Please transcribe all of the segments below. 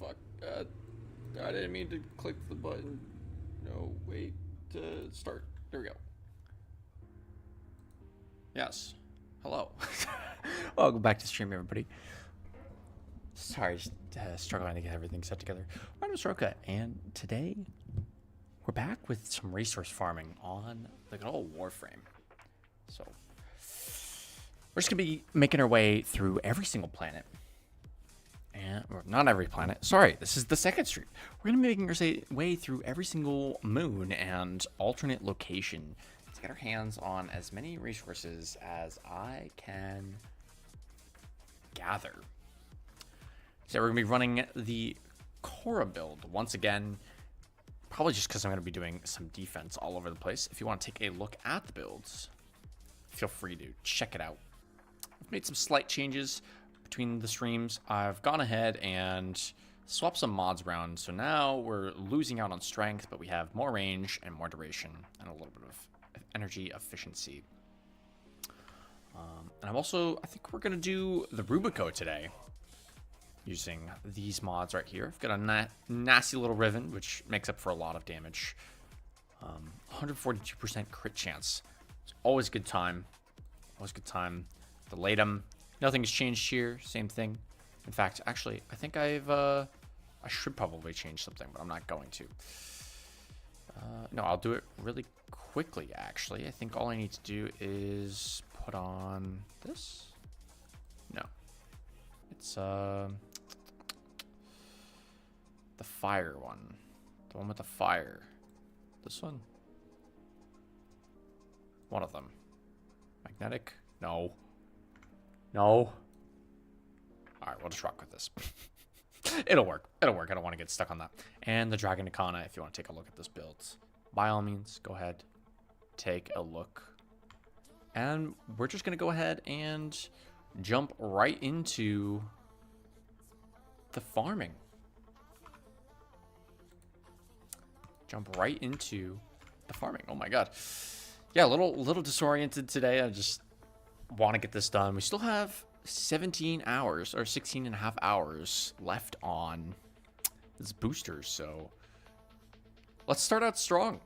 fuck? I didn't mean to click the button. No, wait to start. There we go. Yes. Hello. Welcome back to stream, everybody. Sorry, just struggling to get everything set together. My name is Roka, and today we're back with some resource farming on the good old Warframe. So we're just gonna be making our way through every single planet. And or not every planet. Sorry, this is the second stream. We're gonna be making our way through every single moon and alternate location to get our hands on as many resources as I can gather. So we're gonna be running the Cora build once again, probably just because I'm gonna be doing some defense all over the place. If you want to take a look at the builds, feel free to check it out. I've made some slight changes between the streams. I've gone ahead and swapped some mods around, so now we're losing out on strength, but we have more range and more duration and a little bit of energy efficiency. And I think we're gonna do the Rubico today using these mods right here. I've got a nasty little Riven, which makes up for a lot of damage. 142% crit chance. It's always a good time. Always a good time. The Latum. Nothing's changed here. Same thing. In fact, actually, I think I should probably change something, but I'm not going to. No, I'll do it really quickly, actually. I think all I need to do is put on this. No. It's, the fire one. The one with the fire. This one? One of them. Magnetic? No. No. Alright, we'll just rock with this. It'll work. It'll work. I don't want to get stuck on that. And the Dragon Icona, if you want to take a look at this build. By all means, go ahead. Take a look. And we're just going to go ahead and jump right into the farming. Jump right into the farming. Oh my god. Yeah, a little disoriented today. I just want to get this done. We still have 17 hours or 16 and a half hours left on this booster, so let's start out strong.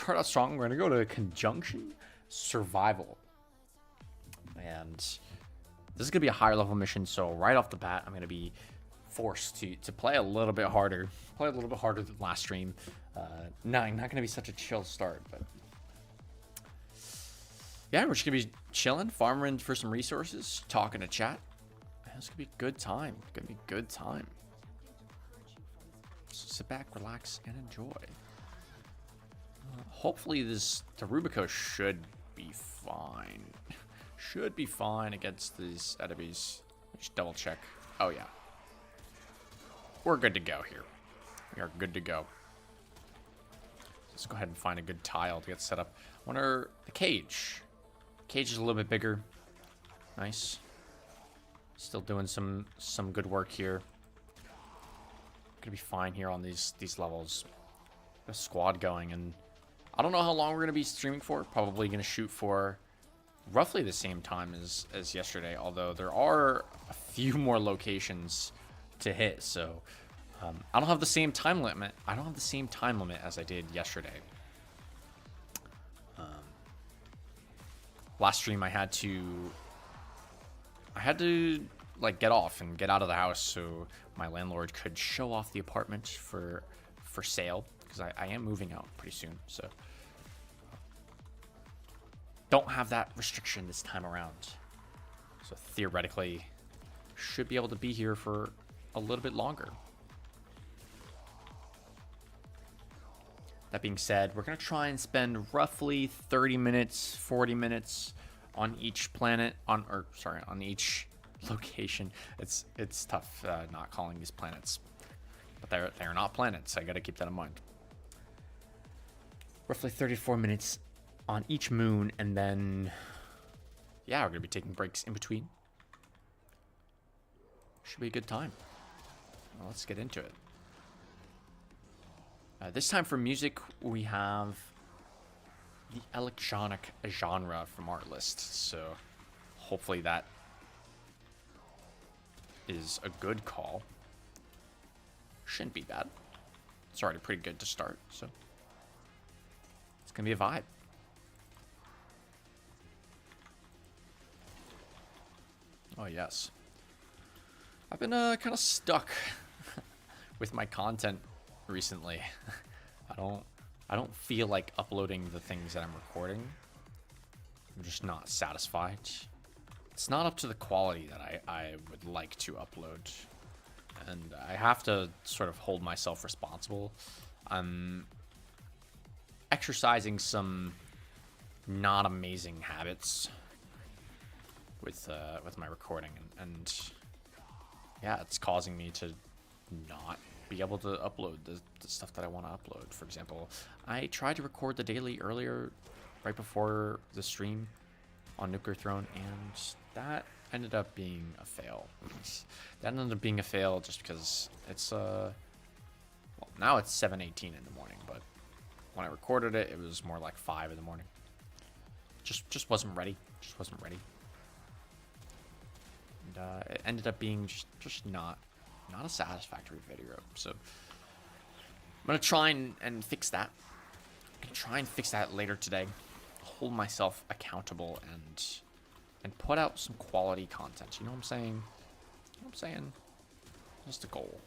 We're gonna go to conjunction survival, and this is gonna be a higher level mission, so right off the bat I'm gonna be forced to play a little bit harder than last stream. Not gonna be such a chill start, but yeah, we're just gonna be chilling, farming for some resources, talking to chat. It's gonna be a good time. So sit back, relax, and enjoy. Hopefully the Rubico should be fine. Should be fine against these enemies. Just double check. Oh yeah. We're good to go here. We are good to go. Let's go ahead and find a good tile to get set up. I wonder the cage. Cage is a little bit bigger. Nice. Still doing some good work here. Gonna be fine here on these levels. A squad going, and I don't know how long we're gonna be streaming for. Probably gonna shoot for roughly the same time as yesterday, although there are a few more locations to hit, so I don't have the same time limit. As I did yesterday. Last stream I had to like get off and get out of the house so my landlord could show off the apartment for sale, because I am moving out pretty soon, so don't have that restriction this time around. So theoretically should be able to be here for a little bit longer. That being said, we're going to try and spend roughly 30 minutes, 40 minutes on each planet, on each location. It's tough not calling these planets, but they're not planets. I got to keep that in mind. Roughly 34 minutes on each moon, and then yeah, we're going to be taking breaks in between. Should be a good time. Well, let's get into it. This time for music, we have the electronic genre from our list, so hopefully that is a good call. Shouldn't be bad. It's already pretty good to start, so it's gonna be a vibe. Oh yes, I've been kind of stuck with my content recently. I don't feel like uploading the things that I'm recording. I'm just not satisfied. It's not up to the quality that I would like to upload. And I have to sort of hold myself responsible. I'm exercising some not amazing habits with my recording, and yeah, it's causing me to not be able to upload the stuff that I want to upload. For example, I tried to record the daily earlier, right before the stream on Nuclear Throne, and that ended up being a fail. That ended up being a fail just because it's well, now it's 7:18 in the morning, but when I recorded it, it was more like 5 in the morning. Just wasn't ready. Just wasn't ready. And it ended up being just not a satisfactory video. So I'm gonna try and fix that. I'm gonna try and fix that later today. Hold myself accountable and put out some quality content. You know what I'm saying? You know what I'm saying? That's the goal.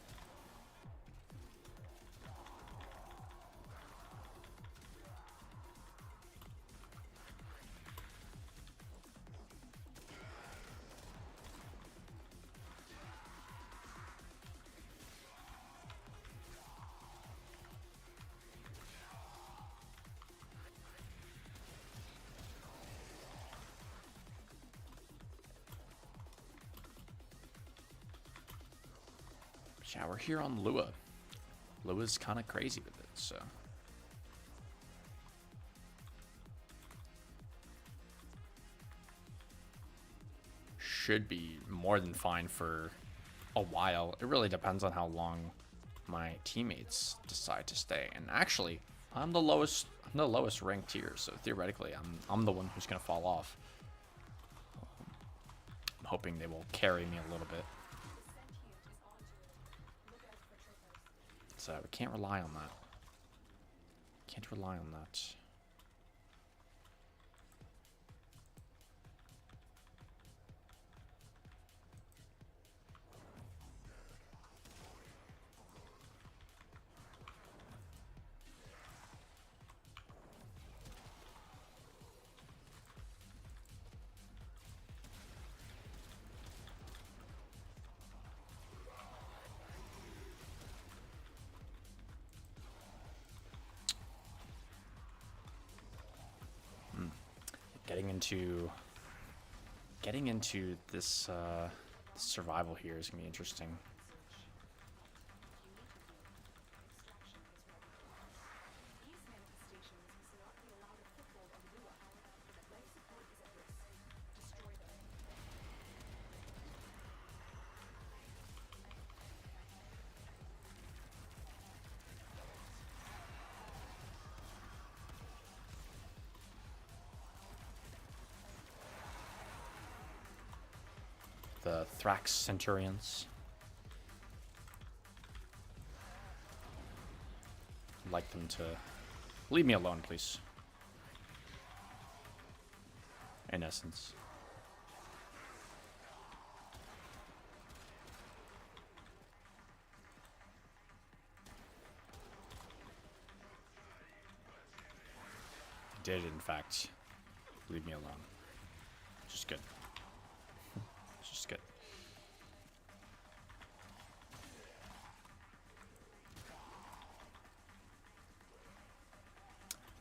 Yeah, we're here on Lua. Lua's kind of crazy with it, so. Should be more than fine for a while. It really depends on how long my teammates decide to stay. And actually, I'm the lowest ranked here, so theoretically, I'm the one who's gonna fall off. I'm hoping they will carry me a little bit. So we can't rely on that. Can't rely on that. Getting into this survival here is gonna be interesting. The Thrax Centurions. I'd like them to leave me alone, please. In essence. They did, in fact, leave me alone. Just good. Just good.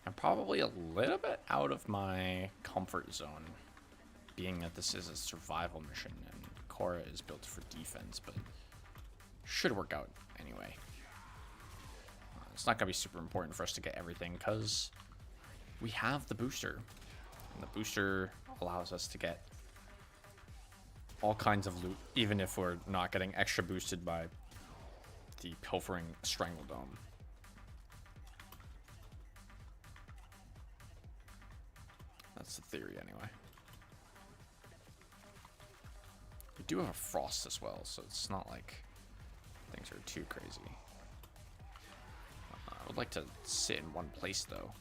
I'm probably a little bit out of my comfort zone, being that this is a survival mission and Korra is built for defense, but should work out anyway. It's not going to be super important for us to get everything because we have the booster. And the booster allows us to get all kinds of loot, even if we're not getting extra boosted by the Pilfering Strangledome. That's the theory, anyway. We do have a Frost as well, so it's not like things are too crazy. would like to sit in one place though.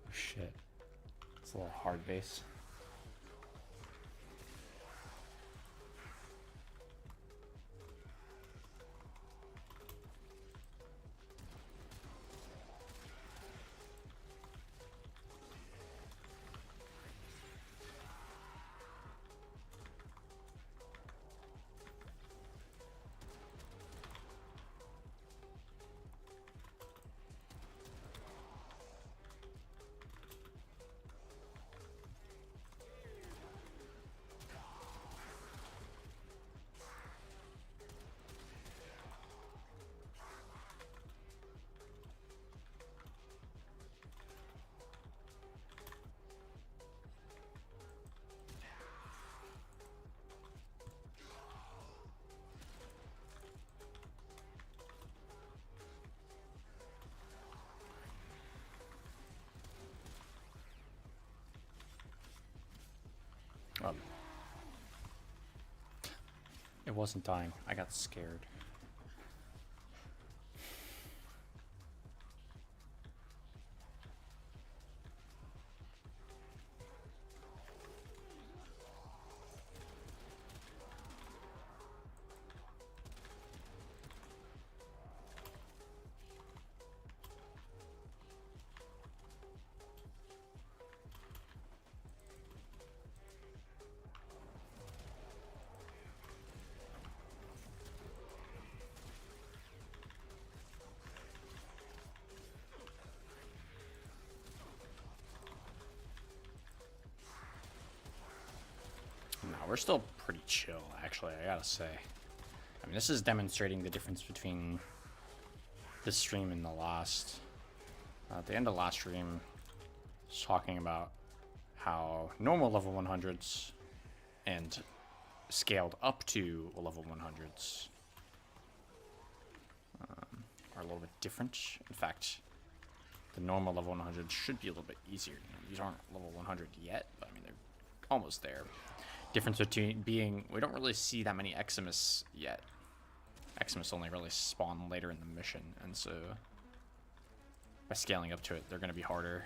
Shit. It's a little hard base. It wasn't dying. I got scared. No, we're still pretty chill, actually, I gotta say. I mean, this is demonstrating the difference between this stream and the last. At the end of last stream, I was talking about how normal level 100s and scaled up to level 100s are a little bit different. In fact, the normal level 100 should be a little bit easier. You know, these aren't level 100 yet, but I mean, they're almost there. Difference between being, we don't really see that many Eximus yet. Eximus only really spawn later in the mission, and so by scaling up to it, they're going to be harder.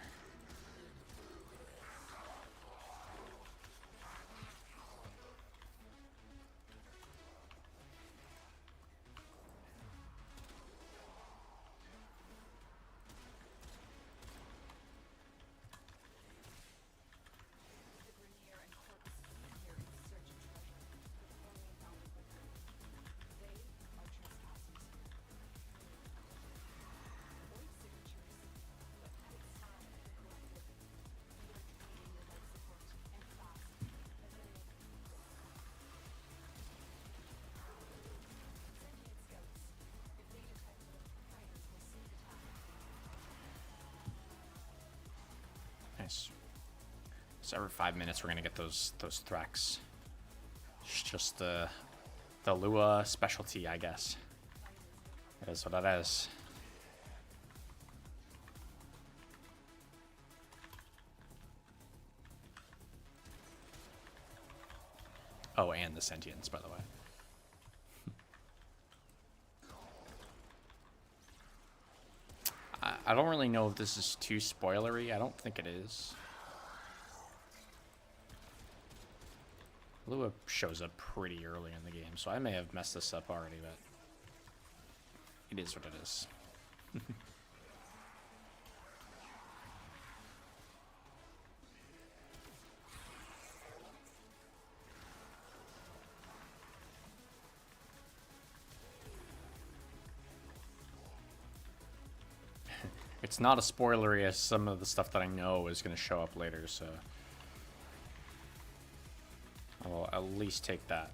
Nice. So every 5 minutes we're gonna get those Thrax. It's just the Lua specialty, I guess. It is what it is. Oh, and the sentience, by the way. I don't really know if this is too spoilery. I don't think it is. Lua shows up pretty early in the game, so I may have messed this up already, but it is what it is. It's not a spoilery as some of the stuff that I know is going to show up later, so I will at least take that.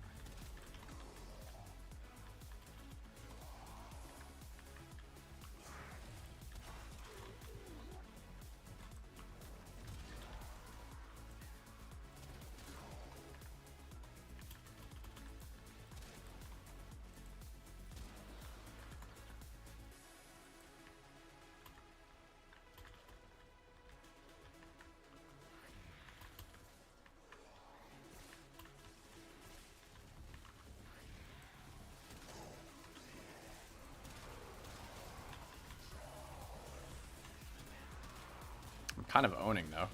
kind of owning, though.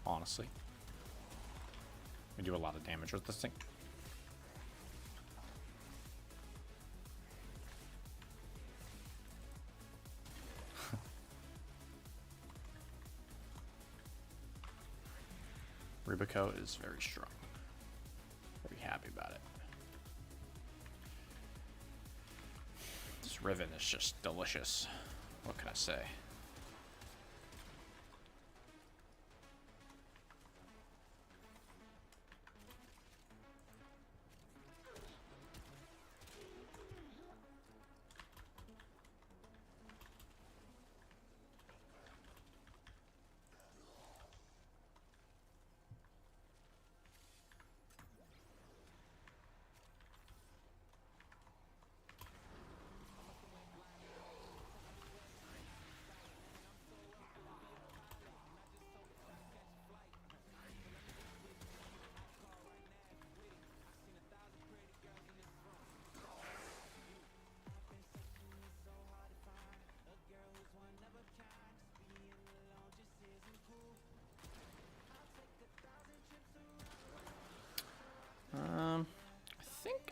Honestly. We do a lot of damage with this thing. Rubico is very strong. Very happy about it. This Riven is just delicious. What can I say?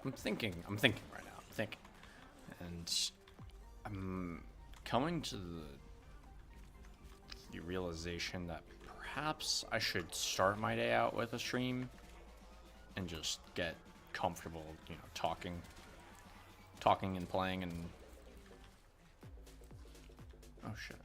I'm thinking right now. I'm thinking. And I'm coming to the realization that perhaps I should start my day out with a stream and just get comfortable, you know, talking and playing and... Oh, shit.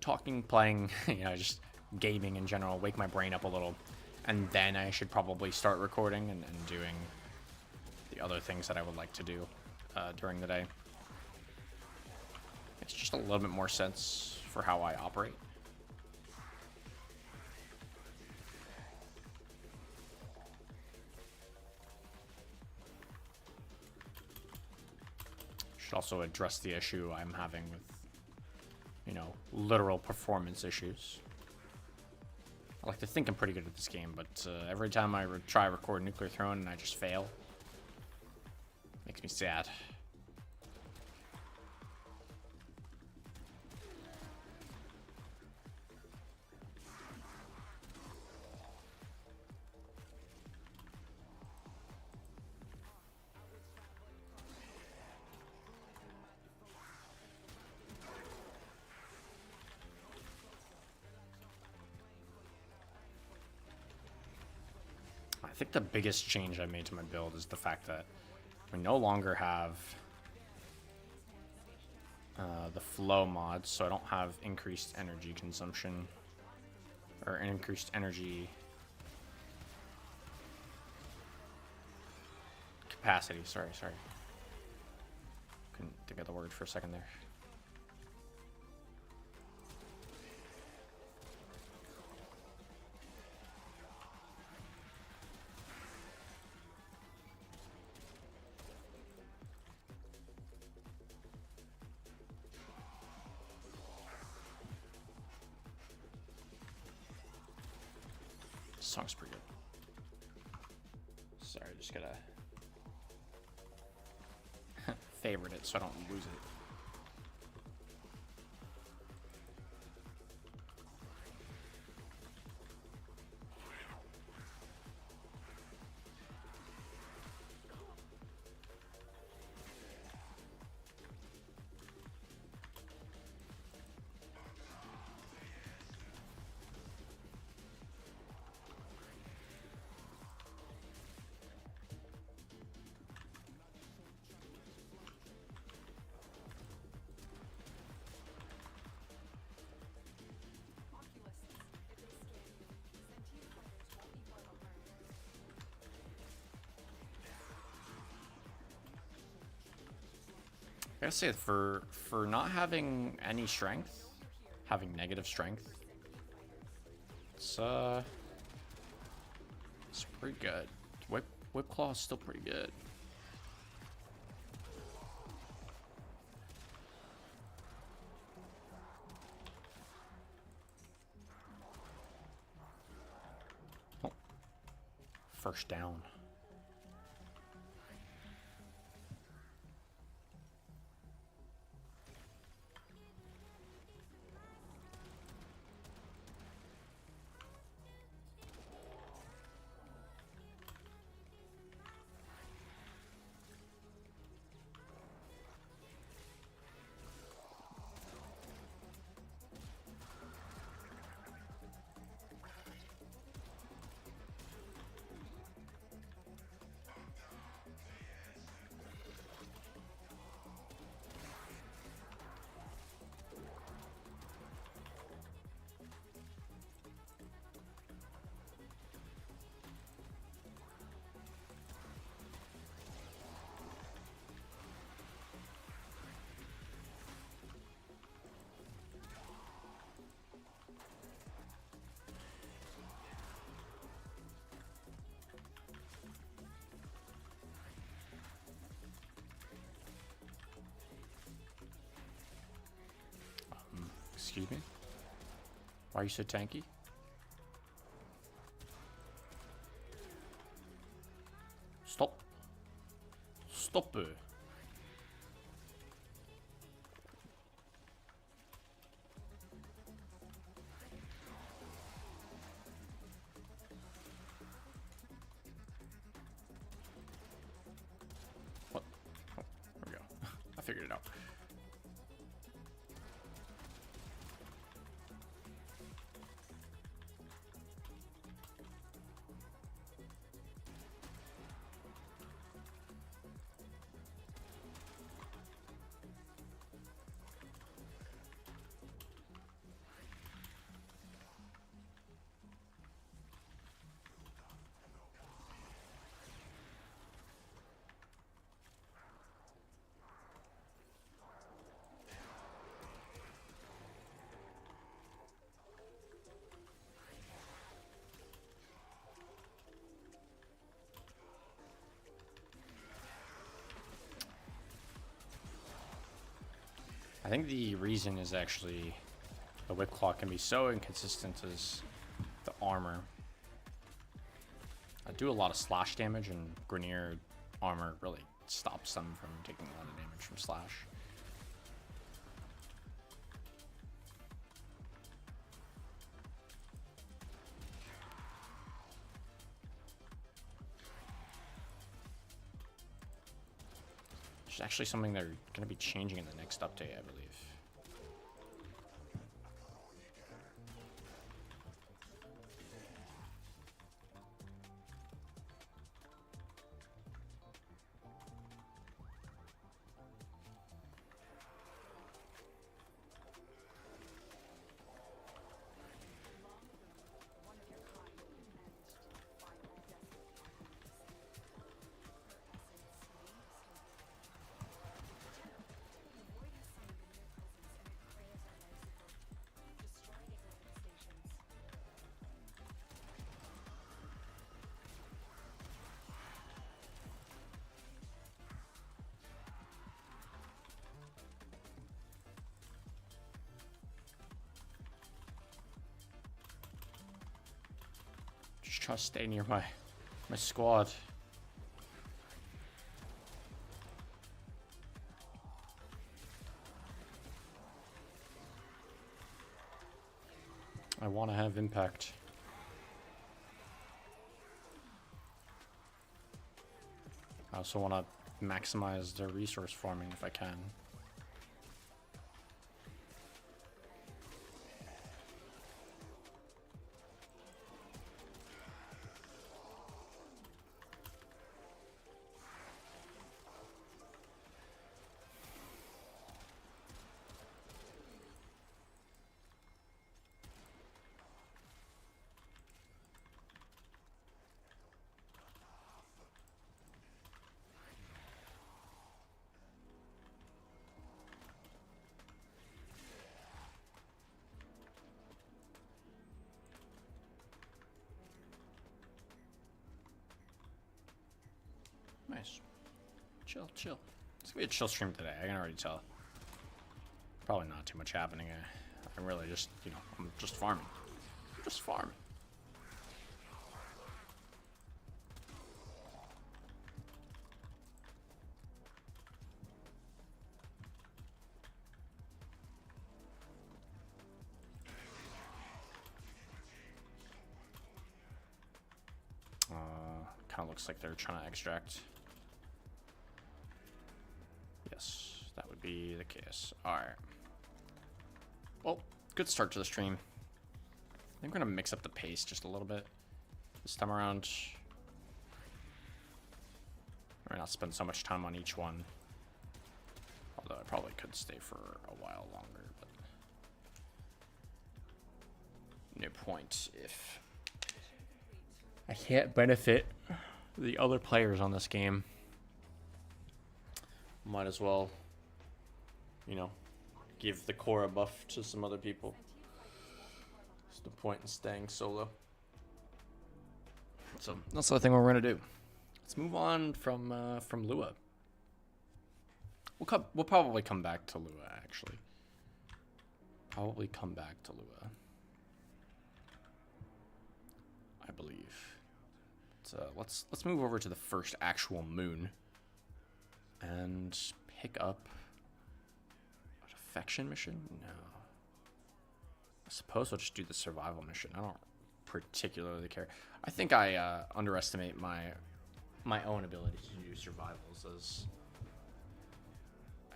Talking, playing, you know, just gaming in general, wake my brain up a little, and then I should probably start recording and doing the other things that I would like to do during the day. It's just a little bit more sense for how I operate. Should also address the issue I'm having with, you know, literal performance issues. I like to think I'm pretty good at this game, but every time I try to record Nuclear Throne and I just fail, makes me sad. I think the biggest change I made to my build is the fact that we no longer have the flow mod, so I don't have increased energy consumption or increased energy capacity. Sorry. Couldn't think of the word for a second there. Song's pretty good. Sorry, just gotta favorite it so I don't lose it. I gotta say, for not having any strength, having negative strength, it's pretty good. Whip Claw is still pretty good. Oh. First down. Excuse me? Why are you so tanky? Stop. Stop it. What? Oh, there we go. I figured it out. I think the reason is actually the whip claw can be so inconsistent as the armor. I do a lot of slash damage, and Grenier armor really stops them from taking a lot of damage from slash. It's actually something they're going to be changing in the next update, I believe. Just try to stay near my squad. I want to have impact. I also want to maximize their resource farming if I can. Nice. Chill, chill. It's gonna be a chill stream today. I can already tell. Probably not too much happening. I'm really just, you know, I'm just farming. Just farming. Kind of looks like they're trying to extract. Yes, that would be the case. Alright. Well, good start to the stream. I think we're going to mix up the pace just a little bit this time around. We're not spend so much time on each one. Although I probably could stay for a while longer, but no point if I can't benefit the other players on this game. Might as well, you know, give the core a buff to some other people. What's the point in staying solo? So that's the thing we're gonna do. Let's move on from Lua. We'll probably come back to Lua actually. probably come back to Lua, I believe. So let's move over to the first actual moon and pick up a defection mission. No, I suppose we'll just do the survival mission. I don't particularly care. I think I underestimate my own ability to do survivals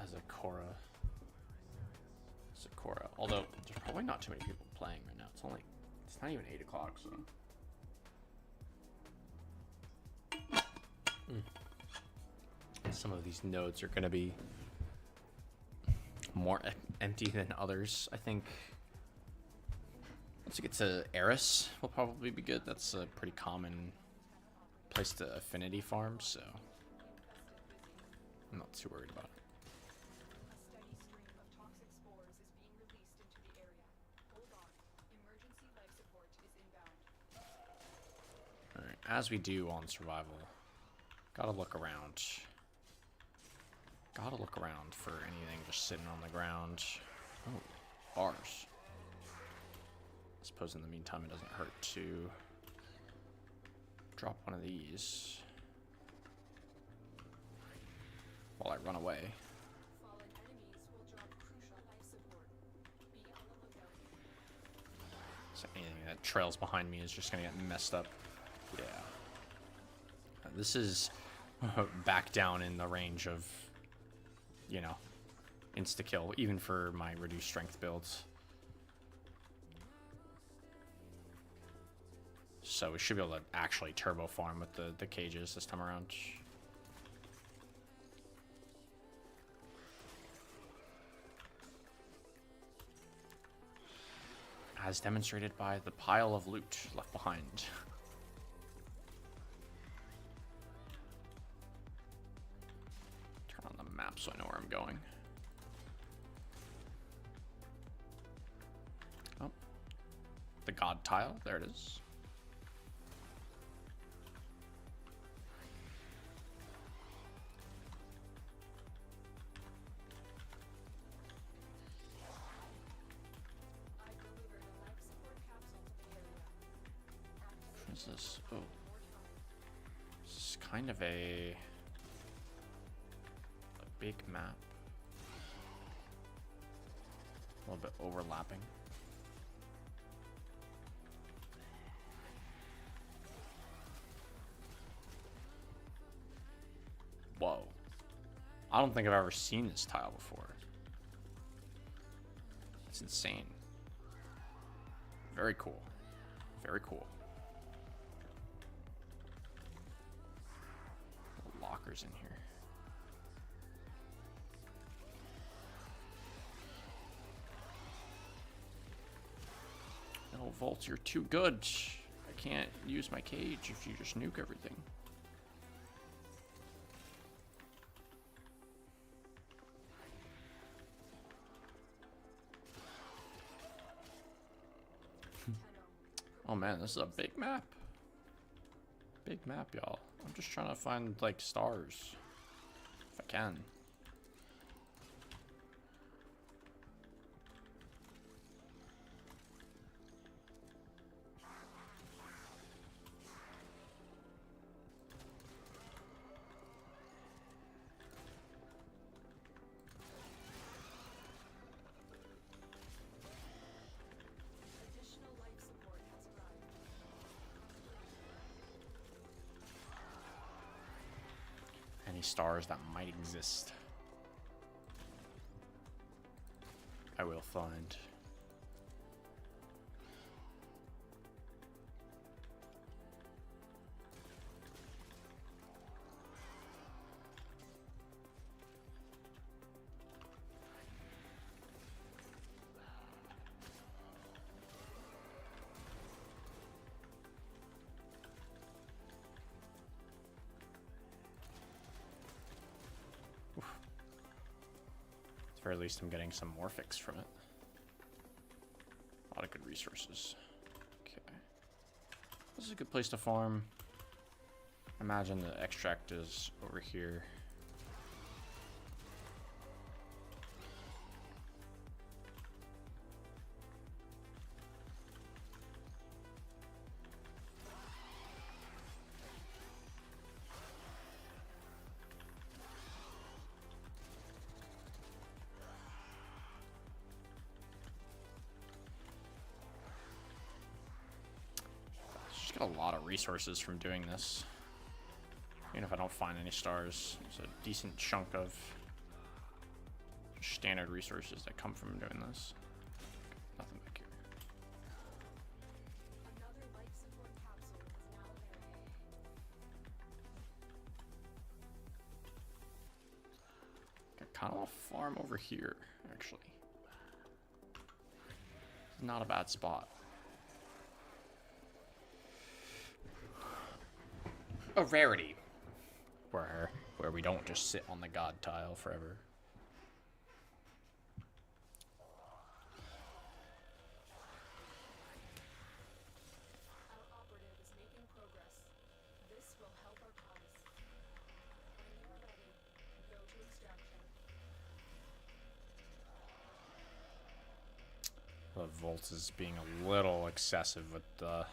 as a Korra. Although there's probably not too many people playing right now. It's not even 8 o'clock, so. Some of these nodes are gonna be more empty than others. I think once you get to Eris, will probably be good. That's a pretty common place to affinity farm, so I'm not too worried about it. Alright, as we do on survival, gotta look around. Gotta look around for anything just sitting on the ground. Oh, bars. I suppose in the meantime it doesn't hurt to drop one of these while I run away. So anything that trails behind me is just gonna get messed up. Yeah. This is back down in the range of, you know, insta-kill, even for my reduced strength builds. So we should be able to actually turbo farm with the cages this time around. As demonstrated by the pile of loot left behind. Turn on the map so I know where I'm going. Oh, the god tile, there it is. What is this? Oh, this is kind of a big map. A little bit overlapping. Whoa. I don't think I've ever seen this tile before. It's insane. Very cool. Very cool. Lockers in here. No, Volt, you're too good. I can't use my cage if you just nuke everything. Oh man, this is a big map. Big map, y'all. I'm just trying to find, like, stars. If I can. Any stars that might exist, I will find. Or at least I'm getting some morphics from it. A lot of good resources. Okay. This is a good place to farm. Imagine the extract is over here. Get a lot of resources from doing this. Even if I don't find any stars, there's a decent chunk of standard resources that come from doing this. Nothing back here. Another life support capsule is now available. I kind of want to farm over here, actually. Not a bad spot. A rarity. Where we don't just sit on the god tile forever. Our operative is making progress. This will help our cause. When you are ready, go to extraction. The volts is being a little excessive with the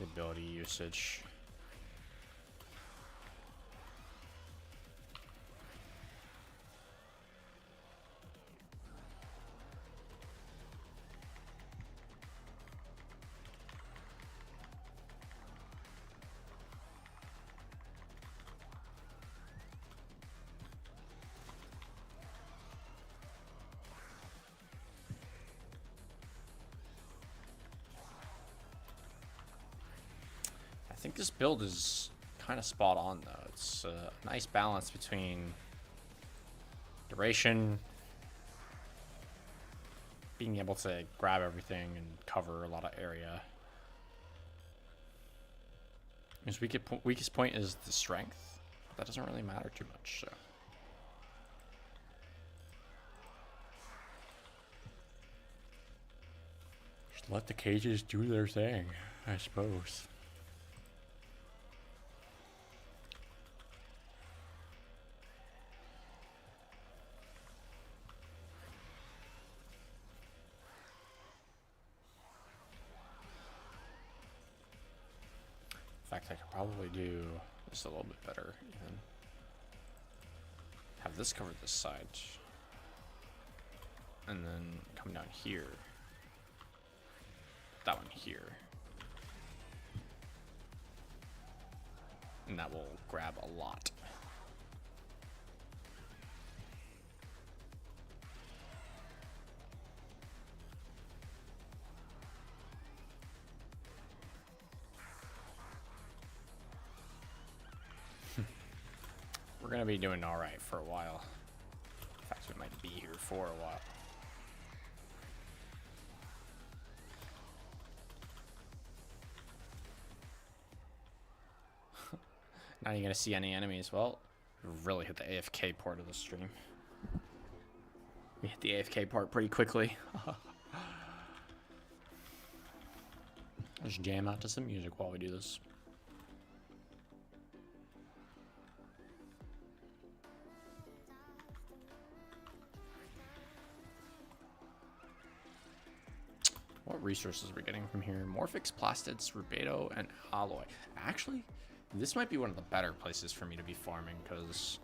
ability usage. I think this build is kind of spot on though. It's a nice balance between duration, being able to grab everything and cover a lot of area. His weakest point is the strength. That doesn't really matter too much, so. Just let the cages do their thing, I suppose. In fact, I could probably do this a little bit better, even. Have this cover this side. And then come down here. That one here. And that will grab a lot. We're gonna be doing all right for a while. In fact, we might be here for a while. Now you're gonna see any enemies. Well, we really hit the AFK part of the stream. We hit the AFK part pretty quickly. Let's jam out to some music while we do this. What resources are we getting from here? Morphix, plastids, rubedo, and alloy. Actually, this might be one of the better places for me to be farming, because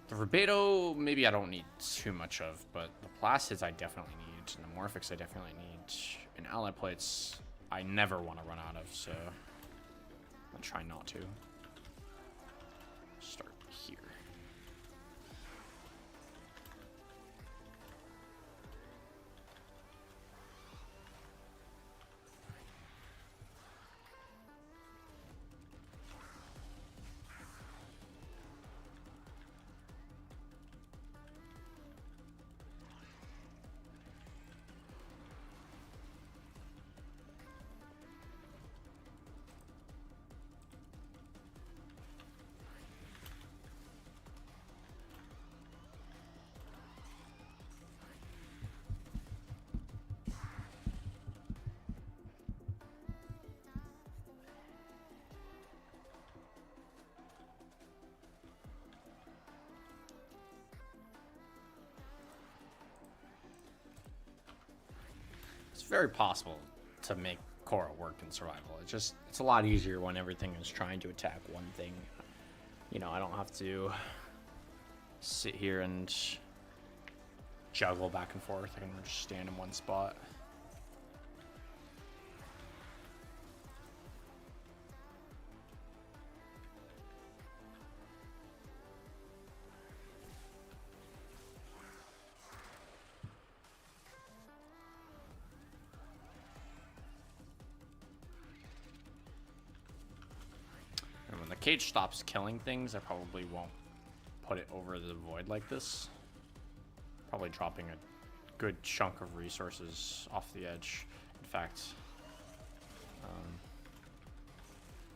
the rubedo, maybe I don't need too much of, but the plastids I definitely need, and the morphix I definitely need, and alloy plates I never want to run out of, so I'll try not to. Start here. It's very possible to make Korra work in survival. It's a lot easier when everything is trying to attack one thing. You know, I don't have to sit here and juggle back and forth. I can just stand in one spot. And when the cage stops killing things, I probably won't put it over the void like this. Probably dropping a good chunk of resources off the edge. In fact,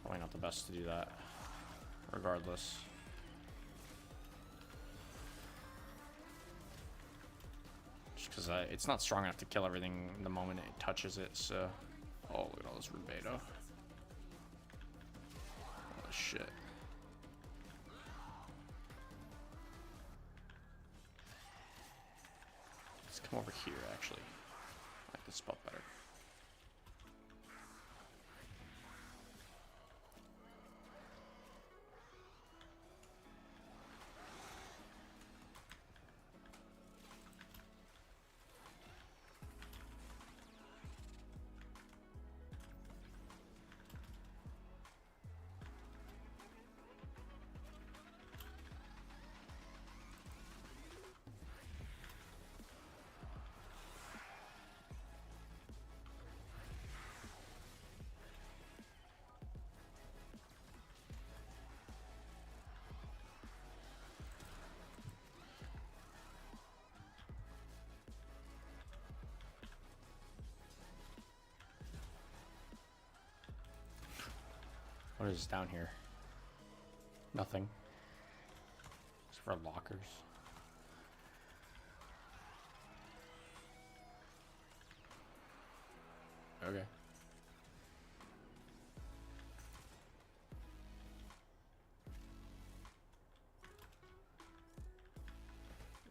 probably not the best to do that, regardless. Just because it's not strong enough to kill everything the moment it touches it, so... Oh, look at all this rubedo. Oh, shit. Let's come over here, actually. I like this spot better. What is down here? Nothing. It's for lockers. Okay.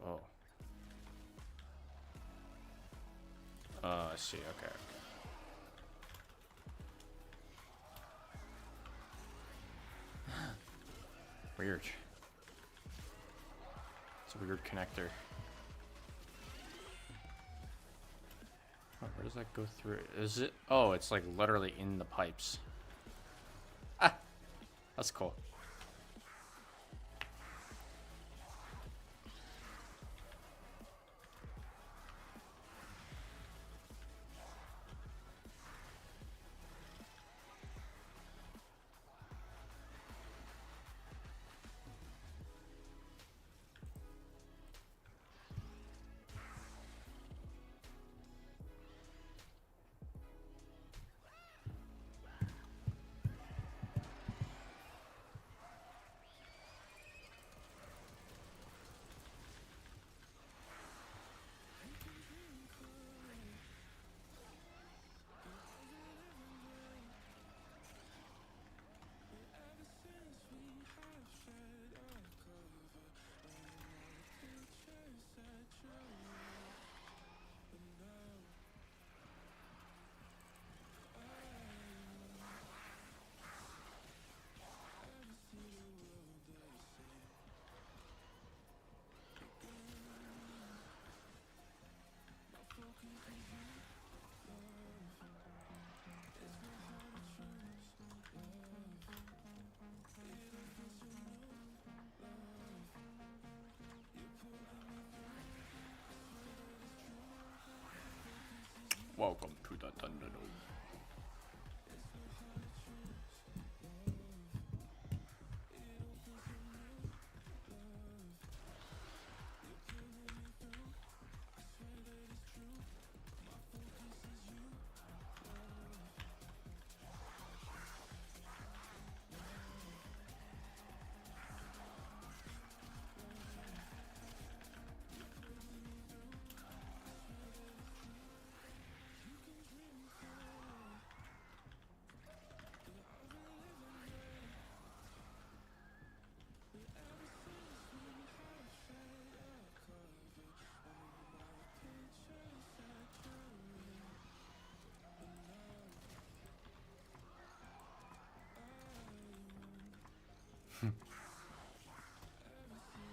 Oh. I see. Okay. Weird. It's a weird connector. Oh, where does that go through? Is it? Oh, it's like literally in the pipes. Ah, that's cool. Welcome to the Thunderdome.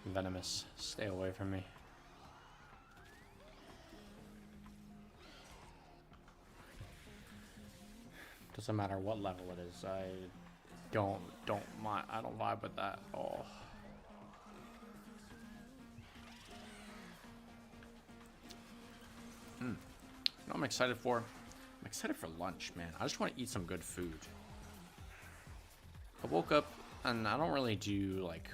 Venomous, stay away from me. Doesn't matter what level it is. I don't mind. I don't vibe with that at all. You know what I'm excited for? I'm excited for lunch, man. I just want to eat some good food. I woke up and I don't really do like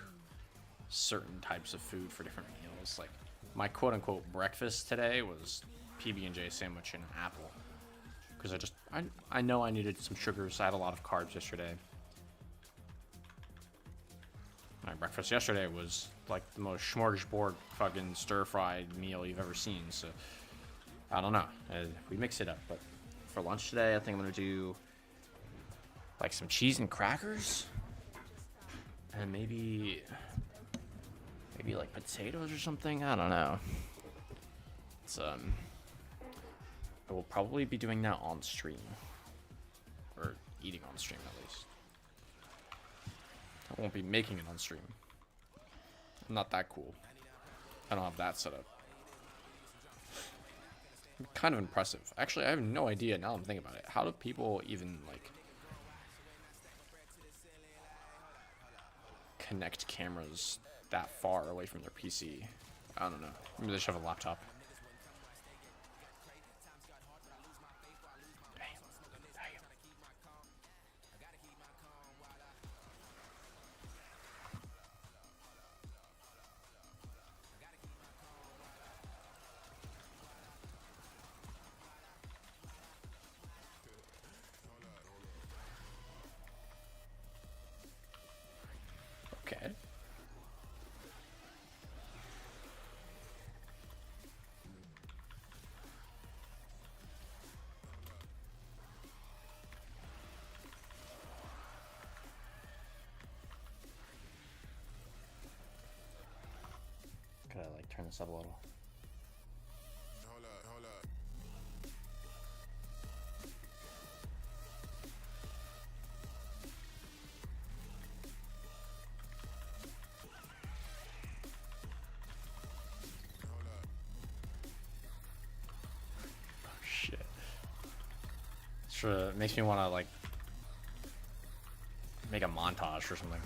certain types of food for different meals. Like my quote-unquote breakfast today was PB&J sandwich and an apple. Because I know I needed some sugars. I had a lot of carbs yesterday. My breakfast yesterday was like the most smorgasbord fucking stir-fried meal you've ever seen. So I don't know. We mix it up. But for lunch today, I think I'm gonna do like some cheese and crackers, and maybe like potatoes or something. I don't know. It's I will probably be doing that on stream, or eating on stream at least. I won't be making it on stream. I'm not that cool. I don't have that set up. Kind of impressive. Actually, I have no idea now I'm thinking about it. How do people even like connect cameras that far away from their PC? I don't know. Maybe they should have a laptop. Okay. Could I like turn this up a little? Hold up. Oh shit. Sure, it makes me want to like make a montage or something.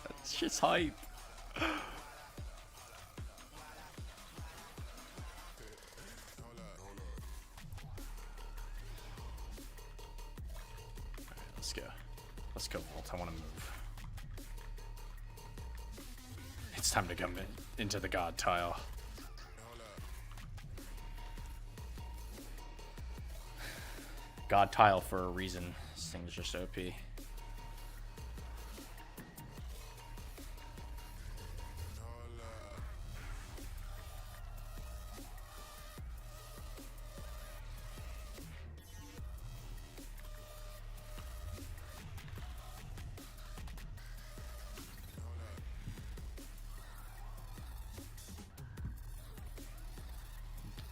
That shit's hype. Alright, let's go. Let's go, Walt. I want to move. It's time to come into the god tile. God tile for a reason. This thing's just OP.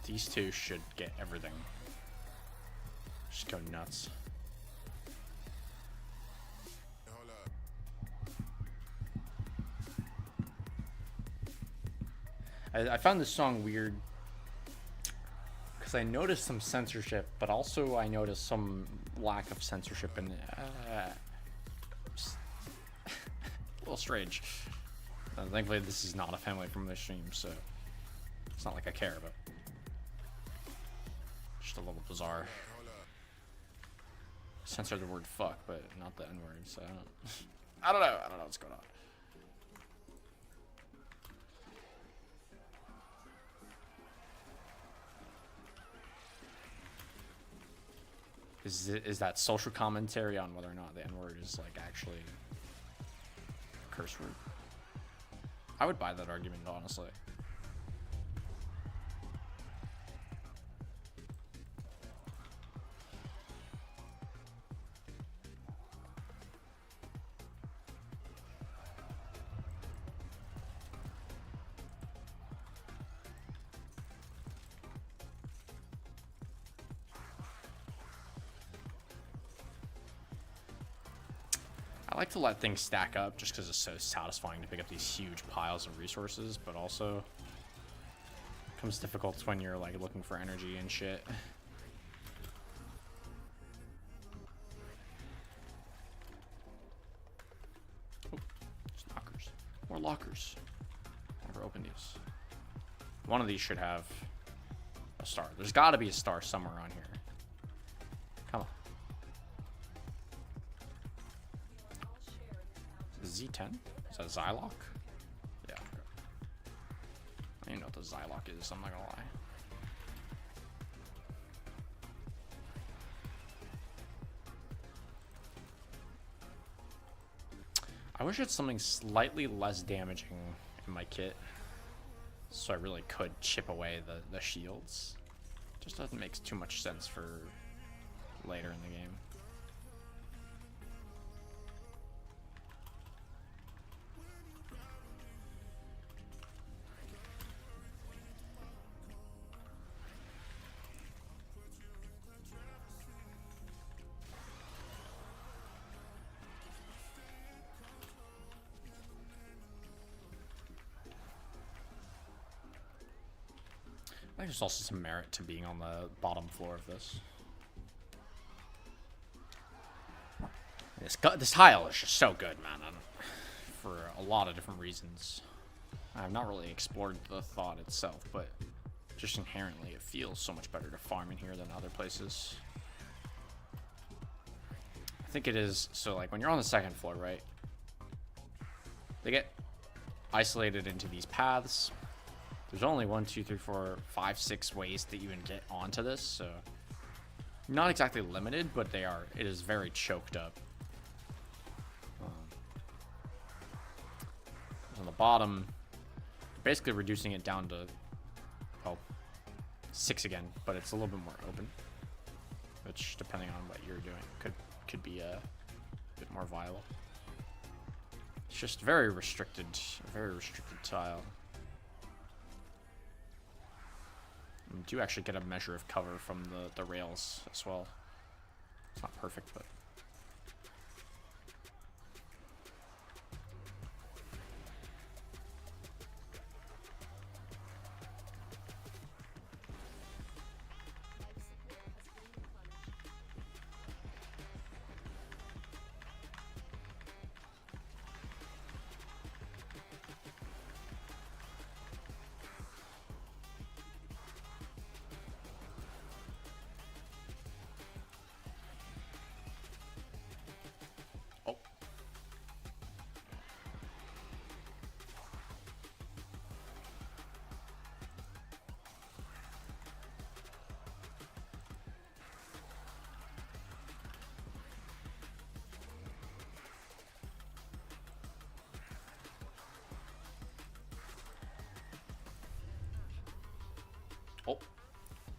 These two should get everything. Just go nuts. I found this song weird because I noticed some censorship, but also I noticed some lack of censorship in it. A little strange. Thankfully, this is not a family-friendly stream, so it's not like I care, but just a little bizarre. Censor the word fuck, but not the N-word, so I don't know what's going on. Is that social commentary on whether or not the N-word is like actually a curse word? I would buy that argument, honestly. I like to let things stack up just because it's so satisfying to pick up these huge piles of resources, but also becomes difficult when you're like looking for energy and shit. Oh, there's lockers. More lockers. Never open these. One of these should have a star. There's got to be a star somewhere on here. Come on. Is it Z10? Is that Zylok? Yeah. I don't even know what the Zylok is, I'm not gonna lie. I wish it's something slightly less damaging in my kit, so I really could chip away the shields. Just doesn't make too much sense for later in the game. I think there's also some merit to being on the bottom floor of this. This tile is just so good, man, for a lot of different reasons. I've not really explored the thought itself, but just inherently it feels so much better to farm in here than other places. I think it is, so like when you're on the second floor, right? They get isolated into these paths. There's only 1, 2, 3, 4, 5, 6 ways to even get onto this, so not exactly limited, but they are. It is very choked up. On the bottom, basically reducing it down to 6 again, but it's a little bit more open, which depending on what you're doing could be a bit more viable. It's just very restricted tile. You do actually get a measure of cover from the rails as well. It's not perfect, but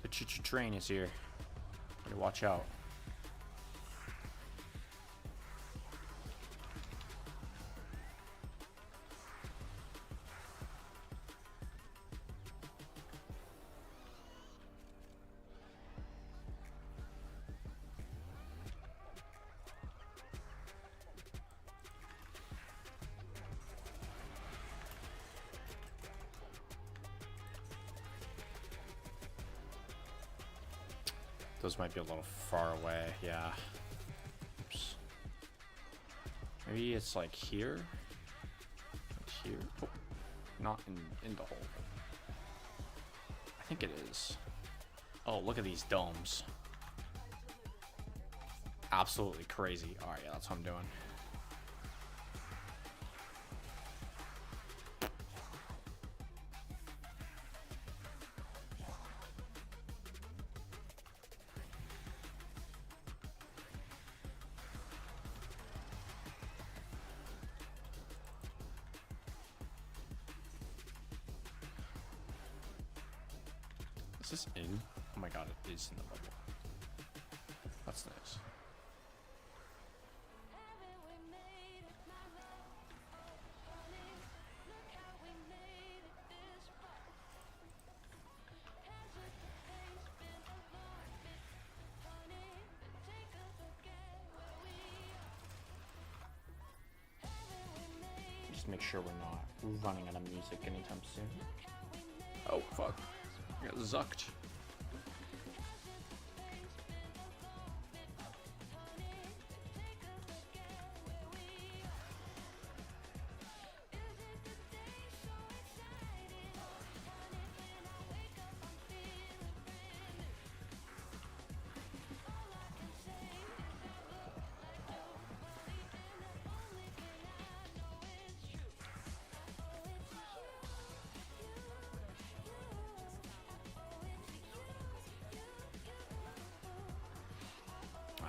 the choo-choo train is here. Better watch out. Those might be a little far away, yeah. Oops. Maybe it's like here? Like here? Oh, not in the hole. I think it is. Oh, look at these domes. Absolutely crazy. Alright, yeah, that's what I'm doing. Is this in? Oh my god, it is in the bubble. That's nice. Just make sure we're not running out of music anytime soon. Oh, fuck. I got zucked.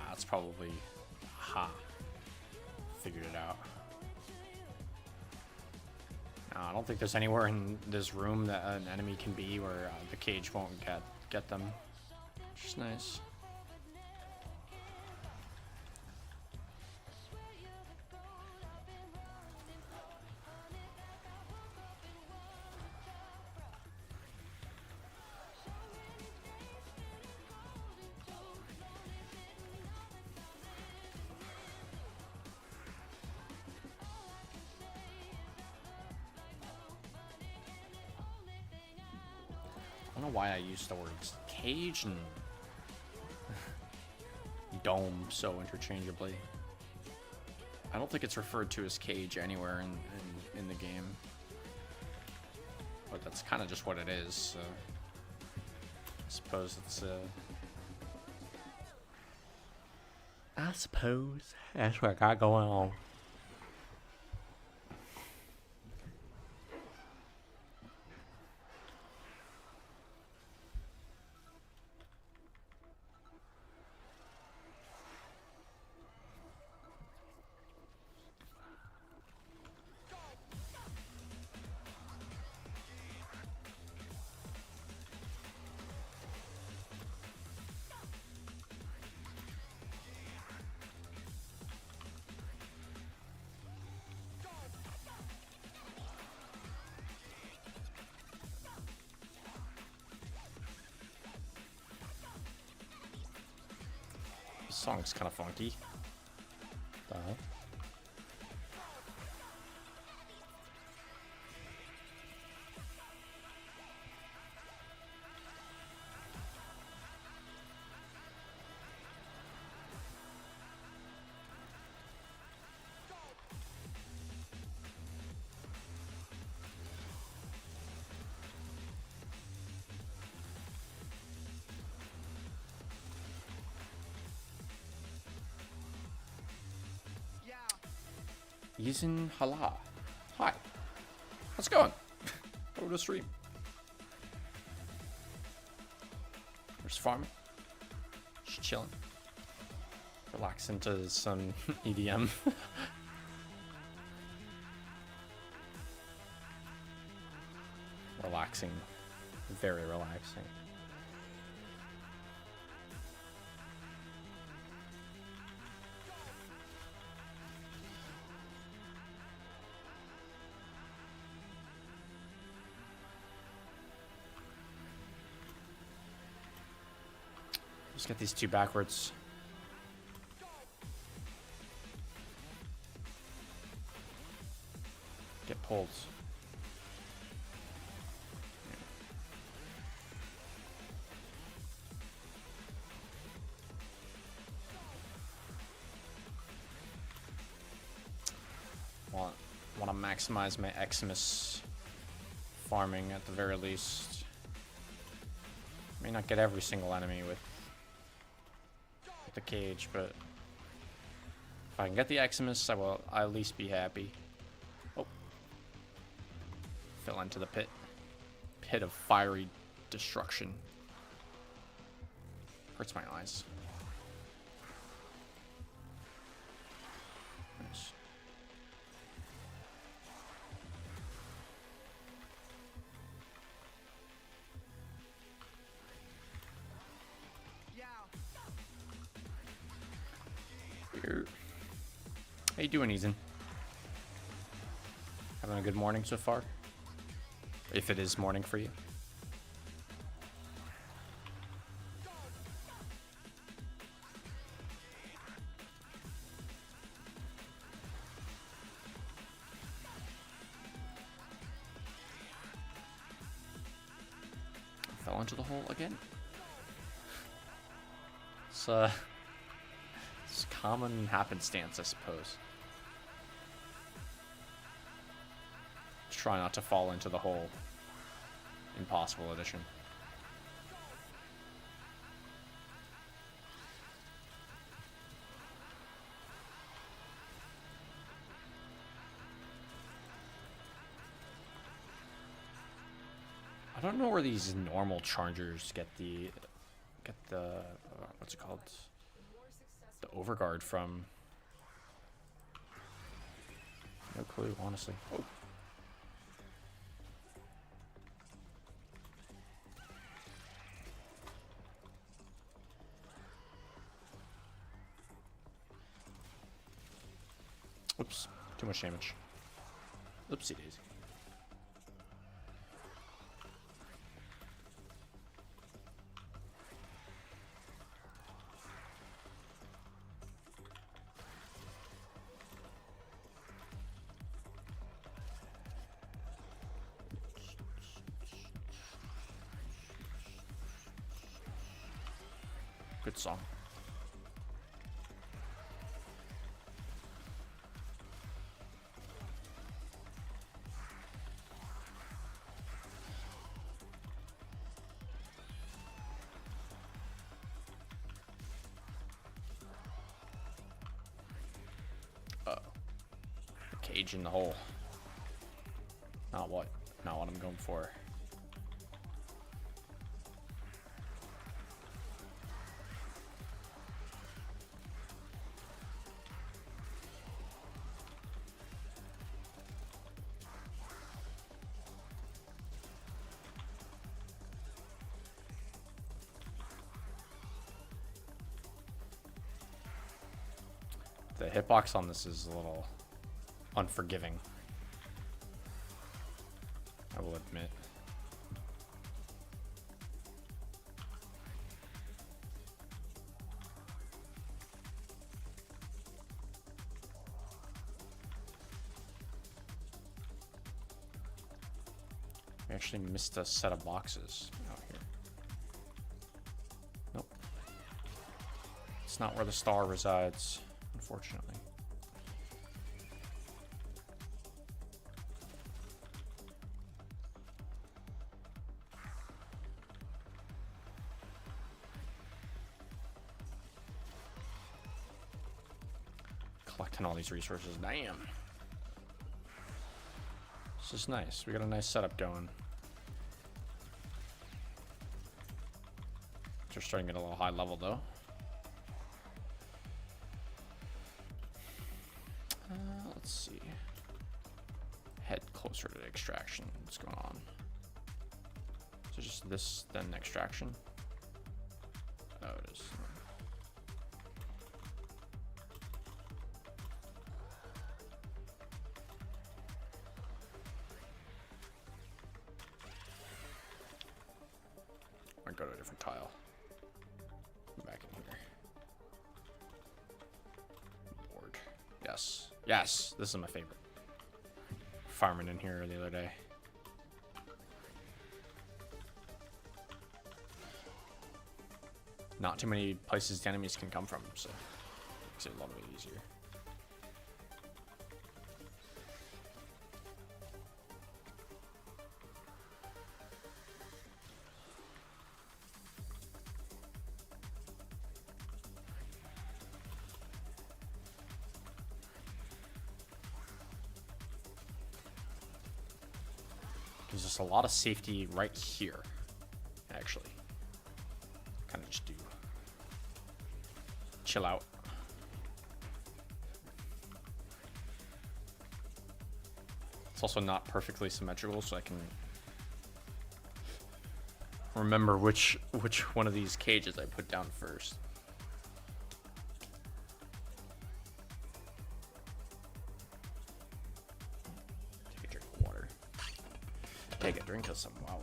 That's probably... Ha. Figured it out. No, I don't think there's anywhere in this room that an enemy can be where the cage won't get them. Which is nice. I don't know why I use the words cage and dome so interchangeably. I don't think it's referred to as cage anywhere in the game. But that's kind of just what it is. So I suppose it's I suppose that's what I got going on. This song's kind of funky. The hell? Yizin Hala. Hi. How's it going? Over to stream. Just farming. Just chilling. Relax into some EDM. Relaxing. Very relaxing. Just get these two backwards. Get pulled. Want to maximize my Xmas farming at the very least. May not get every single enemy with the cage, but if I can get the Xmas, I'll at least be happy. Oh. Fell into the pit. Pit of fiery destruction. Hurts my eyes. Nice. How you doing, Ethan? Having a good morning so far? If it is morning for you. fell into the hole again. It's common happenstance, I suppose. Try not to fall into the hole. Impossible edition. I don't know where these normal chargers get the what's it called? The overguard from. No clue, honestly. Oh. Oops, too much damage. Oopsie daisy. Good song. Cage in the hole. Not what I'm going for. The hitbox on this is a little unforgiving, I will admit. We actually missed a set of boxes out here. Nope. It's not where the star resides, unfortunately. Collecting all these resources. Damn. This is nice. We got a nice setup going. We're starting at a little high level though. Let's see. Head closer to the extraction. What's going on? So just this, then extraction. Oh, it is. I'll go to a different tile. Come back in here. Board. Yes. Yes. This is my favorite. Farming in here the other day. Not too many places the enemies can come from, so it makes it a little bit easier. Gives us a lot of safety right here, actually. Kind of just do chill out. It's also not perfectly symmetrical, so I can remember which one of these cages I put down first. Take a drink of water. Take a drink of some water.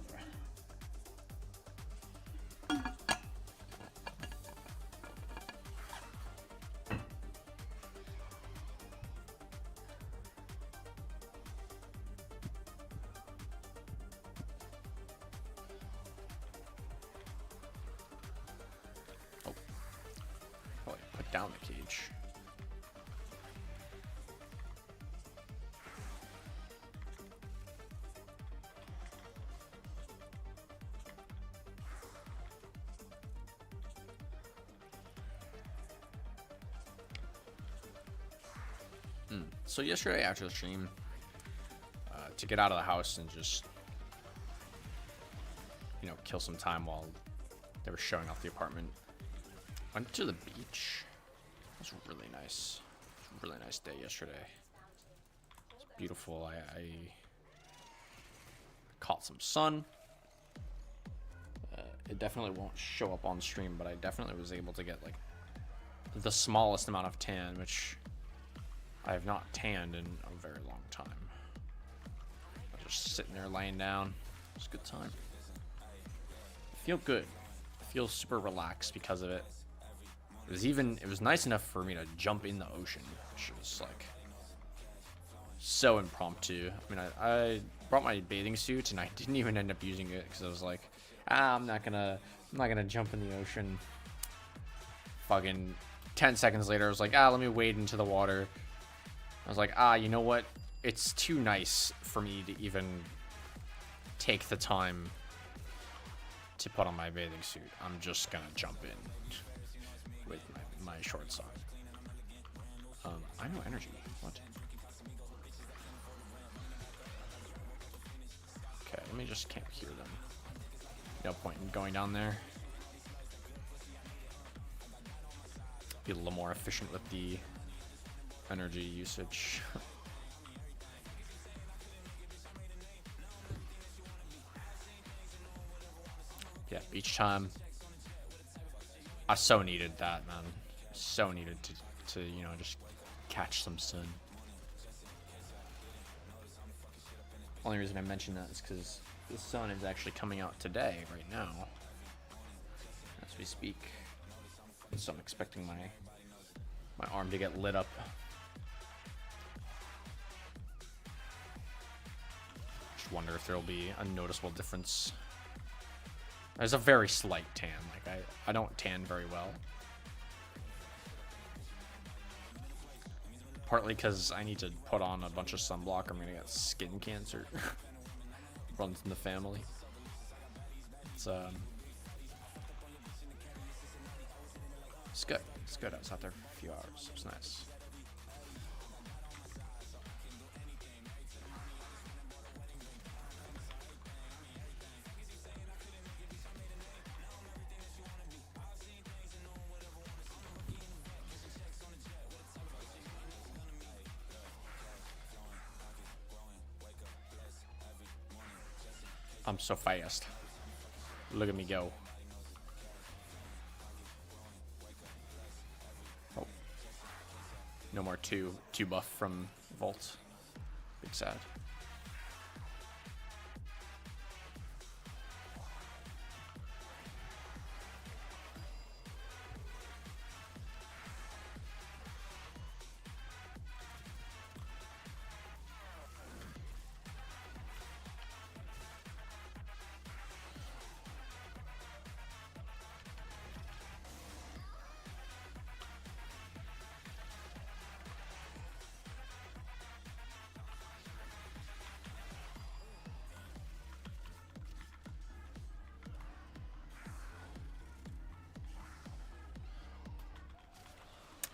So yesterday after the stream, to get out of the house and just, kill some time while they were showing off the apartment, went to the beach. It was really nice. It was a really nice day yesterday. It's beautiful. I caught some sun. It definitely won't show up on stream, but I definitely was able to get like the smallest amount of tan, which I have not tanned in a very long time. I was just sitting there laying down. It was a good time. I feel good. I feel super relaxed because of it. It was nice enough for me to jump in the ocean, which was like so impromptu. I mean, I brought my bathing suit and I didn't even end up using it because I was like, I'm not gonna jump in the ocean. Fucking 10 seconds later, I was like, let me wade into the water. I was like, you know what? It's too nice for me to even take the time to put on my bathing suit. I'm just gonna jump in with my shorts on. I know energy. What? Okay, let me just camp here then. No point in going down there. Be a little more efficient with the energy usage. Yeah, beach time. I so needed that, man. So needed to just catch some sun. Only reason I mention that is because the sun is actually coming out today, right now, as we speak. So I'm expecting my arm to get lit up. Just wonder if there'll be a noticeable difference. There's a very slight tan. Like I don't tan very well. Partly because I need to put on a bunch of sunblock. I'm gonna get skin cancer. Runs in the family. It's good. It's good. I was out there for a few hours. It was nice. I'm so fast. Look at me go. Oh. No more two buff from Volt. Big sad.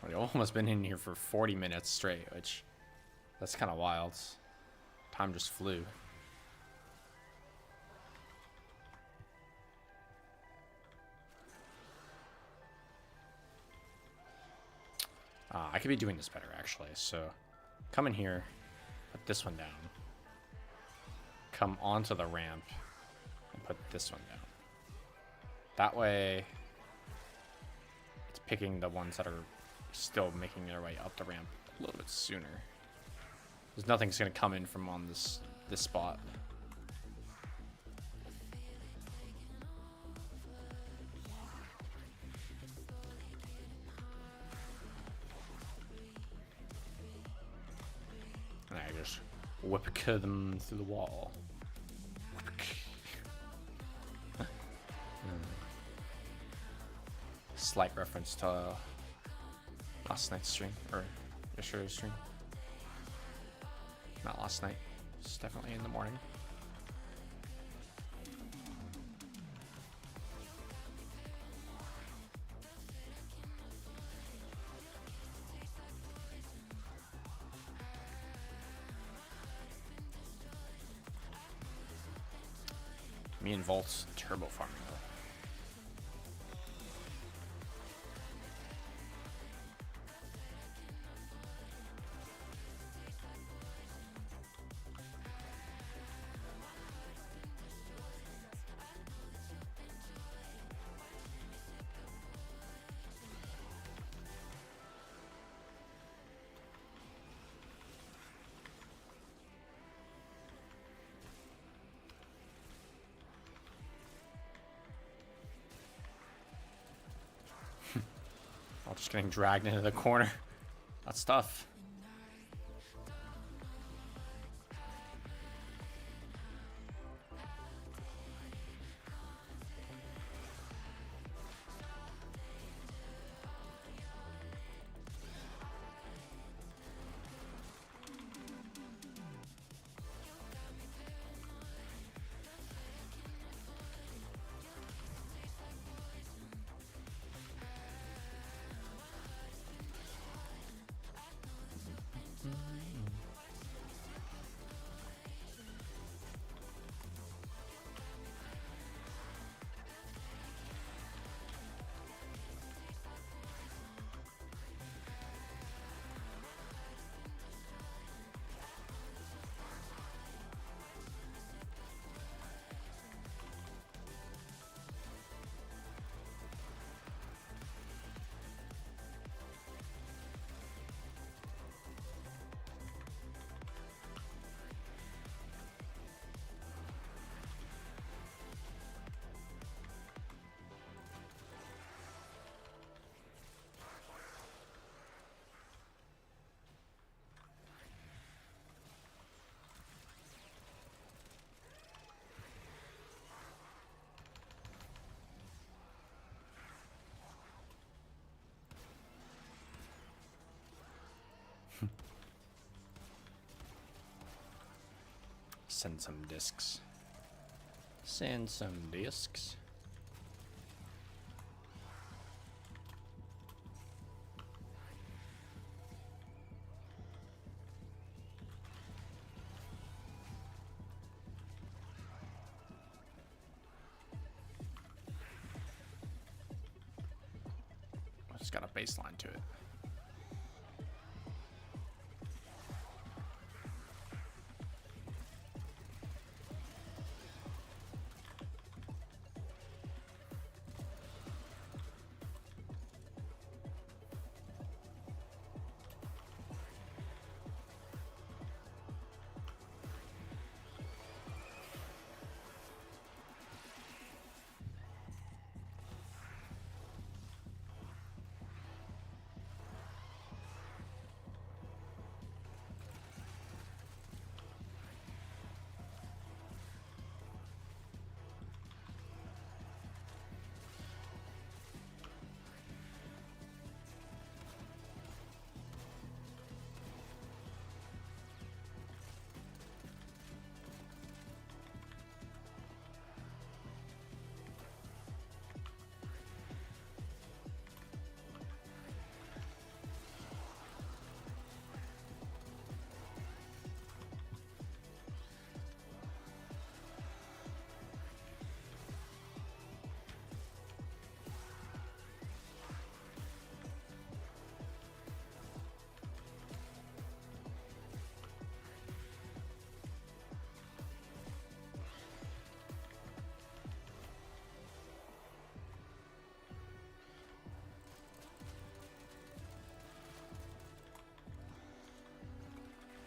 I've almost been in here for 40 minutes straight, which that's kind of wild. Time just flew. I could be doing this better actually. So come in here, put this one down, come onto the ramp and put this one down. That way it's picking the ones that are still making their way up the ramp a little bit sooner. Because nothing's gonna come in from on this spot. And I just whip them through the wall. Slight reference to last night's stream, or yesterday's stream. Not last night, it's definitely in the morning. Me and Volt's turbo farming though. All just getting dragged into the corner. That's tough. Send some discs. Send some discs. It's got a baseline to it.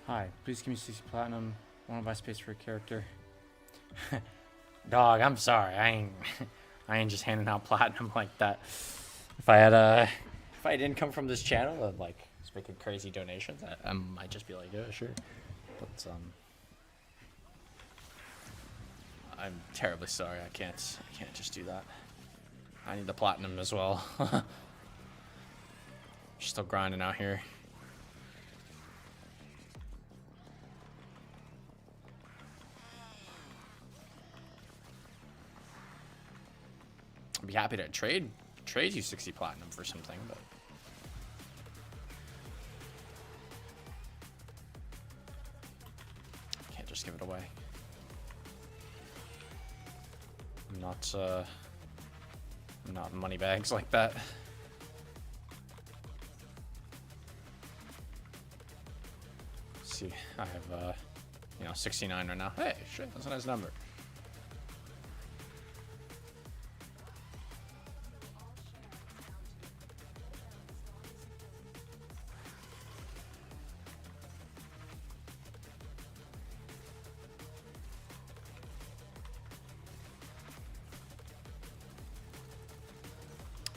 Hi, please give me 60 platinum. I want to buy space for a character. Dog, I'm sorry. I ain't just handing out platinum like that. If I didn't come from this channel and like just making crazy donations, I might just be like, yeah, sure. But I'm terribly sorry. I can't just do that. I need the platinum as well. Still grinding out here. I'd be happy to trade you 60 platinum for something, but can't just give it away. not money bags like that. Let's see, I have 69 right now. Hey, shit, that's a nice number.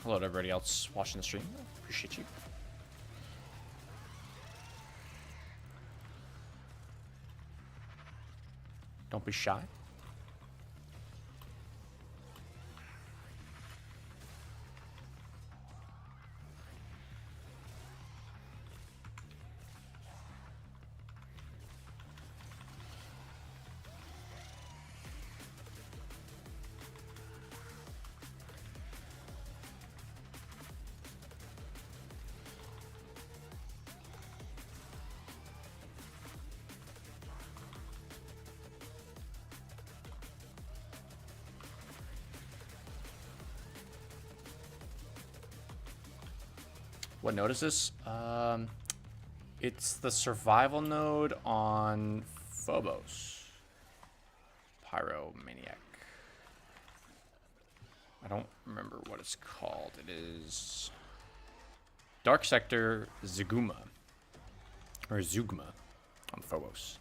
Hello to everybody else watching the stream. Appreciate you. Don't be shy. What node is this? It's the survival node on Phobos. Pyromaniac. I don't remember what it's called. It is Dark Sector Zuguma. Or Zugma on Phobos.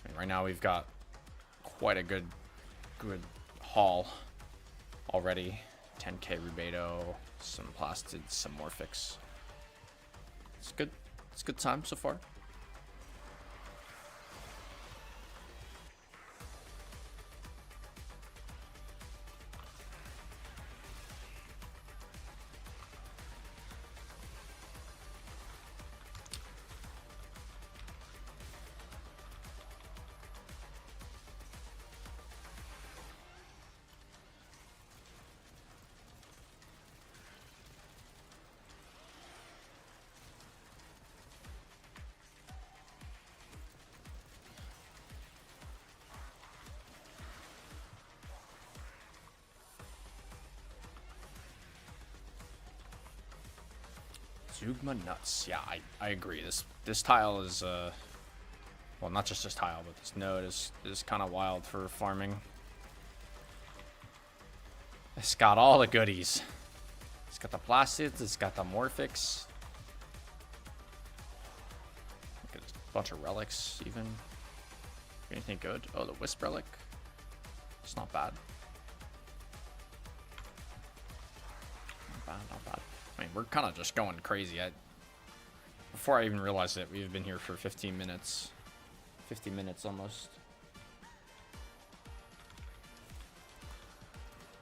And right now we've got quite a good haul already. 10k Rubedo, some plastids, some Morphics. It's good. It's a good time so far. Zugma nuts. Yeah, I agree. This tile is well, not just this tile, but this node is kind of wild for farming. It's got all the goodies. It's got the plastids. It's got the Morphics. Look at a bunch of relics even. Anything good? Oh, the Wisp relic. It's not bad. Not bad, not bad. I mean, we're kind of just going crazy. Before I even realized it, we've been here for 15 minutes. 50 minutes almost.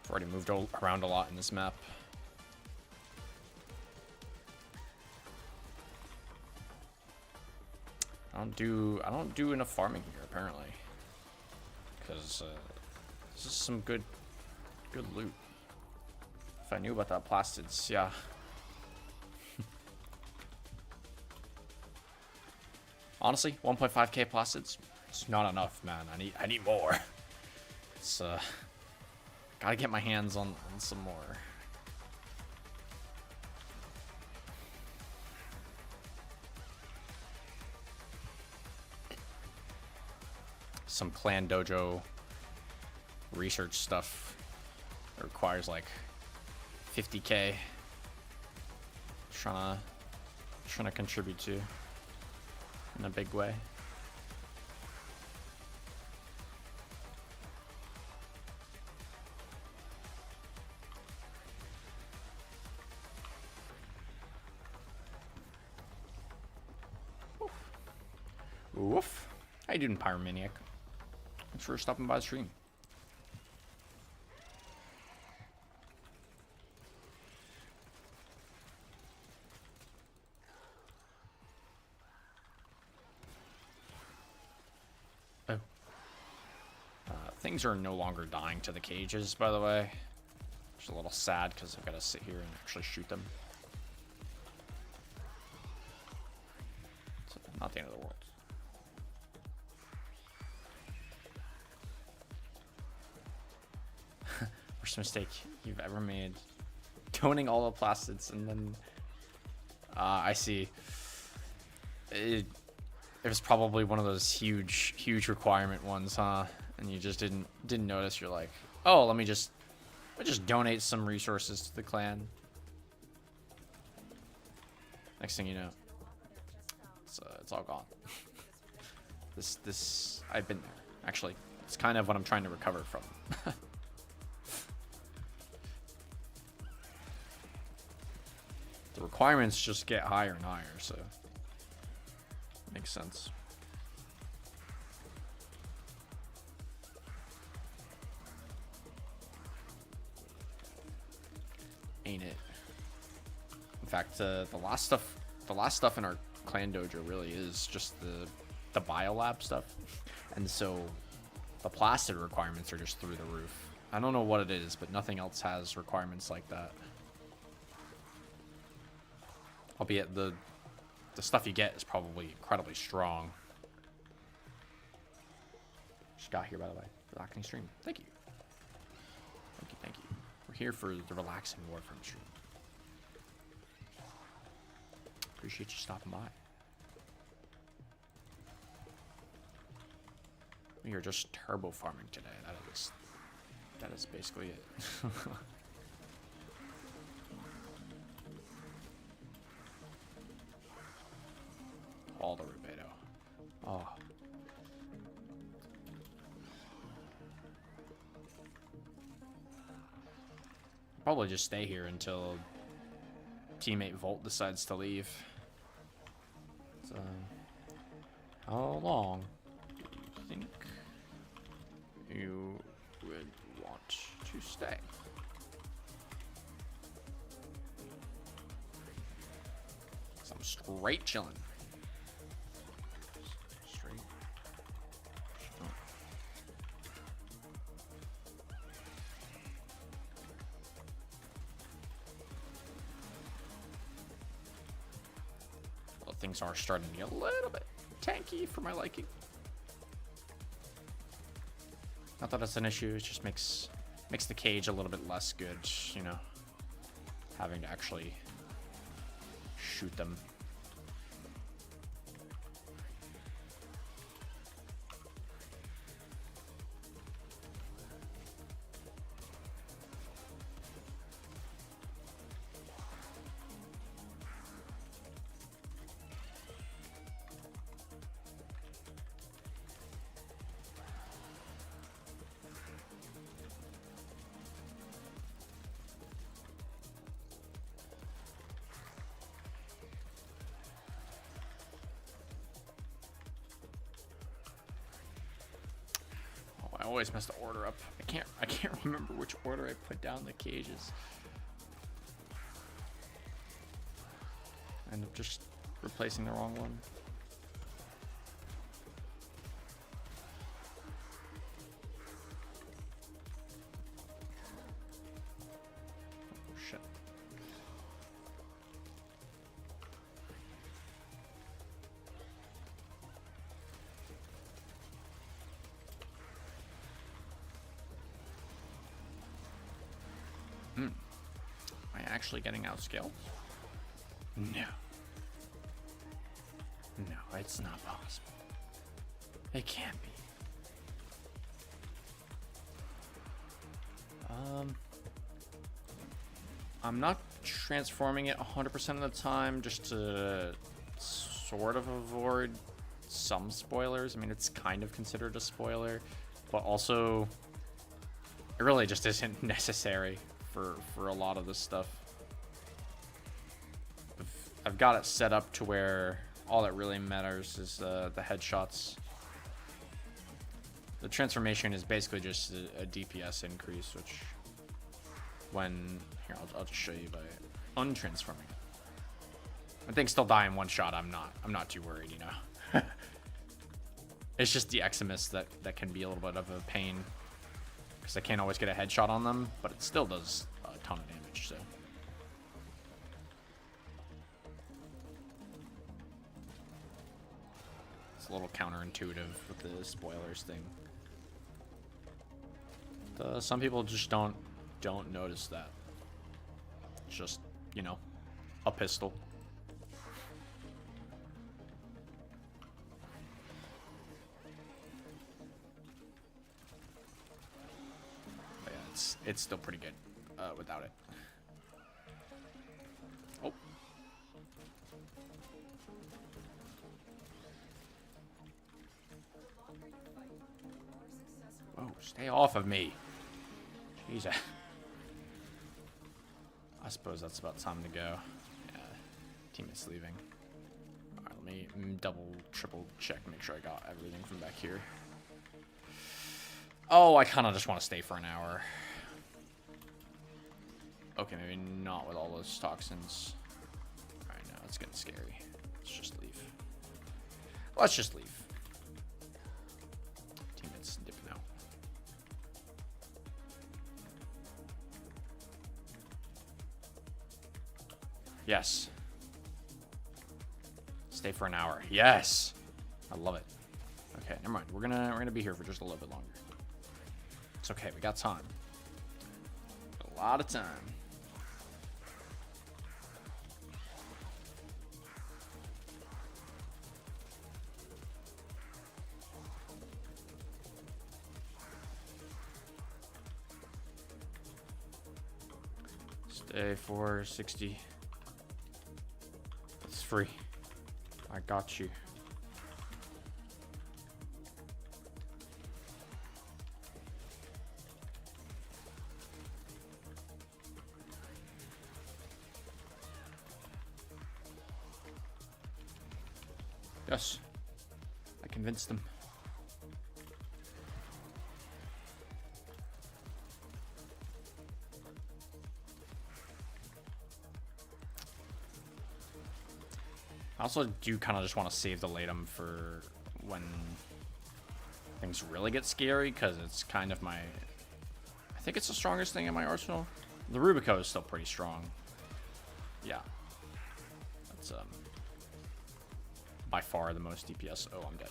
I've already moved around a lot in this map. I don't do enough farming here apparently. Because this is some good loot. If I knew about that plastids, yeah. Honestly, 1.5k plastids, it's not enough, man. I need more. It's gotta get my hands on some more. Some clan dojo research stuff that requires like 50k. Trying to contribute to in a big way. Woof. How you doing, Pyromaniac? Thanks for stopping by the stream. Things are no longer dying to the cages, by the way. Which is a little sad because I've got to sit here and actually shoot them. So, not the end of the world. worst mistake you've ever made. Toning all the plastids and then... I see. It was probably one of those huge requirement ones, huh? And you just didn't notice. You're like, oh, let me just donate some resources to the clan. Next thing you know, it's all gone. This I've been there. Actually, it's kind of what I'm trying to recover from. The requirements just get higher and higher, so makes sense. Ain't it? In fact, the last stuff in our clan dojo really is just the biolab stuff, and so the plastid requirements are just through the roof. I don't know what it is, but nothing else has requirements like that. Albeit the stuff you get is probably incredibly strong. Just got here, by the way. Relaxing stream. Thank you. Thank you. We're here for the relaxing Warframe stream. Appreciate you stopping by. We are just turbo farming today. That is basically it. All the rubedo. Oh. Probably just stay here until teammate Volt decides to leave. So, how long do you think you would want to stay? So I'm straight chilling. Things are starting to get a little bit tanky for my liking. Not that it's an issue, it just makes the cage a little bit less good, you know, having to actually shoot them. I always mess the order up. I can't remember which order I put down the cages. I end up just replacing the wrong one. Oh shit. Am I actually getting outscaled? No. No, it's not possible. It can't be. I'm not transforming it 100% of the time just to sort of avoid some spoilers. I mean, it's kind of considered a spoiler, but also it really just isn't necessary for a lot of this stuff. I've got it set up to where all that really matters is the headshots. The transformation is basically just a DPS increase, which when here I'll just show you by untransforming. When things still die in one shot, I'm not too worried, you know. It's just the Eximus that can be a little bit of a pain, because I can't always get a headshot on them, but it still does a ton of damage. So it's a little counterintuitive with the spoilers thing. Some people just don't don't notice that. It's just, you know, a pistol. But yeah, it's still pretty good without it. Oh. Whoa, stay off of me. Jesus. I suppose that's about time to go. Yeah, teammate's leaving. Alright, let me double, triple check, make sure I got everything from back here. Oh, I kind of just want to stay for an hour. Okay, maybe not with all those toxins. Alright, no, it's getting scary. Let's just leave. Let's just leave. Teammates dipping out. Yes. Stay for an hour. Yes. I love it. Okay, never mind. We're gonna be here for just a little bit longer. It's okay. We got time. A lot of time. Stay for 60. It's free. I got you. Yes. I convinced them. I also do kind of just want to save the Latum for when things really get scary, because it's kind of my... I think it's the strongest thing in my arsenal. The Rubico is still pretty strong. Yeah. That's by far the most DPS. Oh, I'm dead.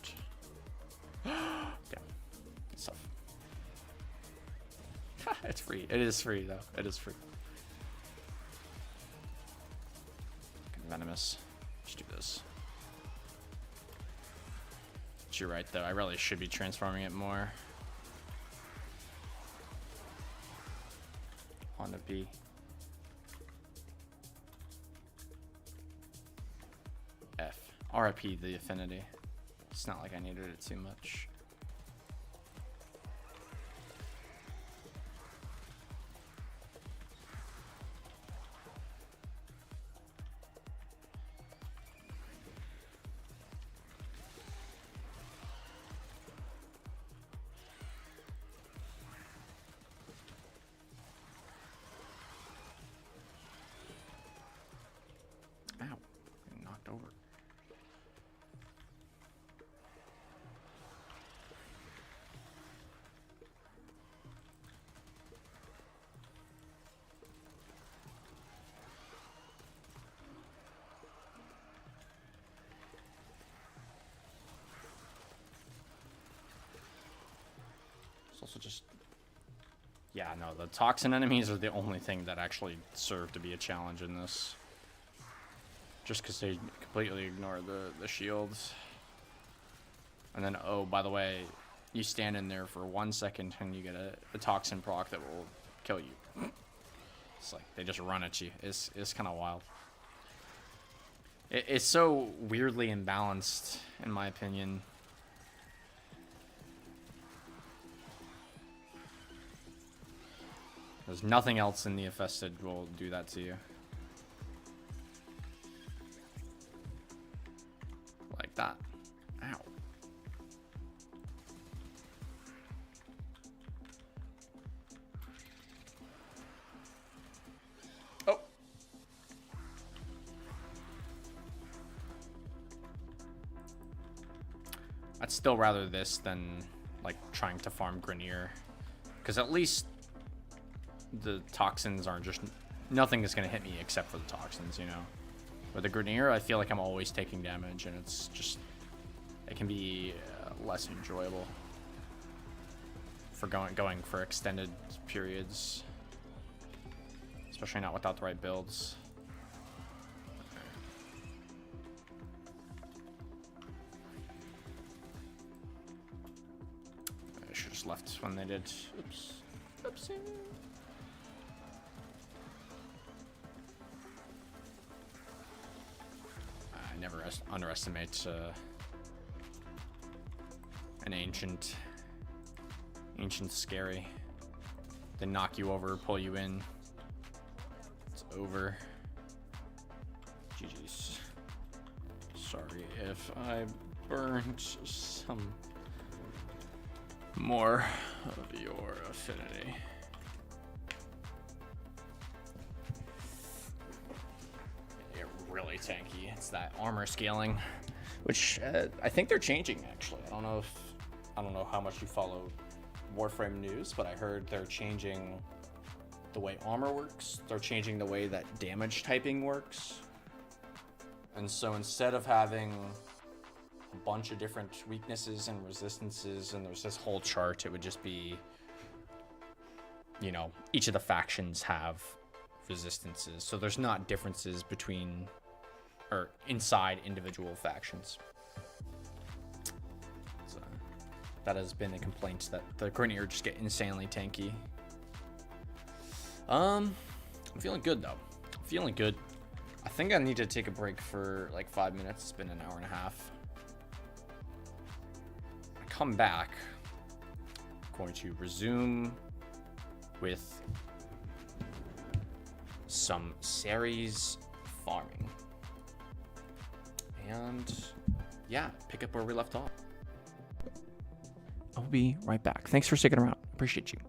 Damn. Good stuff. It's free. It is free, though. It is free. Venomous. Let's do this. But you're right, though. I really should be transforming it more. Honda P. F. RIP the affinity. It's not like I needed it too much. Over. It's also just, yeah, no, the toxin enemies are the only thing that actually serve to be a challenge in this. Just because they completely ignore the shields. And then, oh, by the way, you stand in there for 1 second and you get a toxin proc that will kill you. It's like they just run at you. It's kind of wild. It's so weirdly imbalanced, in my opinion. There's nothing else in the Infested will do that to you. Like that. Ow. Oh. I'd still rather this than like trying to farm Grenier, because at least the toxins aren't just, nothing is going to hit me except for the toxins, you know. With the Grenier, I feel like I'm always taking damage, and it's just, it can be less enjoyable for going for extended periods. especially not without the right builds. I should have just left when they did. Oops. Oopsie. I never underestimate an ancient scary. They knock you over, pull you in. It's over. GG's. Sorry if I burned some more of your affinity. You're really tanky. It's that armor scaling, which I think they're changing actually. I don't know how much you follow Warframe news, but I heard they're changing the way armor works. They're changing the way that damage typing works. And so instead of having a bunch of different weaknesses and resistances and there's this whole chart, it would just be, you know, each of the factions have resistances. So there's not differences between or inside individual factions. So that has been a complaint, that the Grineer just get insanely tanky. I'm feeling good though. I'm feeling good. I think I need to take a break for like 5 minutes. It's been an hour and a half. I come back. I'm going to resume with some Ceres farming. And yeah, pick up where we left off. I'll be right back. Thanks for sticking around. Appreciate you.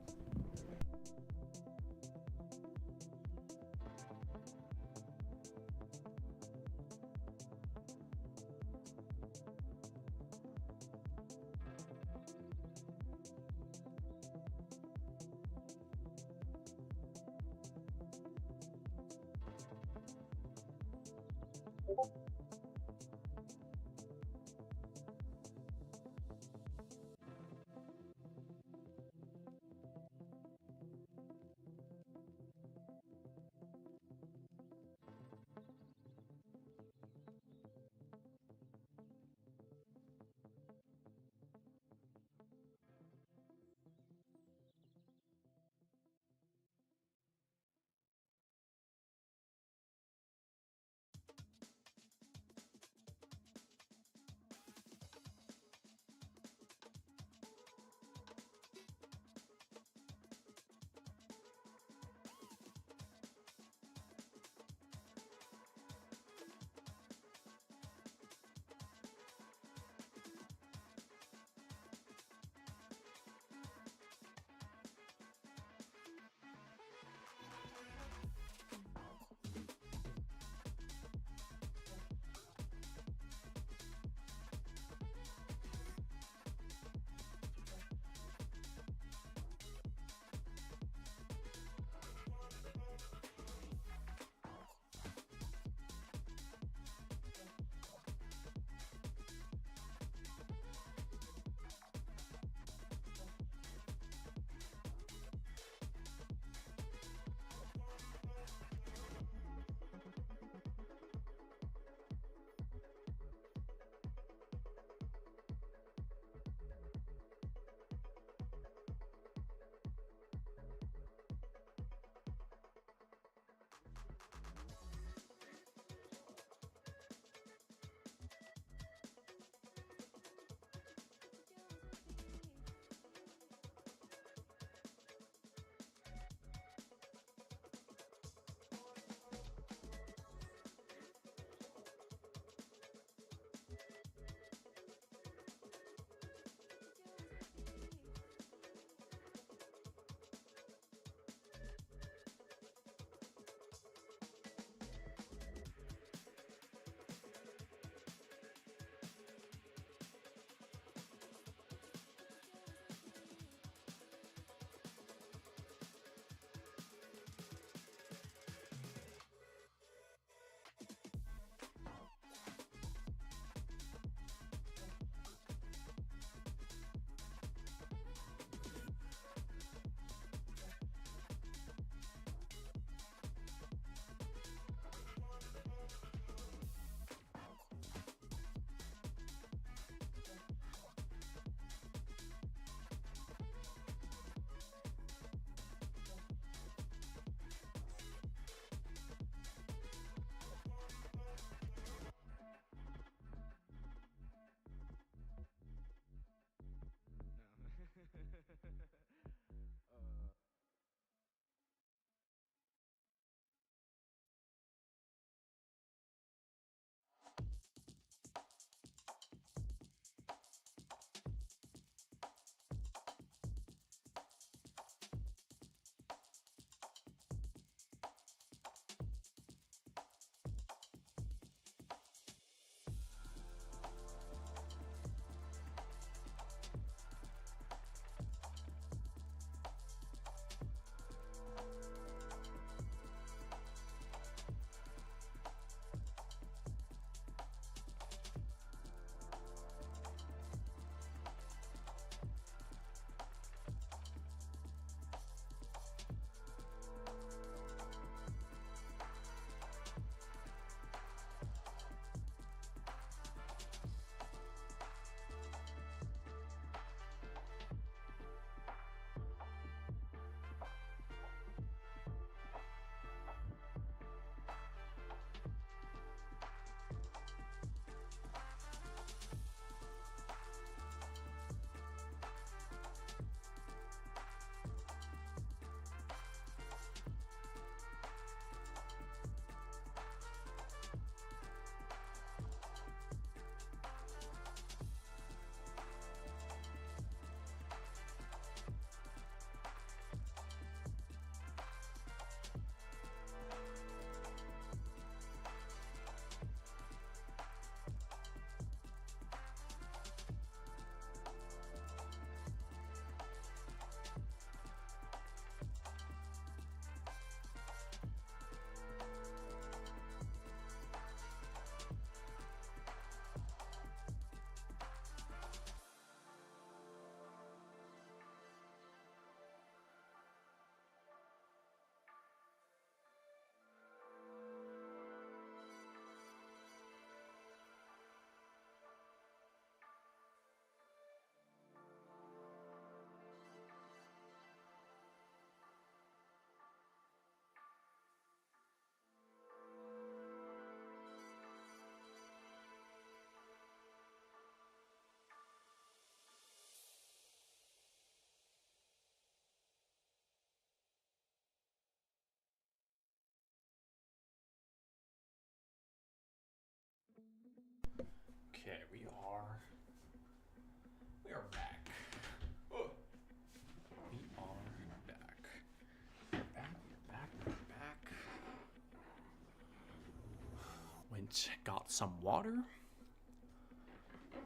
got some water.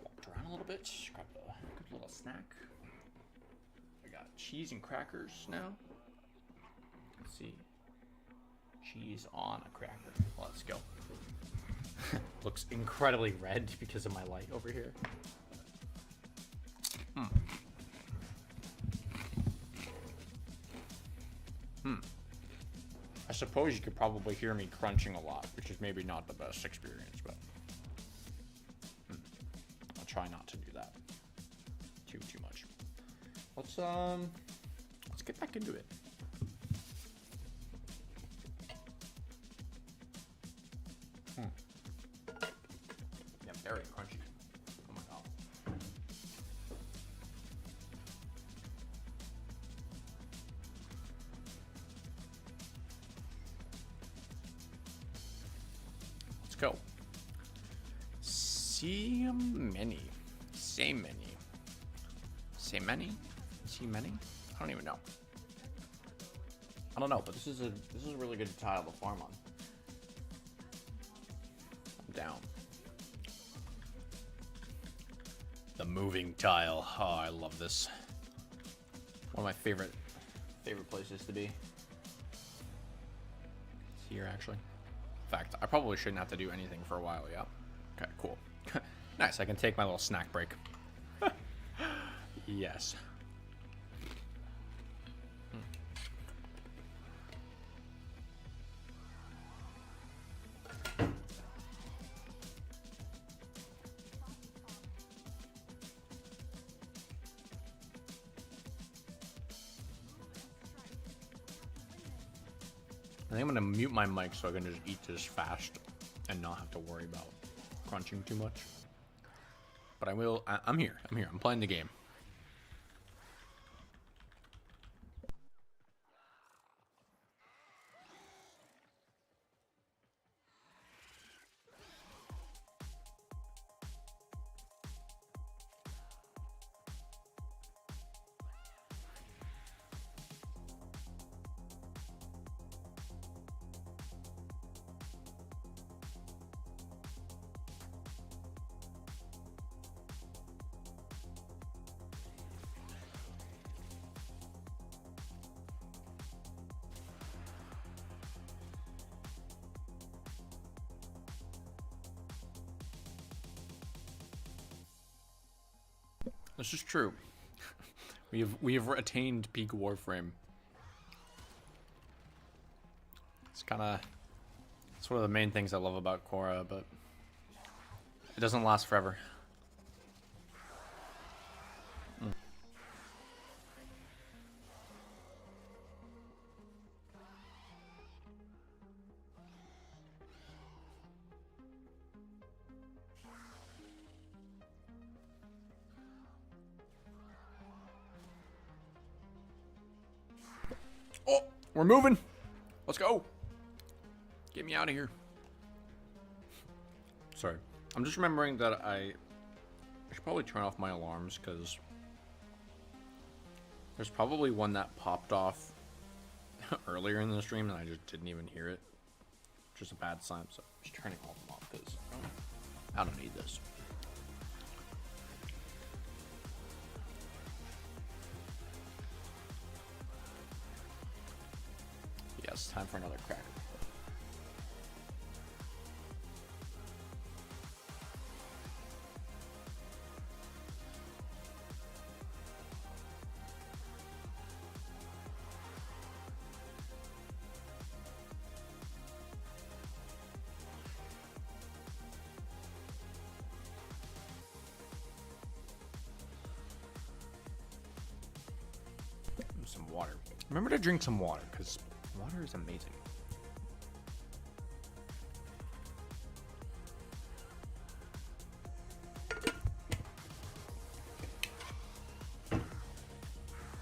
Walked around a little bit. Grabbed a good little snack. I got cheese and crackers now. Let's see. Cheese on a cracker. Let's go. Looks incredibly red because of my light over here. I suppose you could probably hear me crunching a lot, which is maybe not the best experience, but I'll try not to do that too much. Let's get back into it. Yeah, very crunchy. Oh my god. Let's go. See many. Say many. Say many? See many? I don't even know. I don't know, but this is a really good tile to farm on. I'm down. The moving tile. Oh, I love this. One of my favorite places to be. It's here, actually. In fact, I probably shouldn't have to do anything for a while, yeah. Okay, cool. Nice, I can take my little snack break. Yes. I think I'm gonna mute my mic so I can just eat this fast and not have to worry about crunching too much. But I will. I'm here. I'm playing the game. This is true. We have attained peak Warframe. It's one of the main things I love about Korra, but it doesn't last forever. Oh, we're moving. Let's go. Get me out of here. Sorry. I'm just remembering that I should probably turn off my alarms because there's probably one that popped off earlier in the stream and I just didn't even hear it. Which is a bad sign, so I'm just turning all of them off because I don't need this. Yes, time for another cracker. Some water. Remember to drink some water because water is amazing.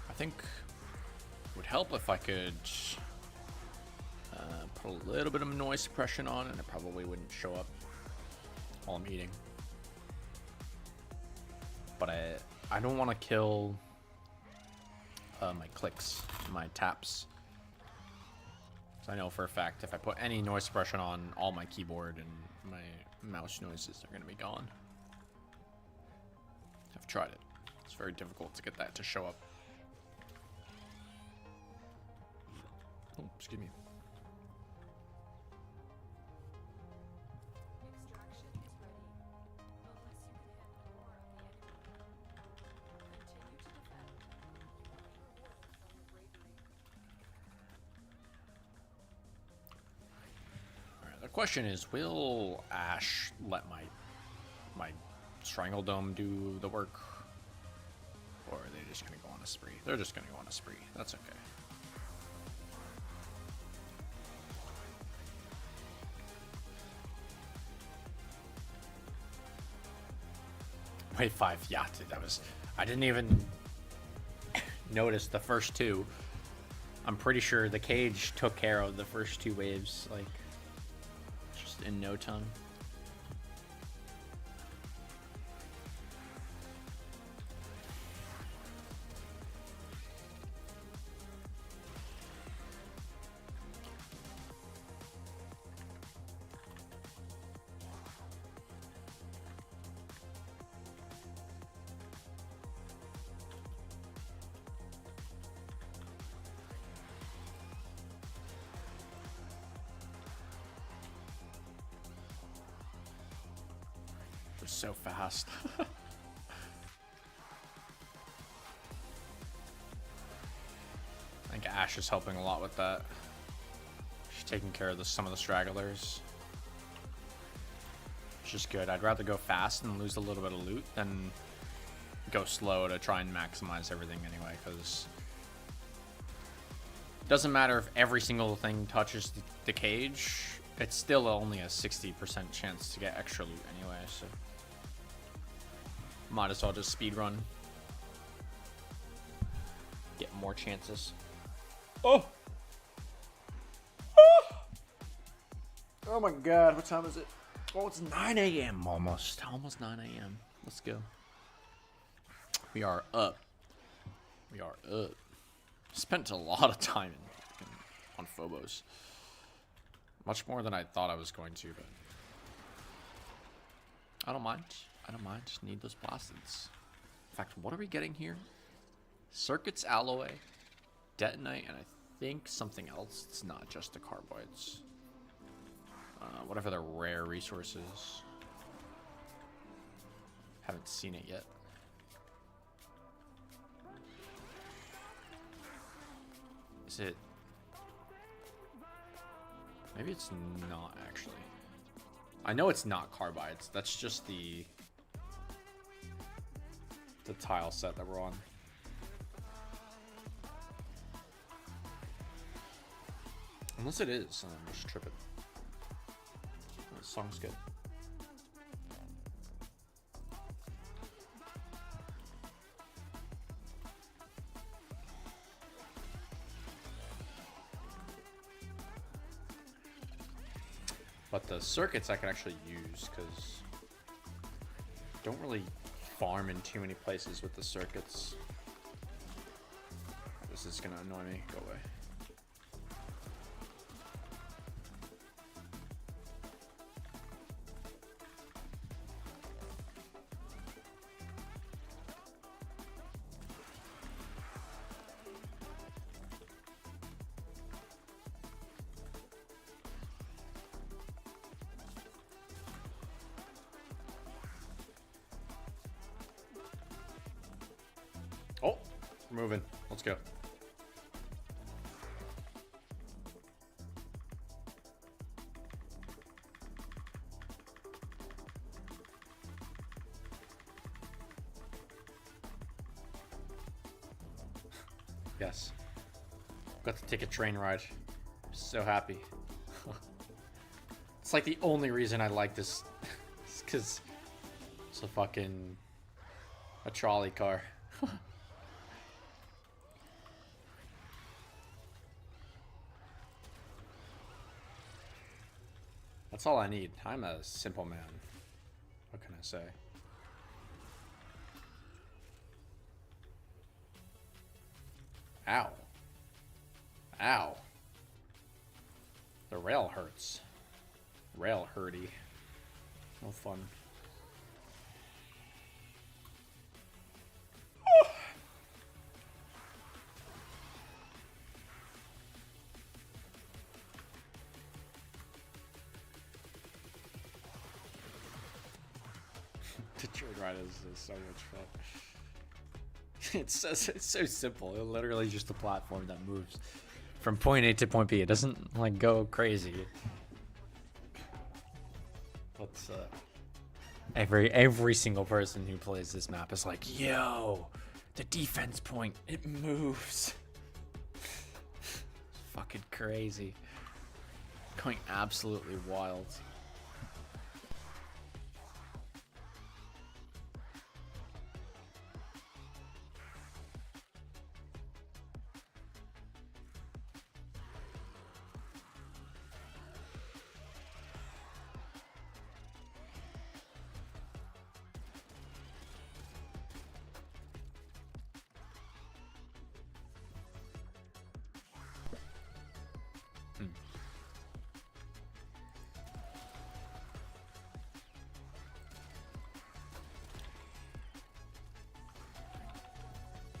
I think it would help if I could put a little bit of noise suppression on and it probably wouldn't show up while I'm eating. But I don't want to kill my clicks, my taps. So I know for a fact if I put any noise suppression on all my keyboard and my mouse noises are gonna be gone. I've tried it. It's very difficult to get that to show up. Oh, excuse me. Extraction is ready. Unless you can handle more of the enemy. Continue to defend. You will be rewarded for your bravery. Alright, the question is, will Ash let my Strangle Dome do the work? Or are they just gonna go on a spree? They're just gonna go on a spree. That's okay. Wave 5, yeah, dude, that was... I didn't even notice the first two. I'm pretty sure the cage took care of the first two waves, like, just in no time. They're so fast. I think Ash is helping a lot with that. She's taking care of some of the stragglers. Which is good. I'd rather go fast and lose a little bit of loot than go slow to try and maximize everything anyway, because it doesn't matter if every single thing touches the cage, it's still only a 60% chance to get extra loot anyway, so might as well just speed run. Get more chances. Oh! Oh my god, what time is it? Oh, it's 9 a.m. almost. Almost 9 a.m. Let's go. We are up. We are up. Spent a lot of time on Phobos. Much more than I thought I was going to, but I don't mind. I don't mind. Just need those plastids. In fact, what are we getting here? Circuits alloy, detonite, and I think something else. It's not just the carboids. Whatever the rare resources. Haven't seen it yet. Is it? Maybe it's not actually. I know it's not carbides. That's just the tile set that we're on. Unless it is, I'm just tripping. This song's good. But the circuits I can actually use because don't really farm in too many places with the circuits. This is gonna annoy me. Go away. Oh, we're moving. Let's go. Yes. Got to take a train ride. So happy. It's like the only reason I like this is because it's a trolley car. That's all I need. I'm a simple man. What can I say? Ow. Ow. The rail hurts. Rail hurty. No fun. The train ride is so much fun. It's so simple. It's literally just a platform that moves from point A to point B. It doesn't like go crazy. But every single person who plays this map is like, yo, the defense point, it moves. It's fucking crazy. Going absolutely wild.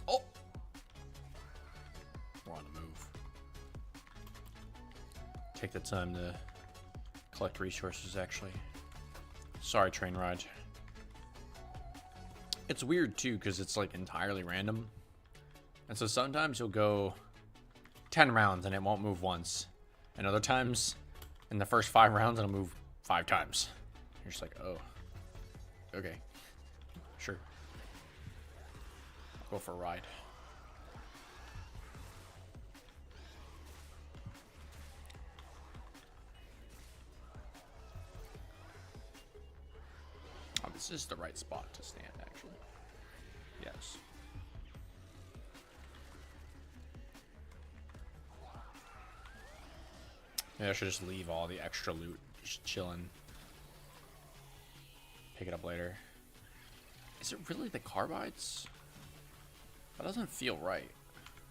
Oh! We're on the move. Take the time to collect resources, actually. Sorry, train ride. It's weird, too, because it's, like, entirely random. And so sometimes you'll go 10 rounds and it won't move once. And other times, in the first 5 rounds, it'll move 5 times. You're just like, oh. Okay. Sure. Go for a ride. Oh, this is the right spot to stand, actually. Yes. Maybe I should just leave all the extra loot just chilling. Pick it up later. Is it really the carbides? That doesn't feel right.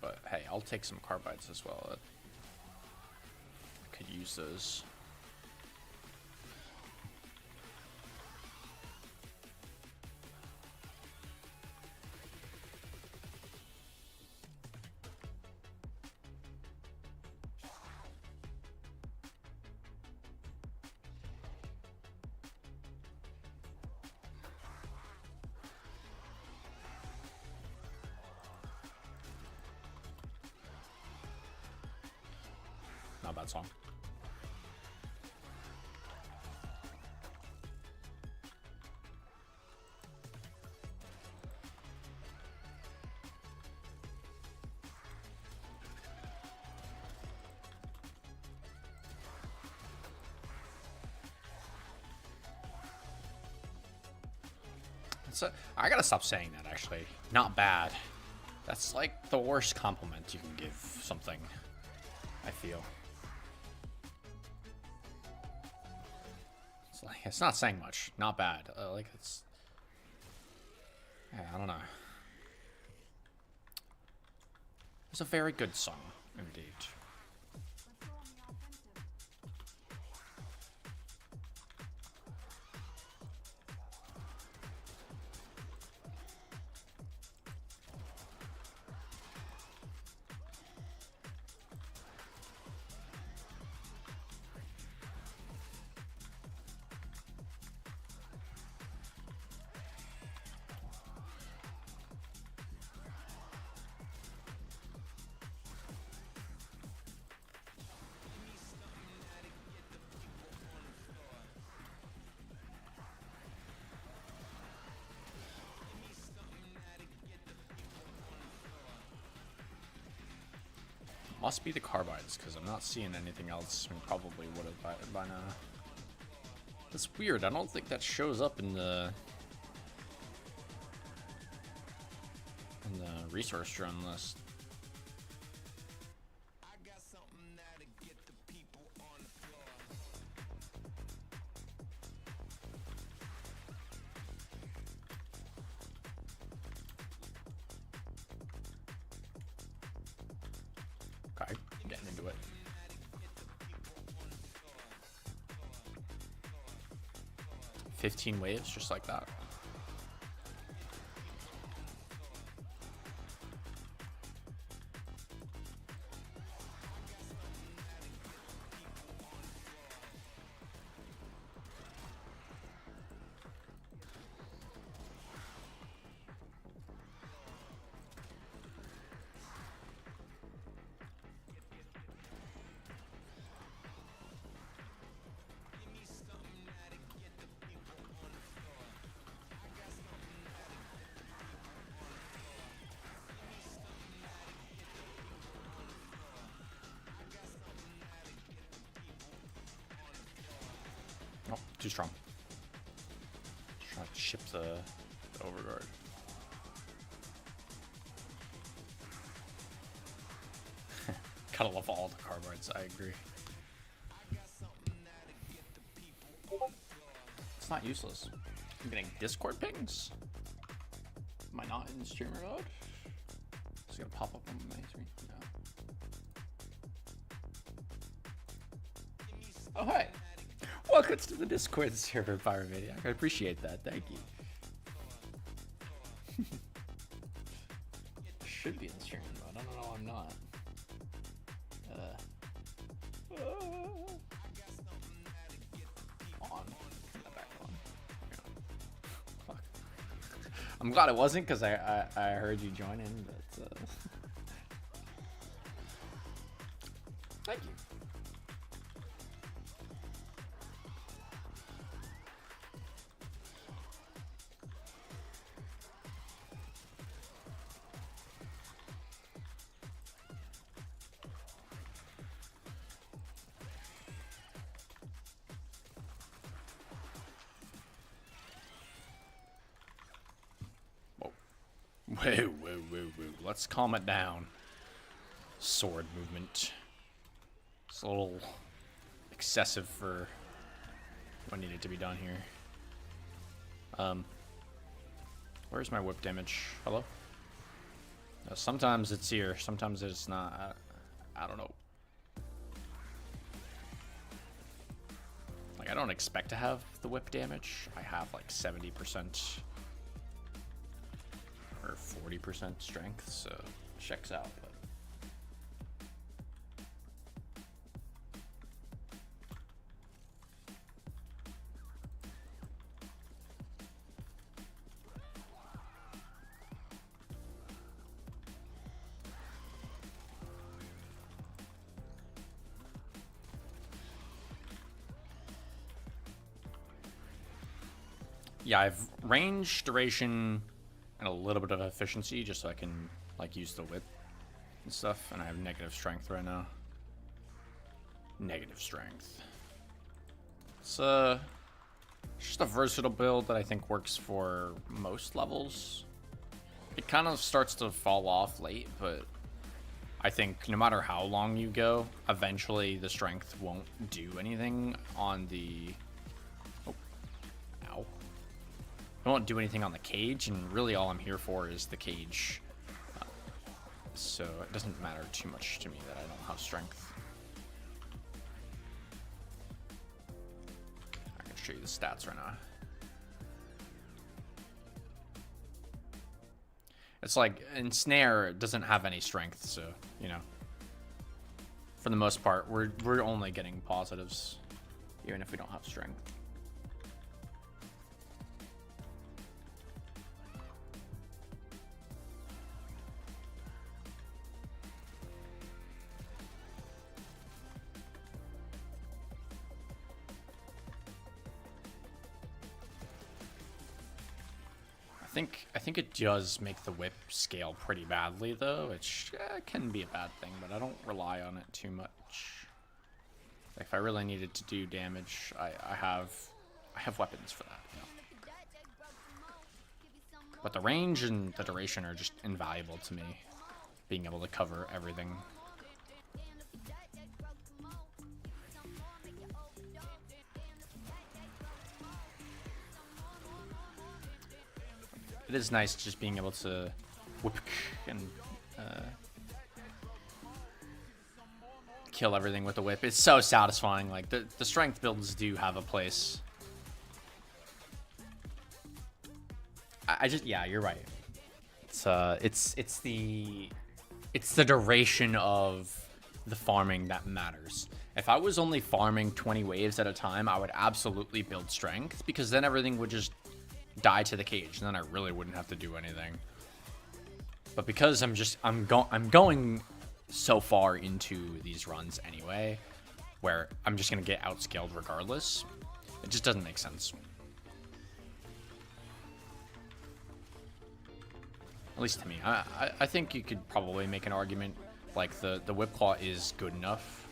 But hey, I'll take some carbides as well. I could use those. Not a bad song. So, I gotta stop saying that, actually. Not bad. That's like the worst compliment you can give something, I feel. It's like, it's not saying much. Not bad. Like, it's... Yeah, I don't know. It's a very good song, indeed. Must be the carbides, because I'm not seeing anything else. We probably would have by now. That's weird. I don't think that shows up in the resource drone list. Okay, getting into it. 15 waves just like that. Oh, too strong. Just trying to ship the overguard. Gotta love all the carbides, I agree. It's not useless. I'm getting Discord pings. Am I not in streamer mode? It's gonna pop up on my screen. No. Oh, hi. Welcome to the Discord server, Pyromaniac. I appreciate that. Thank you. Should be in streaming mode. I don't know. I'm not. On. Turn that back on. Fuck. I'm glad it wasn't because I heard you join in, but thank you. Whoa. Let's calm it down. Sword movement. It's a little excessive for what needed to be done here. Where's my whip damage? Hello? Sometimes it's here, sometimes it's not. I don't know. Like, I don't expect to have the whip damage. I have like 70%. Or 40% strength, so checks out. But yeah, I've range, duration, and a little bit of efficiency just so I can like use the whip and stuff, and I have negative strength right now. Negative strength. It's just a versatile build that I think works for most levels. It kind of starts to fall off late, but I think no matter how long you go, eventually the strength won't do anything on the I won't do anything on the cage, and really all I'm here for is the cage. So it doesn't matter too much to me that I don't have strength. I can show you the stats right now. It's like, Ensnare it doesn't have any strength, so, you know. For the most part, we're only getting positives, even if we don't have strength. I think it does make the whip scale pretty badly, though, which can be a bad thing, but I don't rely on it too much. If I really needed to do damage, I have weapons for that. You know? But the range and the duration are just invaluable to me, being able to cover everything. It is nice just being able to whip and kill everything with the whip. It's so satisfying. Like the strength builds do have a place. I just, yeah, you're right. It's the duration of the farming that matters. If I was only farming 20 waves at a time, I would absolutely build strength, because then everything would just die to the cage, and then I really wouldn't have to do anything. But because I'm going so far into these runs anyway, where I'm just gonna get outscaled regardless, it just doesn't make sense. At least to me. I think you could probably make an argument like the whip claw is good enough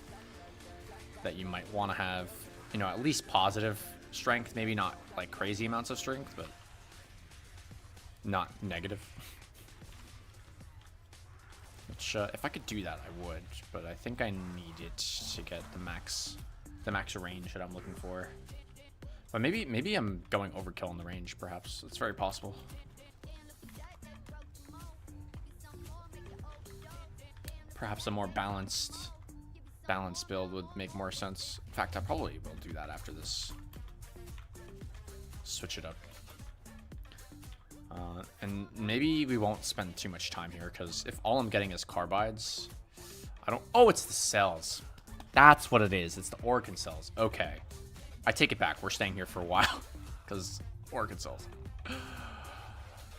that you might want to have, you know, at least positive strength, maybe not like crazy amounts of strength, but not negative. Which if I could do that, I would, but I think I need it to get the max range that I'm looking for. But maybe I'm going overkill in the range, perhaps. It's very possible. Perhaps a more balanced build would make more sense. In fact, I probably will do that after this. Switch it up. And maybe we won't spend too much time here, because if all I'm getting is carbides, I don't... Oh, it's the cells. That's what it is. It's the Organ cells. Okay. I take it back. We're staying here for a while, because Organ cells.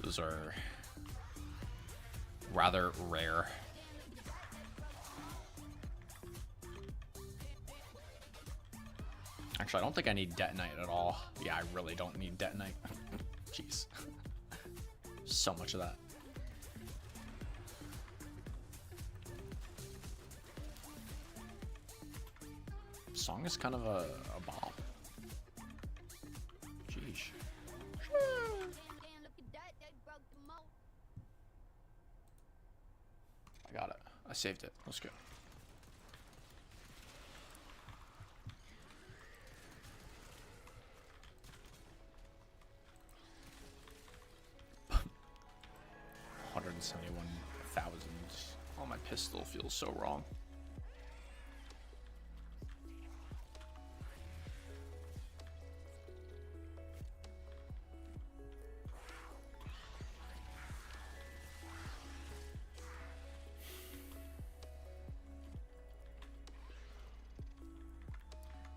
Those are rather rare. Actually, I don't think I need detonite at all. Yeah, I really don't need detonite. Jeez. So much of that. Song is kind of a bomb. Jeez. I got it. I saved it. Let's go. $171,000. Oh, my pistol feels so wrong.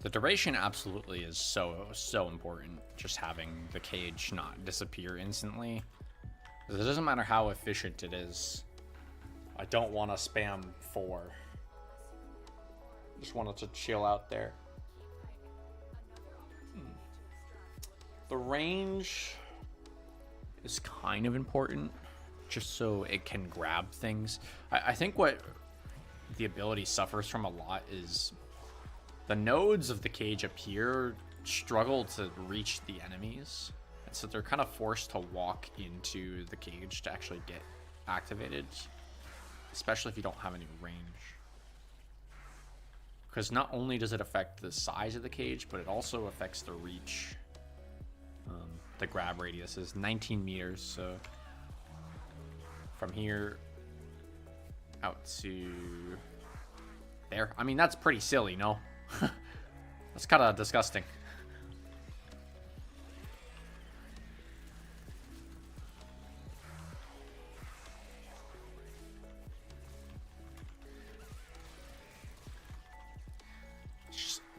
The duration absolutely is so important. Just having the cage not disappear instantly. It doesn't matter how efficient it is. I don't want to spam 4. Just want it to chill out there. The range is kind of important, just so it can grab things. I think what the ability suffers from a lot is the nodes of the cage up here struggle to reach the enemies. So they're kind of forced to walk into the cage to actually get activated, especially if you don't have any range. Because not only does it affect the size of the cage, but it also affects the reach. The grab radius is 19 meters, so from here out to there. I mean, that's pretty silly, no? That's kind of disgusting.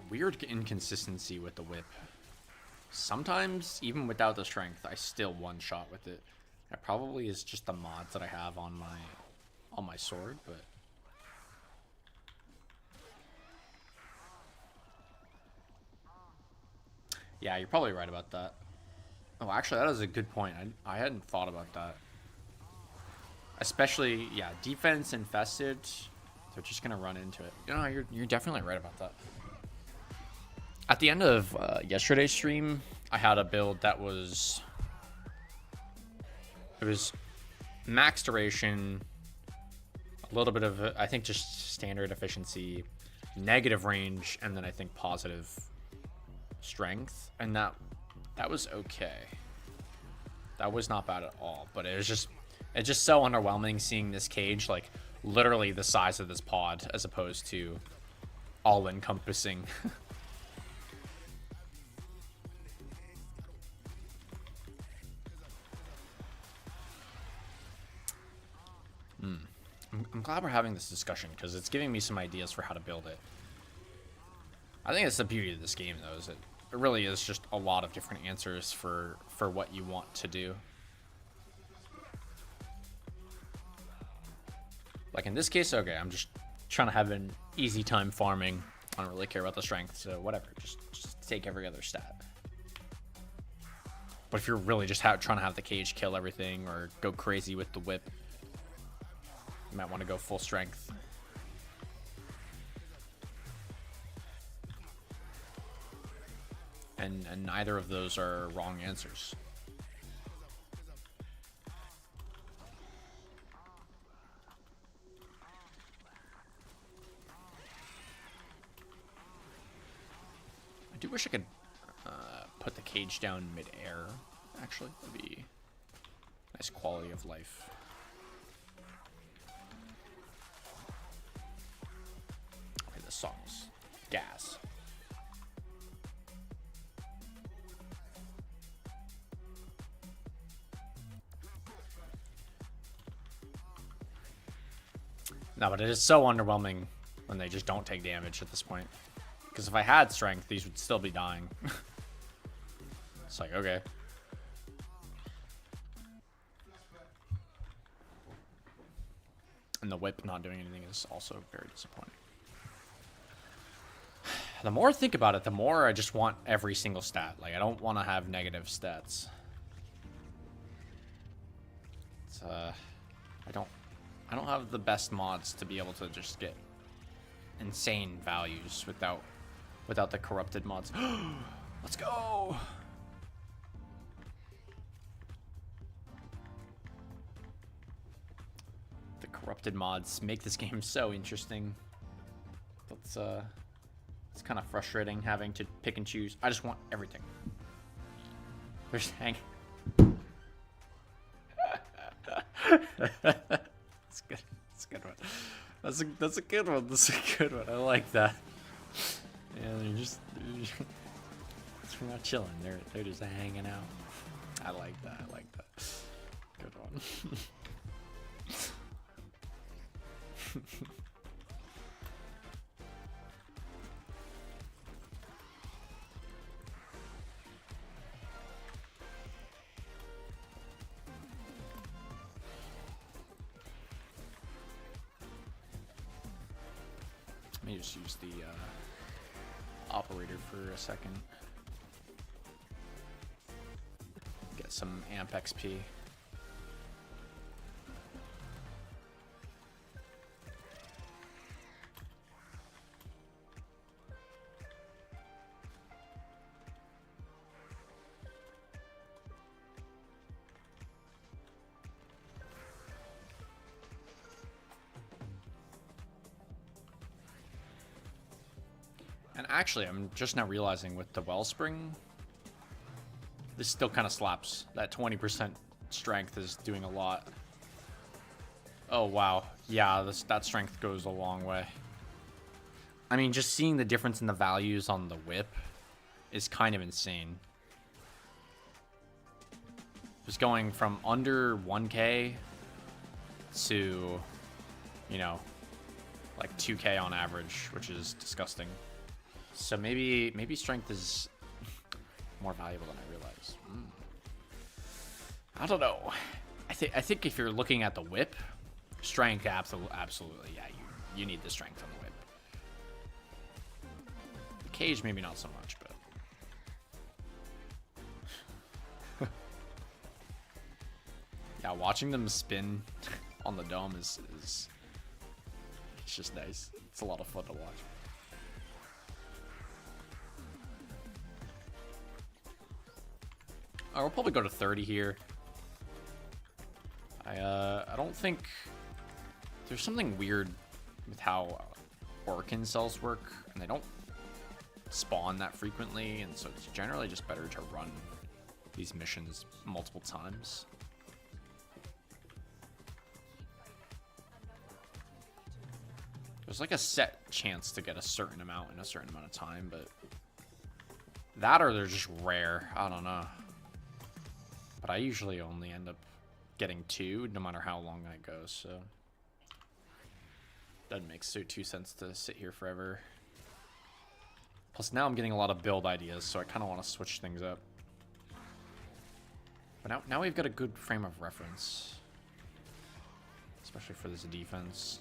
Weird inconsistency with the whip. Sometimes, even without the strength, I still one-shot with it. It probably is just the mods that I have on my sword, but yeah, you're probably right about that. Oh, actually, that is a good point. I hadn't thought about that. Especially, yeah, defense infested, they're just gonna run into it. You know, you're definitely right about that. At the end of yesterday's stream, I had a build that was max duration, a little bit of I think just standard efficiency, negative range, and then I think positive strength, and that was okay. That was not bad at all, but it's just so underwhelming seeing this cage like literally the size of this pod as opposed to all encompassing. I'm glad we're having this discussion because it's giving me some ideas for how to build it. I think it's the beauty of this game, though, is it really is just a lot of different answers for what you want to do. Like in this case, okay, I'm just trying to have an easy time farming. I don't really care about the strength, so whatever. Just take every other stat. But if you're really just trying to have the cage kill everything or go crazy with the whip, you might want to go full strength. And neither of those are wrong answers. I do wish I could put the cage down mid-air, actually. That'd be nice quality of life. Okay, this song's gas. No, but it is so underwhelming when they just don't take damage at this point. Because if I had strength, these would still be dying. It's like, okay. And the whip not doing anything is also very disappointing. The more I think about it, the more I just want every single stat. Like, I don't want to have negative stats. It's, I don't have the best mods to be able to just get insane values without the corrupted mods. Let's go. The corrupted mods make this game so interesting. That's it's kind of frustrating having to pick and choose. I just want everything. They're saying That's good. That's a good one. That's a good one. That's a good one. I like that. Yeah, they're just not chilling. They're just hanging out. I like that. I like that. Good one. Let me just use the operator for a second. Get some amp XP. And actually, I'm just now realizing with the Wellspring, this still kind of slaps. That 20% strength is doing a lot. Oh, wow. Yeah, that strength goes a long way. I mean, just seeing the difference in the values on the whip is kind of insane. Just going from under 1k to, you know, like 2k on average, which is disgusting. So maybe strength is more valuable than I realized. I don't know. I think if you're looking at the whip, strength absolutely, yeah, you need the strength on the whip. The cage maybe not so much, but yeah, watching them spin on the dome is it's just nice. It's a lot of fun to watch. We'll probably go to 30 here. I don't think there's something weird with how Orkin cells work, and they don't spawn that frequently, and so it's generally just better to run these missions multiple times. There's like a set chance to get a certain amount in a certain amount of time, but that or they're just rare. I don't know. But I usually only end up getting 2 no matter how long that goes, so Doesn't make two cents to sit here forever. Plus now I'm getting a lot of build ideas, so I kind of want to switch things up. But now we've got a good frame of reference. Especially for this defense.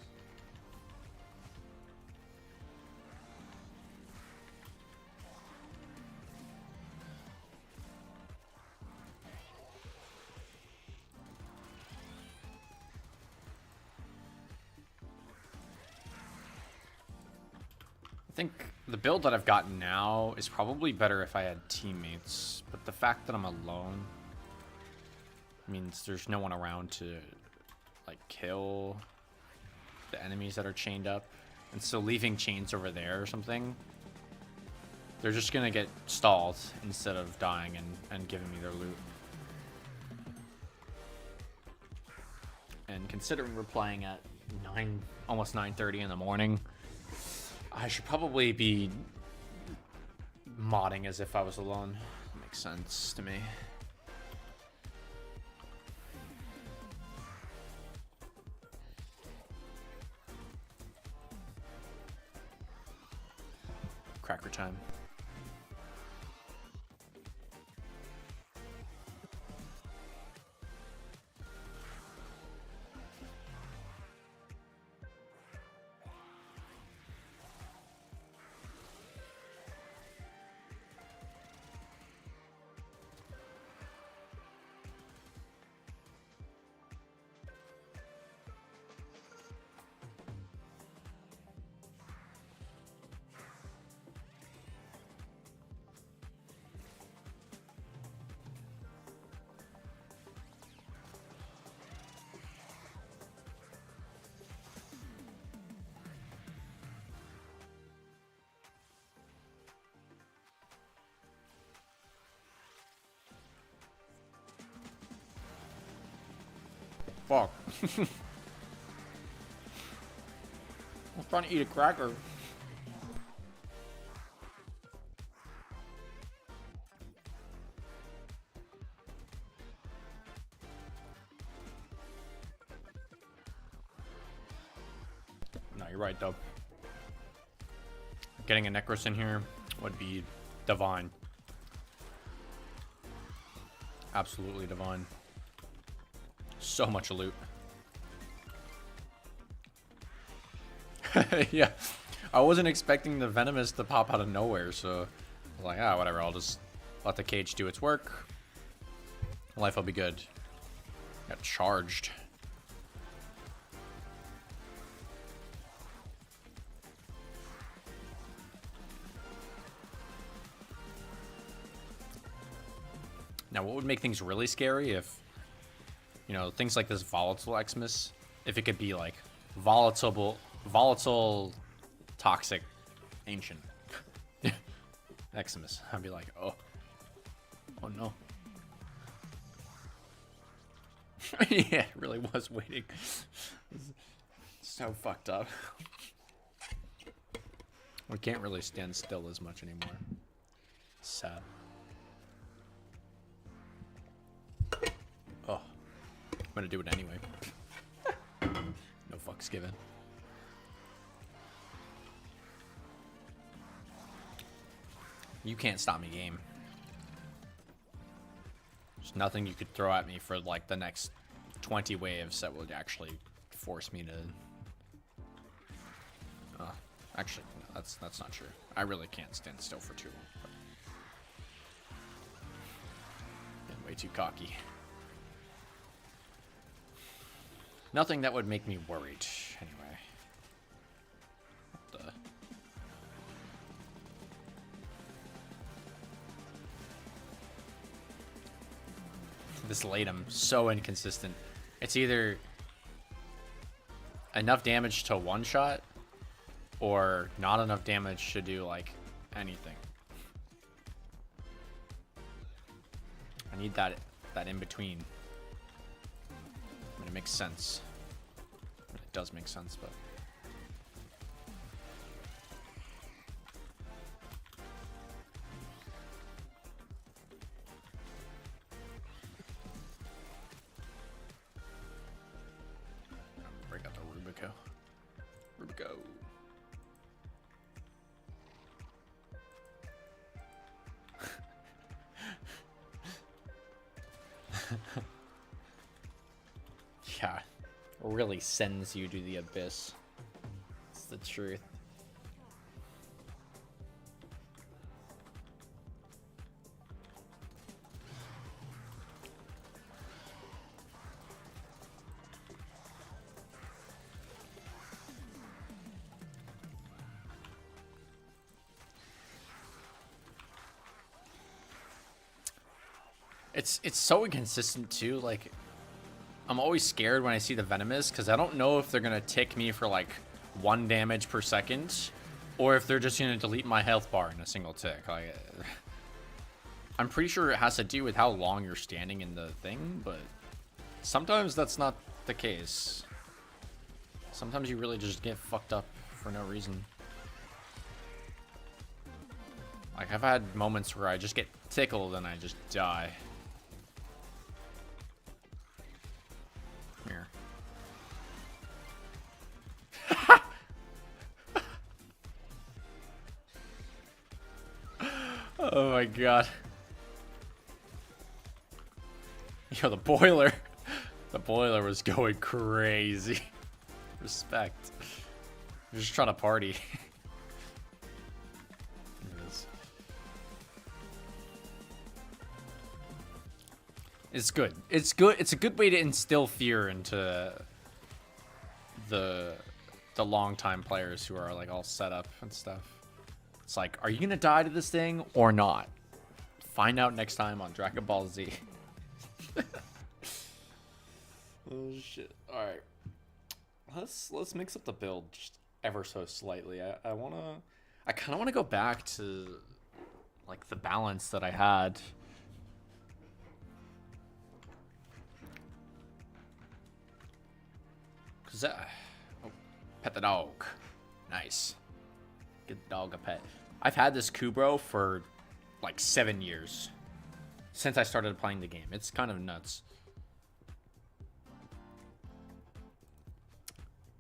I think the build that I've gotten now is probably better if I had teammates, but the fact that I'm alone means there's no one around to like kill the enemies that are chained up. And so leaving chains over there or something, they're just gonna get stalled instead of dying and giving me their loot. And considering we're playing at almost 9:30 in the morning, I should probably be modding as if I was alone. That makes sense to me. Cracker time. Fuck. I'm trying to eat a cracker. No, you're right, though. Getting a Necros in here would be divine. Absolutely divine. So much loot. Yeah, I wasn't expecting the Venomous to pop out of nowhere, so I was like, ah, whatever, I'll just let the cage do its work. Life will be good. Got charged. Now, what would make things really scary if, you know, things like this volatile Xmas, if it could be like volatile, toxic, ancient Xmas, I'd be like, oh no. Yeah, it really was waiting. So fucked up. We can't really stand still as much anymore. Sad. Oh, I'm gonna do it anyway. No fucks given. You can't stop me, game. There's nothing you could throw at me for like the next 20 waves that would actually force me to. Actually, no, that's not true. I really can't stand still for too long. Getting way too cocky. Nothing that would make me worried, anyway. What the? This Latum, so inconsistent. It's either enough damage to one-shot, or not enough damage to do, like, anything. I need that in-between. I mean, it makes sense. It does make sense, but... break out the Rubico. really sends you to the abyss. It's the truth. It's so inconsistent too. Like, I'm always scared when I see the venomous because I don't know if they're gonna tick me for like 1 damage per second, or if they're just gonna delete my health bar in a single tick. Like, I'm pretty sure it has to do with how long you're standing in the thing, but sometimes that's not the case. Sometimes you really just get fucked up for no reason. Like, I've had moments where I just get tickled and I just die. Come here. Oh my god. Yo, the boiler. The boiler was going crazy. Respect. I'm just trying to party. It's good. It's good. It's a good way to instill fear into the long-time players who are like all set up and stuff. It's like, are you gonna die to this thing or not? Find out next time on Dragon Ball Z. Oh shit! All right, let's mix up the build just ever so slightly. I kind of wanna go back to like the balance that I had. Oh, pet the dog. Nice. Get the dog a pet. I've had this Kubro for like 7 years. Since I started playing the game. It's kind of nuts.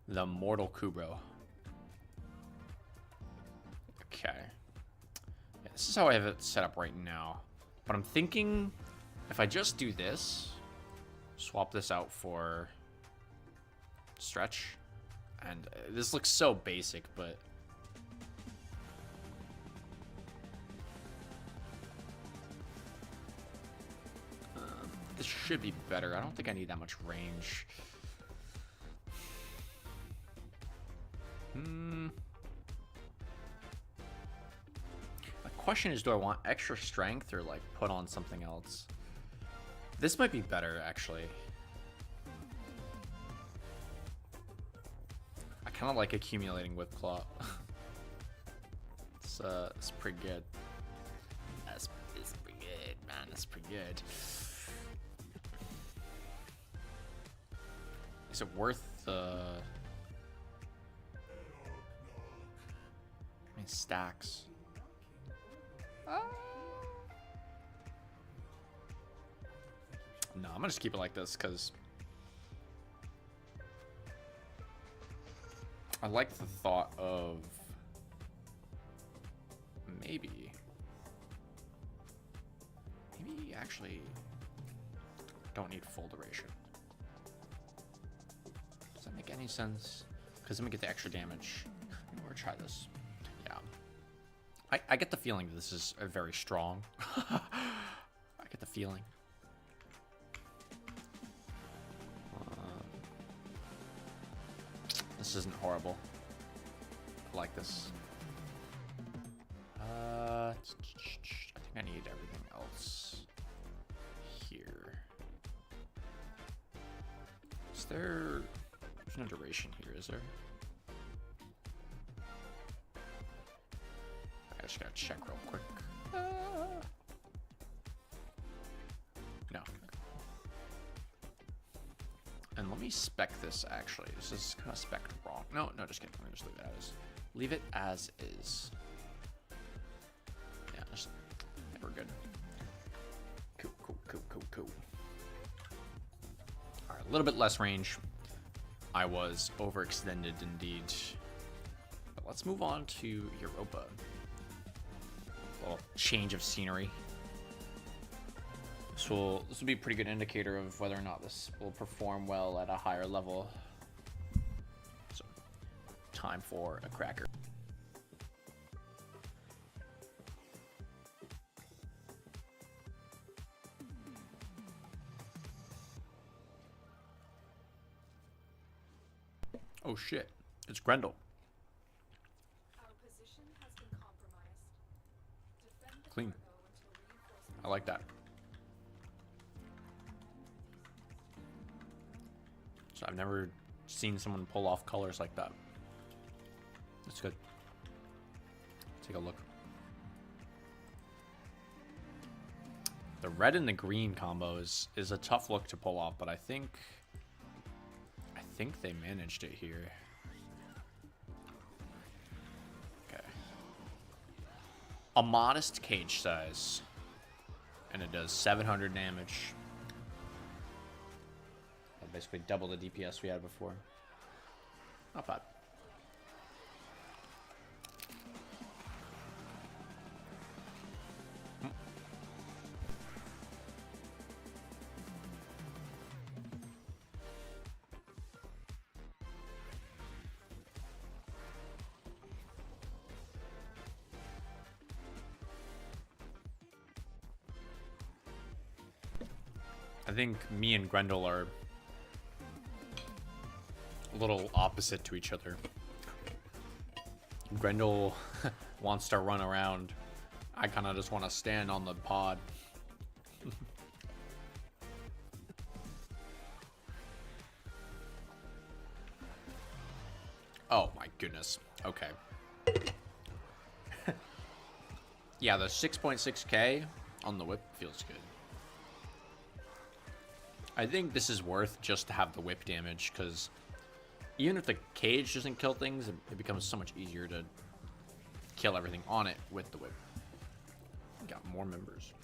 The Mortal Kubro. Okay. Yeah, this is how I have it set up right now. But I'm thinking if I just do this, swap this out for stretch, and this looks so basic, but this should be better. I don't think I need that much range. The question is, do I want extra strength or like put on something else? This might be better actually. I kind of like accumulating whip claw. It's pretty good. It's pretty good, man. That's pretty good. Is it worth the? I mean, stacks. No, I'm gonna just keep it like this because I like the thought of maybe actually don't need full duration. Does that make any sense? Because I'm gonna get the extra damage. Or try this. Yeah. I get the feeling that this is very strong. I get the feeling. This isn't horrible. I like this. I think I need everything else here. Is there? There's no duration here, is there? I just gotta check real quick. No. And let me spec this actually. This is kind of spec'd wrong. No, just kidding. Let me just leave it as. Leave it as is. Yeah, we're good. Cool. Alright, a little bit less range. I was overextended indeed. But let's move on to Europa. A little change of scenery. This will be a pretty good indicator of whether or not this will perform well at a higher level. time for a cracker. Oh shit, it's Grendel. Our position has been compromised. Defend the Clean. cargo until reinforcements I like that. So I've never seen someone pull off colors like that. That's good. Take a look. The red and the green combo is a tough look to pull off, but I think they managed it here. Okay. A modest cage size. And it does 700 damage. Basically double the DPS we had before. Not bad. I think me and Grendel are a little opposite to each other. Grendel wants to run around. I kind of just want to stand on the pod. Oh my goodness. Okay. Yeah, the 6.6k on the whip feels good. I think this is worth just to have the whip damage, because even if the cage doesn't kill things, it becomes so much easier to kill everything on it with the whip. We got more members.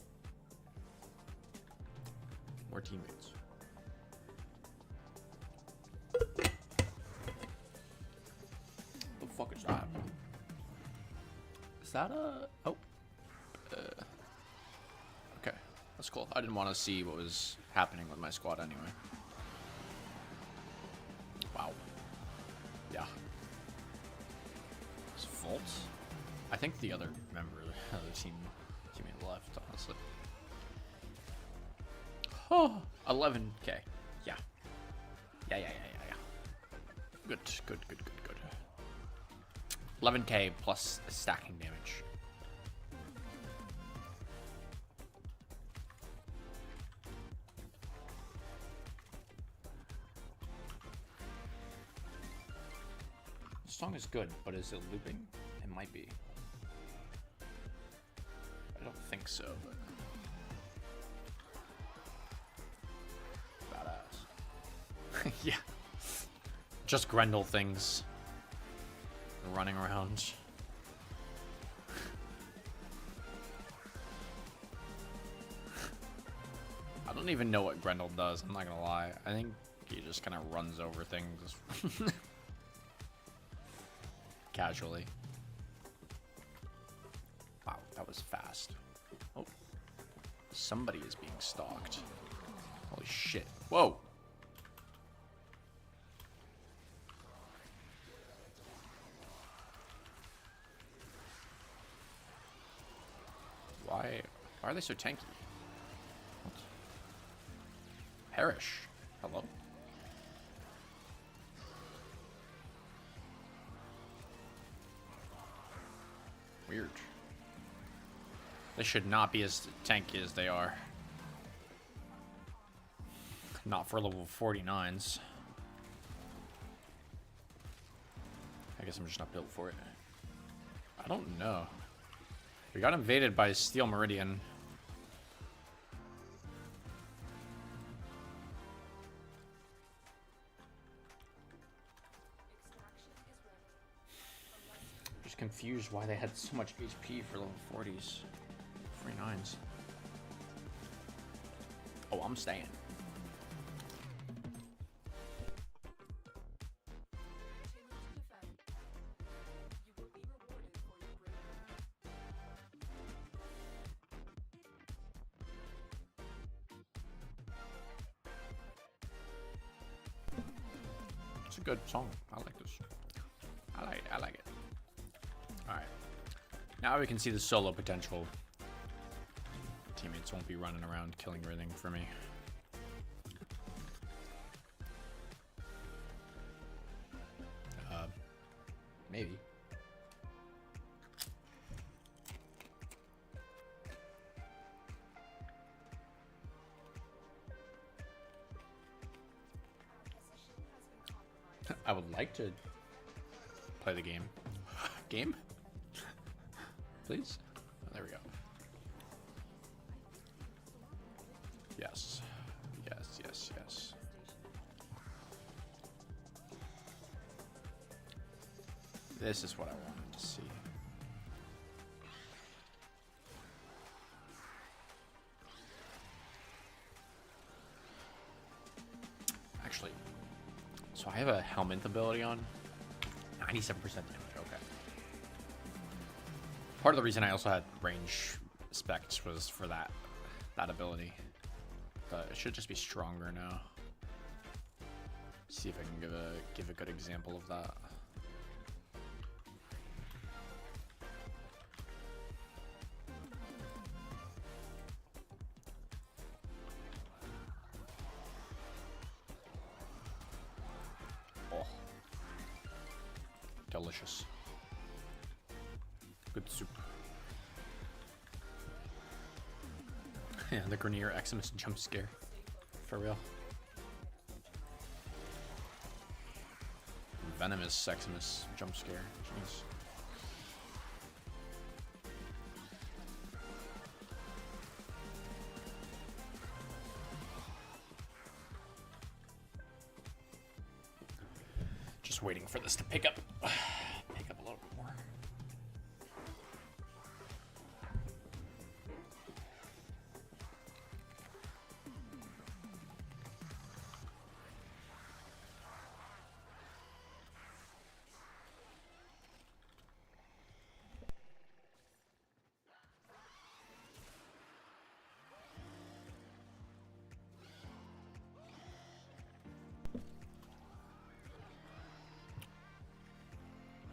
More teammates. What the fuck is that? Is that a... Oh. Okay. That's cool. I didn't want to see what was happening with my squad anyway. Wow. Yeah. It's Volt? I think the other member of the teammate left, honestly. Oh, 11k. Yeah. Yeah. Good. 11k plus stacking damage. The song is good, but is it looping? It might be. I don't think so, but... Badass. Yeah. Just Grendel things. Running around. I don't even know what Grendel does, I'm not gonna lie. I think he just kind of runs over things. Casually. Wow, that was fast. Oh. Somebody is being stalked. Holy shit. Whoa! Why are they so tanky? What? Perish. Hello? Weird. They should not be as tanky as they are. Not for level 49s. I guess I'm just not built for it. I don't know. We got invaded by Steel Meridian. Just confused why they had so much HP for level 40s. 49s. Oh, I'm staying. It's a good song. I like this. I like Now we can see the solo potential. Teammates won't be running around killing everything for me. Maybe. I would like to play the game. Game? Please? Oh, there we go. Yes. Yes, yes, yes. This is what I wanted to see. Actually, so I have a helmet ability on. 97% damage, okay. Part of the reason I also had range specs was for that ability. But it should just be stronger now. See if I can give a good example of that. Oh. Delicious. Good soup. Yeah, the Grenier Eximus jump scare. For real. Venomous Eximus jump scare. Jeez. Just waiting for this to pick up a little bit more.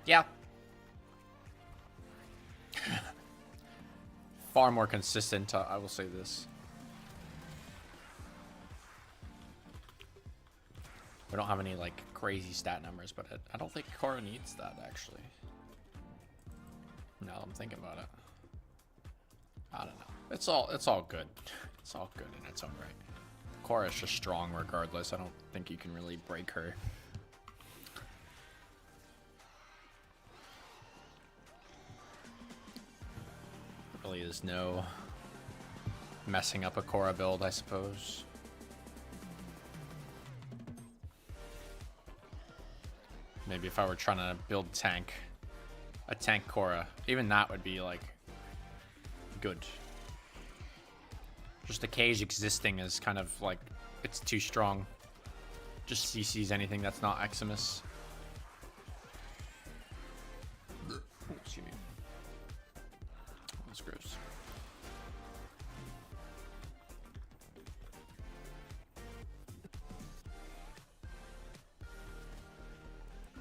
Yeah. Far more consistent, I will say this. We don't have any like crazy stat numbers, but I don't think Korra needs that actually. Now I'm thinking about it. I don't know. It's all good. It's all good in its own right. Korra's just strong regardless. I don't think you can really break her. Really is no messing up a Korra build, I suppose. Maybe if I were trying to build a tank Korra, even that would be like good. Just the cage existing is kind of like it's too strong. Just CCs anything that's not Eximus. Excuse me. That's gross.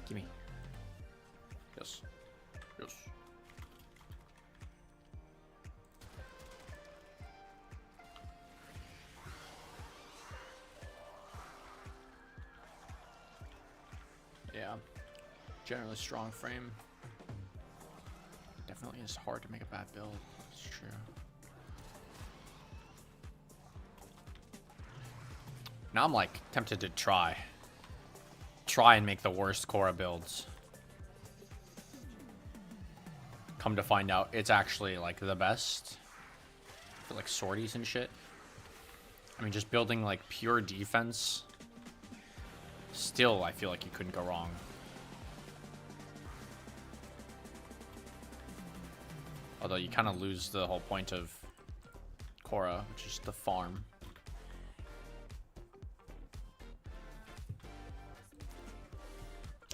Gimme. Yes. Yes. Yeah. Generally strong frame. Definitely is hard to make a bad build. It's true. Now I'm like tempted to try and make the worst Korra builds. Come to find out, it's actually like the best for like sorties and shit. I mean, just building like pure defense. Still, I feel like you couldn't go wrong. Although you kind of lose the whole point of Korra, which is the farm.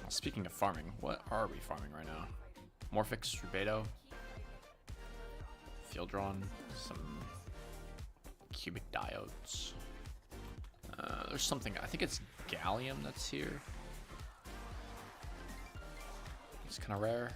Speaking of farming, what are we farming right now? Morphix, Rubedo, Fieldron, some cubic diodes. There's something, I think it's gallium that's here. It's kind of rare.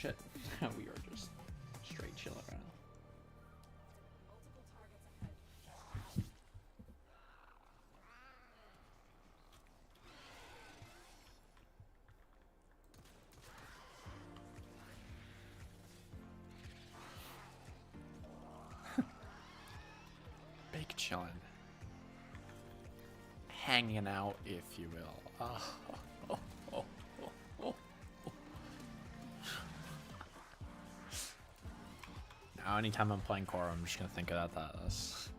shit. We are just straight chilling right now. Multiple targets ahead. Big chillin'. Hanging out, if you will. Now, anytime I'm playing Korra, I'm just gonna think about that. That's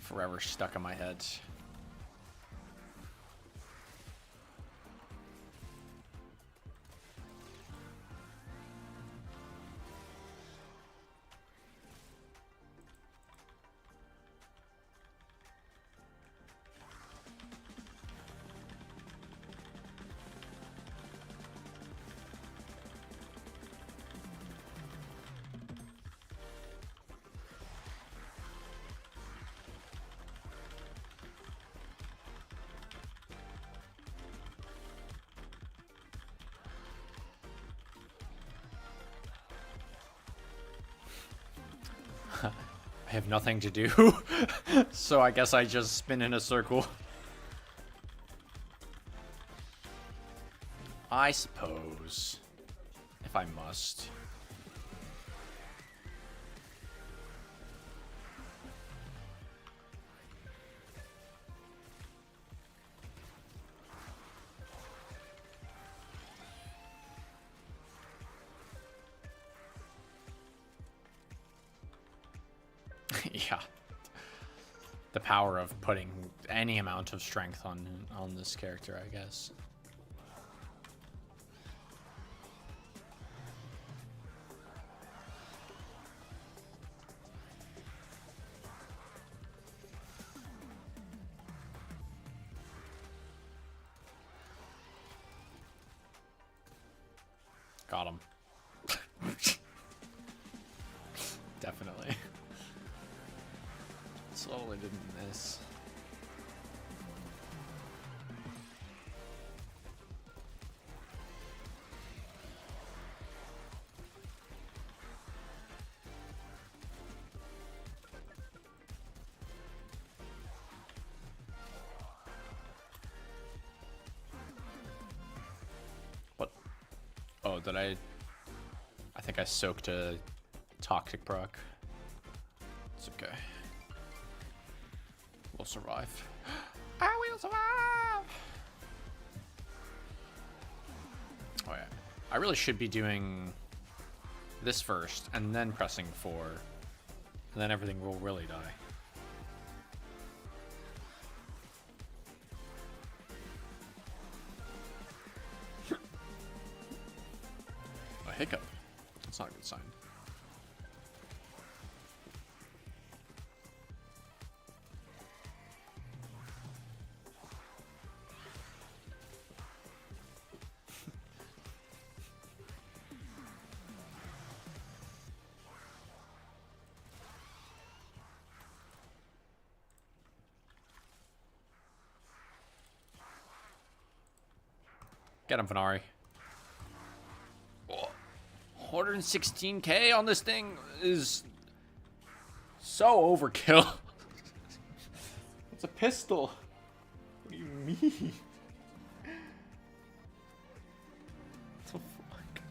forever stuck in my head. I have nothing to do, so I guess I just spin in a circle. I suppose, if I must. Yeah. The power of putting any amount of strength on this character, I guess. Got him. Definitely. Slowly didn't miss. What? Oh, did I think I soaked a toxic proc. It's okay. We'll survive. I will survive! Oh yeah. I really should be doing this first and then pressing 4. And then everything will really die. A hiccup. That's not a good sign. Get him, Venari. 116k on this thing is so overkill. It's a pistol. What do you mean? What the fuck?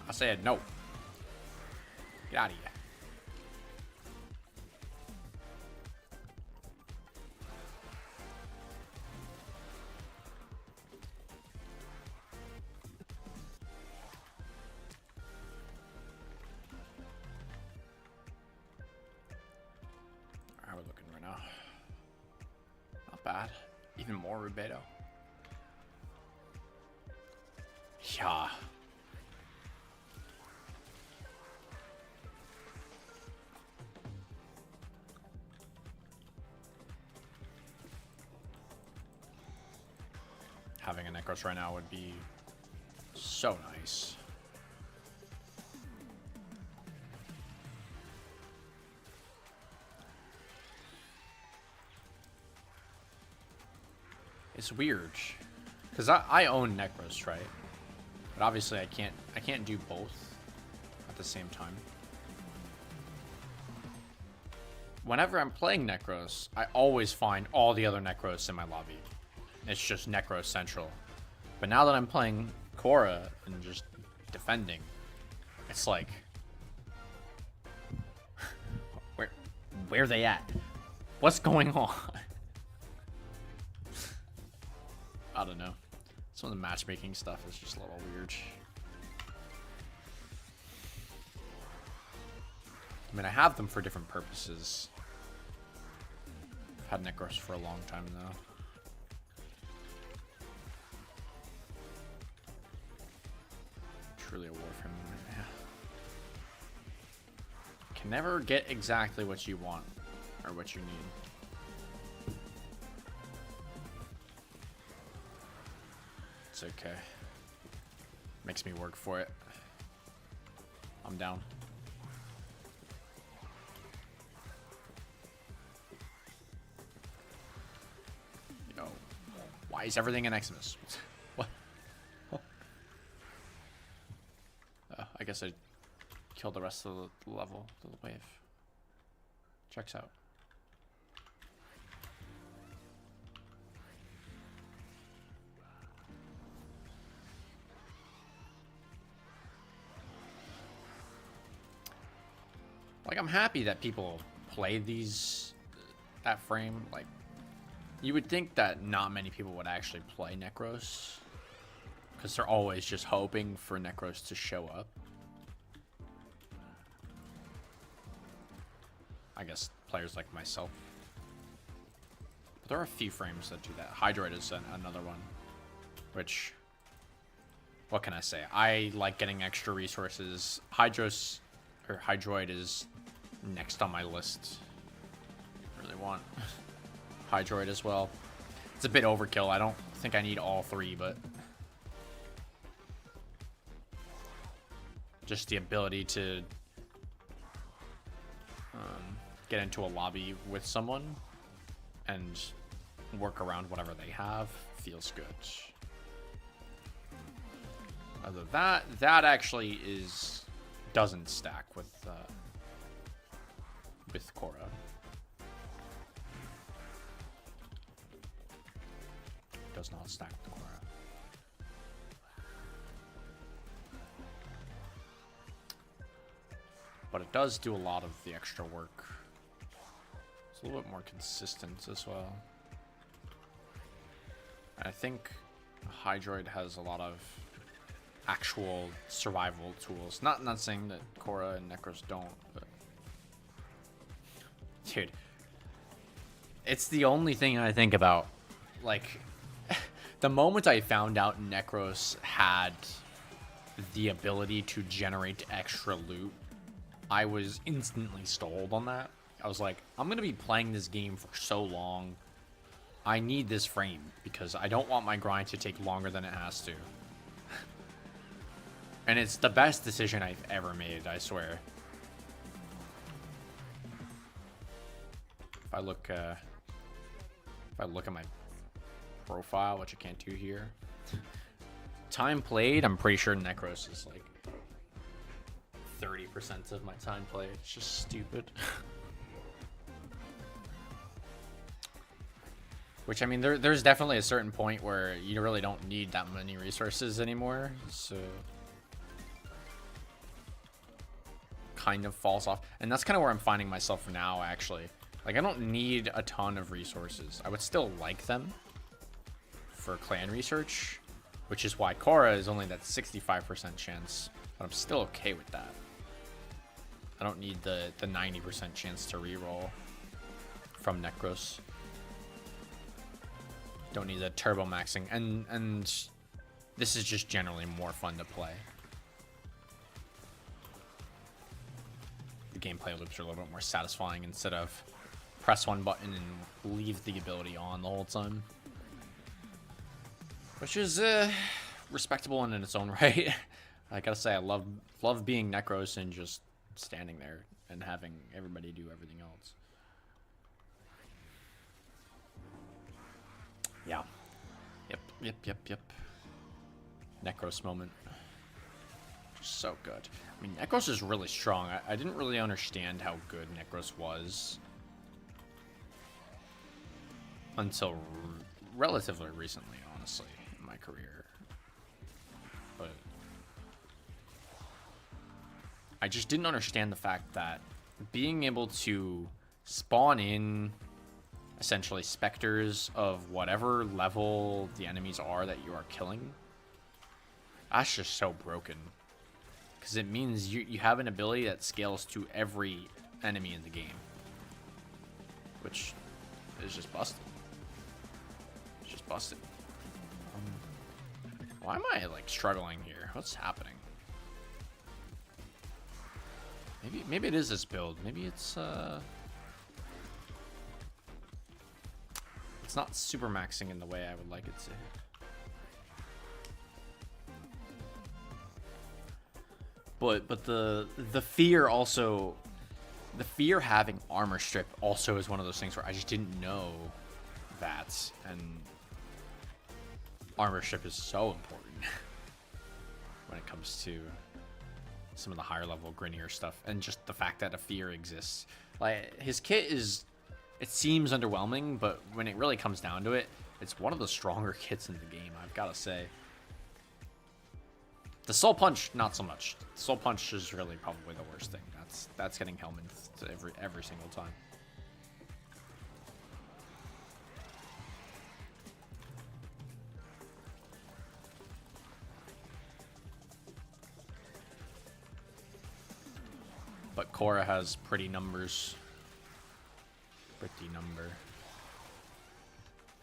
I said no. Get out of here. not bad. Even more rubedo. Yeah. Having a Necros right now would be so nice. It's weird, because I own Necros, right? But obviously I can't do both at the same time. Whenever I'm playing Necros, I always find all the other Necros in my lobby. It's just Necros central. But now that I'm playing Korra and just defending, it's like, where are they at? What's going on? I don't know. Some of the matchmaking stuff is just a little weird. I mean, I have them for different purposes. I've had Necros for a long time though. Truly a Warframe moment, yeah. Can never get exactly what you want or what you need. It's okay. Makes me work for it. I'm down. Yo, why is everything in Xmas? What? I guess I killed the rest of the level, the wave. Checks out. Like, I'm happy that people play that frame. Like, you would think that not many people would actually play Necros, because they're always just hoping for Necros to show up. I guess players like myself. But there are a few frames that do that. Hydroid is another one, which, what can I say? I like getting extra resources. Hydroid is next on my list. Really want Hydroid as well. It's a bit overkill. I don't think I need all three, but just the ability to get into a lobby with someone and work around whatever they have feels good. Although that actually doesn't stack with Korra. Does not stack with Korra. But it does do a lot of the extra work. It's a little bit more consistent as well. And I think Hydroid has a lot of actual survival tools. Not saying that Korra and Necros don't, but dude, it's the only thing I think about. Like, the moment I found out Necros had the ability to generate extra loot, I was instantly stalled on that. I was like, I'm gonna be playing this game for so long. I need this frame because I don't want my grind to take longer than it has to. And it's the best decision I've ever made, I swear. If I look at my profile, which I can't do here, time played, I'm pretty sure Necros is like 30% of my time played. It's just stupid. Which, I mean, there's definitely a certain point where you really don't need that many resources anymore, so kind of falls off. And that's kind of where I'm finding myself now, actually. Like, I don't need a ton of resources. I would still like them for clan research, which is why Korra is only that 65% chance, but I'm still okay with that. I don't need the 90% chance to reroll from Necros. Don't need the turbo maxing, and this is just generally more fun to play. The gameplay loops are a little bit more satisfying instead of press one button and leave the ability on the whole time, which is respectable in its own right. I gotta say, I love being Necros and just standing there and having everybody do everything else. Yeah. Yep. Necros moment. Just so good. I mean, Necros is really strong. I didn't really understand how good Necros was until relatively recently, honestly, in my career. But I just didn't understand the fact that being able to spawn in essentially specters of whatever level the enemies are that you are killing, that's just so broken. Because it means you have an ability that scales to every enemy in the game, which is just busted. It's just busted. Why am I like struggling here? What's happening? Maybe it is this build. Maybe it's not super maxing in the way I would like it to. But the fear also, the fear having armor strip also is one of those things where I just didn't know that, and armor strip is so important when it comes to some of the higher level grinnier stuff, and just the fact that a fear exists. Like, his kit is, it seems underwhelming, but when it really comes down to it, it's one of the stronger kits in the game, I've got to say. The Soul Punch, not so much. Soul Punch is really probably the worst thing. That's getting helmet every single time. But Korra has pretty numbers. Pretty number.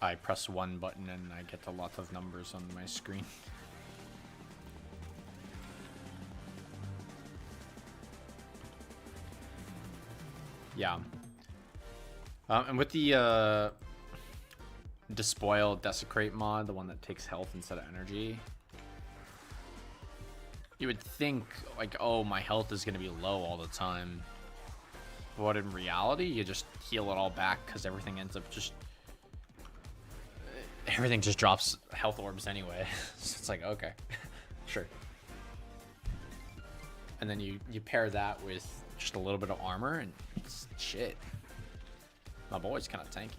I press one button and I get a lot of numbers on my screen. Yeah. And with the Despoil Desecrate mod, the one that takes health instead of energy, you would think, like, oh, my health is going to be low all the time. But in reality, you just heal it all back because everything ends up just... Everything just drops health orbs anyway. So it's like, okay, sure. And then you pair that with just a little bit of armor and shit. My boy's kind of tanky.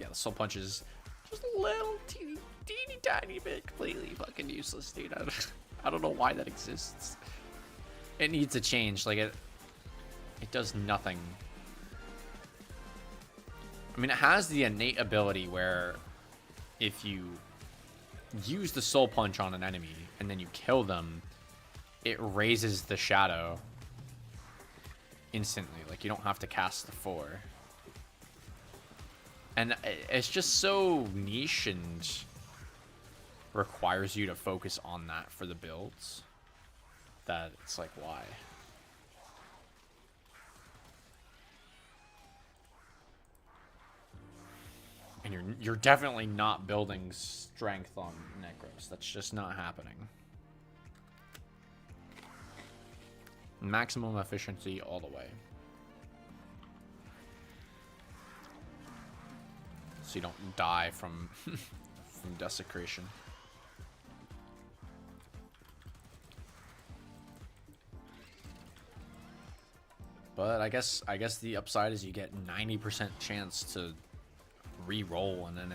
Yeah, the Soul Punch is just a little teeny tiny bit completely fucking useless, dude. I don't know why that exists. It needs a change. Like, it does nothing. I mean, it has the innate ability where if you use the Soul Punch on an enemy and then you kill them, it raises the shadow instantly. Like, you don't have to cast the 4. And it's just so niche and requires you to focus on that for the builds that it's like, why? And you're definitely not building strength on Necros. That's just not happening. Maximum efficiency all the way. So you don't die from from desecration. But I guess the upside is you get 90% chance to re-roll on an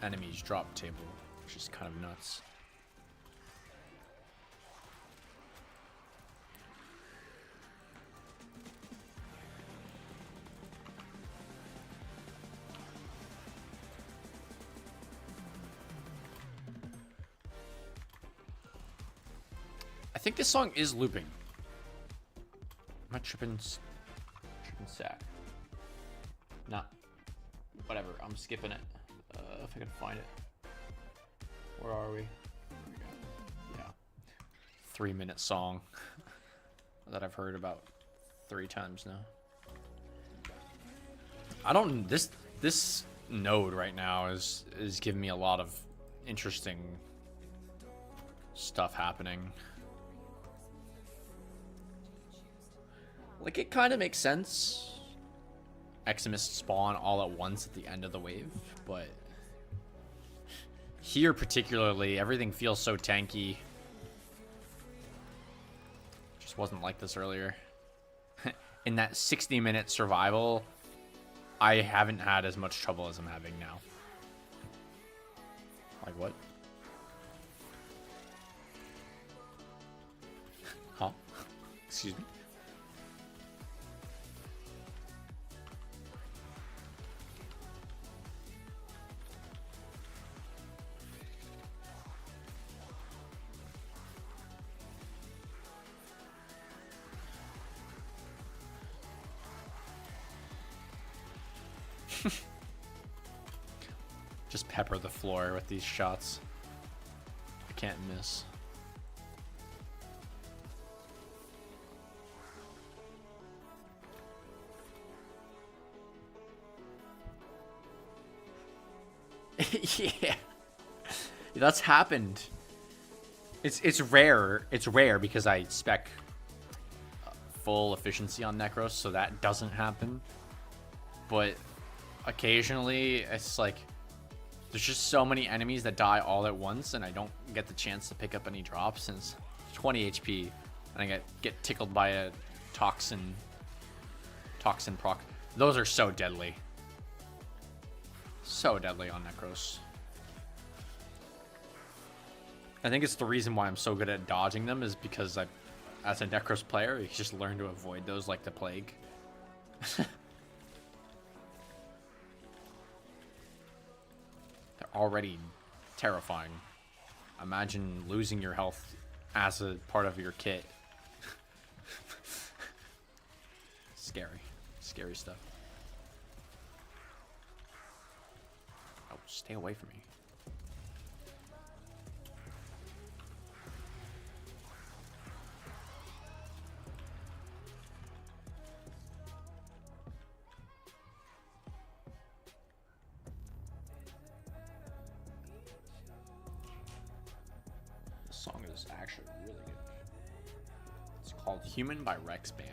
enemy's drop table, which is kind of nuts. I think this song is looping. Am I tripping sack? Nah. Whatever, I'm skipping it. If I can find it. Where are we? Here we go. Yeah. 3-minute song that I've heard about 3 times now. I don't. This node right now is giving me a lot of interesting stuff happening. Like, it kind of makes sense. Eximists spawn all at once at the end of the wave, but here particularly, everything feels so tanky. Just wasn't like this earlier. In that 60-minute survival, I haven't had as much trouble as I'm having now. Like what? Huh? Excuse me? Just pepper the floor with these shots. I can't miss. Yeah. That's happened. It's rare. It's rare because I spec full efficiency on Necros, so that doesn't happen. But occasionally it's like there's just so many enemies that die all at once and I don't get the chance to pick up any drops since 20 HP and I get tickled by a toxin proc. Those are so deadly. So deadly on Necros. I think it's the reason why I'm so good at dodging them is because as a Necros player, you just learn to avoid those like the plague. Already terrifying. Imagine losing your health as a part of your kit. Scary stuff. Oh, stay away from me. Song is actually really good. It's called Human by Rex Banner.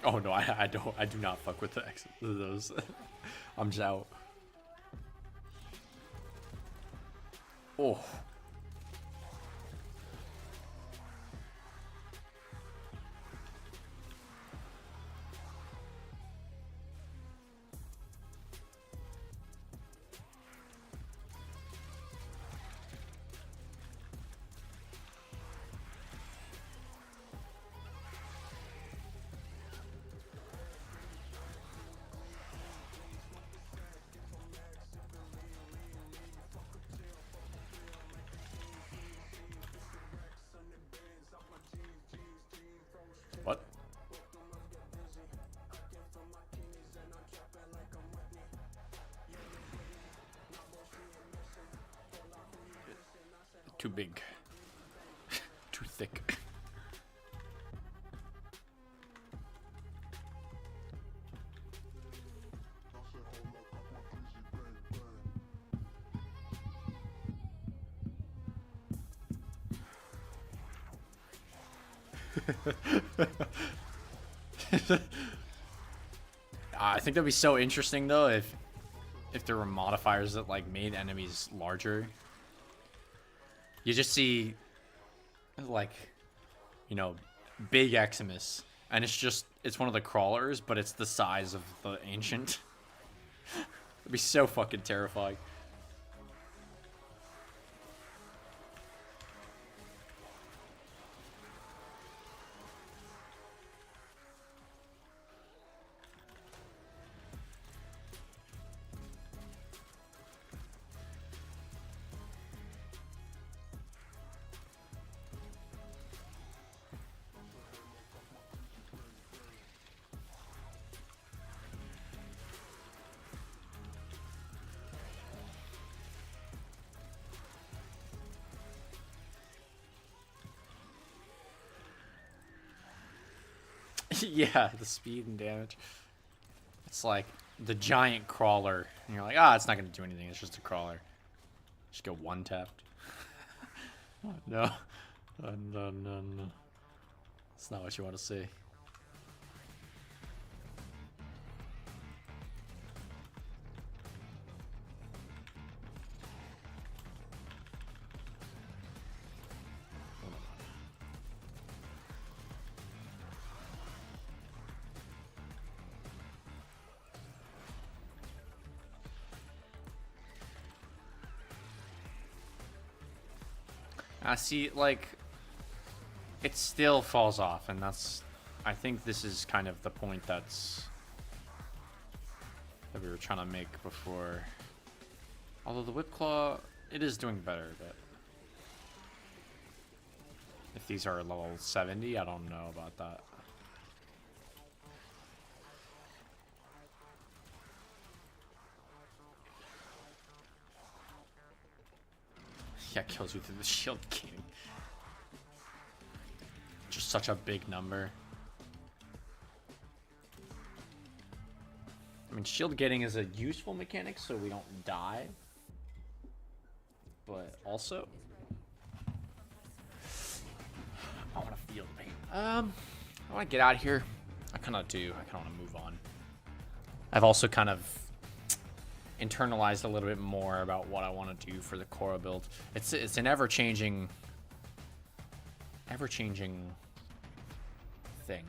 Oh no, I do not fuck with those. I'm just out. Oh. What? Too big. Too thick. I think that'd be so interesting though if there were modifiers that like made enemies larger. You just see like, you know, big Eximus and it's one of the crawlers, but it's the size of the ancient. It'd be so fucking terrifying. Yeah, the speed and damage. It's like the giant crawler, and you're like, ah, it's not gonna do anything. It's just a crawler. Just get one tapped. Oh, no. No, no, no. That's not what you want to see. I see, like, it still falls off, and that's, I think this is kind of the point that we were trying to make before. Although the Whip Claw, it is doing better, but if these are level 70, I don't know about that. Yeah, kills you through the shield king. Just such a big number. I mean, shield gating is a useful mechanic so we don't die. But also, I want to feel the pain. I want to get out of here. I kind of do. I kind of want to move on. I've also kind of internalized a little bit more about what I want to do for the Korra build. It's an ever-changing thing.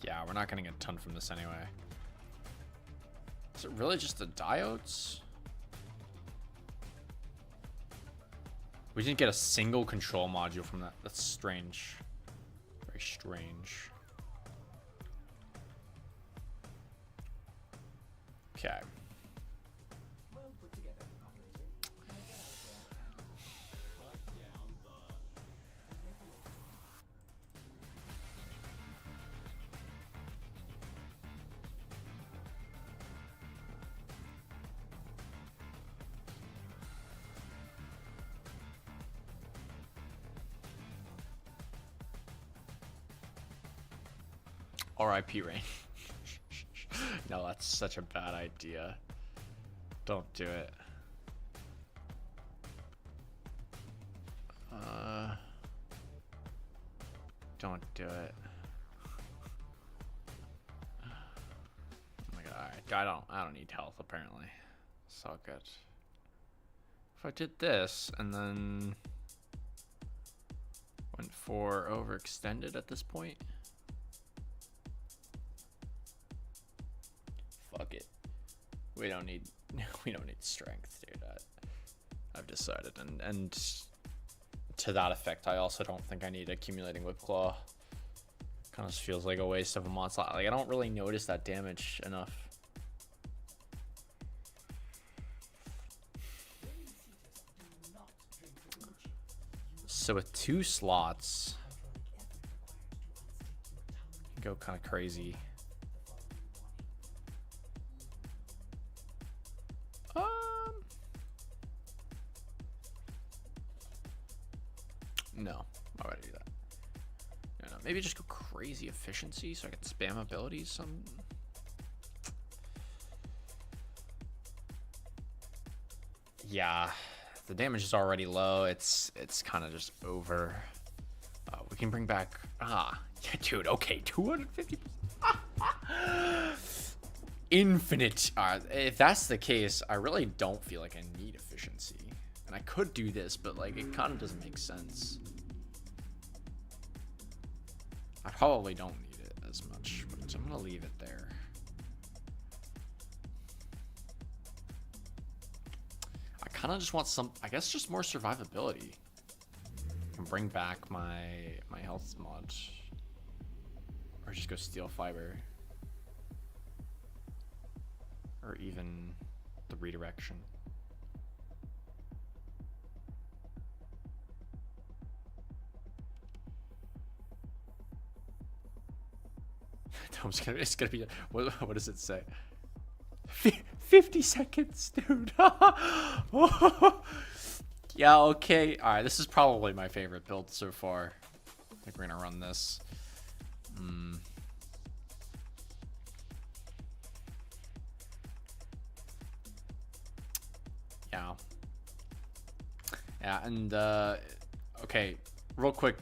Yeah, we're not getting a ton from this anyway. Is it really just the diodes? We didn't get a single control module from that. That's strange. Very strange. Okay. RIP Rain. No, that's such a bad idea. Don't do it. Don't do it. Oh my god, alright. I don't need health apparently. It's all good. If I did this and then went for overextended at this point. Fuck it. We don't need strength, dude. I've decided, and to that effect, I also don't think I need accumulating Whip Claw. Kind of just feels like a waste of a mod slot. Like I don't really notice that damage enough. So with 2 slots, go kind of crazy. No, why would I do that? No, maybe just go crazy efficiency so I can spam abilities. Some. Yeah, the damage is already low. It's kind of just over. We can bring back. Yeah, dude. Okay, 250. Infinite. If that's the case, I really don't feel like I need efficiency. And I could do this, but like it kind of doesn't make sense. I probably don't need it as much, but I'm gonna leave it there. I kind of just want some, I guess, just more survivability. I can bring back my health mod, or just go steel fiber, or even the redirection. It's gonna be, what does it say? 50 seconds, dude. Yeah, okay. Alright, this is probably my favorite build so far. I think we're gonna run this. Yeah. Yeah, and okay, real quick,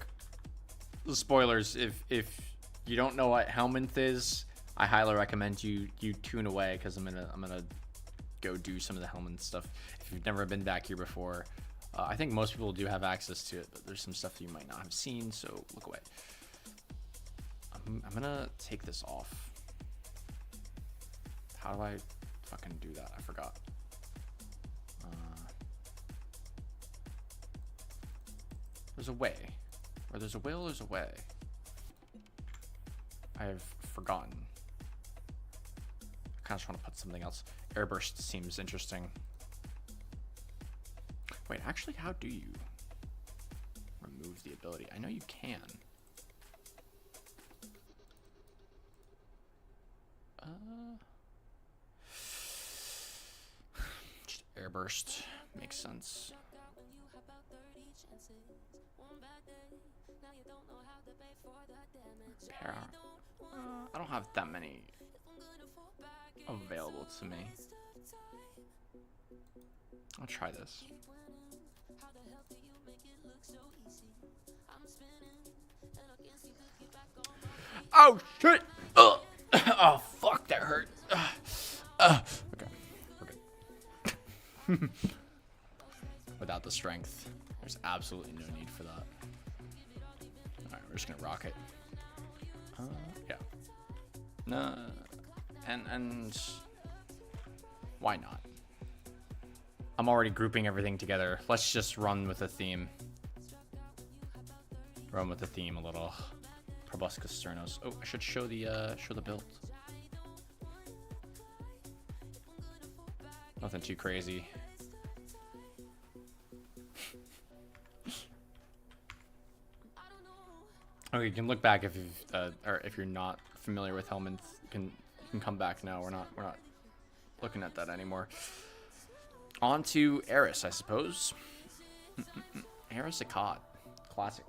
spoilers. If you don't know what Helminth is, I highly recommend you tune away, because I'm gonna go do some of the Helminth stuff. If you've never been back here before, I think most people do have access to it, but there's some stuff that you might not have seen, so look away. I'm gonna take this off. How do I fucking do that? I forgot. There's a way. Where there's a will, there's a way. I have forgotten. I kind of just want to put something else. Airburst seems interesting. Wait, actually, how do you remove the ability? I know you can. Just airburst makes sense. Repair. I don't have that many available to me. I'll try this. Oh shit! Ugh. Oh fuck, that hurt. Okay, we're good. Without the strength, there's absolutely no need for that. Alright, we're just gonna rock it. Yeah. No, and why not? I'm already grouping everything together. Let's just run with a theme. Run with the theme a little. Proboscis Sternos. Oh, I should show the build. Nothing too crazy. Okay, you can look back if you've or if you're not familiar with Helminth. You can come back now. We're not looking at that anymore. On to Eris, I suppose. Eris Akkad. Classic.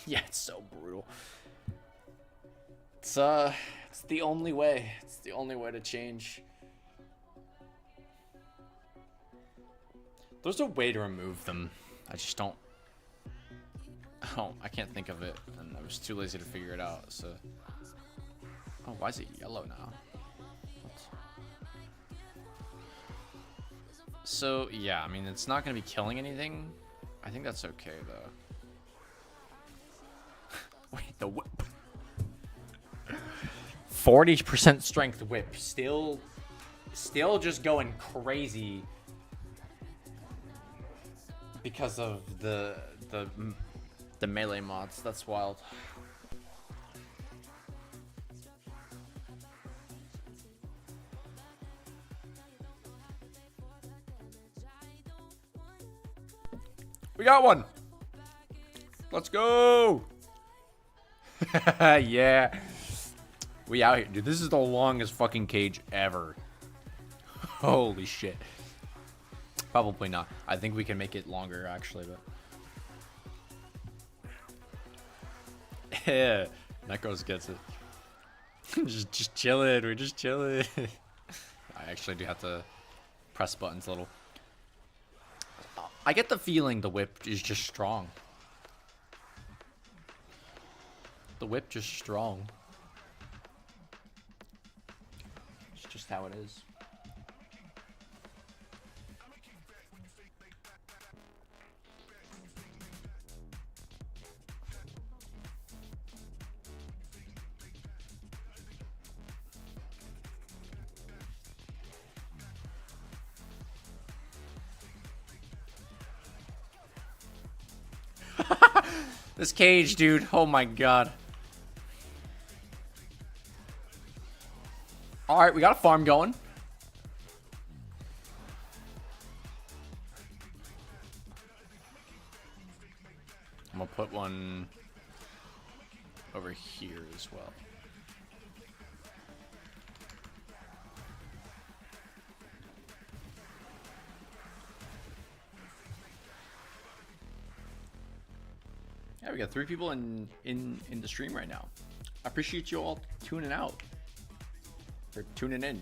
Yeah, it's so brutal. It's the only way. It's the only way to change. There's a way to remove them. I just don't. Oh, I can't think of it, and I was too lazy to figure it out. So. Oh, why is it yellow now? What? So yeah, I mean, it's not gonna be killing anything. I think that's okay though. Wait, the whip. 40% strength whip. Still just going crazy because of the melee mods. That's wild. We got one. Let's go. Yeah. We out here. Dude, this is the longest fucking cage ever. Holy shit. Probably not. I think we can make it longer, actually, but... Yeah. Nekos gets it. just chilling. We're just chilling. I actually do have to press buttons a little. I get the feeling the whip is just strong. The whip just strong. It's just how it is. This cage, dude. Oh my god. Alright, we got a farm going. I'm gonna put one over here as well. we got 3 people in the stream right now. I appreciate you all tuning out. Or tuning in.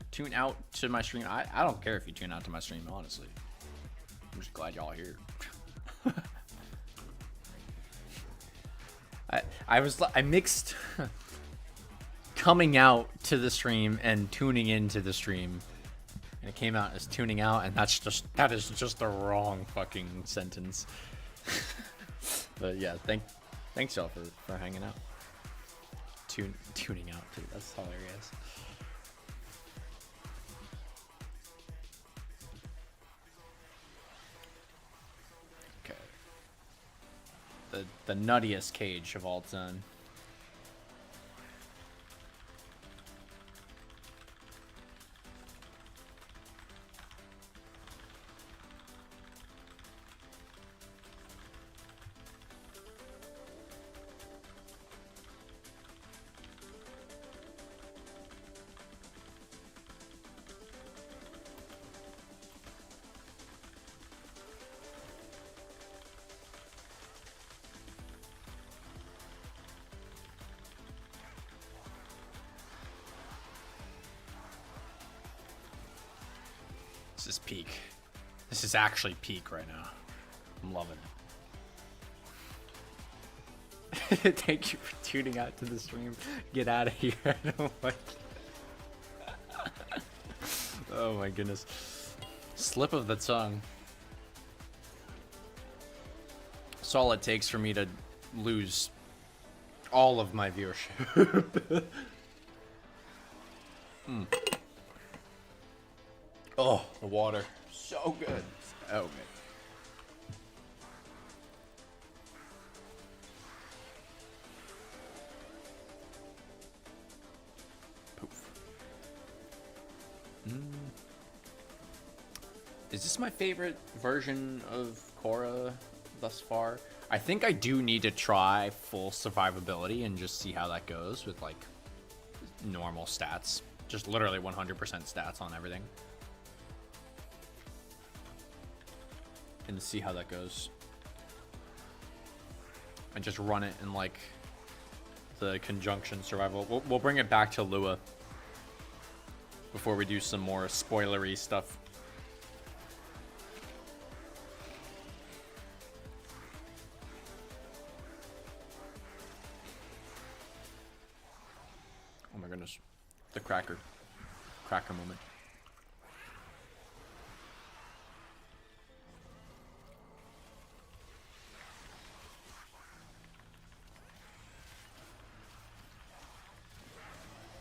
Tune out to my stream. I don't care if you tune out to my stream, honestly. I'm just glad y'all are here. I mixed coming out to the stream and tuning into the stream, and it came out as tuning out, and that is just the wrong fucking sentence. But yeah, thanks y'all for hanging out. Tuning out too. That's hilarious. The nuttiest cage of all time. This is peak. This is actually peak right now. I'm loving it. Thank you for tuning out to the stream. Get out of here. I don't like it. Oh my goodness. Slip of the tongue. That's all it takes for me to lose all of my viewership. Oh, the water. So good. Oh, man. Poof. Is this my favorite version of Korra thus far? I think I do need to try full survivability and just see how that goes with, like, normal stats. Just literally 100% stats on everything. And see how that goes. And just run it in like the conjunction survival. We'll bring it back to Lua before we do some more spoilery stuff. Oh my goodness. The cracker moment.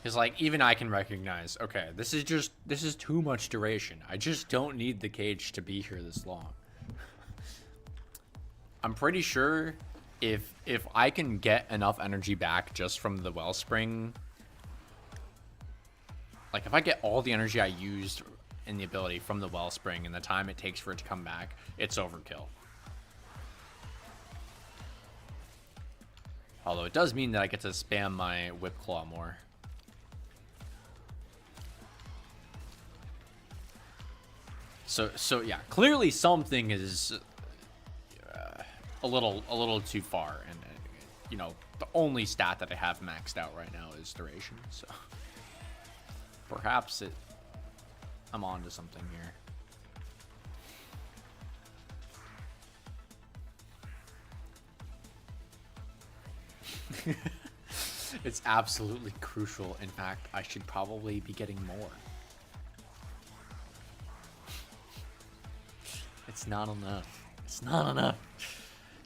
Because, like, even I can recognize, okay, this is too much duration. I just don't need the cage to be here this long. I'm pretty sure if I can get enough energy back just from the wellspring, like, if I get all the energy I used in the ability from the wellspring and the time it takes for it to come back, it's overkill. Although it does mean that I get to spam my whip claw more. So yeah, clearly something is a little too far, and you know, the only stat that I have maxed out right now is duration. So perhaps I'm on to something here. It's absolutely crucial. In fact, I should probably be getting more. It's not enough. It's not enough.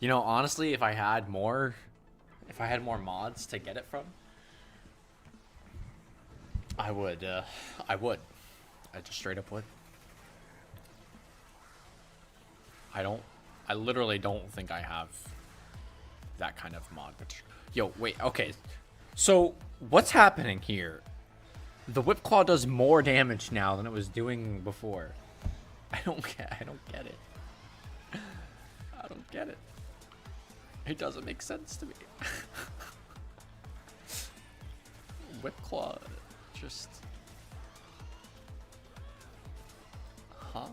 You know, honestly, if I had more mods to get it from, I would. I just straight up would. I literally don't think I have that kind of mod. But yo, wait, okay. So what's happening here? The whip claw does more damage now than it was doing before. I don't get it. I don't get it. It doesn't make sense to me. Whip claw, just... Huh?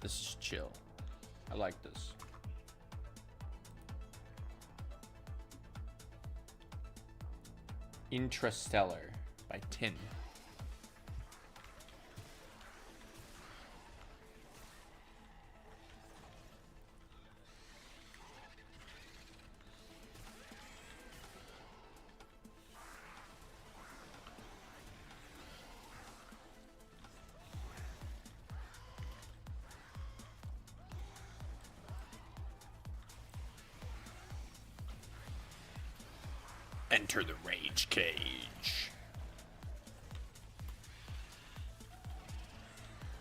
This is chill. I like this. Intrastellar by Tin. Enter the rage cage.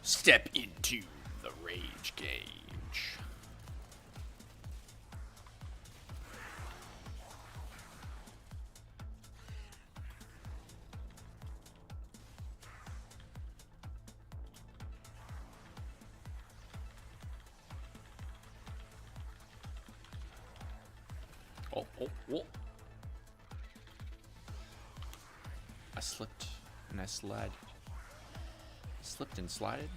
Step into the rage cage. Oh, oh, oh. I slipped and I slid. Slipped and slided.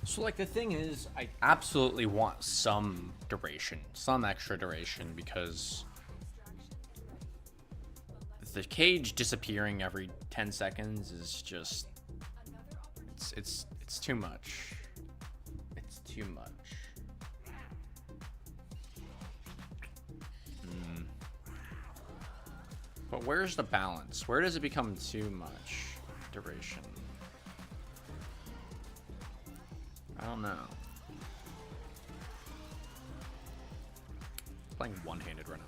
So, like, the thing is, I absolutely want some duration, some extra duration, because the cage disappearing every 10 seconds is just, it's too much. It's too much. But where's the balance? Where does it become too much duration? I don't know. Playing one-handed right now.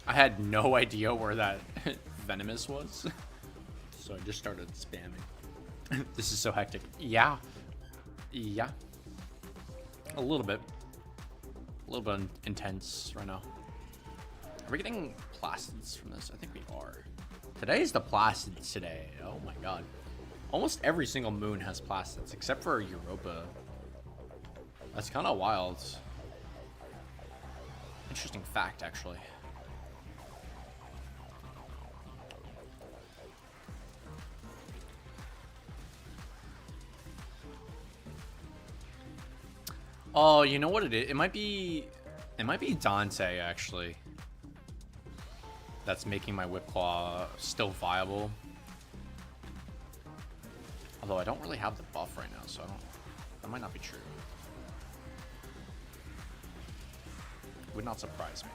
I had no idea where that venomous was, so I just started spamming. This is so hectic. Yeah. Yeah. A little bit intense right now. Are we getting plastids from this? I think we are. Today's the plastids today. Oh my god. Almost every single moon has plastids, except for Europa. That's kind of wild. Interesting fact, actually. Oh, you know what it is? It might be Dante, actually. That's making my Whip Claw still viable. Although I don't really have the buff right now, so that might not be true. Would not surprise me.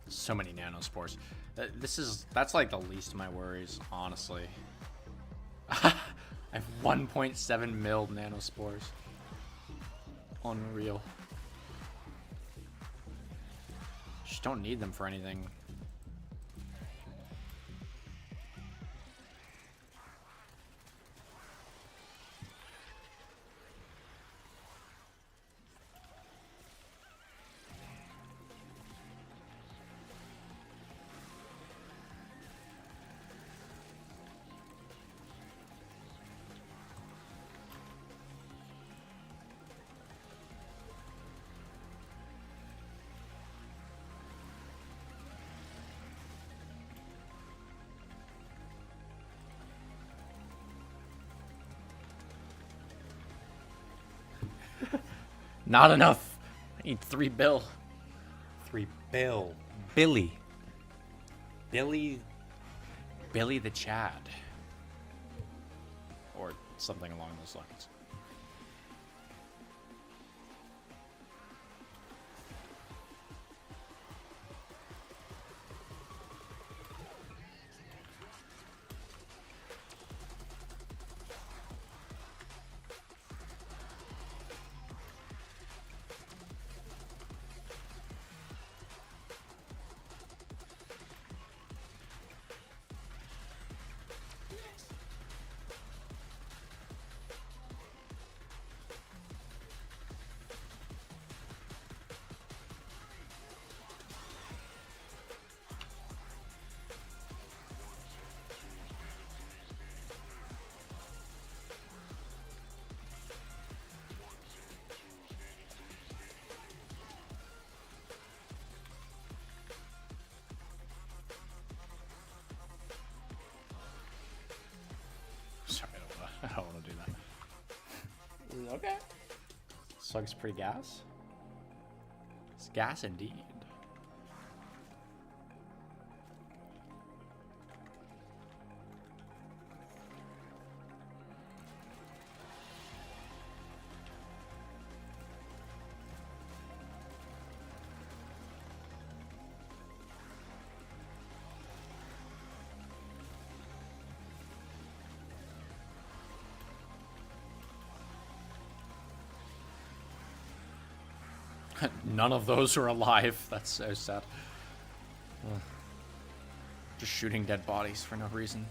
So many nanospores. That's like the least of my worries, honestly. I have 1.7 mil nanospores. Unreal. Just don't need them for anything. Not enough. I need 3 bill. 3 bill. Billy. Billy the Chad. Or something along those lines. Sorry, I don't want to do that. Okay. Slug's pretty gas. It's gas indeed. None of those are alive. That's so sad. Ugh. Just shooting dead bodies for no reason.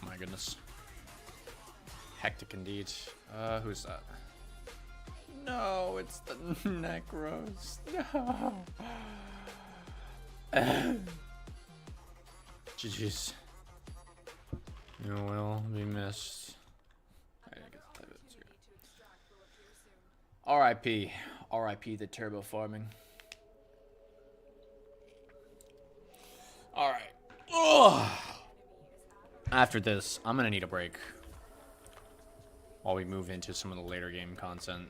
My goodness. Hectic indeed. Who's that? No, it's the Necros. No. GG's. You will be missed. R.I.P. R.I.P. the turbo farming. Alright. Ugh. After this, I'm gonna need a break while we move into some of the later game content.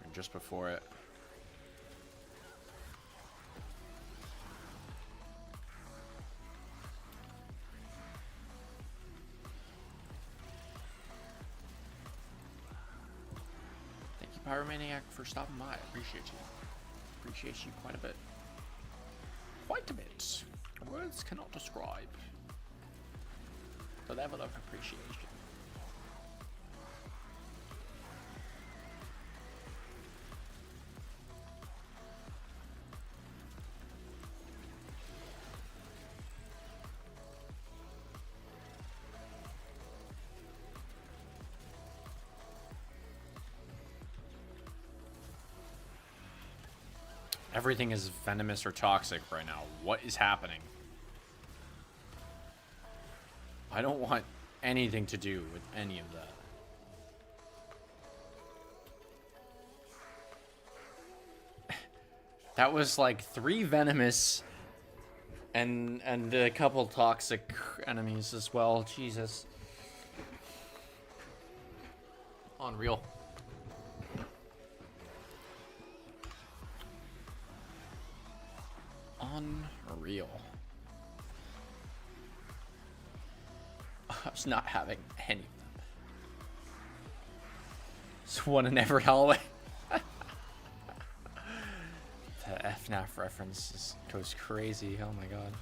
And just before it. Thank you, Pyromaniac, for stopping by. I appreciate you. Appreciate you quite a bit. Quite a bit. Words cannot describe the level of appreciation. Everything is venomous or toxic right now. What is happening? I don't want anything to do with any of that. That was like 3 venomous and a couple toxic enemies as well. Jesus. Unreal. Unreal. I was not having any of them. It's one in every hallway. The FNAF reference goes crazy. Oh my god.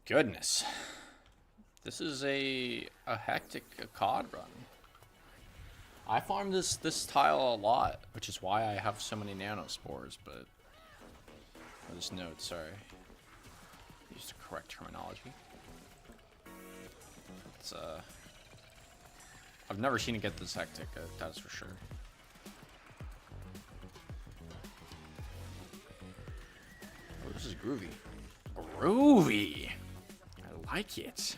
Goodness. This is a hectic COD run. I farmed this tile a lot, which is why I have so many nanospores, but I just note, sorry. Use the correct terminology. It's I've never seen it get this hectic, that's for sure. Oh, this is groovy. Groovy! I like it.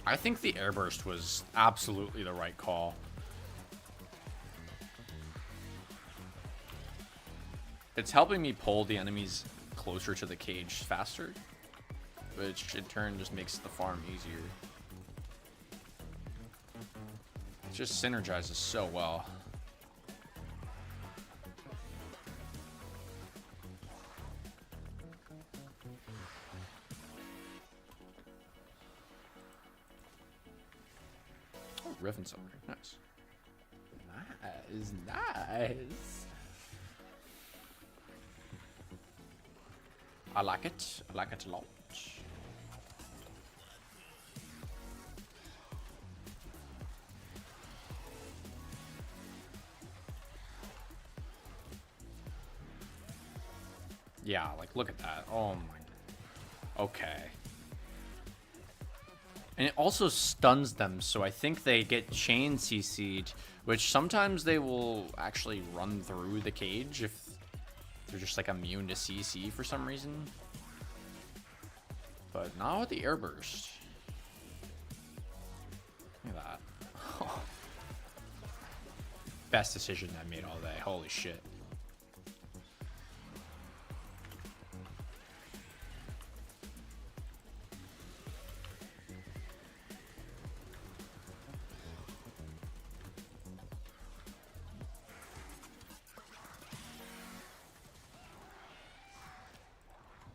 I think the airburst was absolutely the right call. It's helping me pull the enemies closer to the cage faster, which in turn just makes the farm easier. It just synergizes so well. Oh, Riffin's over here. Nice. Nice. I like it. I like it a lot. Yeah, like, look at that. Oh my. Okay. And it also stuns them, so I think they get chain CC'd, which sometimes they will actually run through the cage if they're just like immune to CC for some reason. But not with the airburst. Look at that. Best decision I made all day. Holy shit.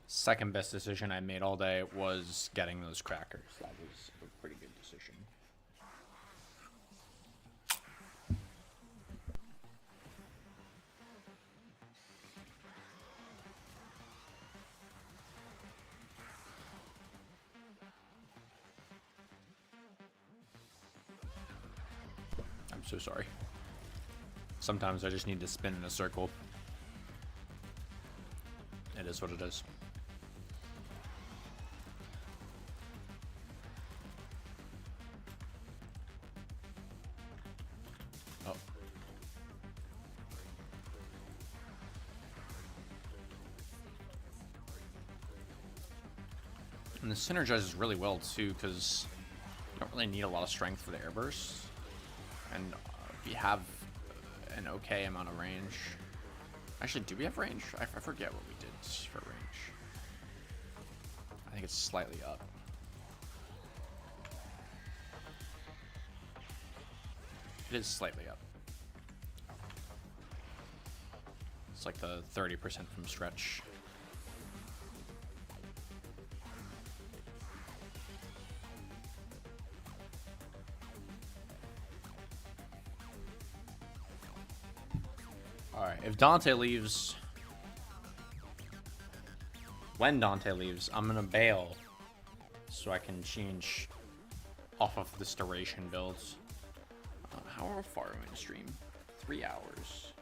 Second best decision I made all day was getting those crackers. That was a pretty good decision. I'm so sorry. Sometimes I just need to spin in a circle. It is what it is. Oh. And this synergizes really well too, because you don't really need a lot of strength for the airburst. And if you have an okay amount of range. Actually, do we have range? I forget what we did for range. I think it's slightly up. It is slightly up. It's like the 30% from stretch. if Dante leaves, when Dante leaves, I'm gonna bail so I can change off of this duration builds. How far are we gonna stream? 3 hours.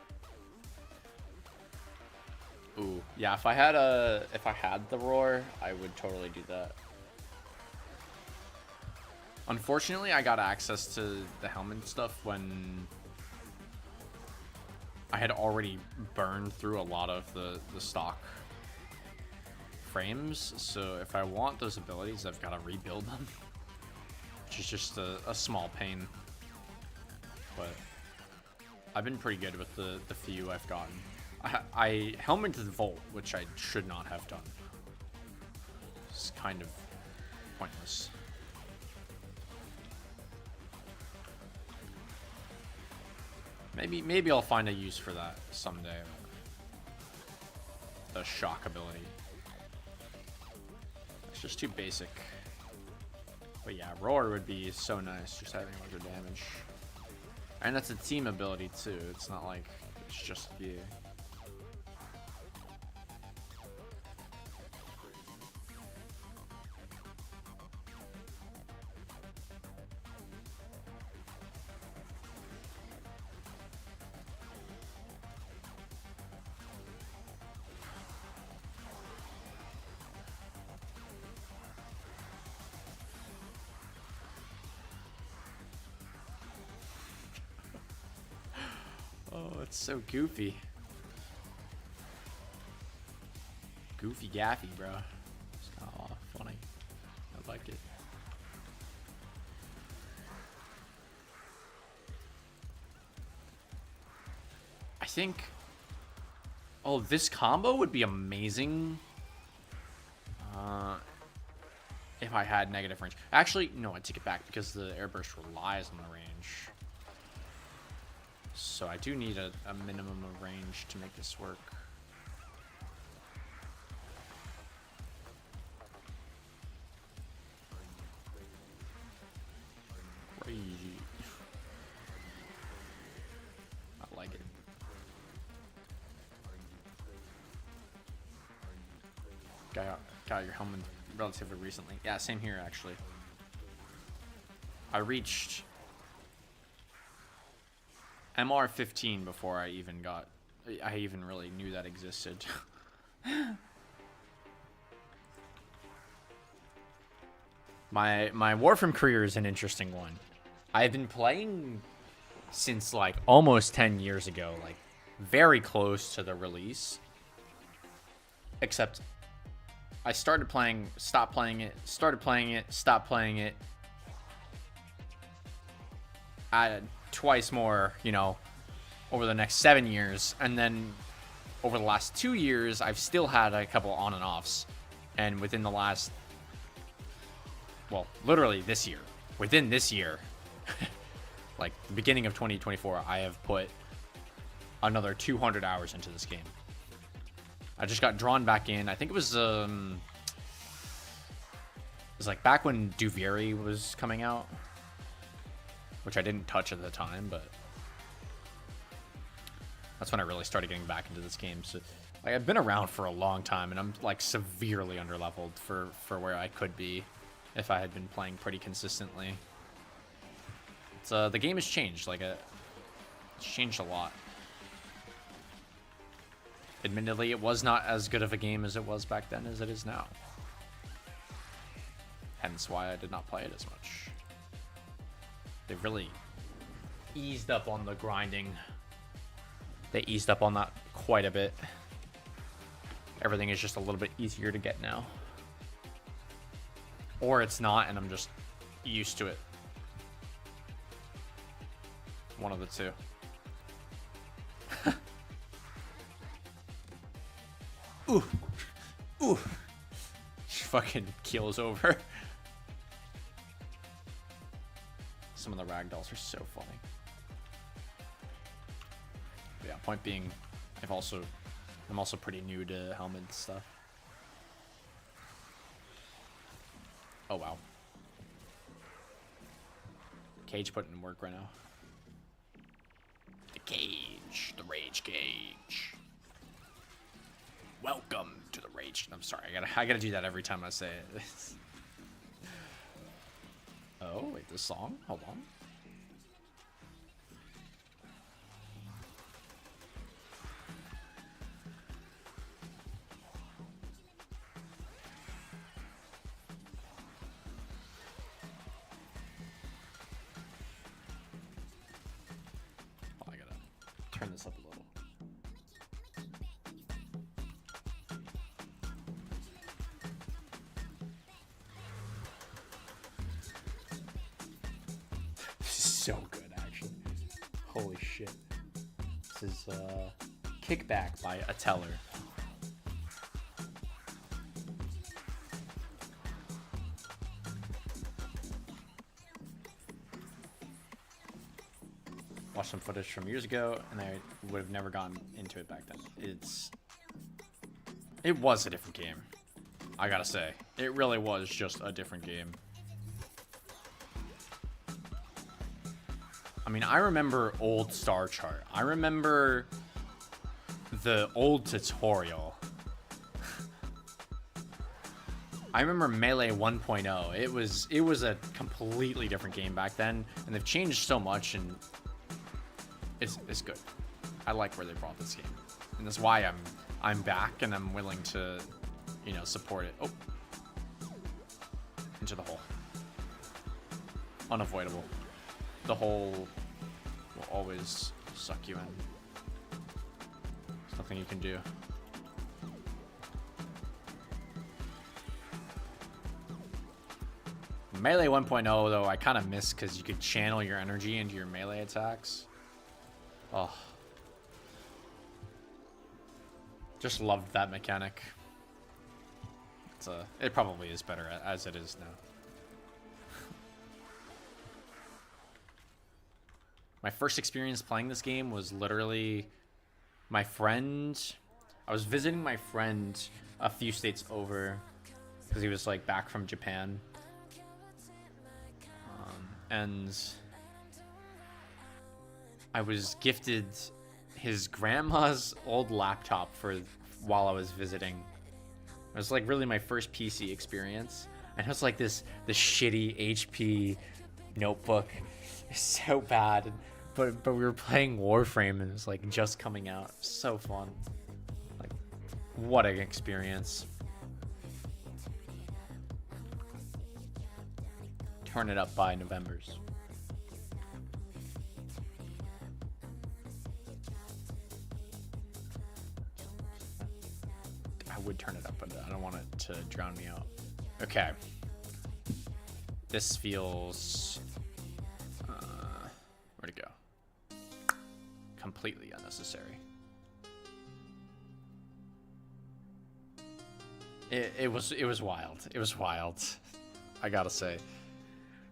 Ooh, yeah. If I had the roar, I would totally do that. Unfortunately, I got access to the helmet stuff when I had already burned through a lot of the stock frames. So if I want those abilities, I've got to rebuild them, which is just a small pain. But I've been pretty good with the few I've gotten. I helmeted the Volt, which I should not have done. It's kind of pointless. Maybe I'll find a use for that someday. The shock ability. It's just too basic. But yeah, roar would be so nice, just having a bunch of damage. And that's a team ability too. It's not like it's just you. Oh, it's so goofy. Goofy gaffy, bro. It's kind of funny. I like it. I think... Oh, this combo would be amazing. If I had negative range. Actually, no, I take it back because the airburst relies on the range. So I do need a minimum of range to make this work. Crazy. I like it. Got your helmet relatively recently. Yeah, same here actually. I reached MR 15 before I even really knew that existed. My Warframe career is an interesting one. I've been playing since like almost 10 years ago, like very close to the release. Except I started playing, stopped playing it, started playing it, stopped playing it. Added twice more, you know, over the next 7 years, and then over the last 2 years I've still had a couple on and offs, and within the last, well, literally this year, within this year, like the beginning of 2024, I have put another 200 hours into this game. I just got drawn back in. I think it was like back when Duviri was coming out, which I didn't touch at the time, but that's when I really started getting back into this game. So like, I've been around for a long time, and I'm like severely underleveled for where I could be if I had been playing pretty consistently. It's, the game has changed. Like it's changed a lot. Admittedly, it was not as good of a game as it was back then as it is now. Hence why I did not play it as much. They've really eased up on the grinding. They eased up on that quite a bit. Everything is just a little bit easier to get now. Or it's not, and I'm just used to it. One of the two. Ooh. Ooh. Fucking keels over. Some of the ragdolls are so funny. But yeah, point being, I'm also pretty new to helmet stuff. Oh wow. Cage putting in work right now. The cage, the Rage Cage. Welcome to the Rage. I'm sorry, I gotta do that every time I say it. Oh, wait, this song? Hold on. Oh, I gotta turn this up a little. So good, actually. Holy shit. This is Kickback by A Teller. Watched some footage from years ago, and I would have never gone into it back then. It was a different game. I gotta say. It really was just a different game. I mean, I remember old Star Chart. I remember the old tutorial. I remember Melee 1.0. It was a completely different game back then, and they've changed so much, and it's good. I like where they brought this game, and that's why I'm back and I'm willing to, you know, support it. Oh, into the hole. Unavoidable. The hole will always suck you in. There's nothing you can do. Melee 1.0 though, I kind of miss because you could channel your energy into your melee attacks. Oh. Just loved that mechanic. It probably is better as it is now. My first experience playing this game was literally my friend. I was visiting my friend a few states over because he was like back from Japan. And I was gifted his grandma's old laptop while I was visiting. It was like really my first PC experience. And it was like this shitty HP notebook. It's so bad. But we were playing Warframe and it was like just coming out. So fun. Like, what an experience. Turn it up by November's. I would turn it up, but I don't want it to drown me out. Okay. This feels... where'd it go? Completely unnecessary. It was wild. It was wild. I gotta say.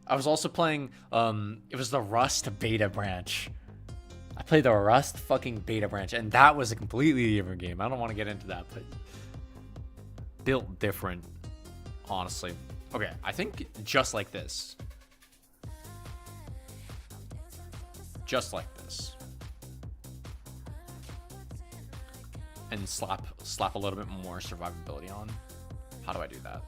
I was also playing, it was the Rust beta branch. I played the Rust fucking beta branch, and that was a completely different game. I don't want to get into that, but built different, honestly. Okay, I think just like this. Just like this. And slap a little bit more survivability on. How do I do that?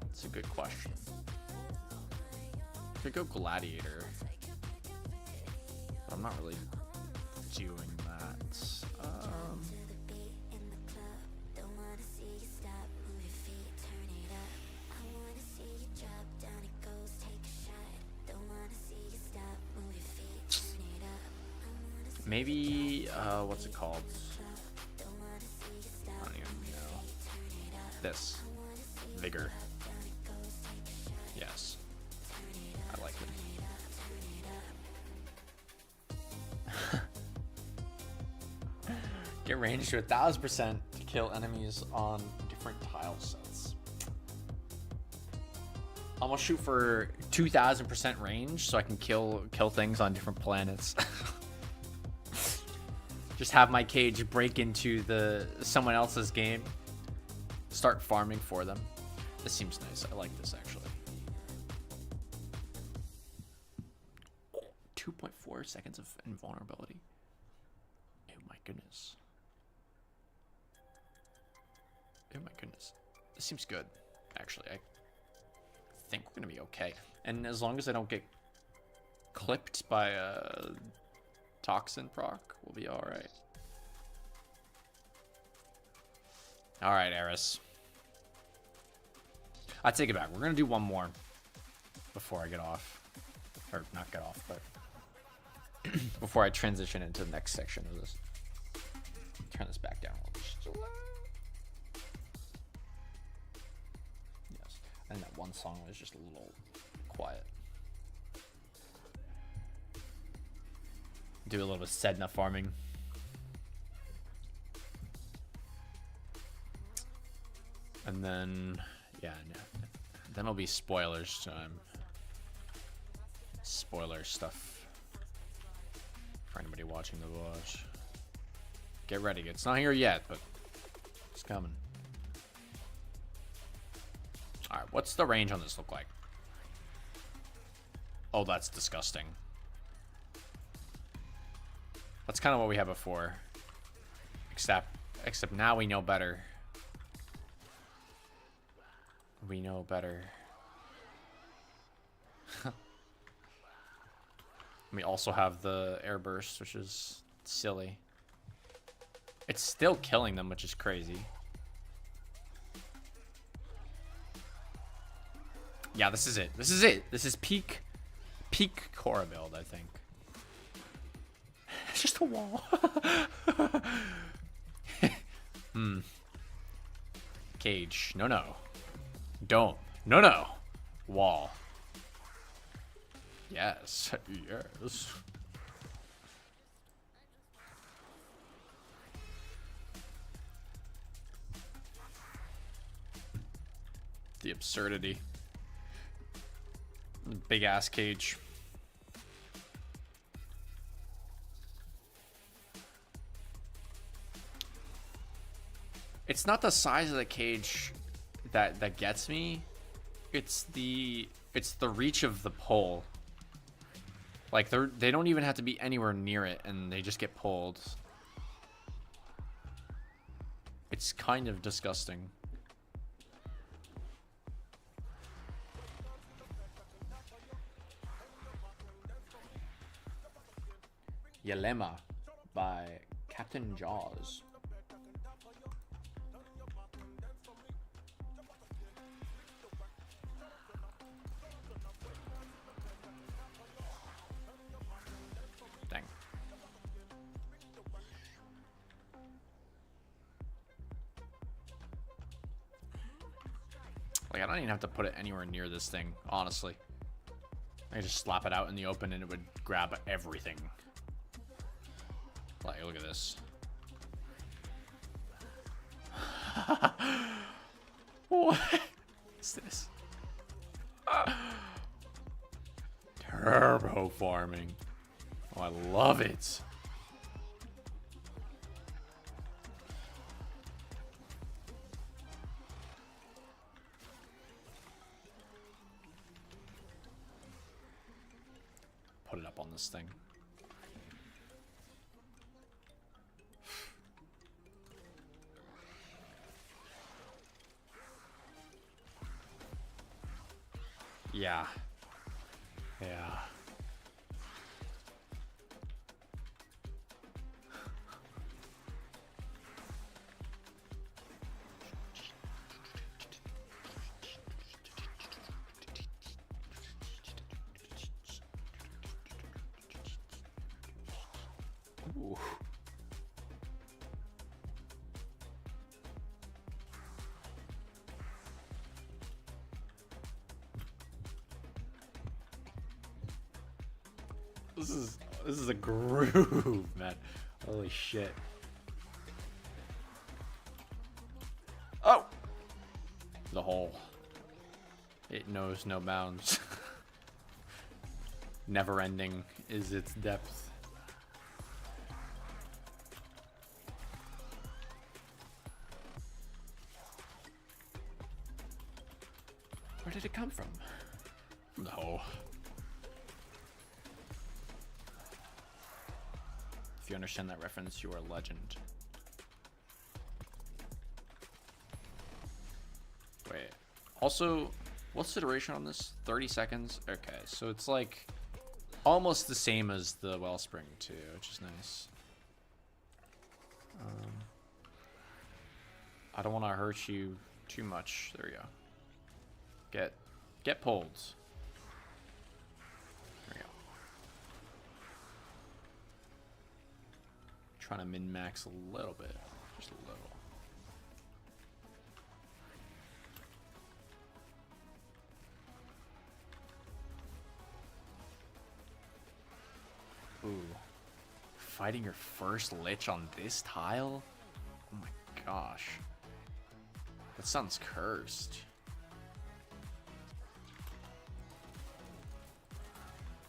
That's a good question. Could go Gladiator, but I'm not really doing that. Maybe, what's it called? I don't even know. This. Vigor. Yes. I like it. Get range to 1,000% to kill enemies on different tile sets. I'm gonna shoot for 2,000% range so I can kill things on different planets. Just have my cage break into someone else's game. Start farming for them. This seems nice. I like this actually. seconds of invulnerability. Oh my goodness. Oh my goodness. This seems good, actually. I think we're gonna be okay. And as long as I don't get clipped by a toxin proc, we'll be alright. Alright, Eris. I take it back. We're gonna do one more before I get off. Or not get off, but before I transition into the next section of this. Turn this back down a little bit. Yes. And that one song was just a little quiet. Do a little bit of Sedna farming. And then, yeah, no. Then it'll be spoilers time. Spoiler stuff for anybody watching the watch. Get ready. It's not here yet, but it's coming. Alright, what's the range on this look like? Oh, that's disgusting. That's kind of what we had before. Except now we know better. We know better. We also have the air burst, which is silly. It's still killing them, which is crazy. Yeah, this is it. This is it. This is peak Korra build, I think. It's just a wall. Cage. No, no. Don't. No, no. Wall. Yes. Yes. The absurdity. Big ass cage. It's not the size of the cage that gets me. It's the reach of the pole. Like they don't even have to be anywhere near it and they just get pulled. It's kind of disgusting. Yelema by Captain Jaws. Dang. Like, I don't even have to put it anywhere near this thing, honestly. I just slap it out in the open and it would grab everything. Like, look at this. What is this? Turbo farming. Oh, I love it. Put it up on this thing. Yeah. Yeah. Ooh. This is a groove, man. Holy shit. Oh! The hole. It knows no bounds. Never ending is its depth. Where did it come from? From the hole. you understand that reference, you are a legend. Wait. Also, what's the duration on this? 30 seconds? Okay, so it's like almost the same as the Wellspring too, which is nice. I don't want to hurt you too much. There we go. Get pulled. There we go. Trying to min-max a little bit. Just a little. Ooh. Fighting your first Lich on this tile? Oh my gosh. That sounds cursed.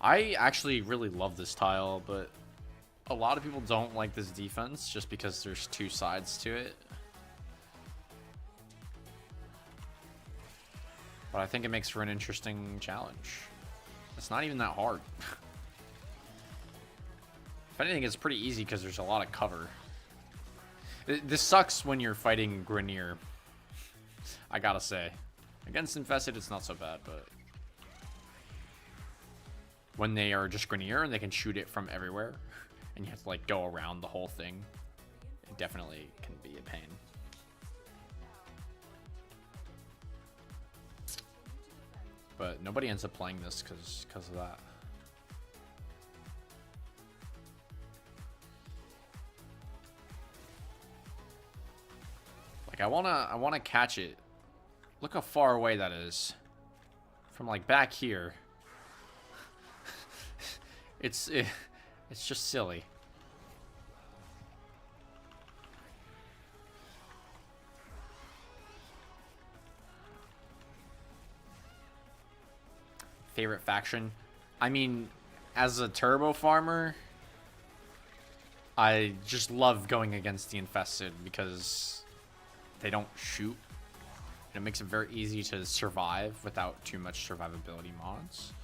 I actually really love this tile, but a lot of people don't like this defense just because there's two sides to it. But I think it makes for an interesting challenge. It's not even that hard. If anything, it's pretty easy because there's a lot of cover. This sucks when you're fighting Grineer. I gotta say. Against Infested, it's not so bad, but when they are just Grineer and they can shoot it from everywhere, and you have to like go around the whole thing, it definitely can be a pain. But nobody ends up playing this because of that. Like I wanna catch it. Look how far away that is. From like back here. It's just silly. Favorite faction? I mean, as a turbo farmer, I just love going against the Infested because they don't shoot. It makes it very easy to survive without too much survivability mods.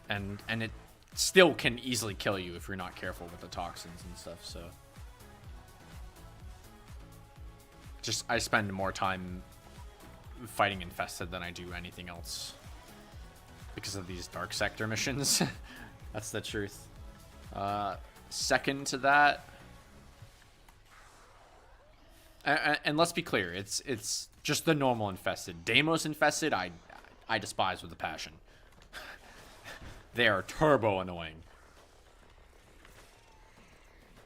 And it still can easily kill you if you're not careful with the toxins and stuff, so just I spend more time fighting Infested than I do anything else because of these dark sector missions. That's the truth. Second to that, and let's be clear, it's just the normal Infested. Deimos Infested, I despise with a passion. They are turbo annoying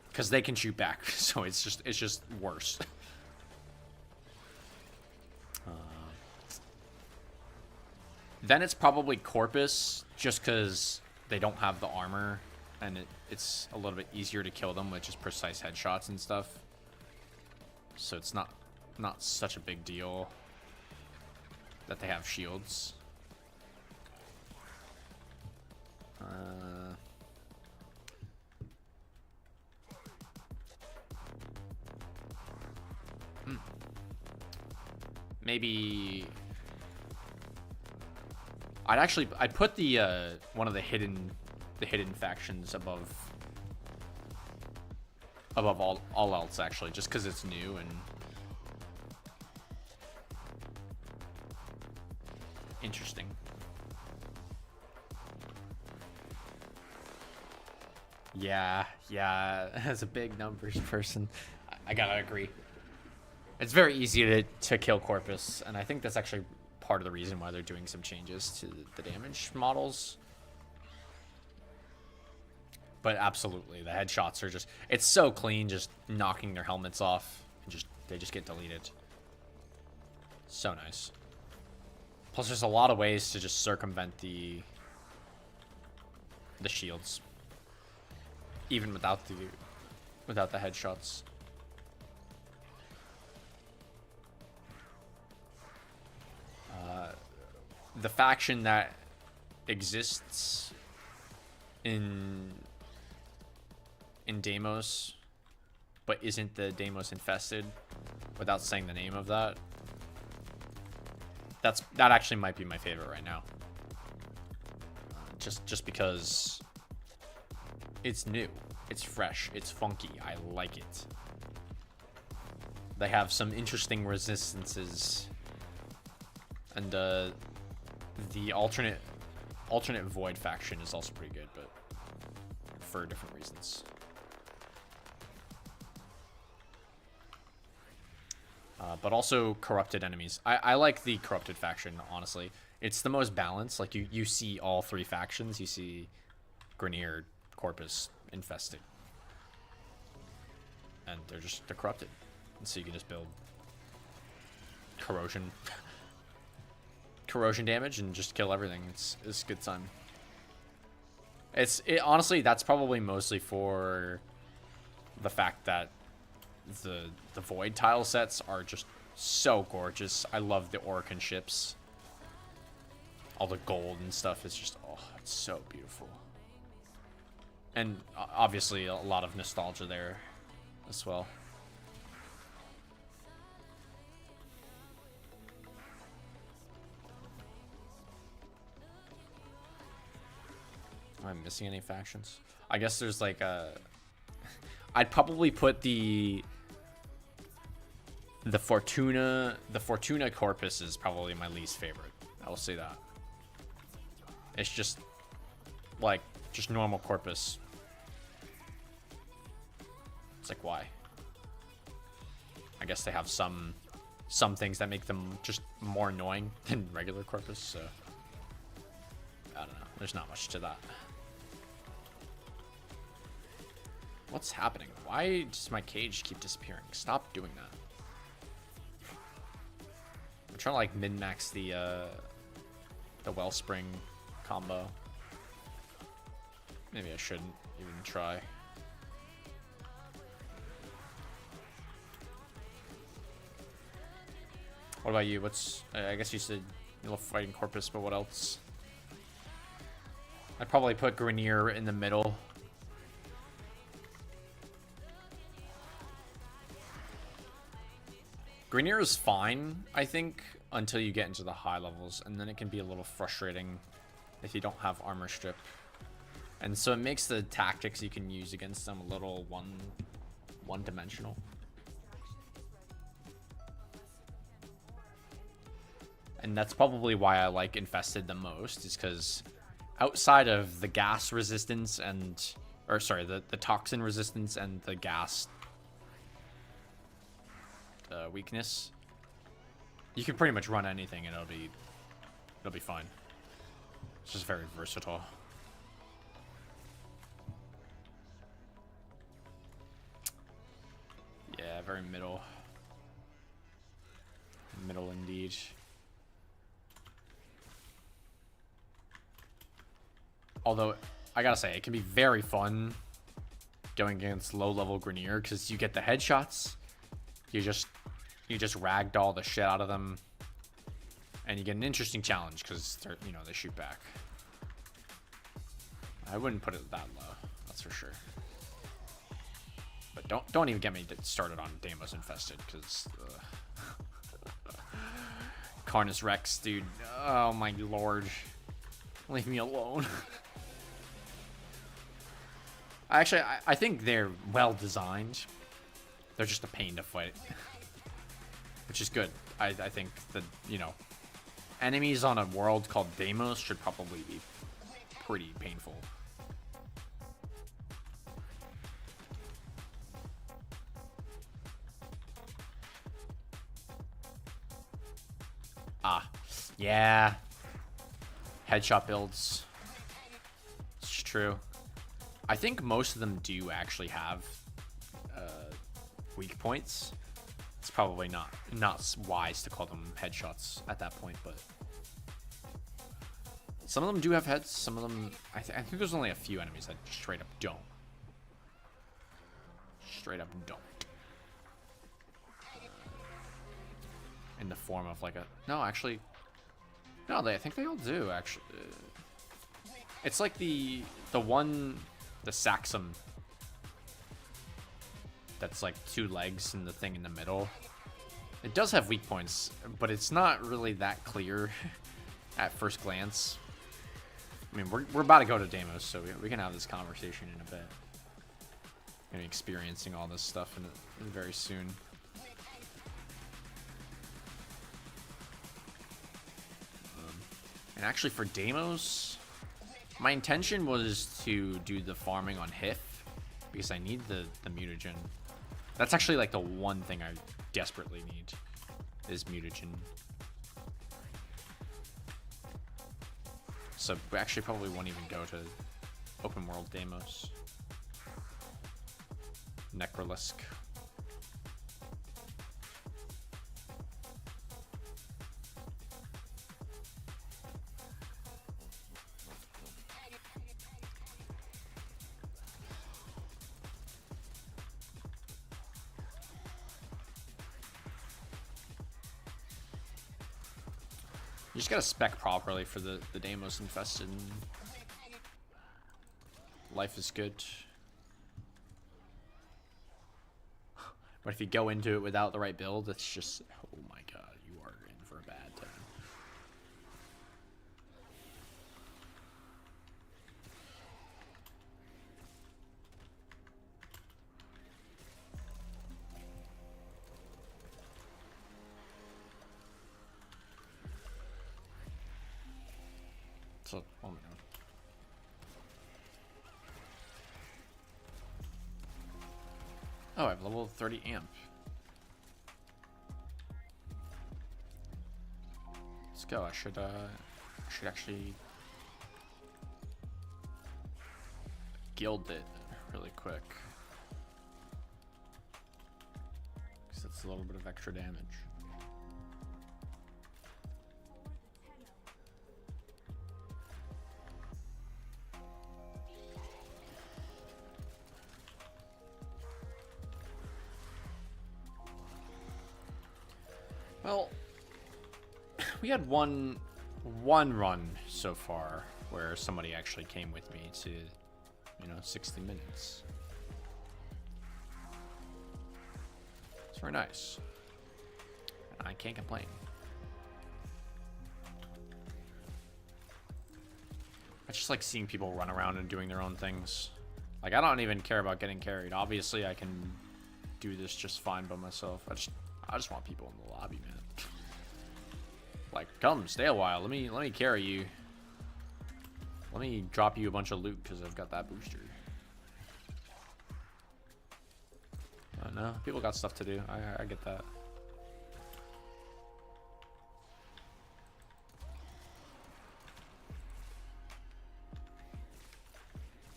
because they can shoot back, so it's just worse. Then it's probably Corpus, just because they don't have the armor, and it's a little bit easier to kill them with just precise headshots and stuff. So it's not such a big deal that they have shields. Maybe I'd put the one of the hidden factions above all else, actually, just because it's new and interesting. Yeah, as a big numbers person, I gotta agree. It's very easy to kill Corpus, and I think that's actually part of the reason why they're doing some changes to the damage models. But absolutely, the headshots are just, it's so clean, just knocking their helmets off, and they just get deleted. So nice. Plus, there's a lot of ways to just circumvent the shields, even without the headshots. The faction that exists in Deimos, but isn't the Deimos Infested, without saying the name of that, that actually might be my favorite right now. just because it's new, it's fresh, it's funky. I like it. They have some interesting resistances, and the alternate void faction is also pretty good, but for different reasons. But also corrupted enemies. I like the corrupted faction, honestly. It's the most balanced. Like, you see all three factions. You see Grineer, Corpus, Infested. And they're corrupted. And so you can just build corrosion damage and just kill everything. It's a good time. Honestly, that's probably mostly for the fact that the void tile sets are just so gorgeous. I love the Orcan ships. All the gold and stuff is just, oh, it's so beautiful. And obviously a lot of nostalgia there as well. Am I missing any factions? I guess there's like a... I'd probably put the Fortuna Corpus is probably my least favorite. I'll say that. It's just like just normal Corpus. It's like, why? I guess they have some things that make them just more annoying than regular Corpus, so I don't know. There's not much to that. What's happening? Why does my cage keep disappearing? Stop doing that. I'm trying to like min-max the Wellspring combo. Maybe I shouldn't even try. What about you? I guess you said you love fighting Corpus, but what else? I'd probably put Grineer in the middle. Grineer is fine, I think, until you get into the high levels, and then it can be a little frustrating if you don't have armor strip. And so it makes the tactics you can use against them a little one-dimensional. And that's probably why I like Infested the most, is because outside of the gas resistance and... Or sorry, the toxin resistance and the gas weakness, you can pretty much run anything and it'll be fine. It's just very versatile. Yeah, very middle indeed. Although I gotta say, it can be very fun going against low-level Grineer because you get the headshots. You just ragdoll the shit out of them, and you get an interesting challenge because they shoot back. I wouldn't put it that low, that's for sure. But don't even get me started on Deimos Infested because Carnus Rex, dude. Oh my lord, leave me alone. I think they're well designed. They're just a pain to fight, which is good. I think that, enemies on a world called Deimos should probably be pretty painful. Yeah. Headshot builds. It's true. I think most of them do actually have weak points. It's probably not wise to call them headshots at that point, but some of them do have heads. Some of them, I think there's only a few enemies that straight up don't. Straight up don't. In the form of like a I think they all do actually. It's like the Saxum. That's like two legs and the thing in the middle. It does have weak points, but it's not really that clear at first glance. I mean, we're about to go to Deimos, so we can have this conversation in a bit. Gonna be experiencing all this stuff in very soon. And actually, for Deimos, my intention was to do the farming on HIF because I need the mutagen. That's actually like the one thing I desperately need is mutagen. So we actually probably won't even go to open world Deimos. Necrolisk. You just gotta spec properly for the Deimos infested. Life is good. But if you go into it without the right build, it's just, oh my god, you are in for a bad time. So, oh my god. Oh, I have level 30 amp. Let's go. I should actually guild it really quick. Because that's a little bit of extra damage. Well, we had one run so far where somebody actually came with me to, 60 minutes. It's very nice. I can't complain. I just like seeing people run around and doing their own things. Like, I don't even care about getting carried. Obviously, I can do this just fine by myself. I just want people in the lobby, man. Like, come, stay a while. Let me carry you. Let me drop you a bunch of loot because I've got that booster. I don't know. People got stuff to do. I get that.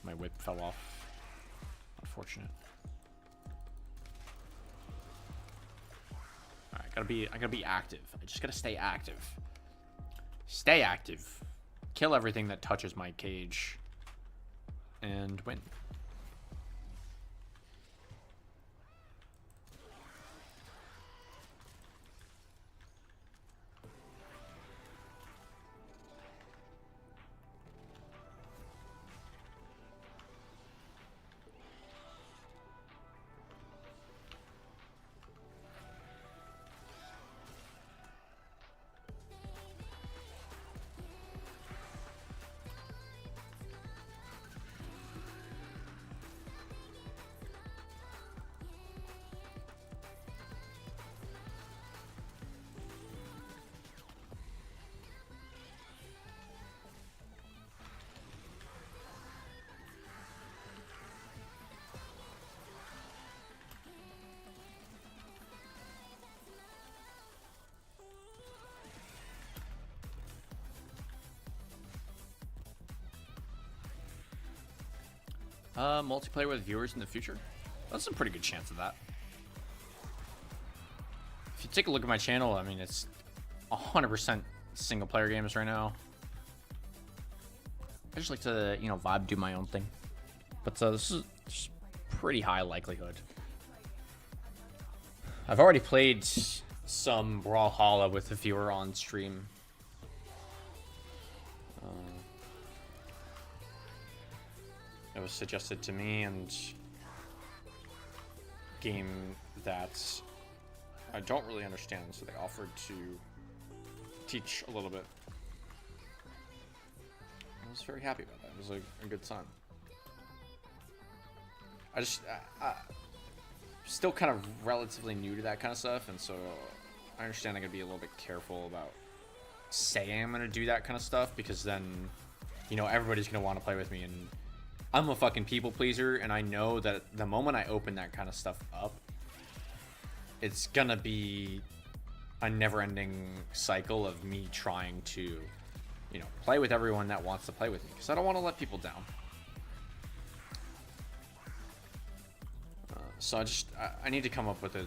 My whip fell off. Unfortunate. I gotta be active. I just gotta stay active. Stay active. Kill everything that touches my cage. And win. Multiplayer with viewers in the future? That's a pretty good chance of that. If you take a look at my channel, I mean, it's 100% single player games right now. I just like to, vibe, do my own thing. But this is just pretty high likelihood. I've already played some Brawlhalla with a viewer on stream. It was suggested to me, and game that I don't really understand, so they offered to teach a little bit. was very happy about that. It was like a good sign. I still kind of relatively new to that kind of stuff, and so I understand I gotta be a little bit careful about saying I'm gonna do that kind of stuff, because then, you know, everybody's gonna want to play with me, and I'm a fucking people pleaser, and I know that the moment I open that kind of stuff up, it's gonna be a never-ending cycle of me trying to, you know, play with everyone that wants to play with me, because I don't want to let people down. So I need to come up with a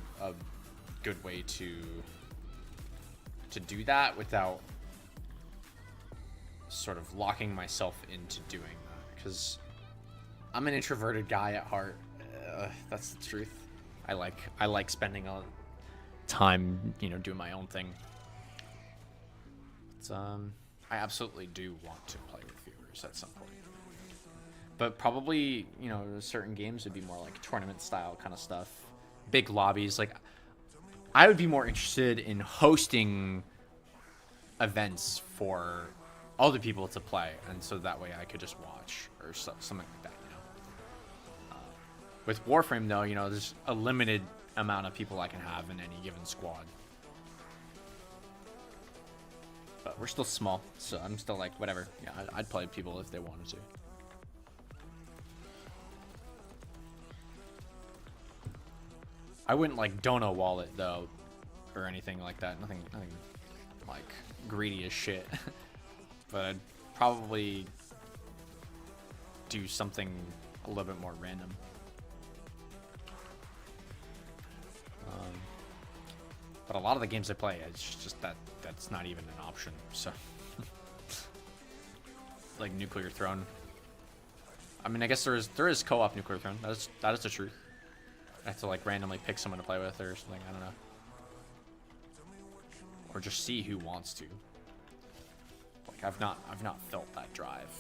good way to do that without sort of locking myself into doing that, because I'm an introverted guy at heart. That's the truth. I like spending a time, you know, doing my own thing. But, I absolutely do want to play with viewers at some point. But probably, you know, certain games would be more like tournament style kind of stuff. Big lobbies. Like, I would be more interested in hosting events for other people to play, and so that way I could just watch or something like that, you know. With Warframe, though, you know, there's a limited amount of people I can have in any given squad. But we're still small, so I'm still like, whatever. Yeah, I'd play people if they wanted to. I wouldn't like dono wallet though, or anything like that. Nothing like greedy as shit. But I'd probably do something a little bit more random. But a lot of the games I play, it's just that's not even an option. So, like Nuclear Throne. I mean, I guess there is co-op Nuclear Throne. That is the truth. I have to like randomly pick someone to play with or something. I don't know. Or just see who wants to. Like I've not felt that drive.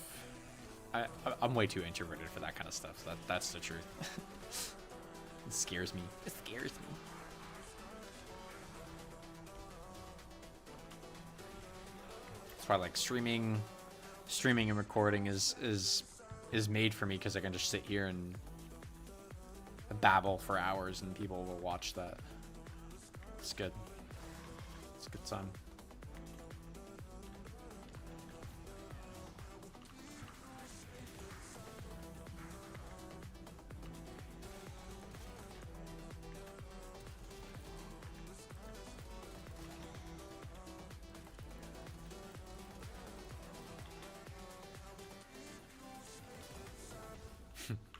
I'm way too introverted for that kind of stuff. So that's the truth. It scares me. It scares me. That's why like streaming and recording is made for me, because I can just sit here and babble for hours and people will watch that. It's good. It's a good time.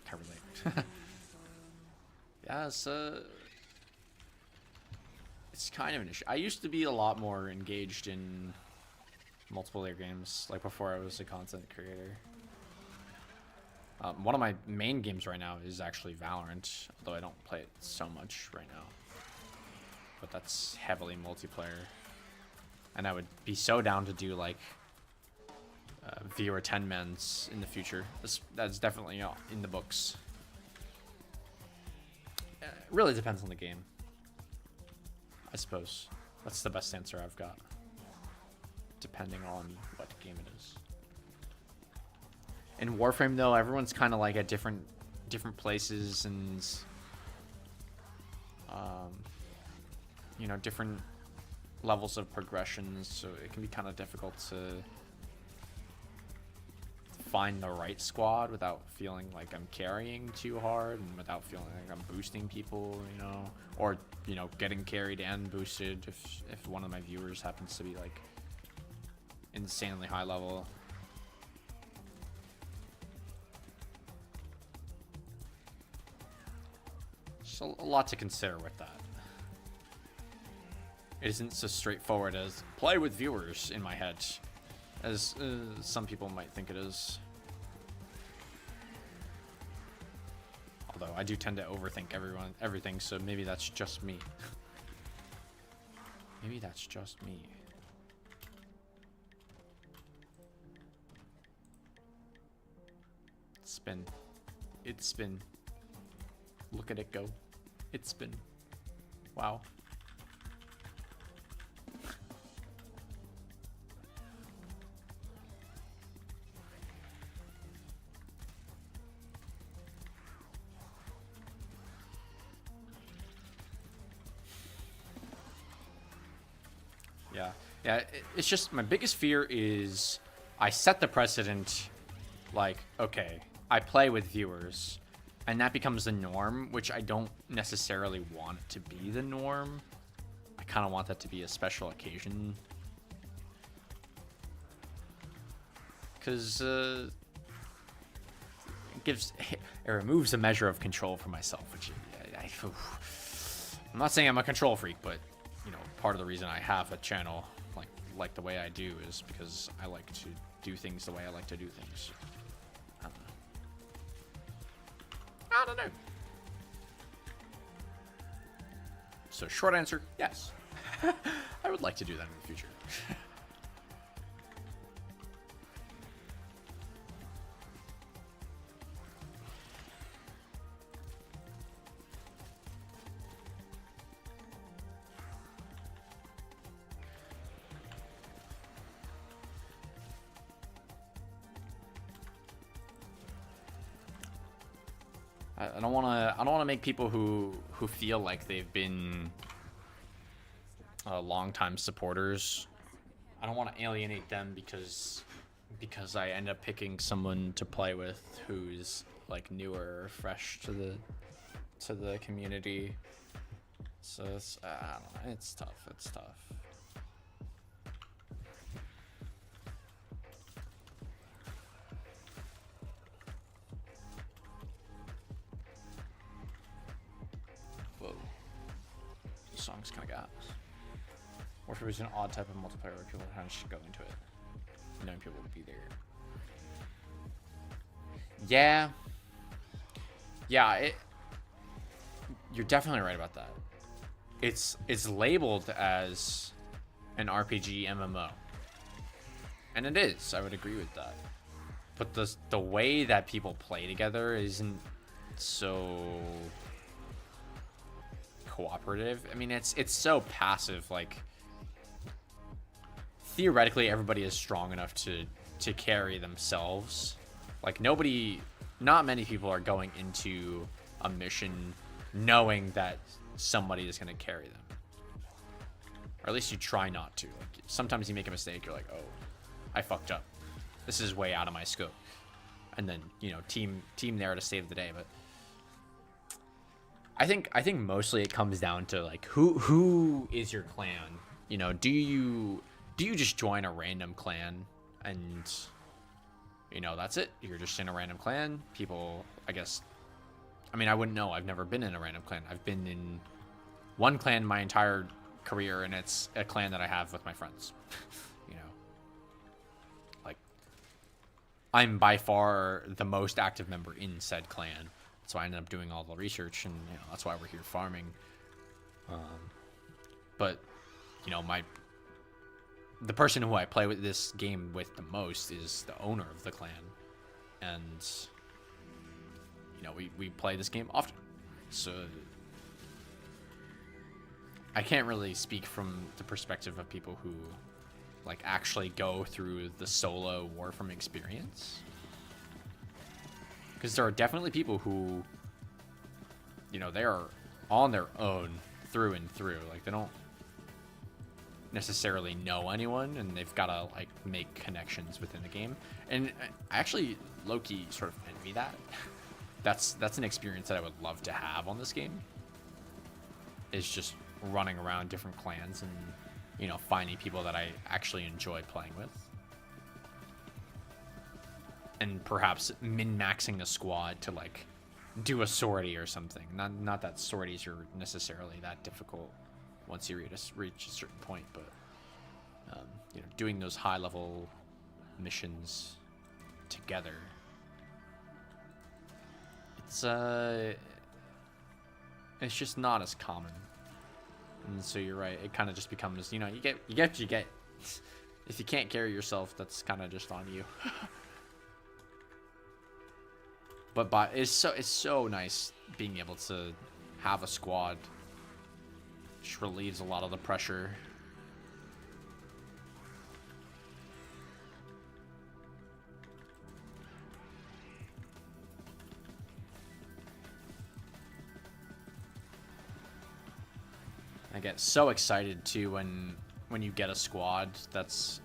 I relate. Yeah, it's kind of an issue. I used to be a lot more engaged in multiplayer games, like before I was a content creator. One of my main games right now is actually Valorant, although I don't play it so much right now. But that's heavily multiplayer. And I would be so down to do like viewer 10-mans in the future. That's definitely, you know, in the books. It really depends on the game, I suppose. That's the best answer I've got, depending on what game it is. In Warframe, though, everyone's kind of like at different places and you know, different levels of progression, so it can be kind of difficult to find the right squad without feeling like I'm carrying too hard and without feeling like I'm boosting people, you know, or, you know, getting carried and boosted if one of my viewers happens to be like insanely high level. So a lot to consider with that. It isn't so straightforward as play with viewers in my head, as some people might think it is. Although I do tend to overthink everything, so maybe that's just me. Maybe that's just me. Spin. It's spin. Look at it go. It's spin. Wow. Yeah. Yeah, it's just my biggest fear is I set the precedent, like, okay, I play with viewers, and that becomes the norm, which I don't necessarily want it to be the norm. I kind of want that to be a special occasion. Because it removes a measure of control for myself, which I'm not saying I'm a control freak, but, you know, part of the reason I have a channel like the way I do is because I like to do things the way I like to do things. I don't know. So short answer, yes. I would like to do that in the future. I don't want to make people who feel like they've been longtime supporters. I don't want to alienate them because I end up picking someone to play with who's like newer or fresh to the community. So it's, I don't know, it's tough. It's tough. Whoa. The song's kind of got. Warframe is an odd type of multiplayer where people kind of should go into it, knowing people would be there. Yeah. Yeah, you're definitely right about that. It's labeled as an RPG MMO. And it is, I would agree with that. But the way that people play together isn't so cooperative. I mean, it's so passive. Like, theoretically, everybody is strong enough to carry themselves. Like, not many people are going into a mission knowing that somebody is going to carry them. Or at least you try not to. Like, sometimes you make a mistake, you're like, oh, I fucked up. This is way out of my scope. And then, you know, team there to save the day. But I think mostly it comes down to, like, who is your clan? You know, do you just join a random clan and, you know, that's it? You're just in a random clan. People, I guess, I mean, I wouldn't know. I've never been in a random clan. I've been in one clan my entire career, and it's a clan that I have with my friends. You know, like, I'm by far the most active member in said clan, so I ended up doing all the research, and, you know, that's why we're here farming. But, you know, the person who I play with this game with the most is the owner of the clan, and, you know, we play this game often, so I can't really speak from the perspective of people who, like, actually go through the solo Warframe experience, because there are definitely people who, you know, they are on their own through and through. Like, they don't necessarily know anyone, and they've got to, like, make connections within the game. And I actually low-key sort of envy that. That's an experience that I would love to have on this game, is just running around different clans and, you know, finding people that I actually enjoy playing with, and perhaps min-maxing a squad to, like, do a sortie or something. Not that sorties are necessarily that difficult once you reach a certain point, but you know, doing those high-level missions together, it's just not as common. And so you're right, it kind of just becomes, you know, you get what you get. If you can't carry yourself, that's kind of just on you. But it's so nice being able to have a squad. Just relieves a lot of the pressure. I get so excited too when when you get a squad that's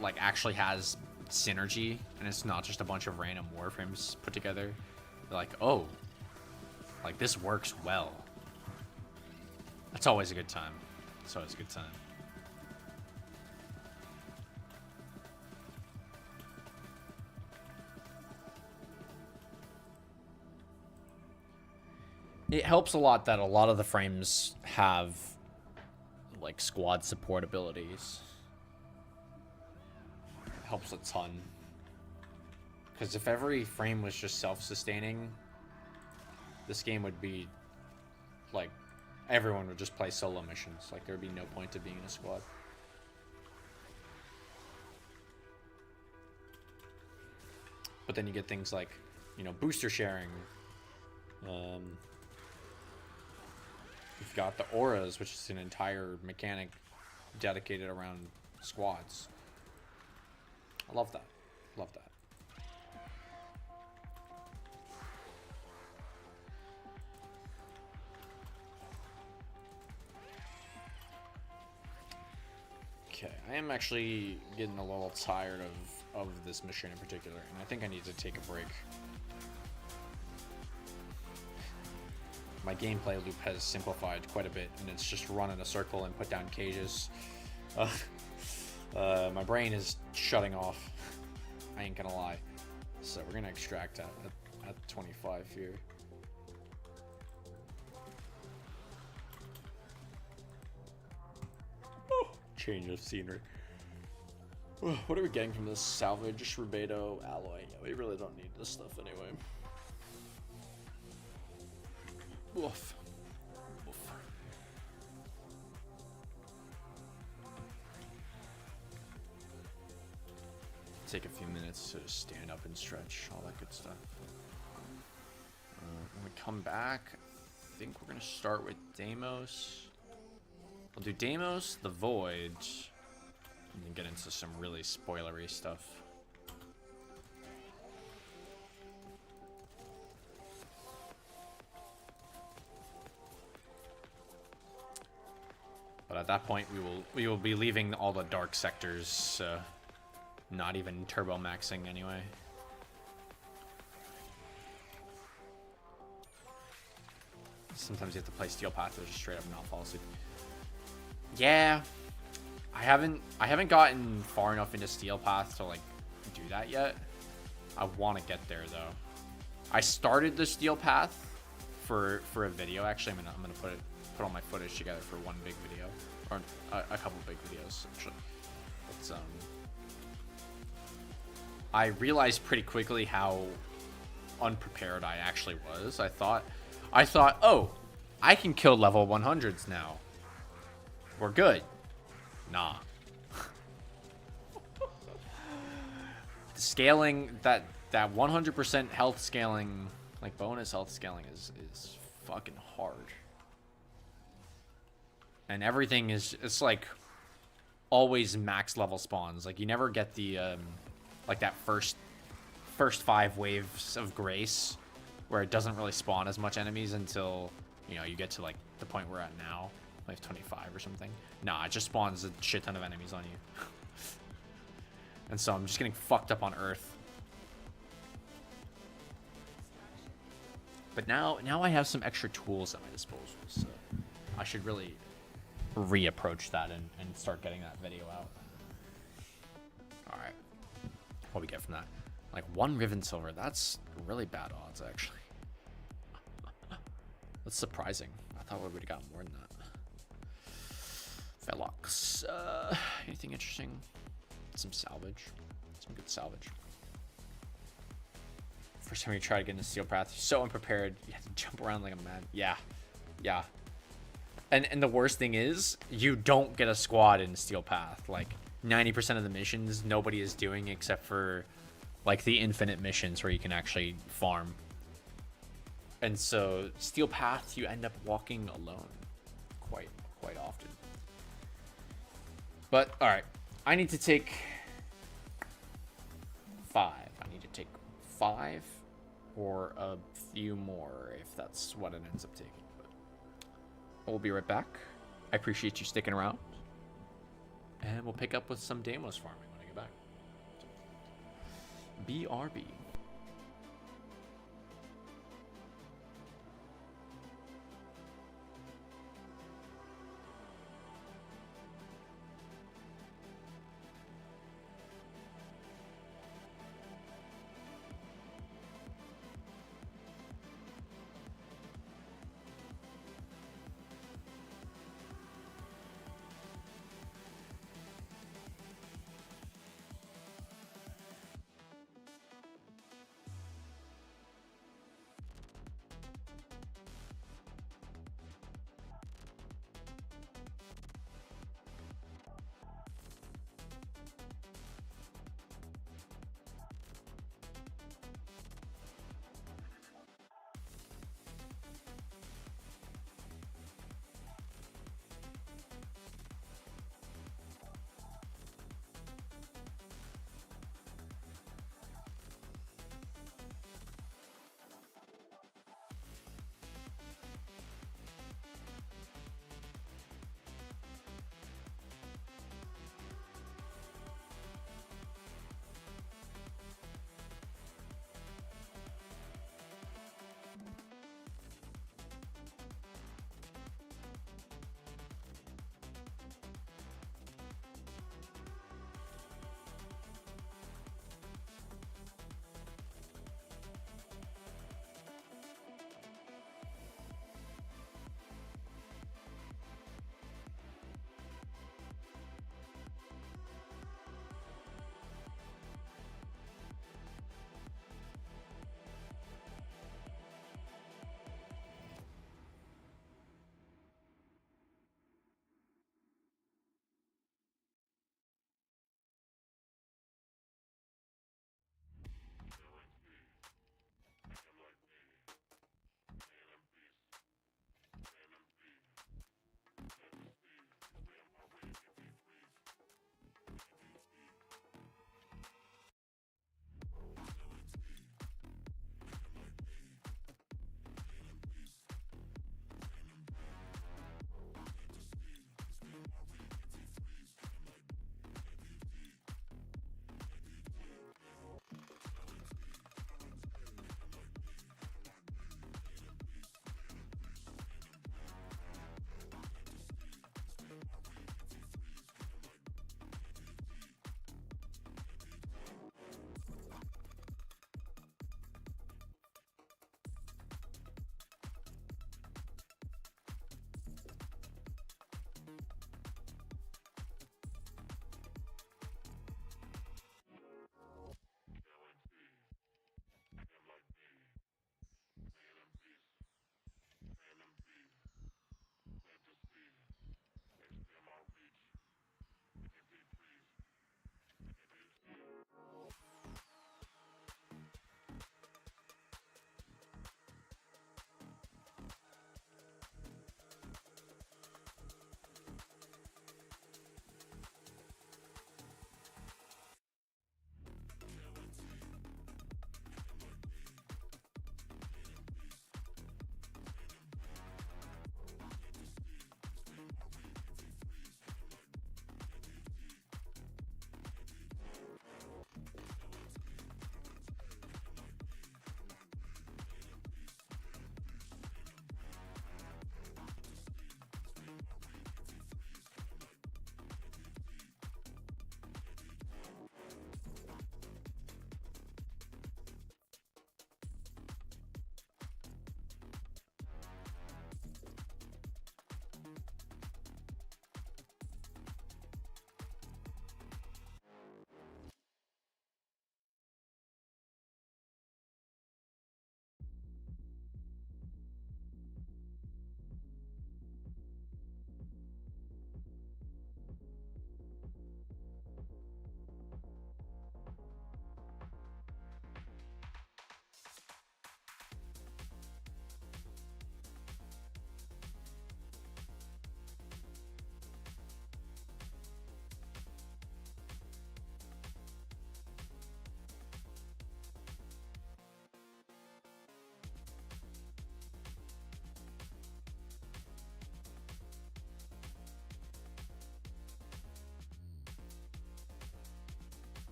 like actually has synergy and it's not just a bunch of random warframes put together. They're like, oh, like this works well. That's always a good time. It's always a good time. It helps a lot that a lot of the frames have like squad support abilities. It helps a ton. Because if every frame was just self-sustaining, this game would be like everyone would just play solo missions. Like there would be no point to being in a squad. But then you get things like, you know, booster sharing. You've got the auras, which is an entire mechanic dedicated around squads. I love that. Love that. Okay, I am actually getting a little tired of this mission in particular, and I think I need to take a break. My gameplay loop has simplified quite a bit, and it's just run in a circle and put down cages. My brain is shutting off. I ain't gonna lie. So we're gonna extract at 25 here. Oh, change of scenery. What are we getting from this salvage rubedo alloy? Yeah, we really don't need this stuff anyway. Woof. Woof. Take a few minutes to stand up and stretch, all that good stuff. When we come back, I think we're gonna start with Deimos. We'll do Deimos, the Void, and then get into some really spoilery stuff. But at that point, we will be leaving all the dark sectors, not even turbo maxing anyway. Sometimes you have to play Steel Path or just straight up not fall asleep. Yeah, I haven't gotten far enough into Steel Path to like do that yet. I want to get there though. I started the Steel Path for a video. Actually, I'm gonna put all my footage together for one big video, or a couple big videos actually. It's I realized pretty quickly how unprepared I actually was. I thought, oh, I can kill level 100s now. We're good. Nah. The scaling, that 100% health scaling, like bonus health scaling is fucking hard. And everything is, it's like always max level spawns. Like you never get the like that first 5 waves of grace where it doesn't really spawn as much enemies until, you know, you get to like the point we're at now, like 25 or something. Nah, it just spawns a shit ton of enemies on you. And so I'm just getting fucked up on Earth. But now I have some extra tools at my disposal, so I should really reapproach that and start getting that video out. Alright. What do we get from that? Like 1 Riven Silver. That's really bad odds, actually. That's surprising. I thought we would have gotten more than that. Velox. Anything interesting? Some salvage. Some good salvage. First time you try to get into Steel Path, you're so unprepared. You have to jump around like a man. Yeah. Yeah. And the worst thing is, you don't get a squad in Steel Path. Like, 90% of the missions, nobody is doing except for, like, the infinite missions where you can actually farm. And so, Steel Path, you end up walking alone quite often. But, alright. I need to take 5. I need to take 5 or a few more if that's what it ends up taking. But we'll be right back I appreciate you sticking around. And we'll pick up with some Deimos farming when I get back. BRB.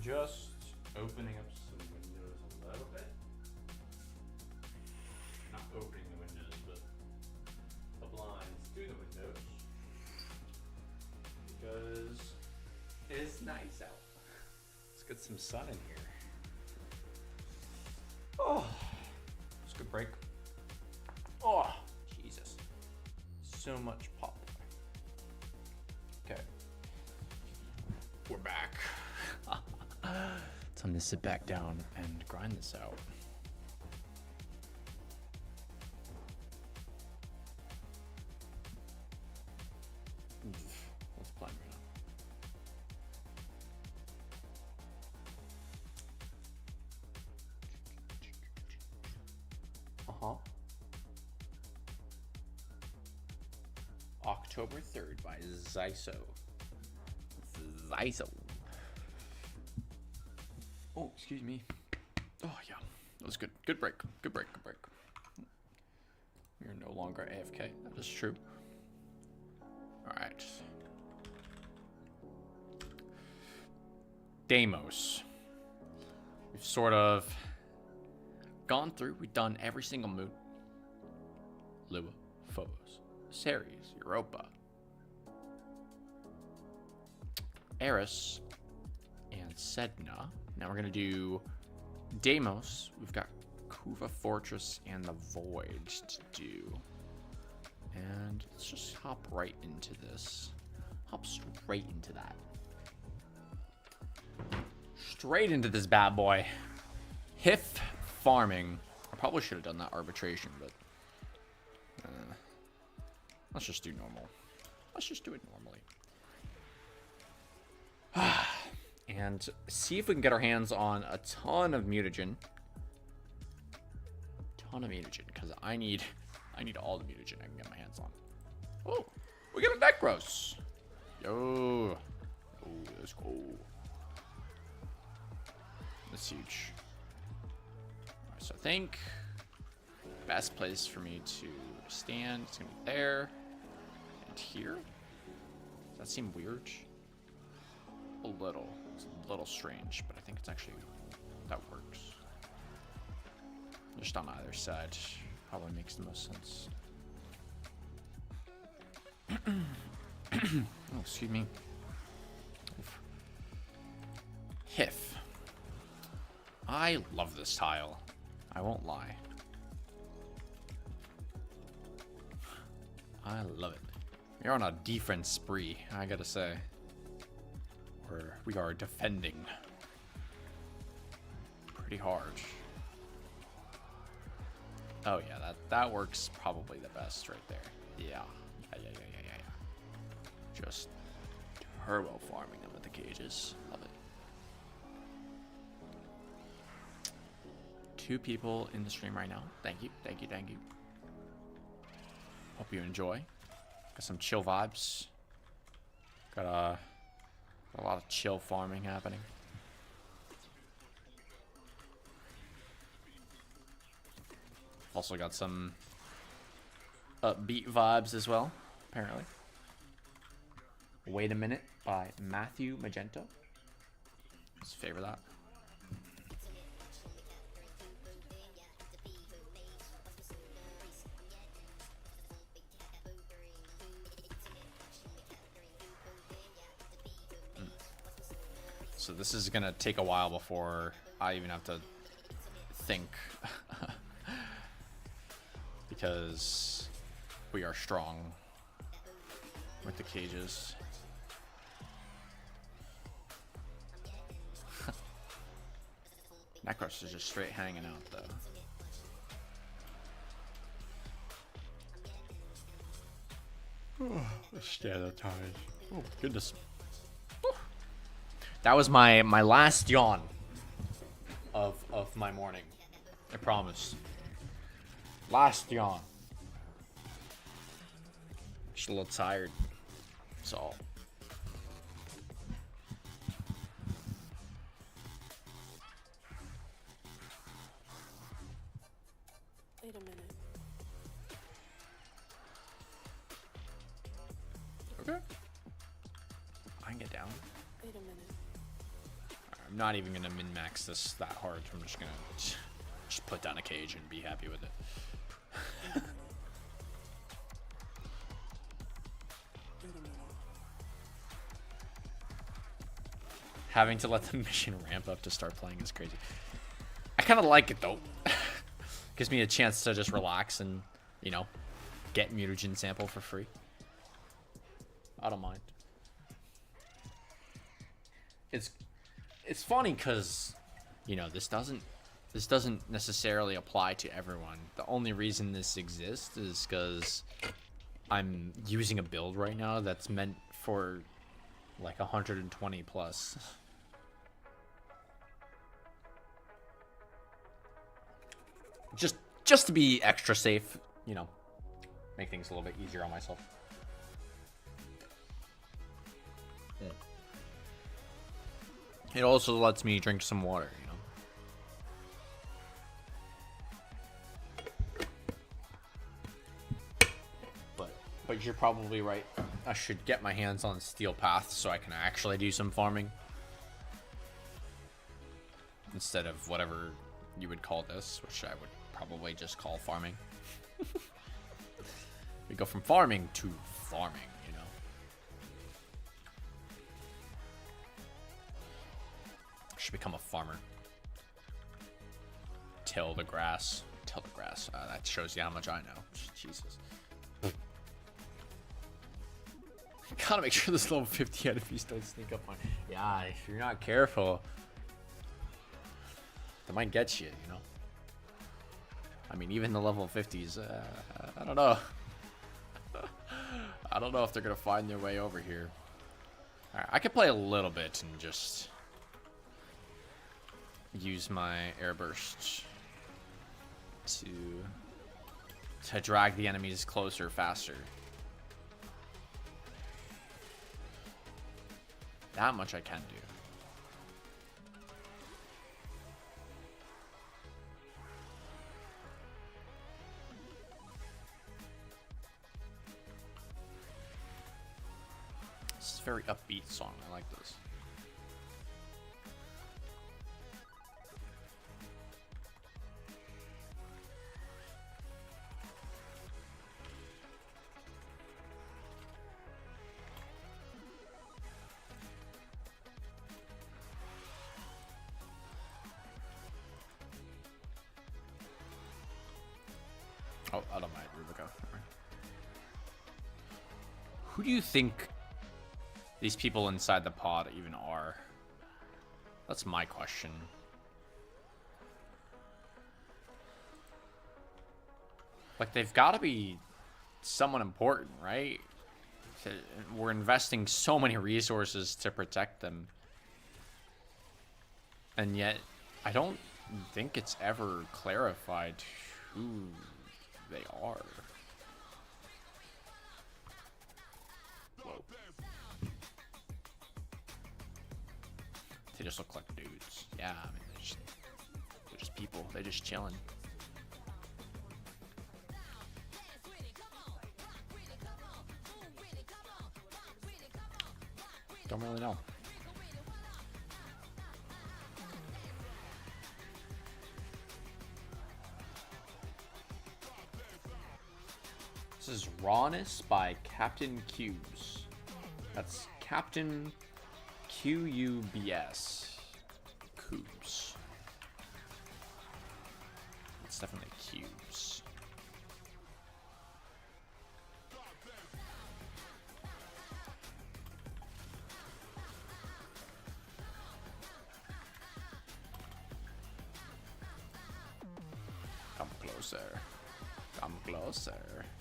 just opening up some windows a little bit. Not opening the windows, but the blinds to the windows. Because it is nice out. Let's get some sun in here. Oh, it's a good break. Oh, Jesus. So much pop. Okay. We're back. Time to sit back down and grind this out. Let's plan right now. October 3rd by Zyso. Oh, excuse me. Oh, yeah. That was good. Good break. Good break. Good break. We are no longer AFK. That is true. All right. Deimos. We've sort of gone through. We've done every single moon. Lua, Phobos, Ceres, Europa, Eris, and Sedna. Now we're going to do Deimos. We've got Kuva Fortress and the Void to do. And let's just hop right into this. Hop straight into that. Straight into this bad boy. HIF farming. I probably should have done that arbitration, but let's just do normal. Let's just do it normally. And see if we can get our hands on a ton of mutagen. Because I need all the mutagen I can get my hands on. Oh, we got a Necros. Yo. Oh, let's go. That's huge. Alright, so I think best place for me to stand is gonna be there and here. Does that seem weird? A little. It's a little strange, but I think it's actually that works. Just on either side probably makes the most sense. Oh, excuse me. Oof. HIF. I love this tile. I won't lie. I love it. We're on a defense spree, I gotta say. We are defending pretty hard. Oh yeah, that works probably the best right there. Yeah. Just turbo farming them with the cages. Love it. 2 people in the stream right now. Thank you. Hope you enjoy. Got some chill vibes. Got a lot of chill farming happening. Also got some upbeat vibes as well, apparently. Wait a Minute by Matthew Magento. Let's favor that. So this is gonna take a while before I even have to think. Because we are strong with the cages. Necros is just straight hanging out though. Sanitized. Oh goodness. That was my last yawn of my morning. I promise. Last yawn. Just a little tired. That's all. Wait a minute. Okay. I can get down. Wait a minute. Alright, not even gonna min-max this that hard. I'm just gonna just put down a cage and be happy with it. Having to let the mission ramp up to start playing is crazy. I kind of like it though. Gives me a chance to just relax and, you know, get mutagen sample for free. I don't mind. It's funny because, you know, this doesn't necessarily apply to everyone. The only reason this exists is because I'm using a build right now that's meant for like 120 plus. Just to be extra safe, you know, make things a little bit easier on myself. It also lets me drink some water, you know. But you're probably right. I should get my hands on Steel Path so I can actually do some farming. Instead of whatever you would call this, which I would probably just call farming. We go from farming to farming, you know. I should become a farmer. Till the grass. Till the grass. That shows you how much I know. Jesus. Gotta make sure this level 50 enemies don't sneak up on you. Yeah, if you're not careful, they might get you, you know. I mean, even the level 50s, I don't know. I don't know if they're gonna find their way over here. Alright, I could play a little bit and just use my air burst to drag the enemies closer faster. That much I can do. This is a very upbeat song. I like this. Oh, I don't mind Rubica. Who do you think these people inside the pod even are? That's my question. Like, they've got to be someone important, right? We're investing so many resources to protect them. And yet, I don't think it's ever clarified who they are. Whoa. They just look like dudes. Yeah, I mean, they're just people. They're just chilling. Don't really know. This is Rawness by Captain Q's. That's Captain Qubs. Cubes. It's definitely cubes. Come closer. Come closer.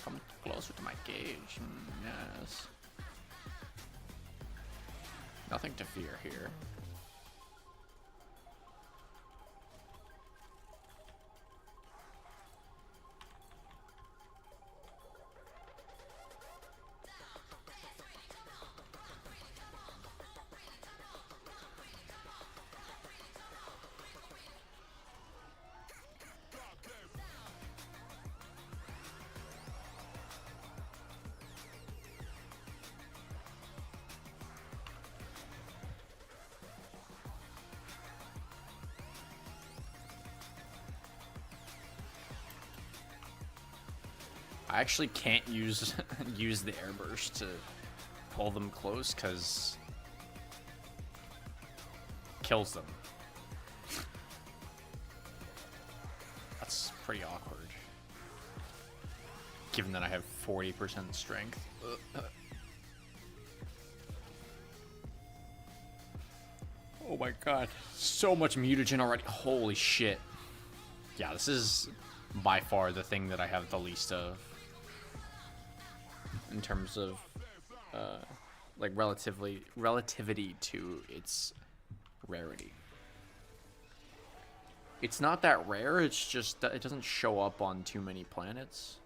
Come closer to my cage. Yes. Nothing to fear here. I actually can't use use the airburst to pull them close because kills them. That's pretty awkward. Given that I have 40% strength. Oh my god. So much mutagen already. Holy shit. Yeah, this is by far the thing that I have the least of. In terms of, like, relativity to its rarity. It's not that rare, it's just that it doesn't show up on too many planets.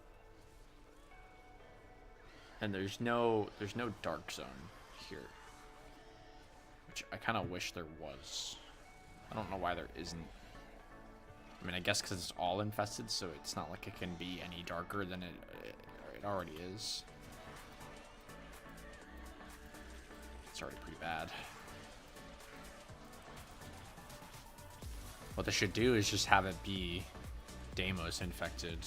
And there's no dark zone here. Which I kind of wish there was. I don't know why there isn't. I mean, I guess because it's all infested, so it's not like it can be any darker than it already is. It's already pretty bad. What they should do is just have it be Deimos infected.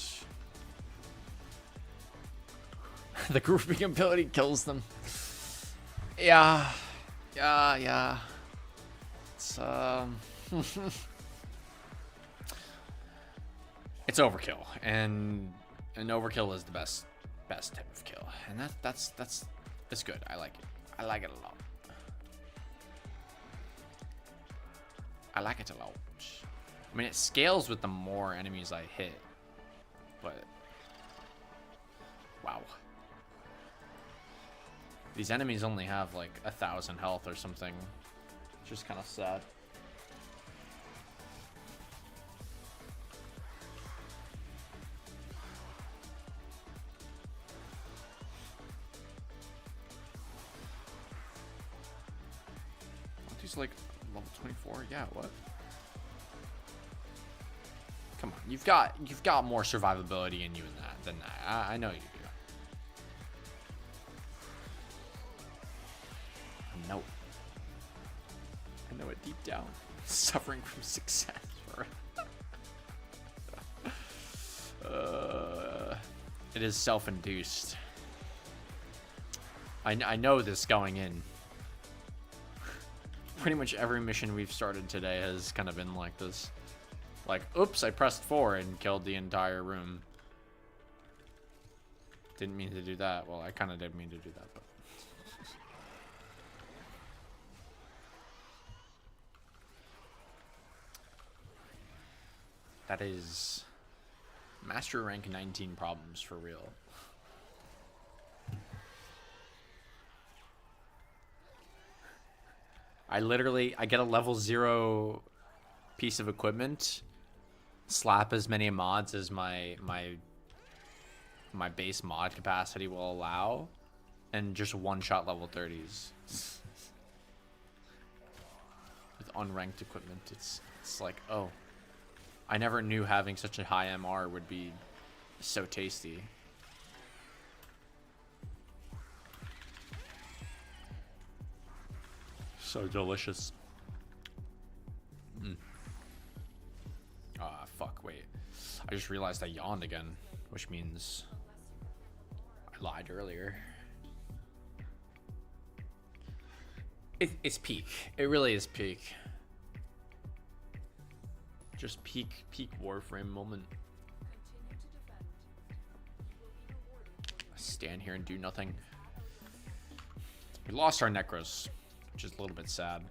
The grouping ability kills them. Yeah. It's it's overkill, and overkill is the best type of kill, and that's good. I like it. I like it a lot. I like it a lot. I mean, it scales with the more enemies I hit, but wow. These enemies only have like 1,000 health or something. It's just kind of sad. Aren't these like level 24? Yeah, what? Come on, you've got more survivability in you than that. I know you do. I know it deep down. Suffering from success. It is self-induced. I know this going in. Pretty much every mission we've started today has kind of been like this. Like, oops, I pressed 4 and killed the entire room. Didn't mean to do that. Well, I kind of did mean to do that, but... That is master rank 19 problems for real. I get a level 0 piece of equipment, slap as many mods as my base mod capacity will allow, and just one-shot level 30s. With unranked equipment, it's like, oh. I never knew having such a high MR would be so tasty. So delicious. Ah, fuck, wait. I just realized I yawned again, which means I lied earlier. It's peak. It really is peak. Just peak Warframe moment. Stand here and do nothing. We lost our Necros, which is a little bit sad.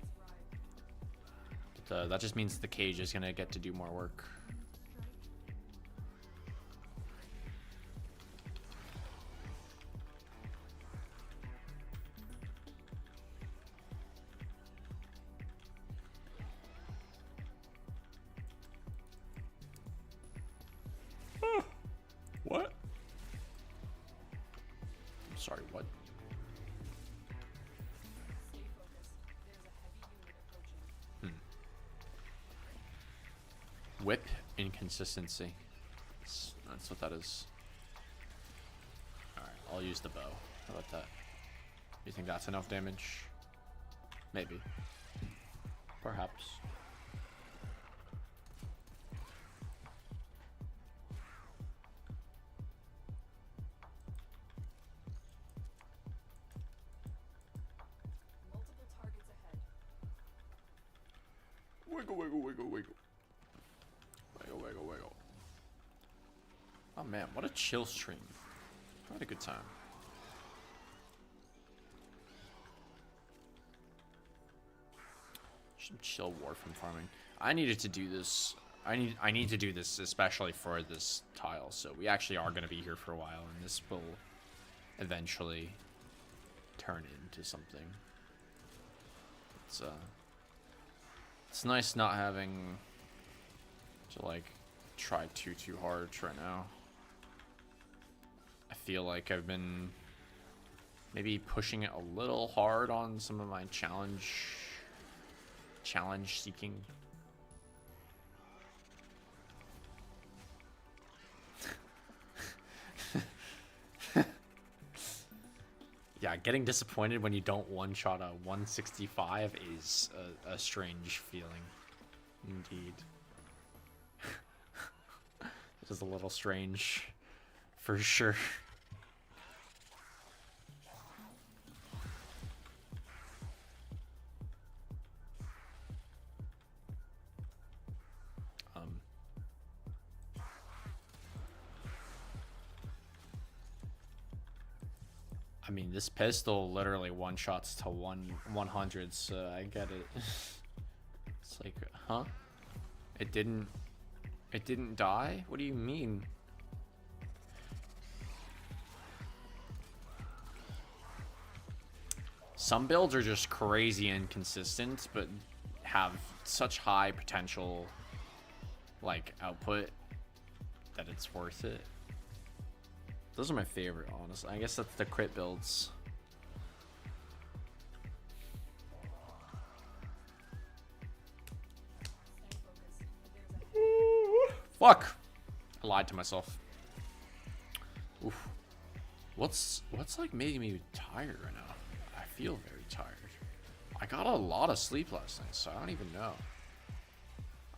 But, that just means the cage is gonna get to do more work. What? I'm sorry, what? Stay focused. There's a heavy unit approaching. Whip inconsistency. That's what that is. Alright, I'll use the bow. How about that? You think that's enough damage? Maybe. Perhaps. Wiggle, wiggle, wiggle, wiggle. Wiggle, wiggle, wiggle. Oh man, what a chill stream. I had a good time. Some chill Warframe farming. I needed to do this. I need to do this especially for this tile. So we actually are going to be here for a while, and this will eventually turn into something. It's nice not having to like try too hard right now. I feel like I've been maybe pushing it a little hard on some of my challenge seeking. Yeah, getting disappointed when you don't one-shot a 165 is a strange feeling. Indeed. This is a little strange, for sure. I mean, this pistol literally one-shots to 100, so I get it. It's like, huh? It didn't die? What do you mean? Some builds are just crazy inconsistent, but have such high potential, like, output that it's worth it. Those are my favorite, honestly. I guess that's the crit builds. Fuck! I lied to myself. Oof. What's like making me tired right now? I feel very tired. I got a lot of sleep last night, so I don't even know.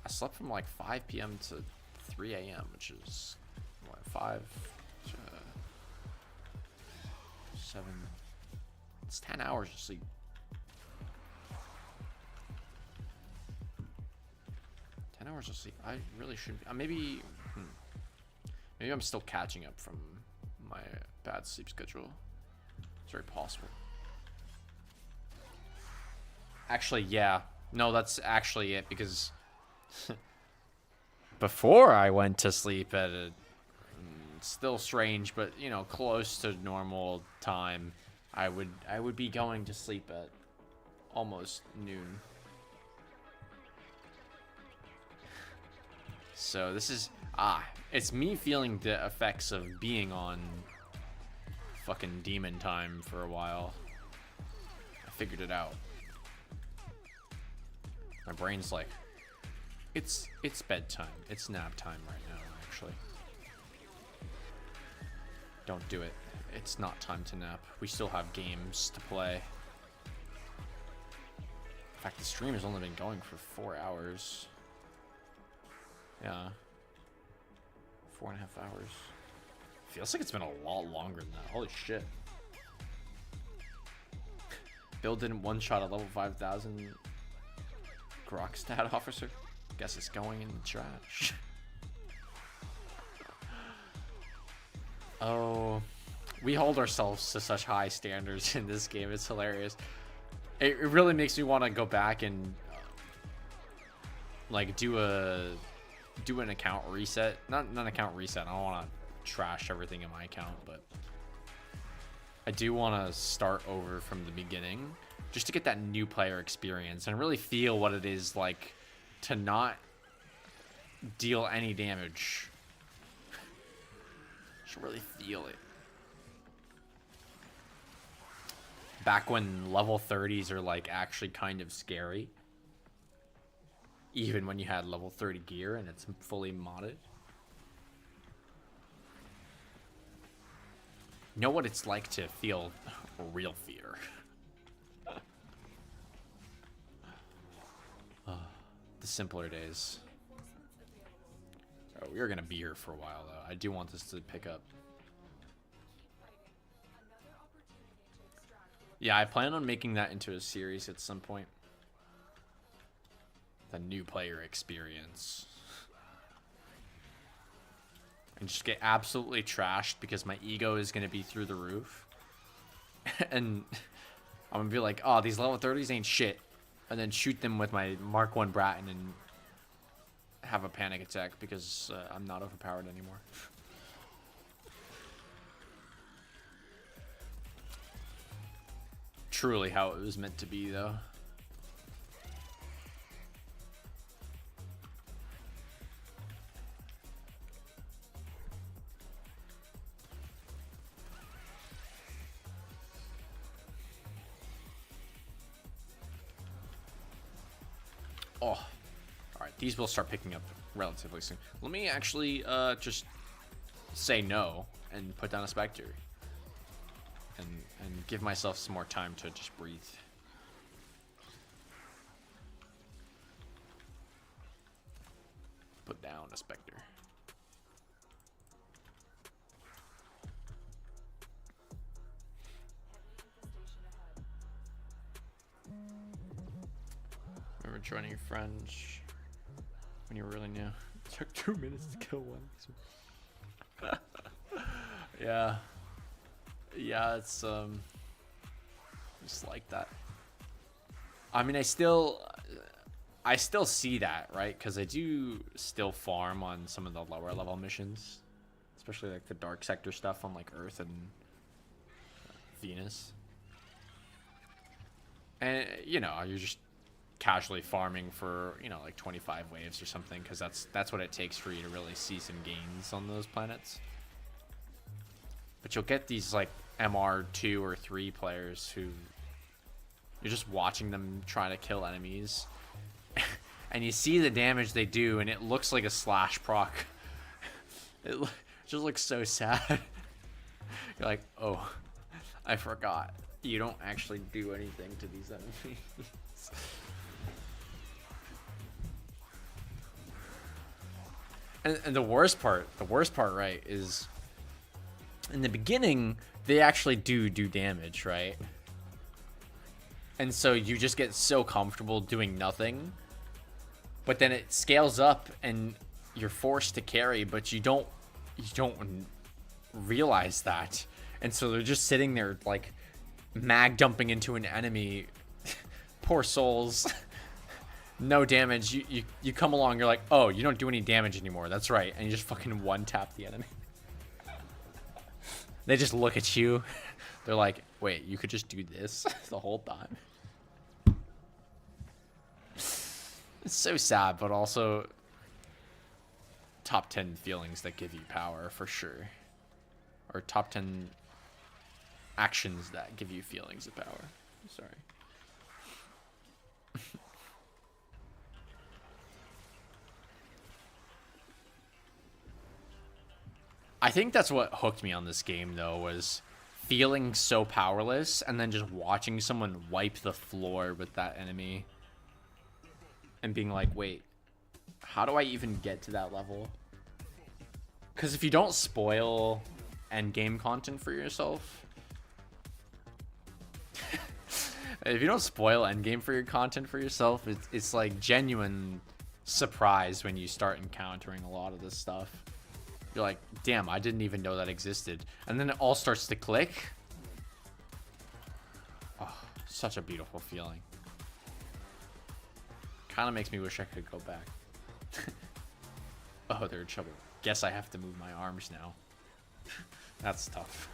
I slept from like 5 p.m. to 3 a.m., which is what, 7. It's 10 hours of sleep. 10 hours of sleep. I really should be. Maybe I'm still catching up from my bad sleep schedule. It's very possible. Actually, yeah. No, that's actually it, because before I went to sleep at a still strange, but you know, close to normal time, I would be going to sleep at almost noon. So this is it's me feeling the effects of being on fucking demon time for a while. I figured it out. My brain's like, it's bedtime. It's nap time right now, actually. Don't do it. It's not time to nap. We still have games to play. In fact, the stream has only been going for 4 hours. Yeah. 4.5 hours. Feels like it's been a lot longer than that. Holy shit. Bill didn't one-shot a level 5,000 Grok stat officer. Guess it's going in the trash. Oh, we hold ourselves to such high standards in this game. It's hilarious. It really makes me want to go back and like do an account reset. Not an account reset. I don't want to trash everything in my account, but I do want to start over from the beginning just to get that new player experience and really feel what it is like to not deal any damage. Just really feel it. Back when level 30s are like actually kind of scary. Even when you had level 30 gear and it's fully modded. Know what it's like to feel real fear. The simpler days. Oh, we're gonna be here for a while though. I do want this to pick up. Yeah, I plan on making that into a series at some point. the new player experience. And just get absolutely trashed because my ego is going to be through the roof. And I'm going to be like, oh, these level 30s ain't shit. And then shoot them with my Mark 1 Bratton and have a panic attack because I'm not overpowered anymore. Truly how it was meant to be, though. Oh, all right. These will start picking up relatively soon. Let me actually just say no and put down a Spectre. And give myself some more time to just breathe. Put down a Spectre. Remember joining your friends when you were really new? It took 2 minutes to kill one. Yeah. Yeah, it's just like that. I mean, I still see that, right? Because I do still farm on some of the lower level missions, especially like the dark sector stuff on like Earth and Venus. And you know, you're just casually farming for, you know, like 25 waves or something, because that's what it takes for you to really see some gains on those planets. But you'll get these like MR2 or 3 players who you're just watching them try to kill enemies and you see the damage they do and it looks like a slash proc. It just looks so sad. You're like, oh, I forgot. You don't actually do anything to these enemies. And the worst part, right, is in the beginning, they actually do damage, right? And so you just get so comfortable doing nothing. But then it scales up and you're forced to carry, but you don't realize that. And so they're just sitting there like mag dumping into an enemy. Poor souls. No damage. You come along, you're like, oh, you don't do any damage anymore. That's right. And you just fucking one tap the enemy. They just look at you. They're like, wait, you could just do this the whole time. It's so sad, but also top 10 feelings that give you power for sure. Or top 10 actions that give you feelings of power. Sorry. I think that's what hooked me on this game, though, was feeling so powerless and then just watching someone wipe the floor with that enemy and being like, wait, how do I even get to that level? Because if you don't spoil endgame content for yourself, if you don't spoil endgame for your content for yourself, it's like genuine surprise when you start encountering a lot of this stuff. You're like, damn, I didn't even know that existed. And then it all starts to click. Oh, such a beautiful feeling. Kind of makes me wish I could go back. Oh, they're in trouble. Guess I have to move my arms now. That's tough.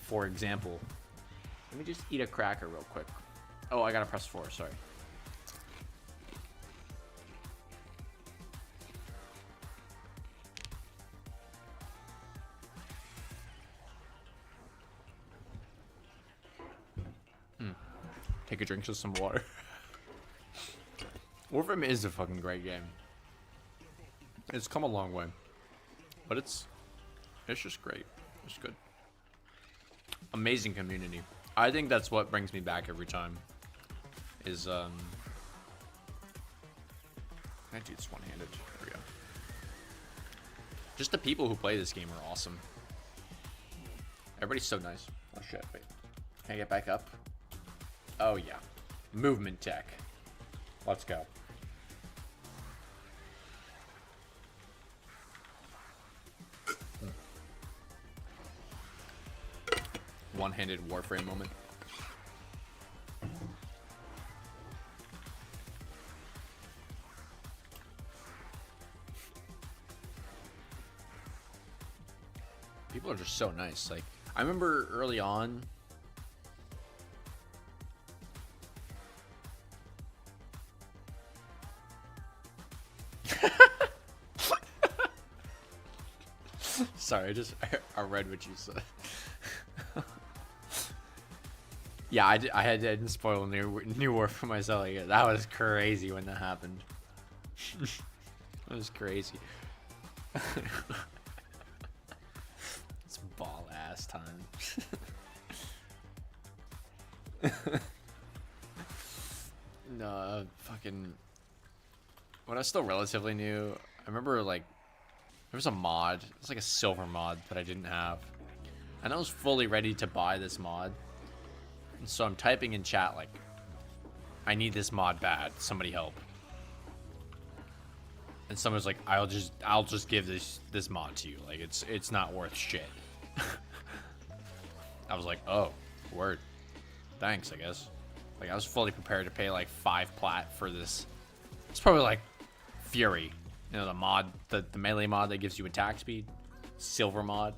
For example, let me just eat a cracker real quick. Oh, I gotta press 4, sorry. Take a drink of some water. Warframe is a fucking great game. It's come a long way, but it's just great. It's good. Amazing community. I think that's what brings me back every time. Is I do this one-handed. There we go. Just the people who play this game are awesome. Everybody's so nice. Oh shit! Wait, can I get back up? Oh yeah. Movement tech. Let's go. One-handed Warframe moment. People are just so nice. Like, I remember early on. Sorry, I read what you said. Yeah, I didn't spoil New War for myself. Like, that was crazy when that happened. That was crazy. It's ball ass time. No, fucking. When I was still relatively new, I remember like there was a mod. It was like a silver mod that I didn't have, and I was fully ready to buy this mod. And so I'm typing in chat like, I need this mod bad. Somebody help. And someone's like, I'll just give this mod to you. Like it's not worth shit. I was like, oh, word. Thanks, I guess. Like I was fully prepared to pay like 5 plat for this. It's probably like Fury. You know, the mod, the melee mod that gives you attack speed. Silver mod.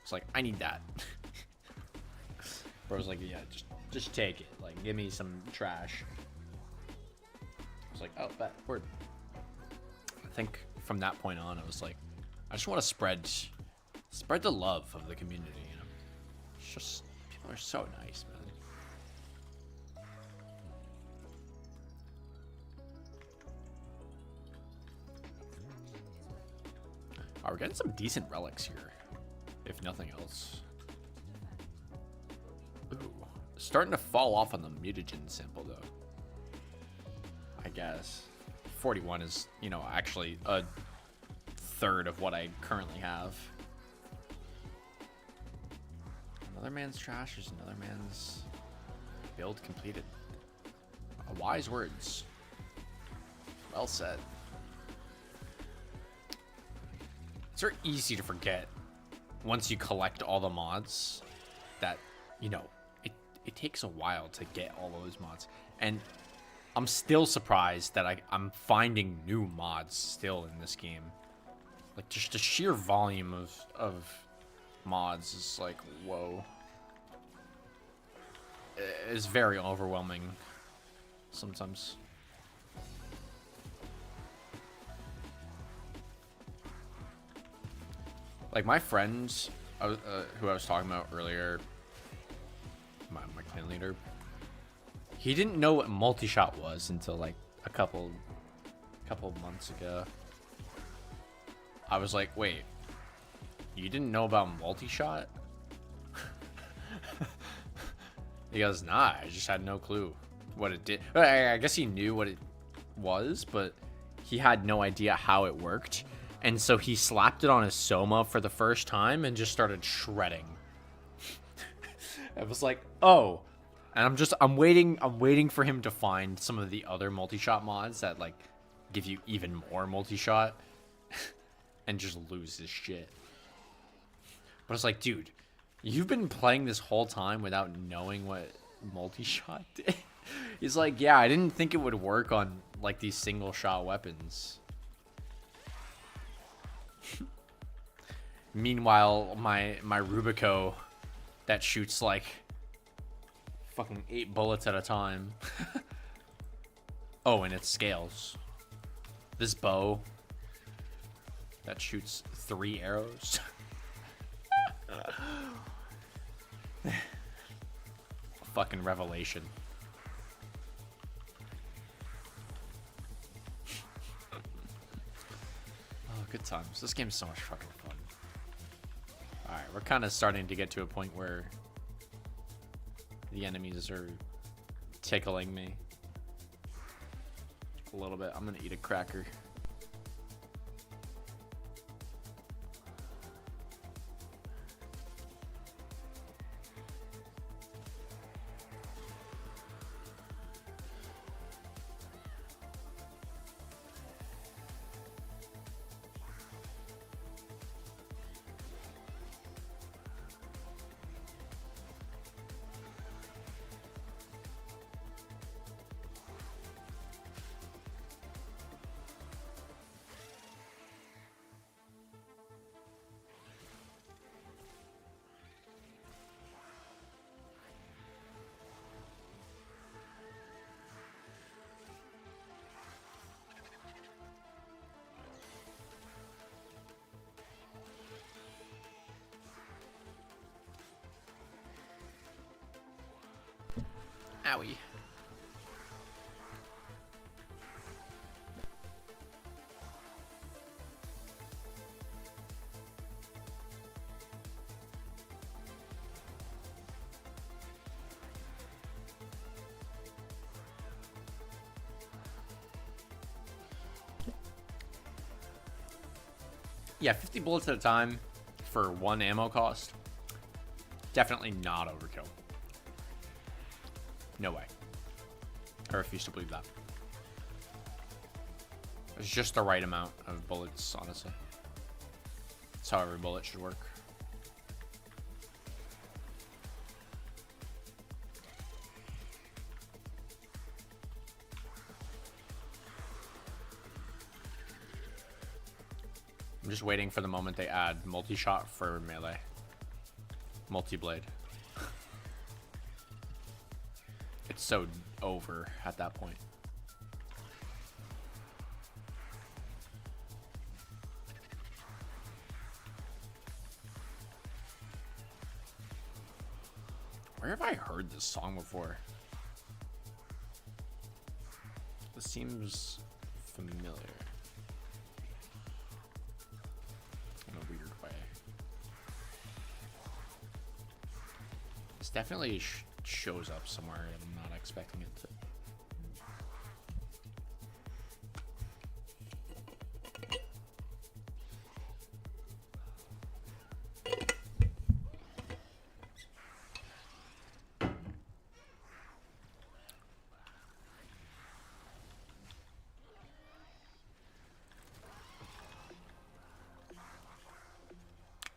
It's like, I need that. Bro's like, yeah, just take it. Like, give me some trash. I was like, oh, bet, word. I think from that point on, I was like, I just want to spread the love of the community. You know, it's just people are so nice, man. Oh, we're getting some decent relics here, if nothing else. Ooh, starting to fall off on the mutagen sample though. I guess 41 is, you know, actually a third of what I currently have. Another man's trash is another man's build completed. Wise words. Well said. It's very easy to forget once you collect all the mods that, you know, it takes a while to get all those mods. And I'm still surprised that I'm finding new mods still in this game. Like, just the sheer volume of mods is like, whoa. It's very overwhelming sometimes. Like, my friends who I was talking about earlier, my clan leader, he didn't know what multi-shot was until like a couple months ago. I was like, wait, you didn't know about multi-shot? He goes, nah, I just had no clue what it did. I guess he knew what it was, but he had no idea how it worked. And so he slapped it on his Soma for the first time and just started shredding. I was like, oh. And I'm waiting for him to find some of the other multi-shot mods that like give you even more multi-shot and just lose his shit. But it's like, dude, you've been playing this whole time without knowing what multi-shot did? He's like, yeah, I didn't think it would work on like these single shot weapons. Meanwhile, my Rubico that shoots like fucking 8 bullets at a time. Oh, and it scales. This bow that shoots 3 arrows. Fucking revelation. Oh, good times. This game's so much fucking fun. Alright, we're kind of starting to get to a point where the enemies are tickling me a little bit. I'm gonna eat a cracker. Owie. Yeah, 50 bullets at a time for 1 ammo cost. Definitely not overkill. No way. I refuse to believe that. It's just the right amount of bullets, honestly. That's how every bullet should work. I'm just waiting for the moment they add multi-shot for melee. Multi-blade. It's so over at that point. Where have I heard this song before? This seems familiar. In a weird way. This definitely shows up somewhere. I'm not expecting it to.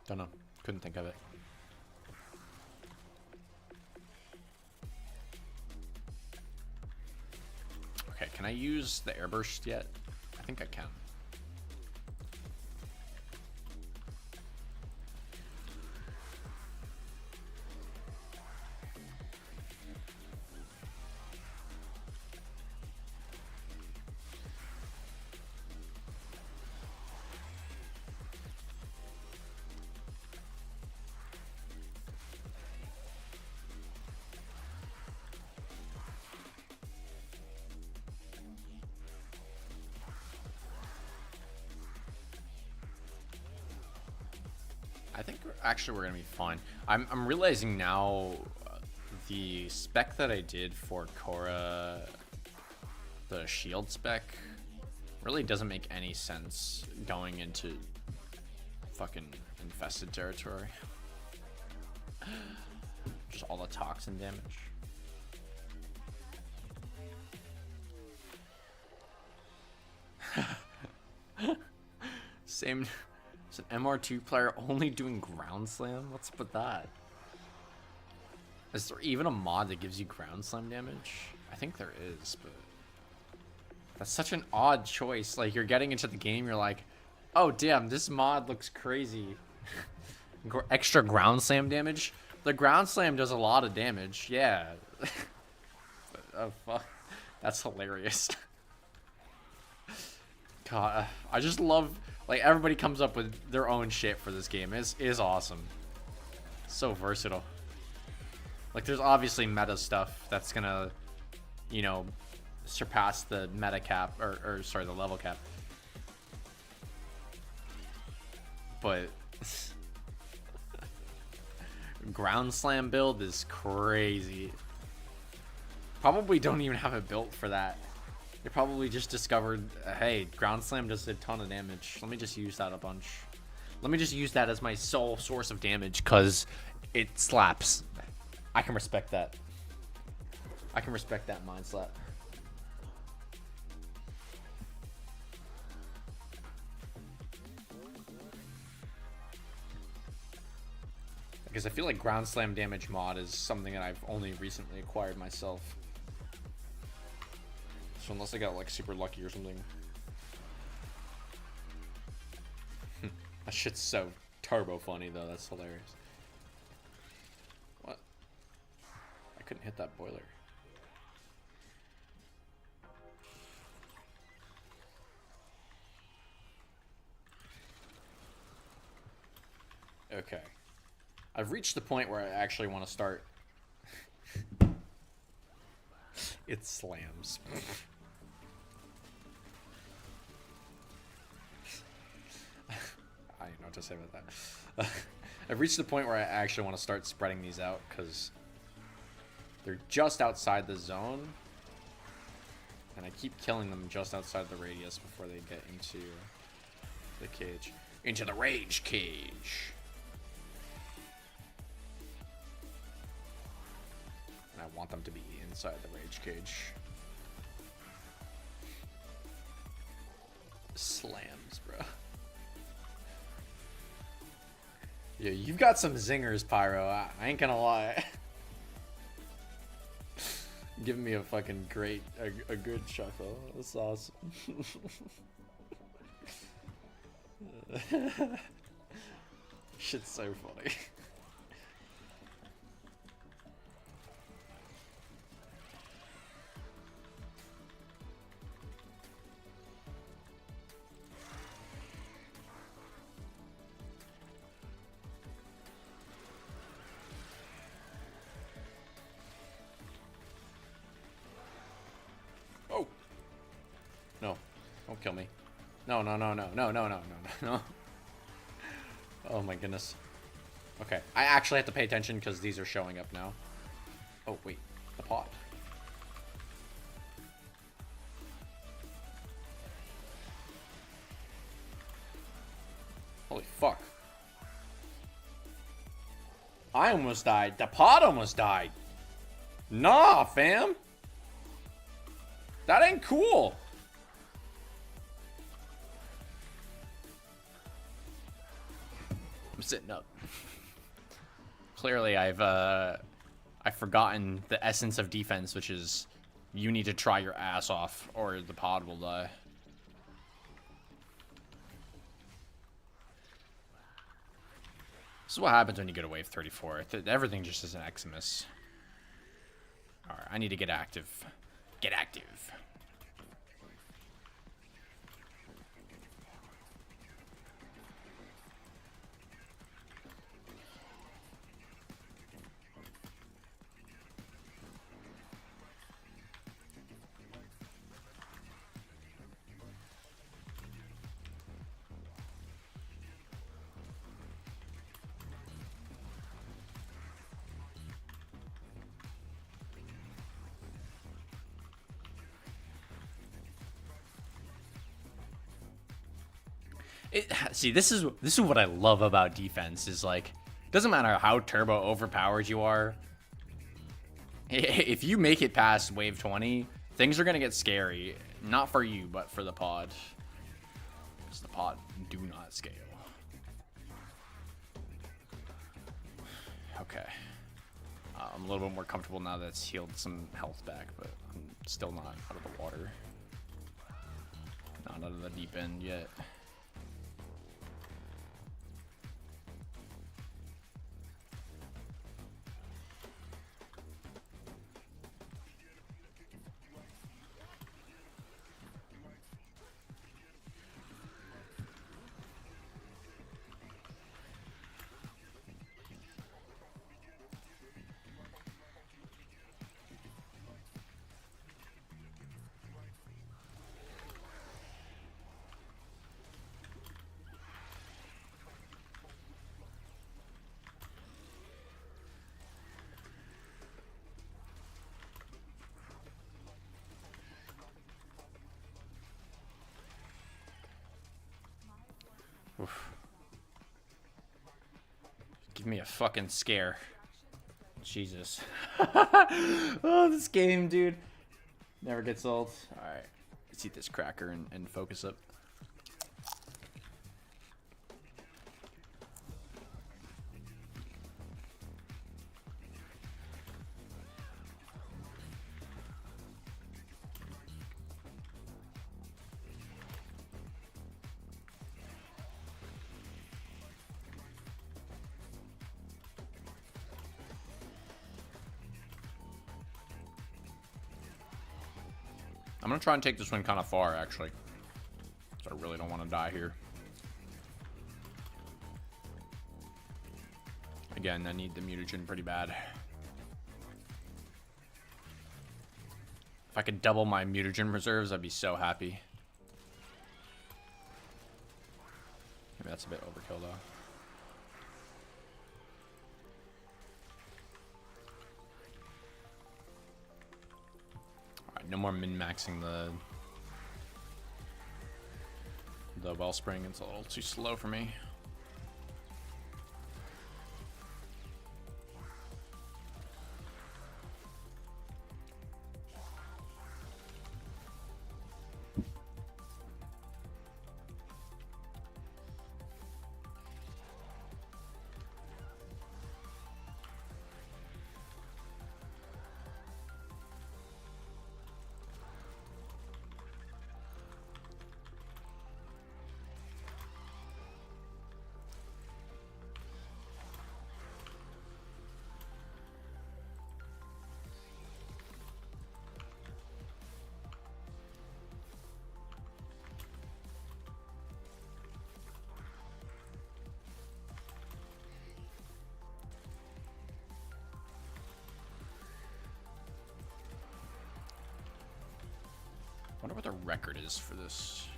Don't know. Couldn't think of it. Okay, can I use the airburst yet? I think I can. I think actually we're gonna be fine. I'm realizing now the spec that I did for Korra, the shield spec, really doesn't make any sense going into fucking infested territory. Just all the toxin damage. Same. It's an MR2 player only doing ground slam? What's up with that? Is there even a mod that gives you ground slam damage? I think there is, but that's such an odd choice. Like, you're getting into the game, you're like, oh damn, this mod looks crazy. Extra ground slam damage? The ground slam does a lot of damage, yeah. Oh fuck, that's hilarious. God, I just love, like, everybody comes up with their own shit for this game. It is awesome. So versatile. Like, there's obviously meta stuff that's gonna, you know, surpass the meta cap, or sorry, the level cap. But ground slam build is crazy. Probably don't even have it built for that. They probably just discovered, hey, ground slam does a ton of damage. Let me just use that a bunch. Let me just use that as my sole source of damage, because it slaps. I can respect that. I can respect that mind slap. Because I feel like ground slam damage mod is something that I've only recently acquired myself. So unless I got like super lucky or something. That shit's so turbo funny though, that's hilarious. What? I couldn't hit that boiler. Okay. I've reached the point where I actually want to start It slams. I don't know what to say about that. I've reached the point where I actually want to start spreading these out because they're just outside the zone. And I keep killing them just outside the radius before they get into the cage. Into the rage cage. And I want them to be inside the rage cage. Slams, bro. Yeah, you've got some zingers, Pyro. I ain't gonna lie. Giving me a fucking a good chuckle. That's awesome. Shit's so funny. Oh. No. Don't kill me. No, no, no, no, no, no, no, no, no. Oh my goodness. Okay, I actually have to pay attention because these are showing up now. Oh, wait. The pod. Holy fuck. I almost died. The pod almost died. Nah, fam. That ain't cool. I'm sitting up. Clearly, I've forgotten the essence of defense, which is you need to try your ass off or the pod will die. This is what happens when you get a wave 34. Everything just is an Eximus. Alright, I need to get active. Get active. See, this is what I love about defense is like, doesn't matter how turbo overpowered you are. If you make it past wave 20, things are gonna get scary. Not for you, but for the pod. Because the pod do not scale. Okay. I'm a little bit more comfortable now that it's healed some health back, but I'm still not out of the water. Not out of the deep end yet. Oof. Give me a fucking scare. Jesus. Oh, this game, dude. Never gets old. Alright. Let's eat this cracker and focus up. I'm gonna try and take this one kind of far, actually. So I really don't want to die here. Again, I need the mutagen pretty bad. If I could double my mutagen reserves, I'd be so happy. Maybe that's a bit overkill, though. Alright, no more min-maxing the wellspring. It's a little too slow for me. I wonder what the record is for this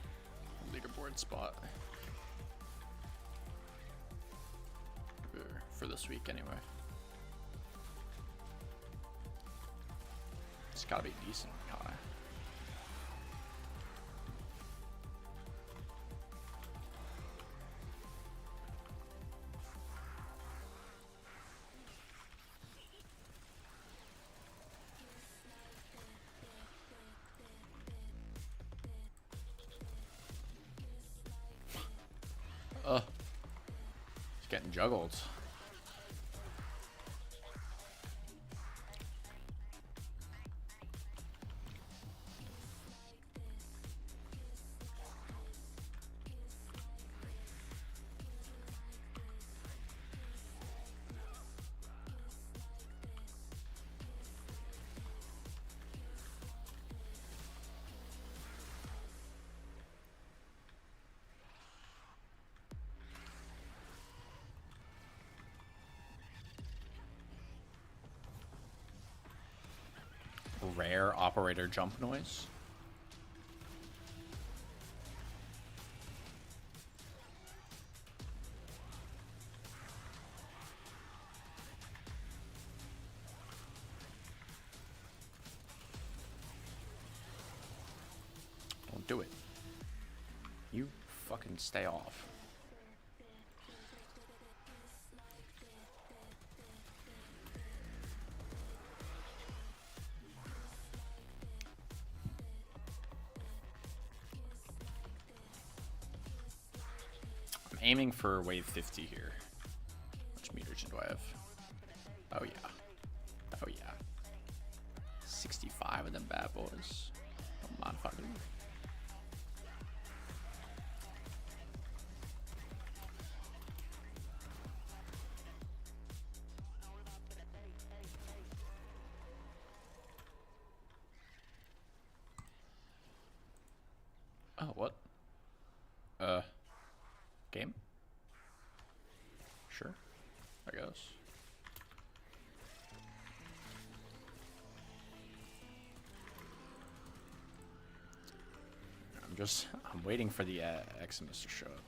leaderboard spot. For this week, anyway. It's gotta be decent high. It's getting juggled. Rare operator jump noise. Don't do it. You fucking stay off. Aiming for wave 50 here. Which mutagen do I have? Oh yeah. Oh yeah. 65 of them bad boys. Come on, fucker. Oh, what? Game? Sure, I guess. I'm waiting for the Eximus to show up,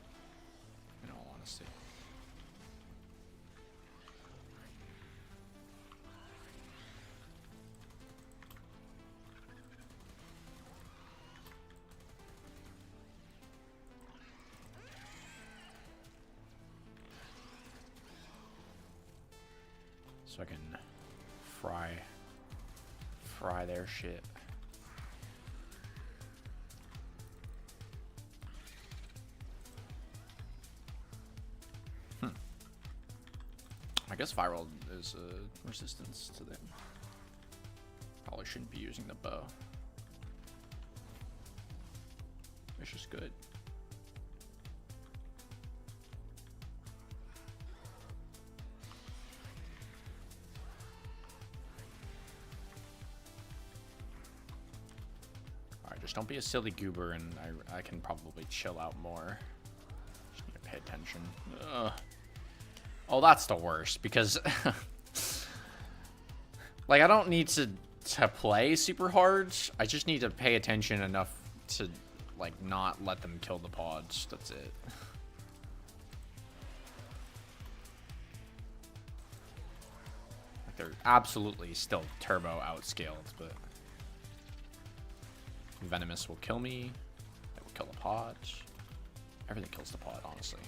in all honesty. So I can fry their shit. I guess viral is a resistance to them. Probably shouldn't be using the bow. It's just good. Alright, just don't be a silly goober and I can probably chill out more. Just need to pay attention. Ugh. Oh, that's the worst, because like I don't need to to play super hard. I just need to pay attention enough to, like, not let them kill the pods. That's it. Like, they're absolutely still turbo outscaled, but Venomous will kill me. It will kill the pods. Everything kills the pod, honestly.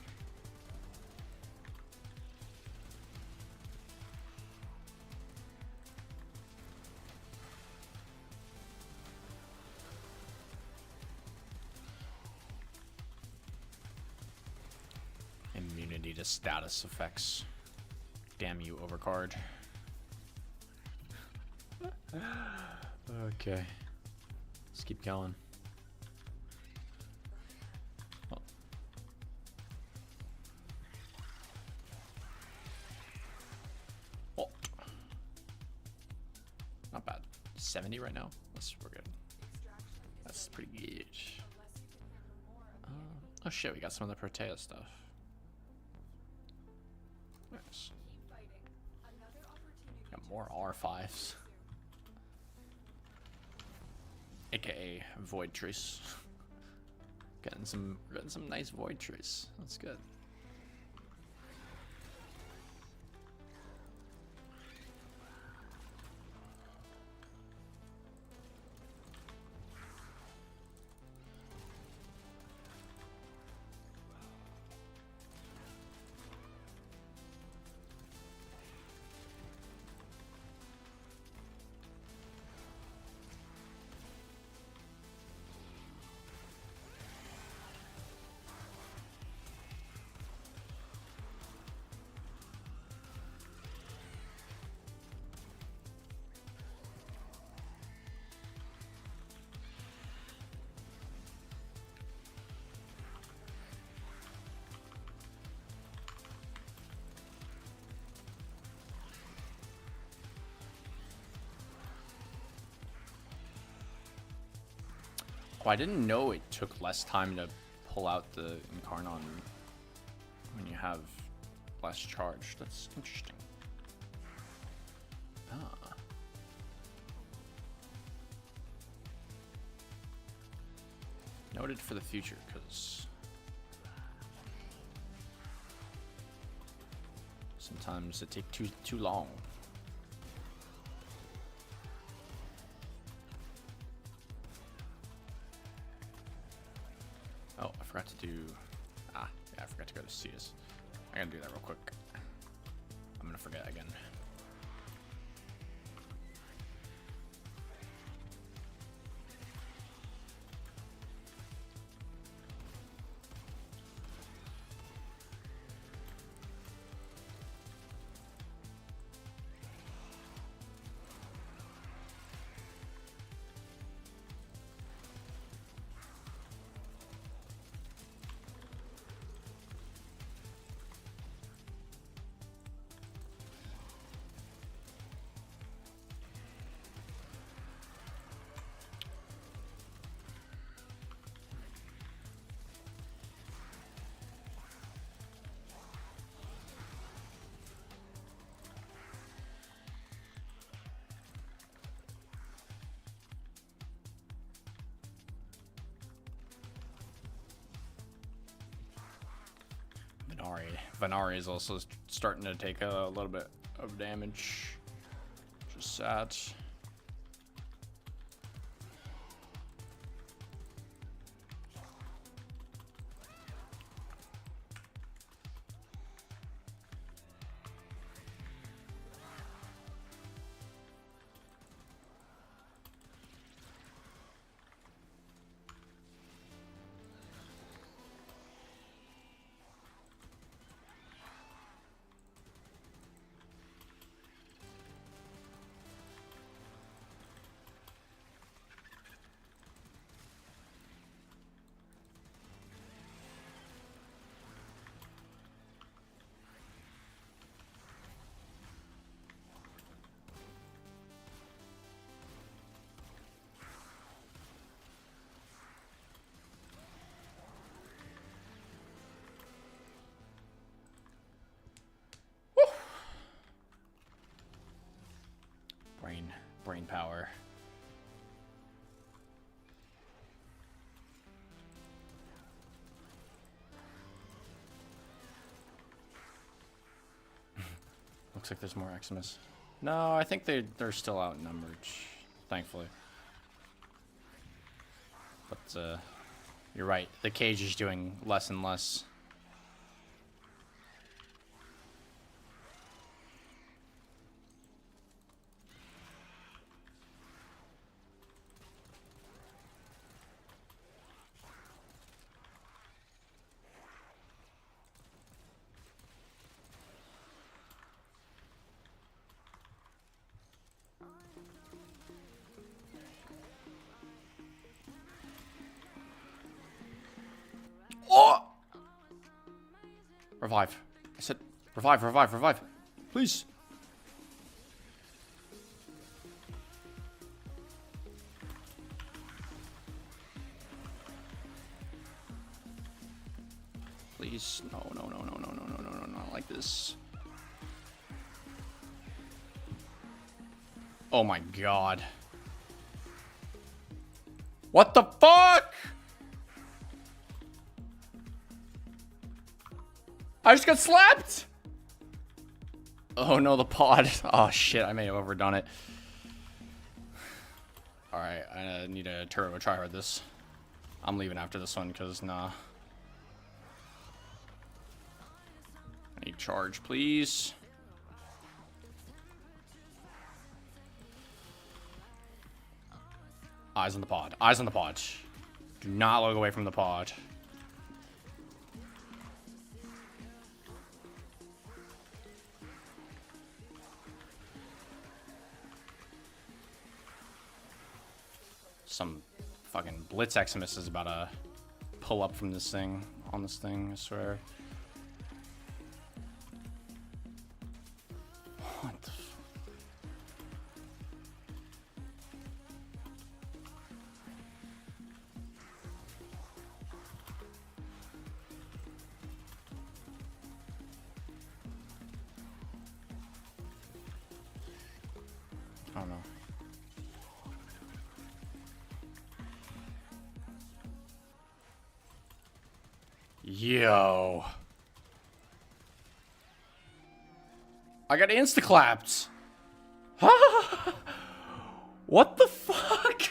Immunity to status effects. Damn you, overcard. Okay. Let's keep going. Oh. Oh. Not bad. 70 right now. We're good. That's pretty good. Oh shit, we got some of the Protea stuff. Nice. Got more R5s. AKA Void Trace. Getting some nice Void Trace. That's good. Oh, I didn't know it took less time to pull out the Incarnon when you have less charge. That's interesting. Ah. Noted for the future, because sometimes it takes too long. Oh, I forgot to do... yeah, I forgot to go to CS. I gotta do that real quick. I'm gonna forget again. Venari is also starting to take a little bit of damage. Just sad. brain power. Looks like there's more Eximus. No, I think they're still outnumbered, thankfully. But you're right. The cage is doing less and less. Oh! Revive. I said revive, revive, revive. Please. Please. No, no, no, no, no, no, no, no, no, not like this. Oh my god. What the fuck? I just got slapped! Oh no, the pod. Oh shit, I may have overdone it. Alright, I need a turbo tryhard this. I'm leaving after this one, because nah. I need charge, please. Eyes on the pod. Eyes on the pod. Do not look away from the pod. Some fucking Blitz Eximus is about to pull up from this thing, on this thing, I swear. What the I don't know. Yo. I got insta-clapped. What the fuck?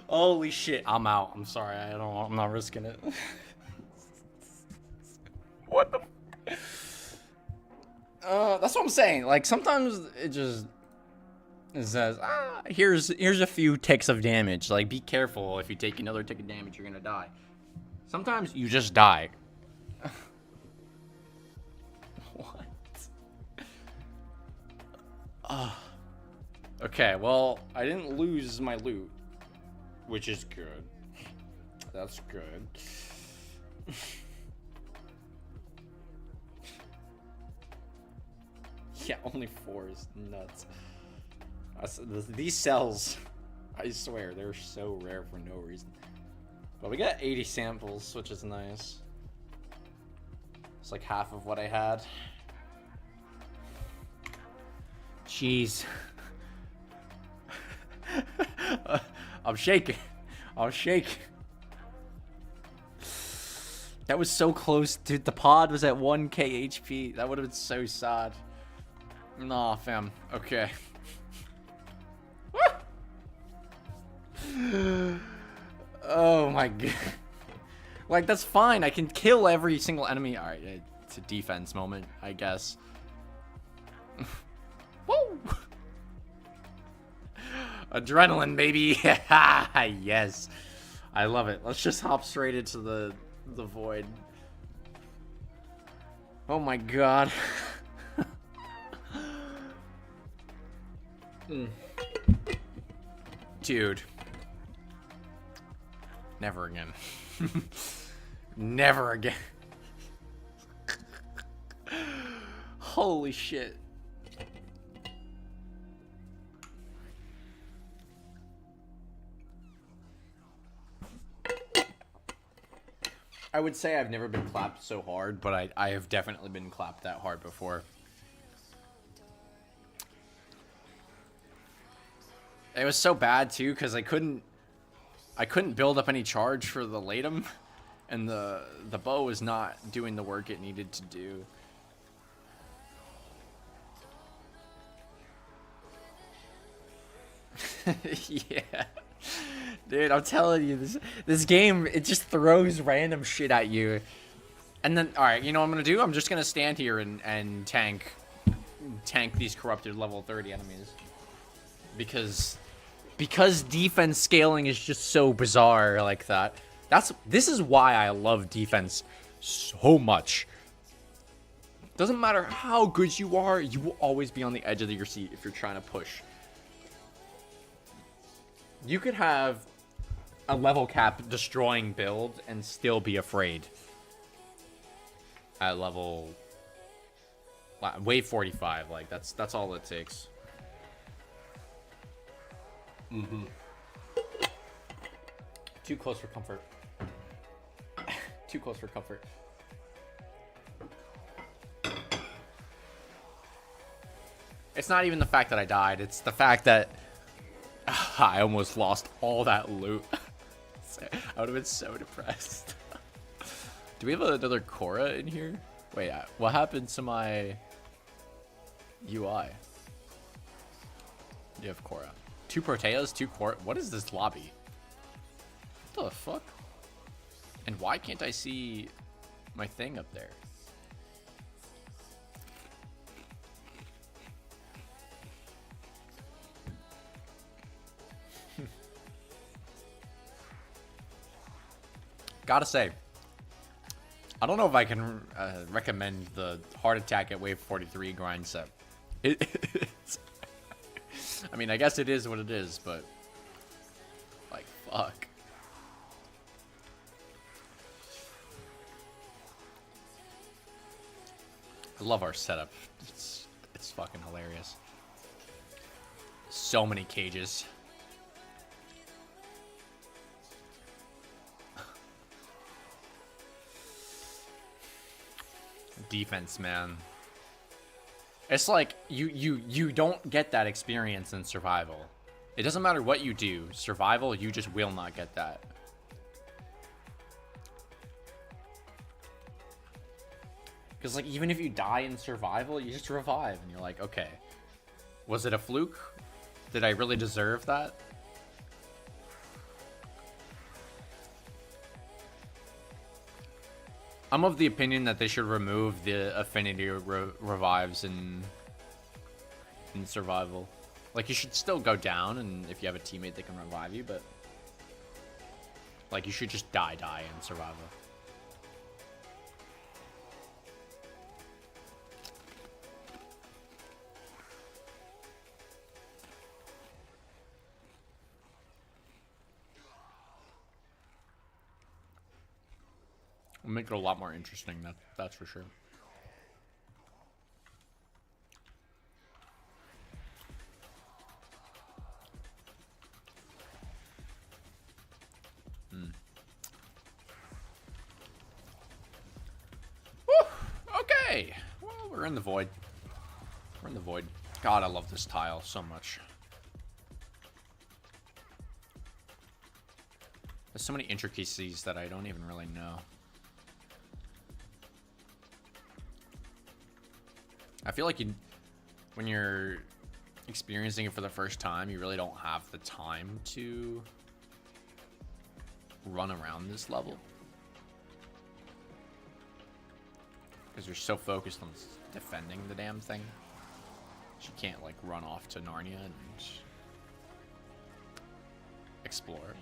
Holy shit. I'm out. I'm sorry. I'm not risking it. What the that's what I'm saying. Like, sometimes it says, here's a few ticks of damage. Like, be careful. If you take another tick of damage, you're gonna die. Sometimes you just die. What? Okay, well, I didn't lose my loot, which is good. That's good. Yeah, only 4 is nuts. These cells, I swear, they're so rare for no reason. But we got 80 samples, which is nice. It's like half of what I had. Jeez. I'm shaking. I'm shaking. That was so close, dude. The pod was at 1k HP. That would have been so sad. Nah, fam. Okay. Oh my god. Like, that's fine. I can kill every single enemy. Alright, it's a defense moment, I guess. Woo! Adrenaline, baby. Yes. I love it. Let's just hop straight into the void. Oh my god. Dude. Never again. Never again. Holy shit. I would say I've never been clapped so hard, but I have definitely been clapped that hard before. It was so bad too because I couldn't build up any charge for the Latum, and the bow was not doing the work it needed to do. Yeah. Dude, I'm telling you, this game, it just throws random shit at you. And then, alright, you know what I'm gonna do? I'm just gonna stand here and tank these corrupted level 30 enemies. Because defense scaling is just so bizarre like that. This is why I love defense so much. Doesn't matter how good you are, you will always be on the edge of your seat if you're trying to push. You could have a level cap destroying build and still be afraid at level wave 45. Like that's all it takes. Too close for comfort. Too close for comfort. It's not even the fact that I died, it's the fact that I almost lost all that loot. I would have been so depressed. Do we have another Korra in here? Wait, what happened to my UI? You have Korra. 2 Proteas, 2 Korra. What is this lobby? What the fuck? And why can't I see my thing up there? Gotta say, I don't know if I can recommend the heart attack at wave 43 grind set. I mean, I guess it is what it is, but like, fuck. I love our setup. It's fucking hilarious. So many cages. Defense, man. It's like you don't get that experience in survival. It doesn't matter what you do. Survival, you just will not get that. Because like even if you die in survival, you just revive and you're like, okay, was it a fluke? Did I really deserve that? I'm of the opinion that they should remove the affinity revives in survival. Like, you should still go down, and if you have a teammate that can revive you, but like, you should just die in survival. It'll make it a lot more interesting, that's for sure. Woo! Okay! Well, we're in the void. We're in the void. God, I love this tile so much. There's so many intricacies that I don't even really know. I feel like when you're experiencing it for the first time, you really don't have the time to run around this level. Because you're so focused on defending the damn thing. You can't, like, run off to Narnia and explore.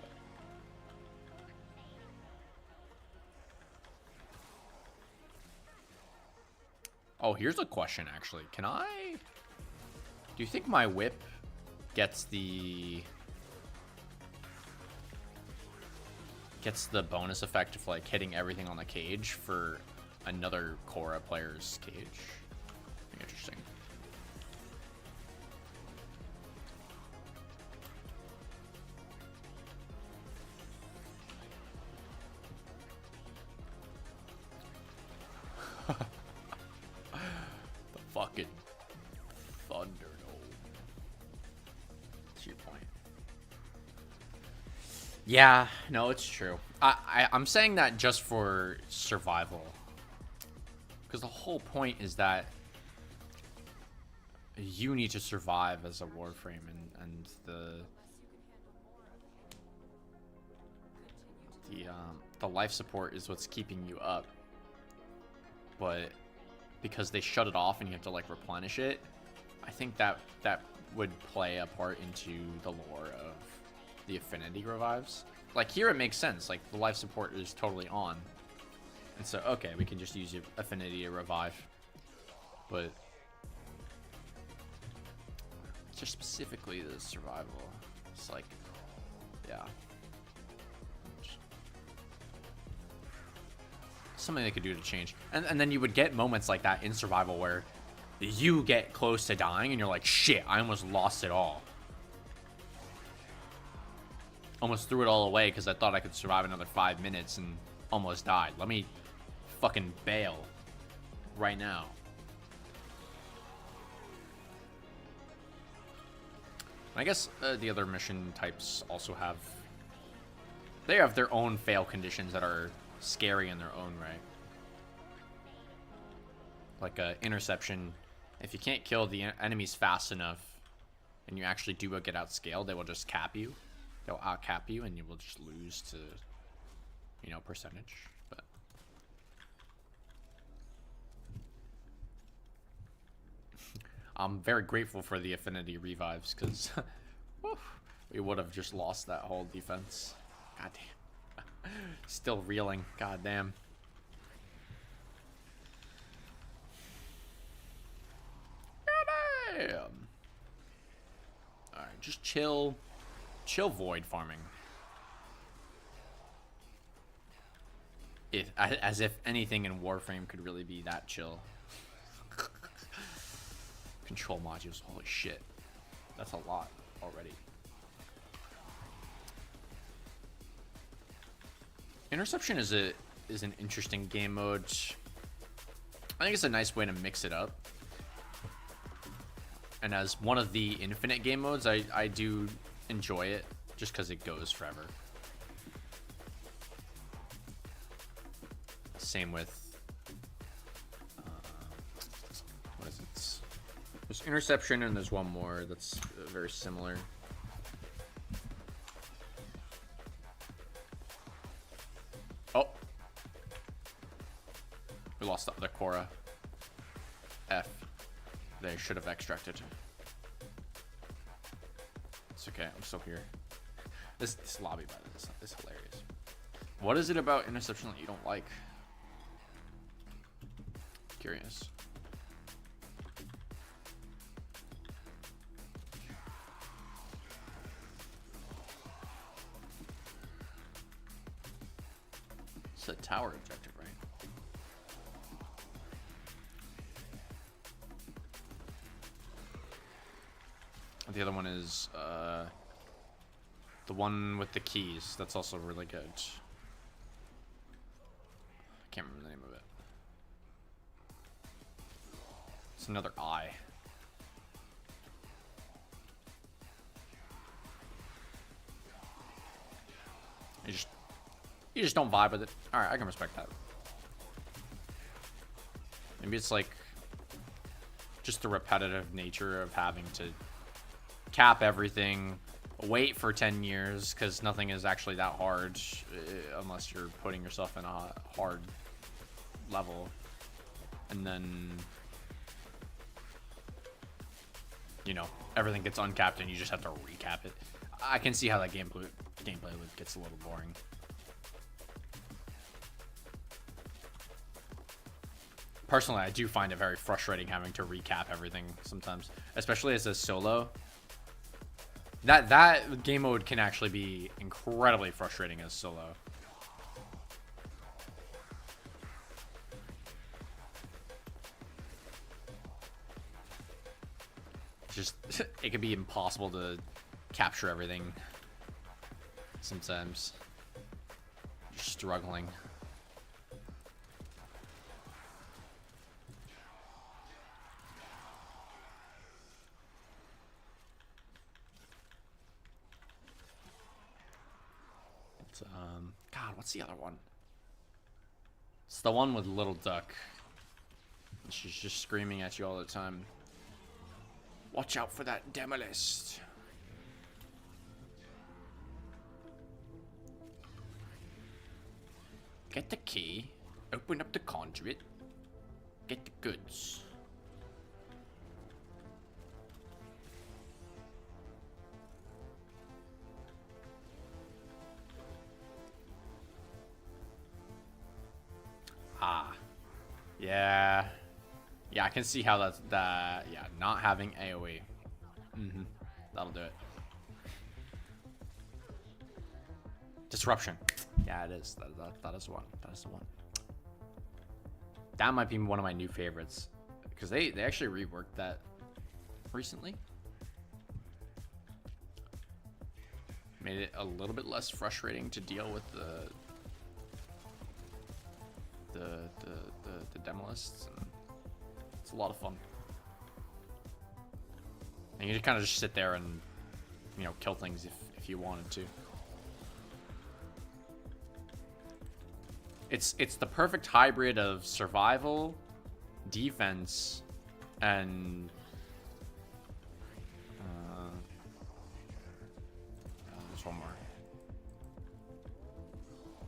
Oh, here's a question, actually. Do you think my whip gets the bonus effect of, like, hitting everything on the cage for another Korra player's cage? Interesting. Fucking Thunderdome. That's your point. Yeah, no, it's true. I'm saying that just for survival. Because the whole point is that you need to survive as a Warframe, and the life support is what's keeping you up. But because they shut it off and you have to like replenish it, I think that would play a part into the lore of the affinity revives. Like here it makes sense, like the life support is totally on, and so okay, we can just use affinity to revive. But just specifically the survival, it's like, yeah, something they could do to change. And then you would get moments like that in survival where you get close to dying and you're like, shit, I almost lost it all. Almost threw it all away because I thought I could survive another 5 minutes and almost died. Let me fucking bail right now. I guess the other mission types also have... They have their own fail conditions that are scary in their own right. Like interception. If you can't kill the enemies fast enough and you actually do get outscaled, they will just cap you. They'll out-cap you and you will just lose to, you know, percentage. But I'm very grateful for the affinity revives because we would have just lost that whole defense. God damn. Still reeling. God damn. God damn. Alright, just chill void farming. As if anything in Warframe could really be that chill. Control modules, holy shit. That's a lot already. Interception is an interesting game mode. I think it's a nice way to mix it up. And as one of the infinite game modes, I do enjoy it just because it goes forever. Same with what is it? There's interception and there's one more that's very similar. Oh, we lost the other Cora. F. They should have extracted. It's okay, I'm still here. This lobby, by the way, is hilarious. What is it about interception that you don't like? Curious. It's a tower objective, right? The other one is the one with the keys. That's also really good. I can't remember the name of it. It's another eye. You just don't vibe with it. Alright, I can respect that. Maybe it's like just the repetitive nature of having to cap everything, wait for 10 years because nothing is actually that hard unless you're putting yourself in a hard level, and then, you know, everything gets uncapped and you just have to recap it. I can see how that gameplay gets a little boring. Personally, I do find it very frustrating having to recap everything sometimes, especially as a solo. That game mode can actually be incredibly frustrating as solo. Just it can be impossible to capture everything sometimes. Just struggling. God, what's the other one? It's the one with Little Duck. She's just screaming at you all the time. Watch out for that Demolist. Get the key. Open up the conduit. Get the goods. Ah. Yeah. Yeah, I can see how that's that. Yeah, not having AoE. That'll do it. Disruption. Yeah, it is. That is one. That is the one. That might be one of my new favorites because they actually reworked that recently. Made it a little bit less frustrating to deal with the Demolists. It's a lot of fun. And you just kind of just sit there and, you know, kill things if you wanted to. It's the perfect hybrid of survival, defense, and there's one more.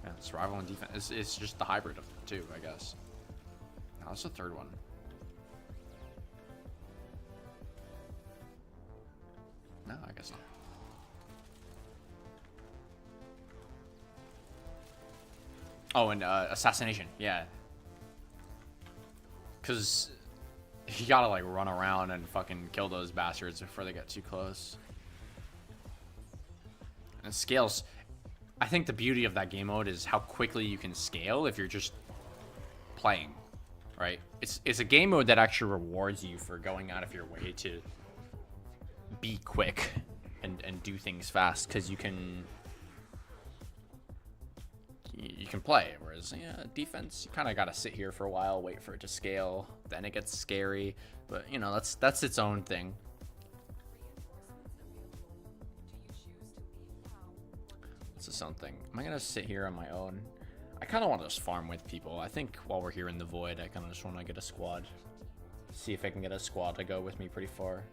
Yeah, survival and defense. It's just the hybrid of the two, I guess. Now, what's the third one? No, I guess not. Oh, and assassination, yeah. Because you gotta, like, run around and fucking kill those bastards before they get too close. And scales. I think the beauty of that game mode is how quickly you can scale if you're just playing, right? It's a game mode that actually rewards you for going out of your way to be quick and do things fast, because you can play. Whereas, yeah, defense, you kind of got to sit here for a while, wait for it to scale, then it gets scary. But, you know, that's its own thing. It's its own thing. Am I gonna sit here on my own? I kind of want to just farm with people. I think while we're here in the void, I kind of just want to get a squad. See if I can get a squad to go with me pretty far.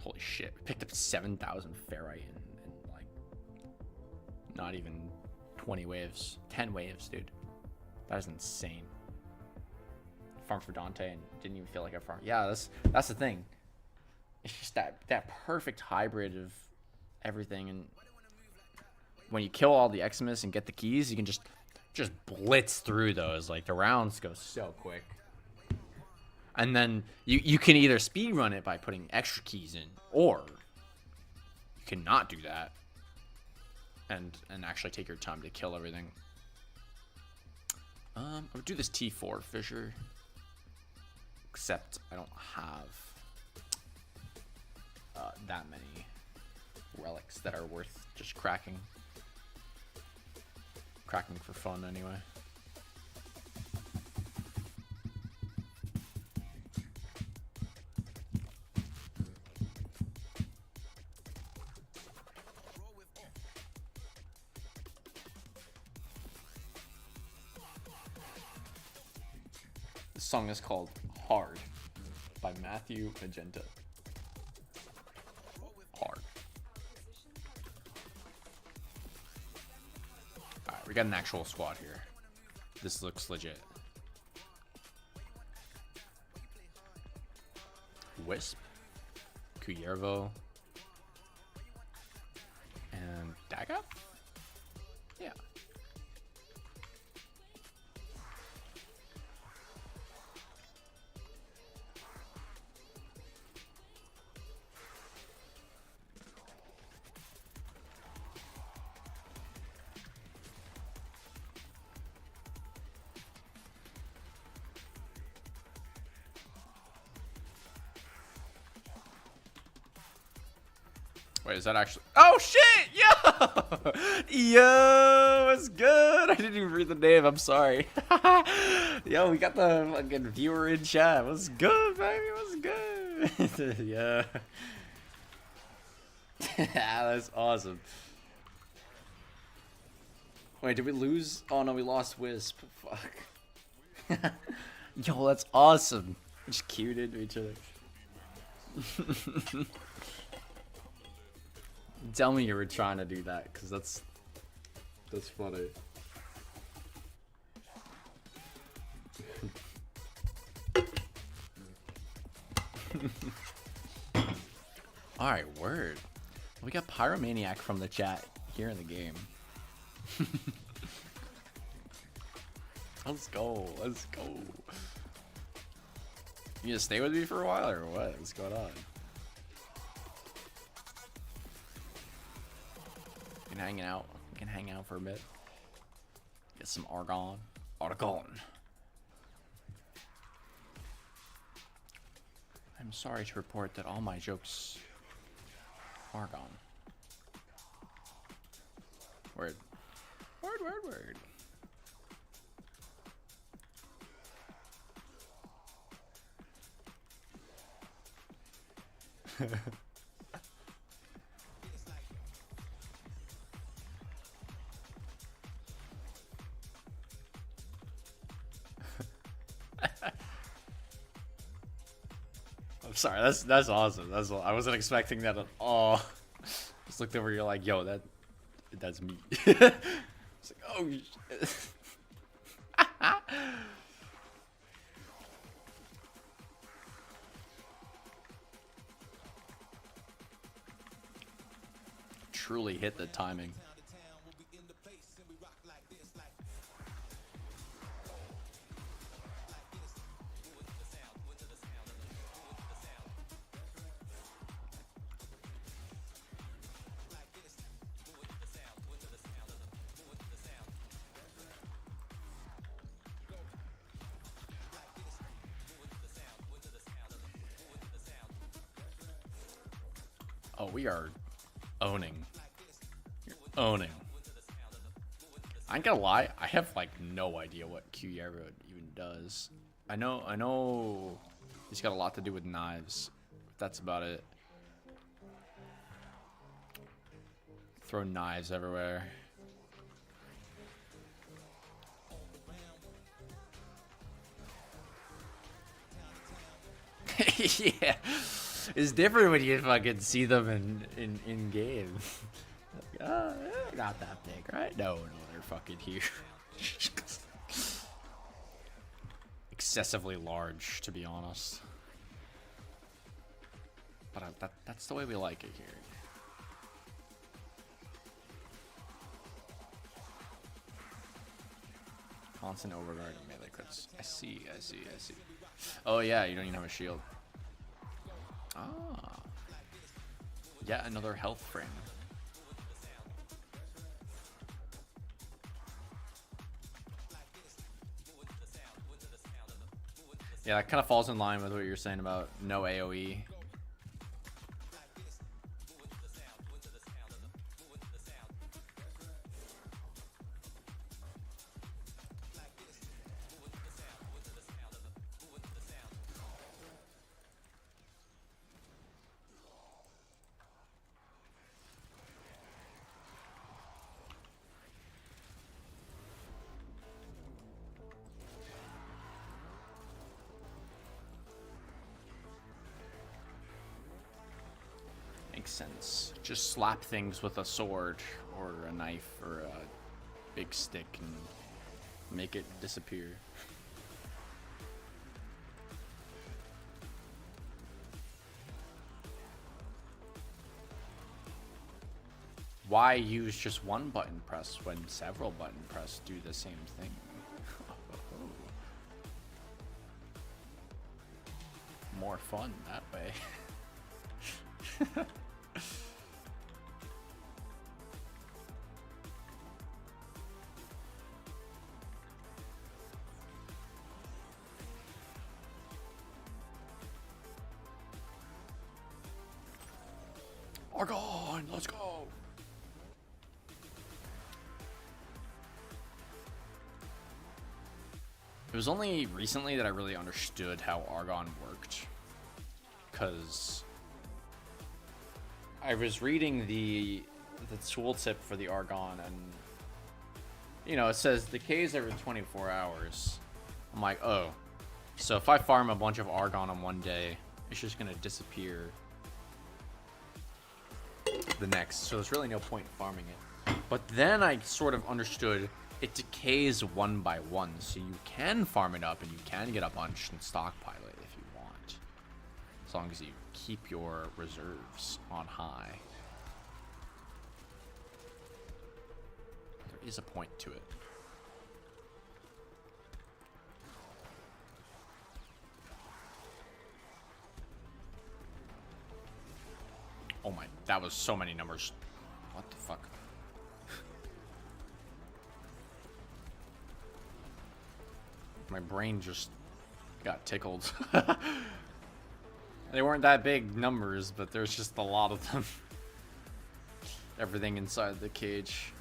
Holy shit, we picked up 7,000 ferrite in like not even 20 waves. 10 waves, dude. That is insane. Farm for Dante and didn't even feel like I farmed. Yeah, that's the thing. It's just that perfect hybrid of everything, and when you kill all the Eximus and get the keys, you can just blitz through those. Like, the rounds go so quick. And then you can either speedrun it by putting extra keys in, or you can not do that and actually take your time to kill everything. I would do this T4 fissure, except I don't have that many relics that are worth just cracking for fun anyway. This song is called Hard by Matthew Magenta. Hard. Alright, we got an actual squad here. This looks legit. Wisp, Kuyervo, and Daga? Yeah. Wait, is that actually? Oh shit! Yo! Yo, what's good? I didn't even read the name. I'm sorry. Yo, we got the fucking viewer in chat. What's good, baby? What's good? Yeah. That's awesome. Wait, did we lose? Oh no, we lost Wisp. Fuck. Yo, that's awesome. Just queued into each other. Tell me you were trying to do that, cause that's funny. All right, word. We got Pyromaniac from the chat here in the game. Let's go. Let's go. You gonna stay with me for a while or what? What's going on? We can hang out. We can hang out for a bit. Get some argon. Argon. I'm sorry to report that all my jokes are gone. Word. Word, word, word. I'm sorry, that's awesome. I wasn't expecting that at all. Just looked over, you're like, yo, that's me. It's like, oh shit. Truly hit the timing. Oh, we are owning. You're owning. I ain't gonna lie, I have like no idea what Q-Yarrow even does. I know he's got a lot to do with knives. But that's about it. Throw knives everywhere. Yeah. It's different when you fucking see them in game. Like, they're not that big, right? No, they're fucking huge. Excessively large, to be honest. But that's the way we like it here. Constant overguard and melee crits. I see. Oh yeah, you don't even have a shield. Ah. Yet another health frame. Yeah, that kind of falls in line with what you're saying about no AoE. Makes sense. Just slap things with a sword or a knife or a big stick and make it disappear. Why use just one button press when several button press do the same thing? More fun that way. Argon, let's go. It was only recently that I really understood how Argon worked, because I was reading the tooltip for the Argon, and you know, it says decays every 24 hours. I'm like, oh, so if I farm a bunch of Argon on one day, it's just gonna disappear the next. So there's really no point in farming it. But then I sort of understood it decays one by one, so you can farm it up and you can get a bunch and stockpile it if you want, as long as you keep your reserves on high. There is a point to it. Oh my, that was so many numbers. What the fuck? My brain just got tickled. They weren't that big numbers, but there's just a lot of them. Everything inside the cage.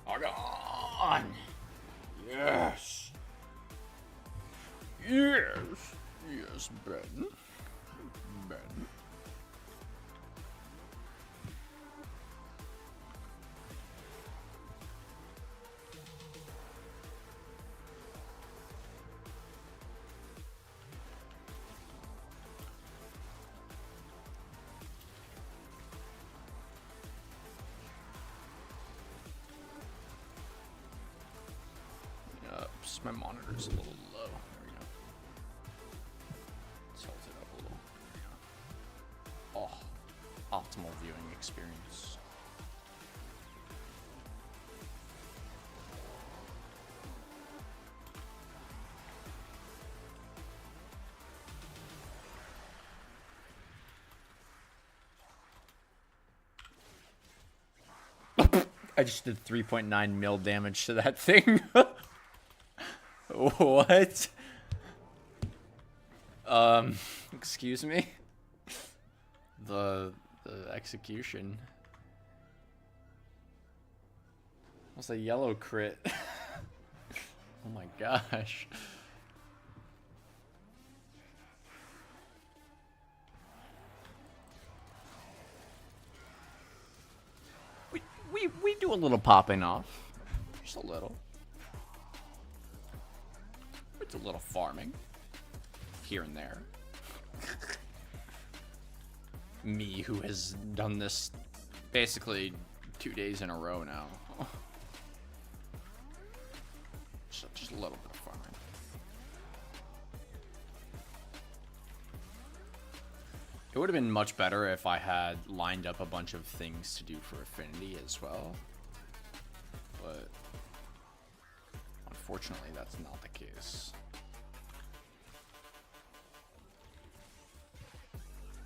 Argon! Yes! Yes! Yes, Ben. Ben. Oops, my monitor's a little low. There we go. Tilt it up a little. There we go. Oh, optimal viewing experience. I just did 3.9 mil damage to that thing. What? Excuse me? The execution. What's a yellow crit? Oh my gosh. We do a little popping off. Just a little. It's a little farming. Here and there. Me, who has done this basically 2 days in a row now. Just a little bit of farming. It would have been much better if I had lined up a bunch of things to do for Affinity as well. But unfortunately, that's not the case.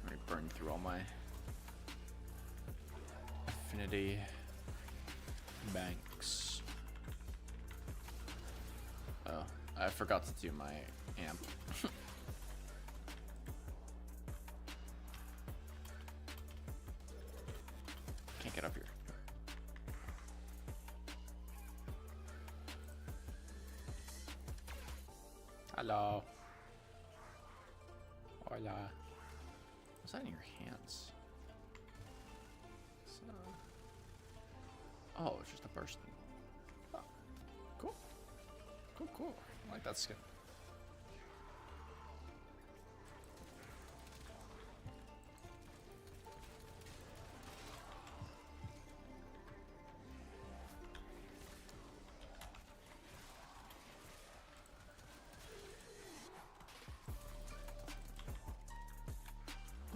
Let me burn through all my Affinity banks. Oh, I forgot to do my amp. Can't get up here. Hello. Hola. What's that in your hands? Oh, it's just a burst. Oh, cool. Cool, cool. I like that skin.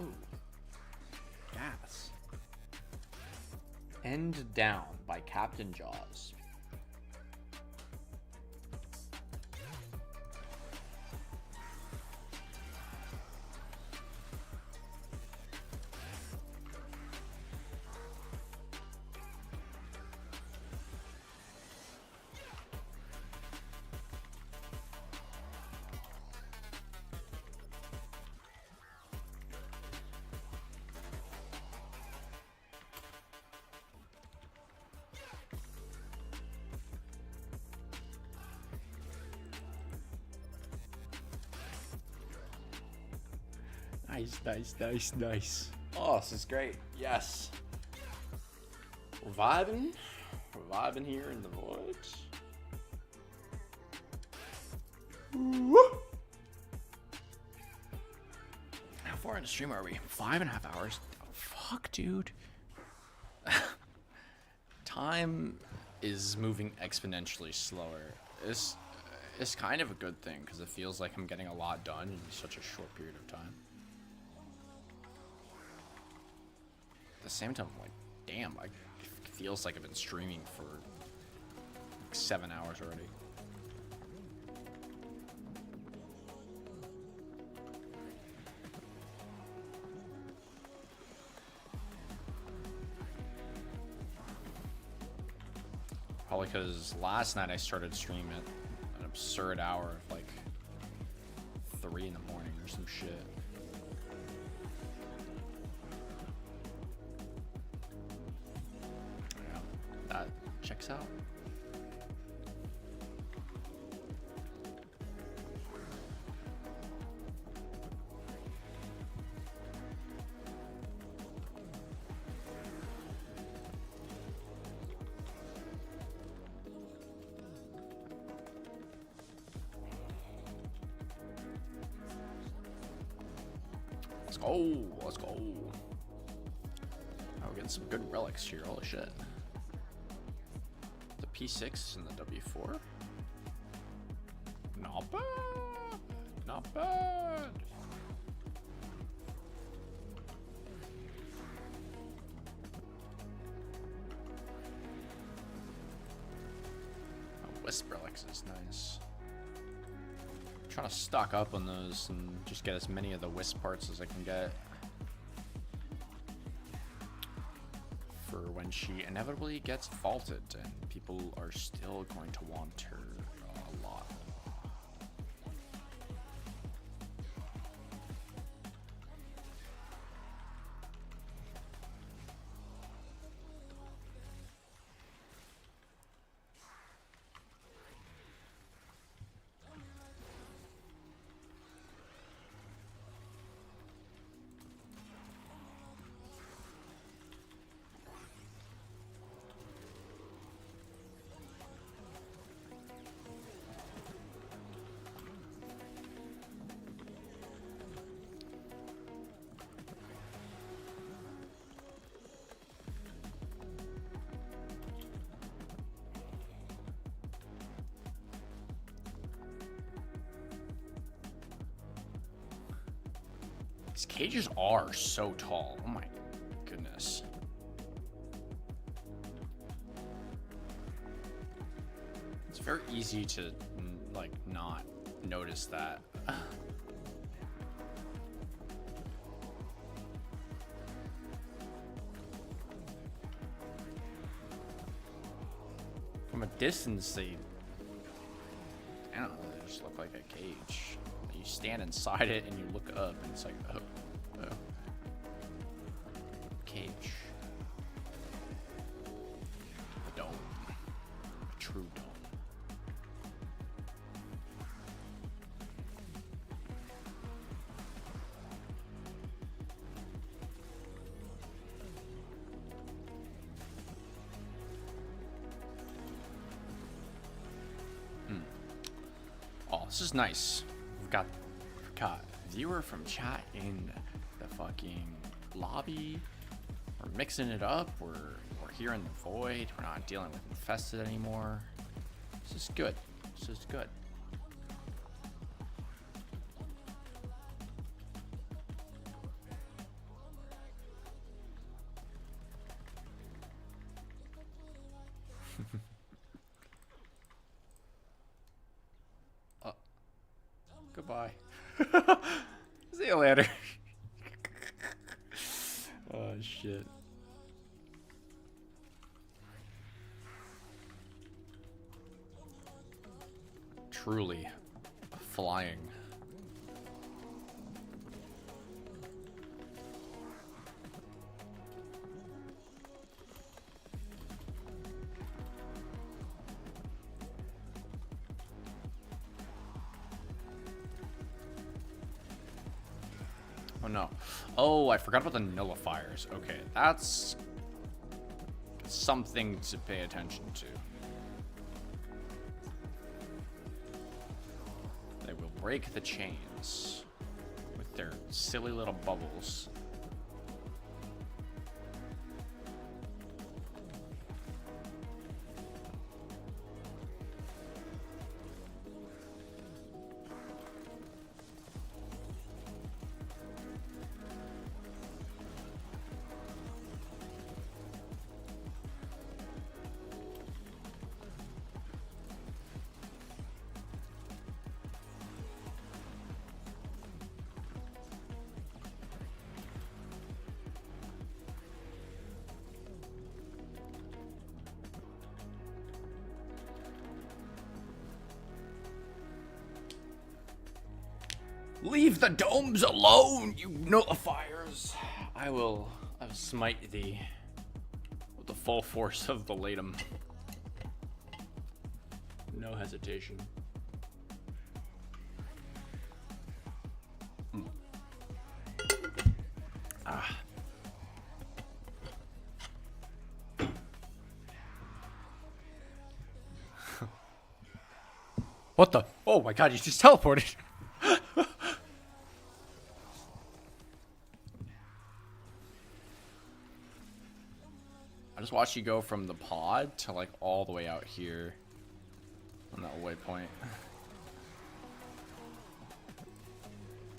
Ooh. Gas. End Down by Captain Jaws. Nice, nice, nice, nice. Oh, this is great. Yes. We're vibing. We're vibing here in the void. Woo! How far into stream are we? 5.5 hours. Oh, fuck, dude. Time is moving exponentially slower. It's kind of a good thing because it feels like I'm getting a lot done in such a short period of time. At the same time, I'm like, damn, it feels like I've been streaming for like 7 hours already. Probably because last night I started streaming at an absurd hour of like 3 in the morning or some shit. Yeah, that checks out. Let's go. Let's go. Oh, we're getting some good relics here. Holy shit. The P6 and the W4. Not bad. Not bad. Oh, Wisp relics is nice. Trying to stock up on those and just get as many of the Wisp parts as I can get for when she inevitably gets vaulted, and people are still going to want her a lot. These cages are so tall. Oh my goodness. It's very easy to like not notice that. From a distance, I don't know, they just look like a cage. You stand inside it and you look up and it's like, oh. Cage. A dome. A true dome. Oh, this is nice. We've got viewer from chat in the fucking lobby. We're mixing it up. We're here in the void. We're not dealing with infested anymore. This is good. This is good. Goodbye. See you later. Oh shit. Truly flying. no. Oh, I forgot about the nullifiers. Okay, that's something to pay attention to. They will break the chains with their silly little bubbles. Leave the domes alone, you nullifiers! I will smite thee with the full force of the latum. No hesitation. Ah. What the? Oh my god, you just teleported! I just watched you go from the pod to like all the way out here on that waypoint.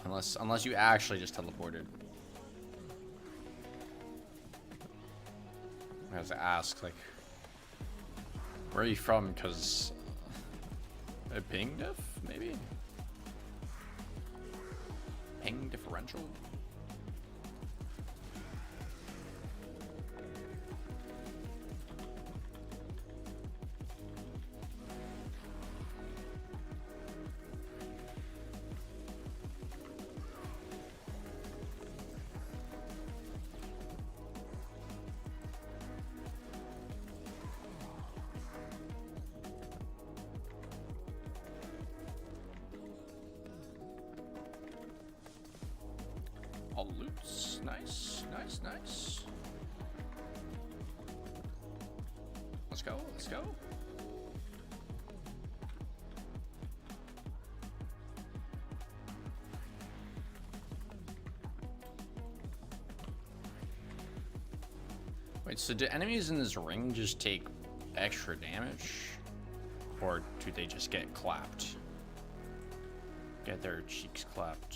Unless you actually just teleported. I have to ask, like, where are you from? Because a ping diff, maybe? Ping differential? All loots. Nice, nice, nice. Let's go, let's go. Wait, so do enemies in this ring just take extra damage? Or do they just get clapped? Get their cheeks clapped.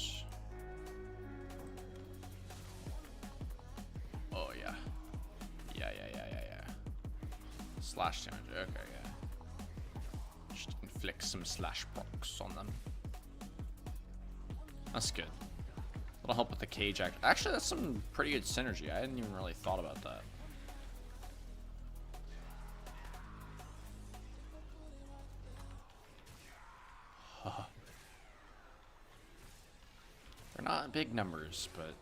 Oh, yeah. Yeah. Slash damage. Okay, yeah. Just inflict some slash procs on them. That's good. That'll help with the cage act. Actually, that's some pretty good synergy. I hadn't even really thought about that. They're not big numbers, but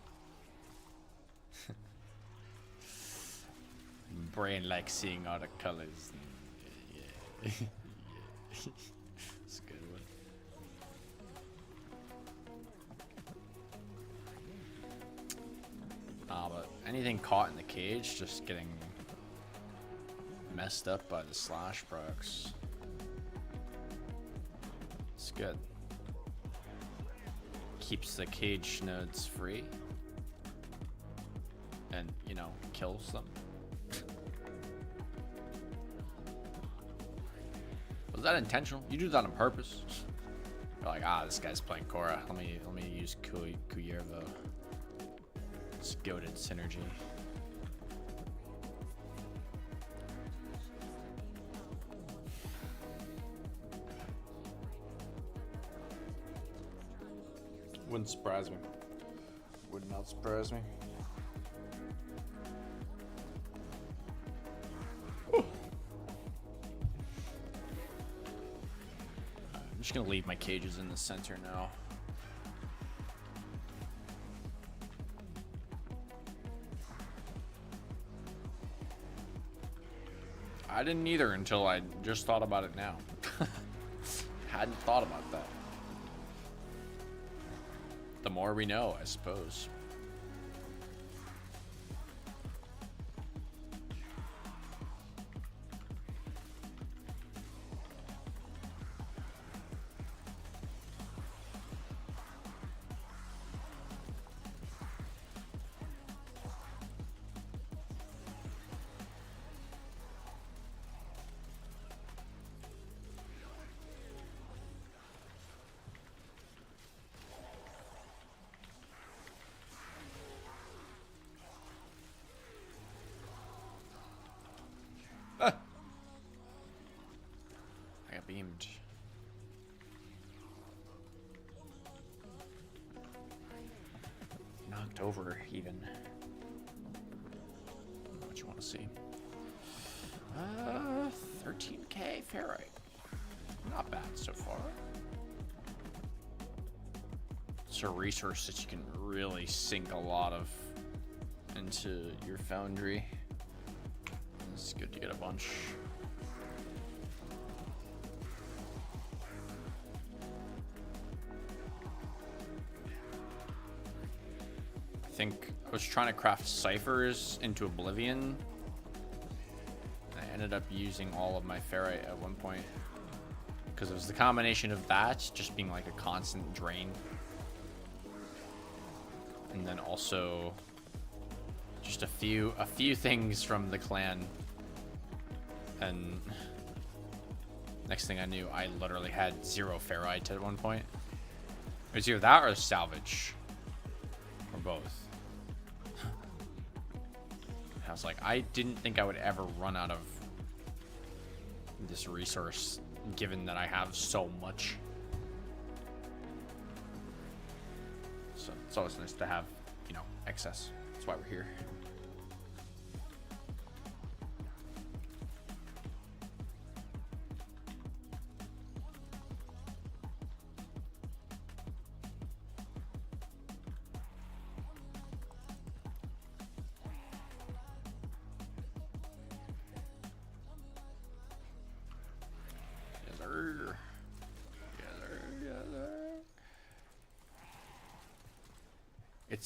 brain likes seeing all the colors. Yeah. It's a good one. But anything caught in the cage just getting messed up by the slash procs. It's good. Keeps the cage nodes free. And, you know, kills them. Was that intentional? You do that on purpose. You're like, this guy's playing Korra. Let me use Kuyervo. It's goated synergy. Wouldn't surprise me. Would not surprise me. I'm just gonna leave my cages in the center now. I didn't either until I just thought about it now. Hadn't thought about that. The more we know, I suppose. over even. What you want to see? 13k ferrite. Not bad so far. It's a resource that you can really sink a lot of into your foundry. It's good to get a bunch. I think I was trying to craft ciphers into Oblivion. I ended up using all of my ferrite at one point because it was the combination of that just being like a constant drain, and then also just a few things from the clan, and next thing I knew, I literally had 0 ferrite at one point. It was either that or salvage, or both. I was like, I didn't think I would ever run out of this resource, given that I have so much. So it's always nice to have, you know, excess. That's why we're here.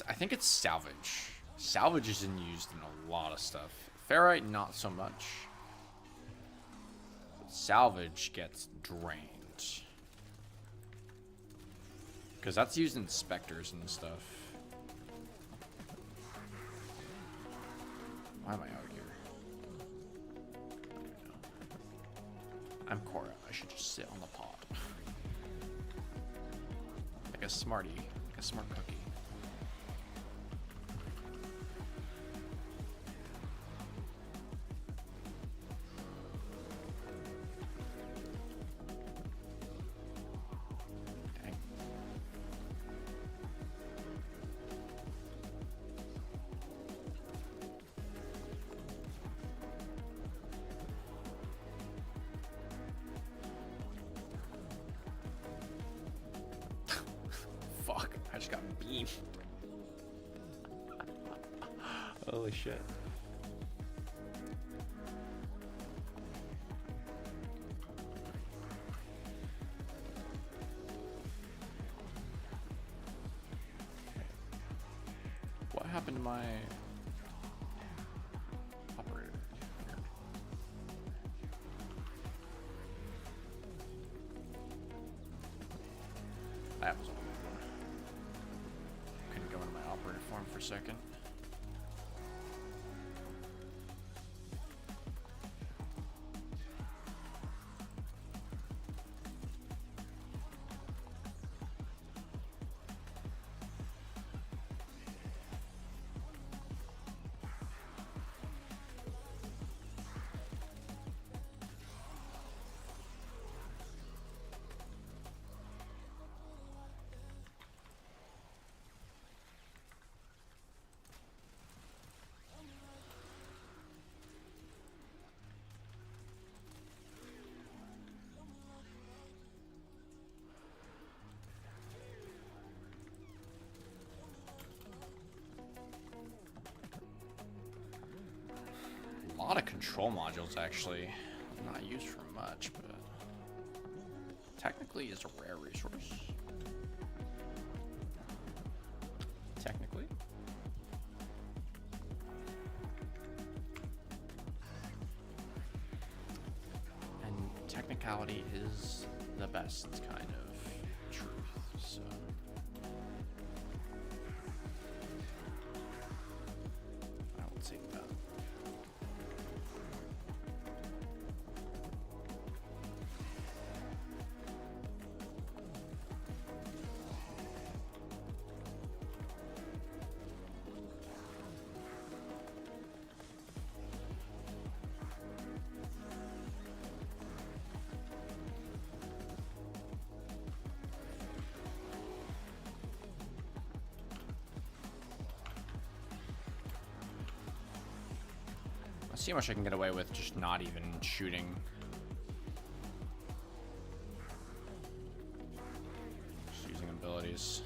I think it's salvage. Salvage isn't used in a lot of stuff. Ferrite, not so much. But salvage gets drained. Because that's used in specters and stuff. Why am I out here? I'm Cora. I should just sit on the pod. Like a smarty. Like a smart cookie. Fuck, I just got beamed. Holy shit. What happened to my operator? That was a weird one. Couldn't go into my operator form for a second. A lot of control modules actually, not used for much, but technically is a rare resource. Technically. And technicality is the best kind of truth, so. I will take that. See how much I can get away with just not even shooting. Just using abilities.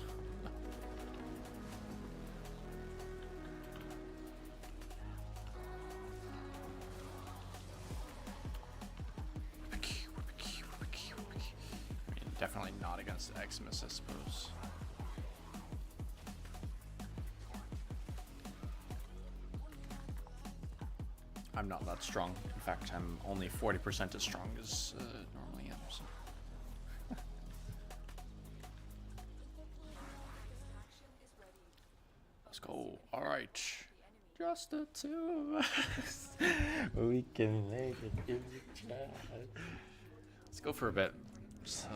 Definitely not against Xmas, I suppose. I'm not that strong. In fact, I'm only 40% as strong as normally am. So. Let's go. All right. Just the two of us. We can make it if we try. Let's go for a bit. So,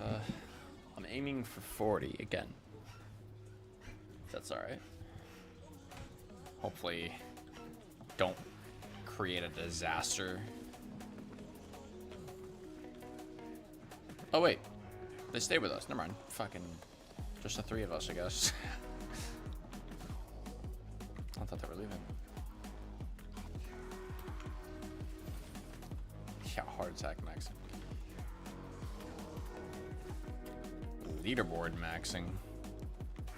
I'm aiming for 40 again. If that's all right. Hopefully, don't create a disaster. Oh wait, they stay with us. Never mind. Fucking, just the three of us, I guess. I thought they were leaving. Yeah, heart attack maxing. Leaderboard maxing.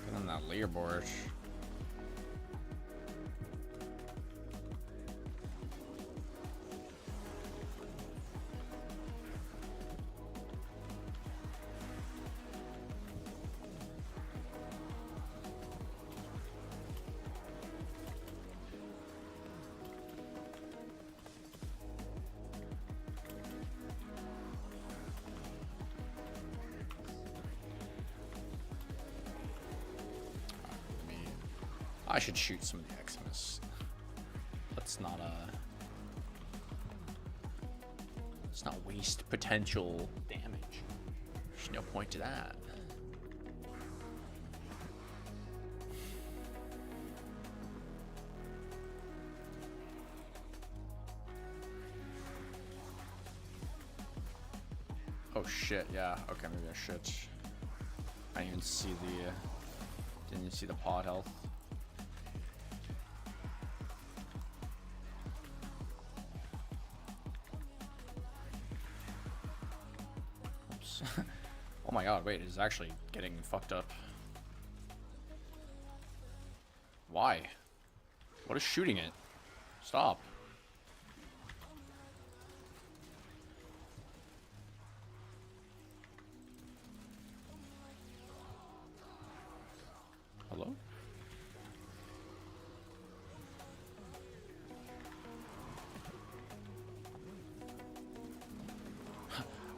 Get on that leaderboard. I should shoot some of the Xmas. Let's not waste potential damage. There's no point to that. Oh shit, yeah. Okay, maybe I should. I didn't even see the didn't even see the pod health. Oh my god, wait, it's actually getting fucked up. Why? What is shooting it? Stop. Hello?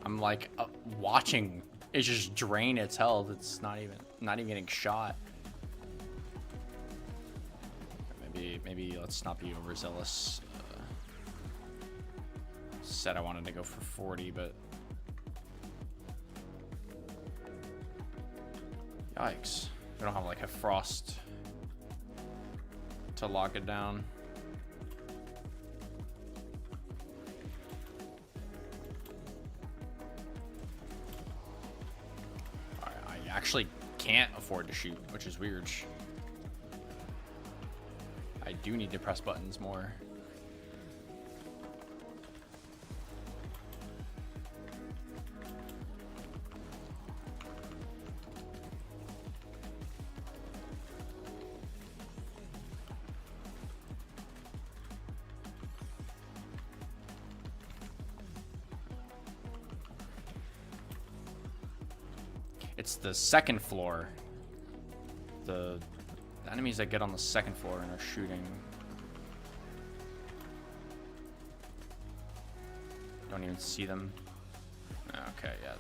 I'm like watching it just drain its health. It's not even getting shot. Maybe let's not be overzealous. Said I wanted to go for 40, but yikes! We don't have like a frost to lock it down. Actually can't afford to shoot, which is weird. I do need to press buttons more. It's the second floor. The enemies that get on the second floor and are shooting. Don't even see them. Okay, yeah.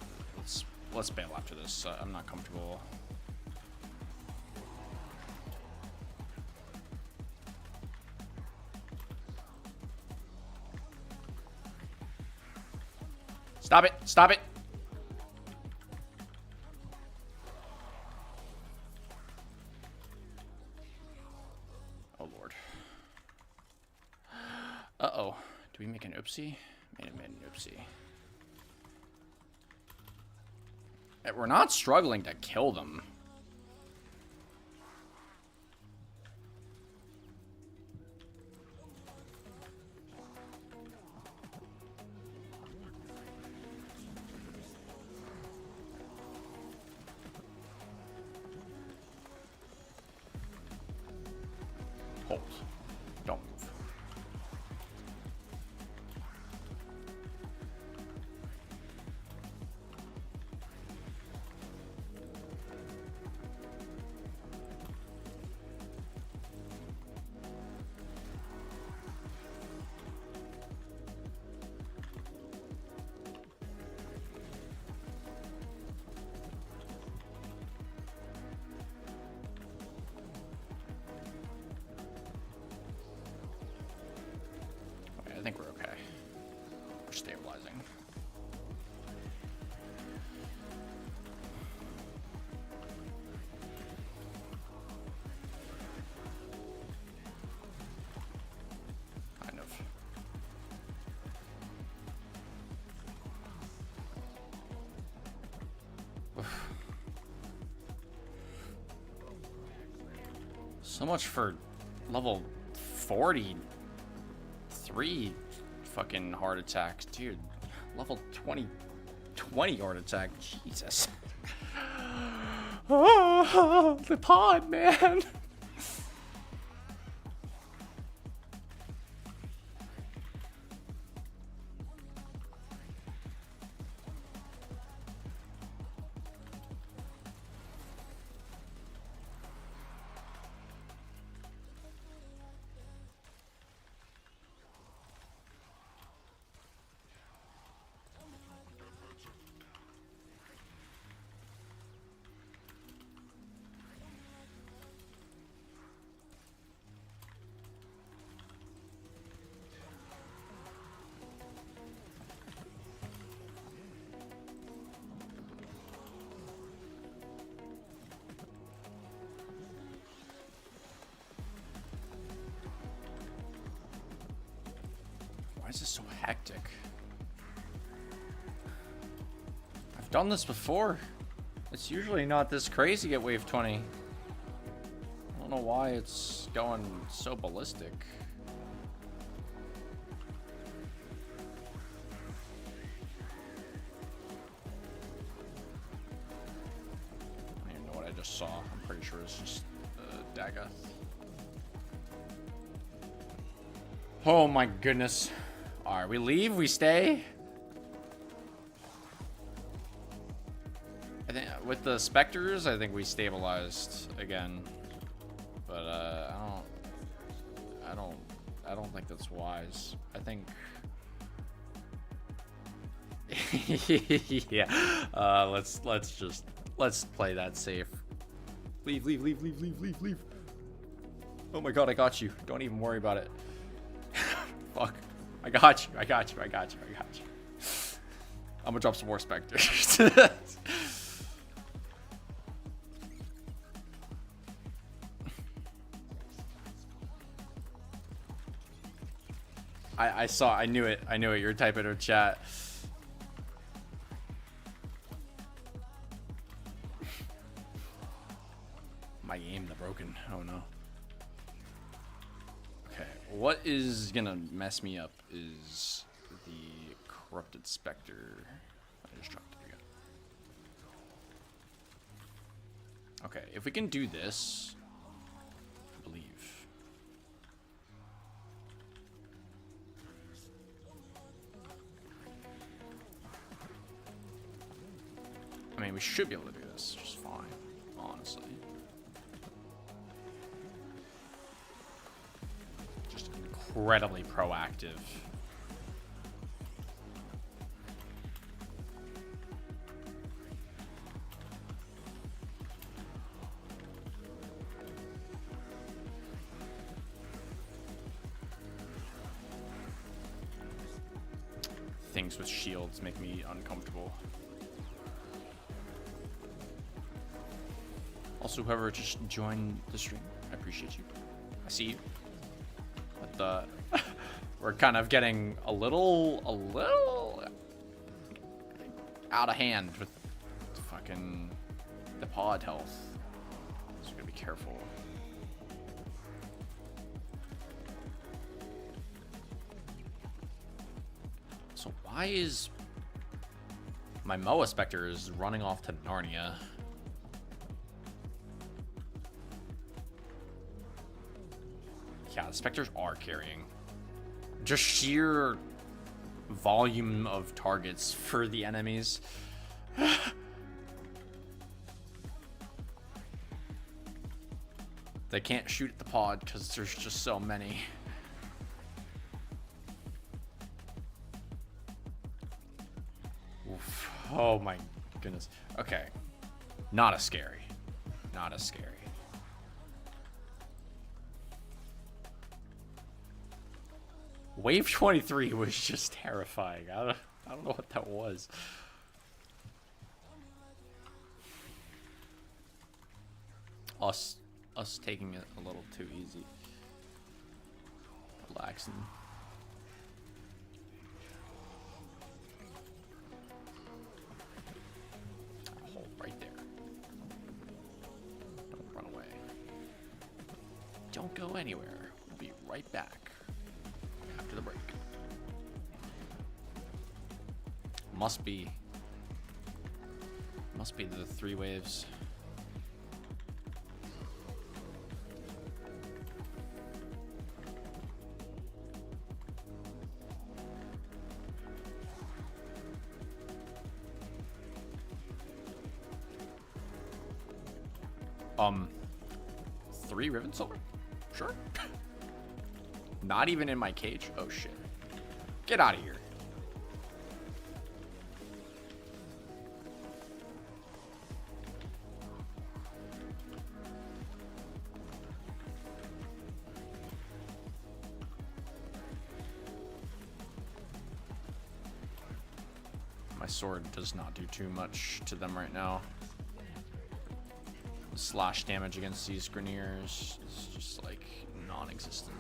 Let's bail after this. I'm not comfortable. Stop it! Stop it! Uh-oh. Did we make an oopsie? Made an oopsie. We're not struggling to kill them. So much for level 43 fucking heart attacks, dude. Level 20 heart attack, Jesus. Oh, the pod, man. Why is this so hectic? I've done this before. It's usually not this crazy at wave 20. I don't know why it's going so ballistic. I don't even know what I just saw. I'm pretty sure it's just Daga. Oh my goodness. Alright, we leave, we stay. I think with the specters, I think we stabilized again. But I don't think that's wise. I think yeah. Let's play that safe. Leave. Oh my god, I got you. Don't even worry about it. Fuck. I got you. I'm gonna drop some more specters. I knew it. You're typing in chat. My game, the broken. Oh no. Okay, what is gonna mess me up is the corrupted specter. I just dropped it again. Okay, if we can do this, I believe. I mean, we should be able to do this just fine, honestly. Just incredibly proactive. Things with shields make me uncomfortable. Also, whoever just joined the stream, I appreciate you. I see you. But we're kind of getting a little out of hand with fucking the pod health. So we gotta be careful. So why is my Moa Spectre is running off to Narnia? Yeah, the Spectres are carrying. Just sheer volume of targets for the enemies. They can't shoot at the pod because there's just so many. Oof. Oh my goodness. Okay. Not as scary. Not as scary. Wave 23 was just terrifying. I don't know what that was. Us taking it a little too easy. Relaxing. Hold right there. Don't run away. Don't go anywhere. We'll be right back after the break. Must be the 3 waves. Um, 3 Riven Silver? Sure. Not even in my cage? Oh shit. Get out of here. My sword does not do too much to them right now. Slash damage against these Greniers is just like non-existent.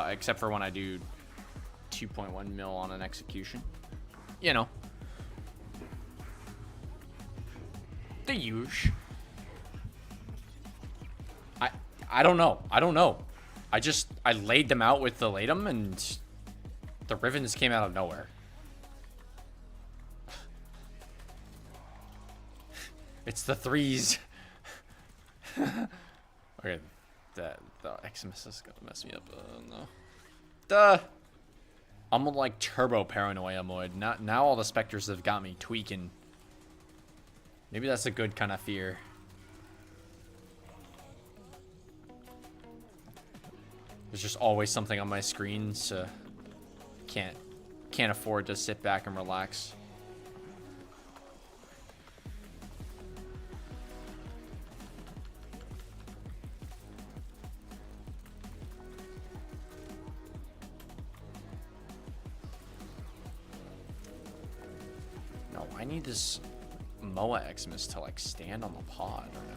Except for when I do 2.1 mil on an execution. You know. The usual. I don't know. I don't know. I laid them out with the Latum and the Rivens came out of nowhere. It's the 3s. Okay, the Xmas is gonna mess me up. No. Duh. I'm on like turbo paranoia mode. Now all the specters have got me tweaking. Maybe that's a good kind of fear. There's just always something on my screen, so can't afford to sit back and relax. No, I need this Moa Xmas to like stand on the pod right now.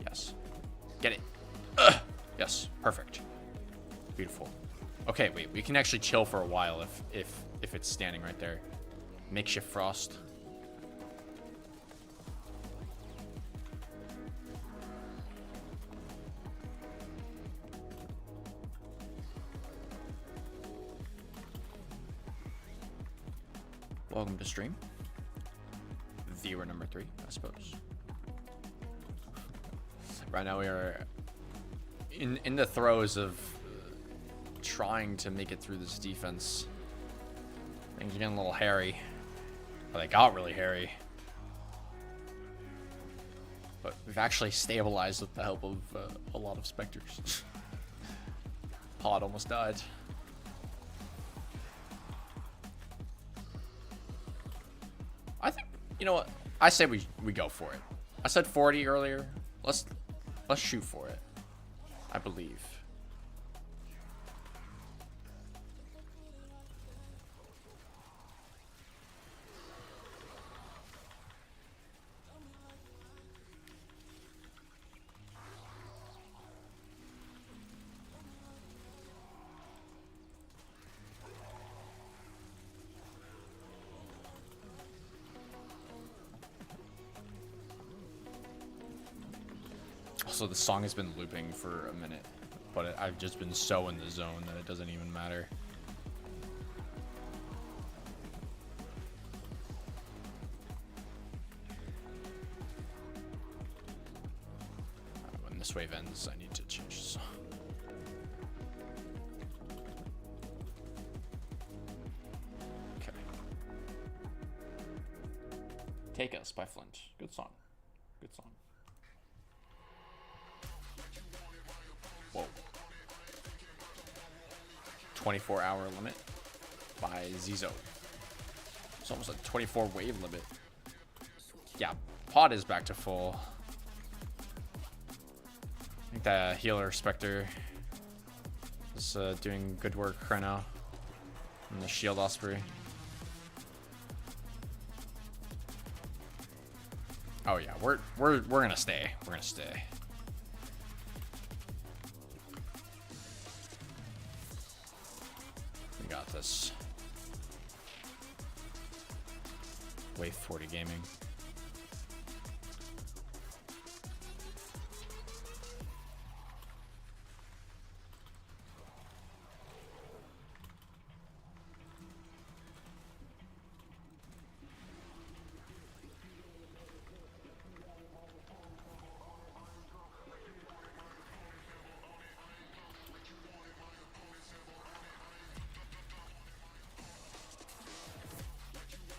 Yes. Get it. Ugh. Yes. Perfect. Beautiful. Okay, wait. We can actually chill for a while if it's standing right there. Makeshift frost. Welcome to stream. Viewer number 3, I suppose. Right now we are in the throes of trying to make it through this defense. Things are getting a little hairy. Well, they got really hairy. But we've actually stabilized with the help of a lot of specters. Pod almost died. I think, you know what? I say we go for it. I said 40 earlier. Let's shoot for it. I believe. Also, the song has been looping for a minute, but I've just been so in the zone that it doesn't even matter. When this wave ends, I need to change the song. Okay. Take Us by Flint. Good song. Good song. Whoa. 24-hour limit by Zizo. It's almost a 24 wave limit. Yeah, pod is back to full. I think the healer Spectre is doing good work right now. And the shield Osprey. Oh yeah, we're gonna stay. We're gonna stay. this. Wave 40 Gaming.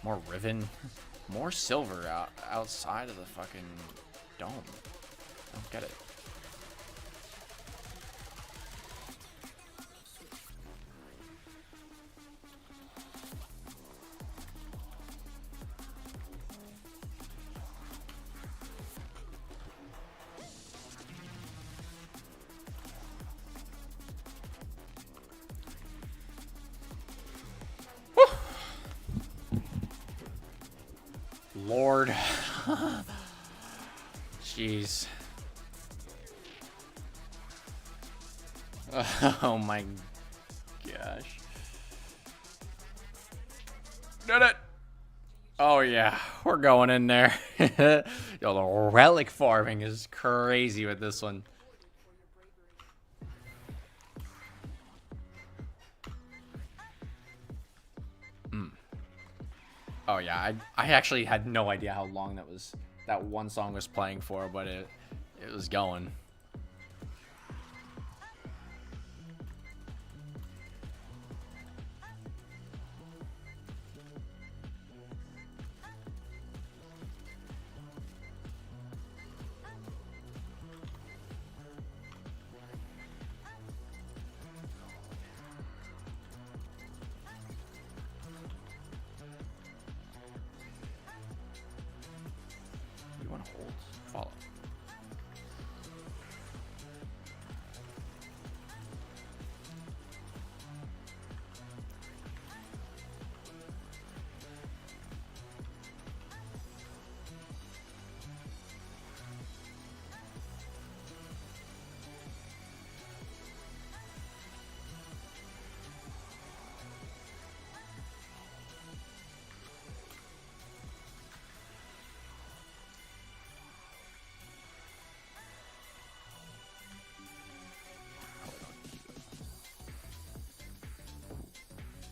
More Riven, more silver outside of the fucking dome. I don't get it. Lord. Jeez. Oh my gosh. Did it. Oh yeah, we're going in there. Yo, the relic farming is crazy with this one. Oh yeah, I actually had no idea how long that one song was playing for, but it was going. Hold, follow.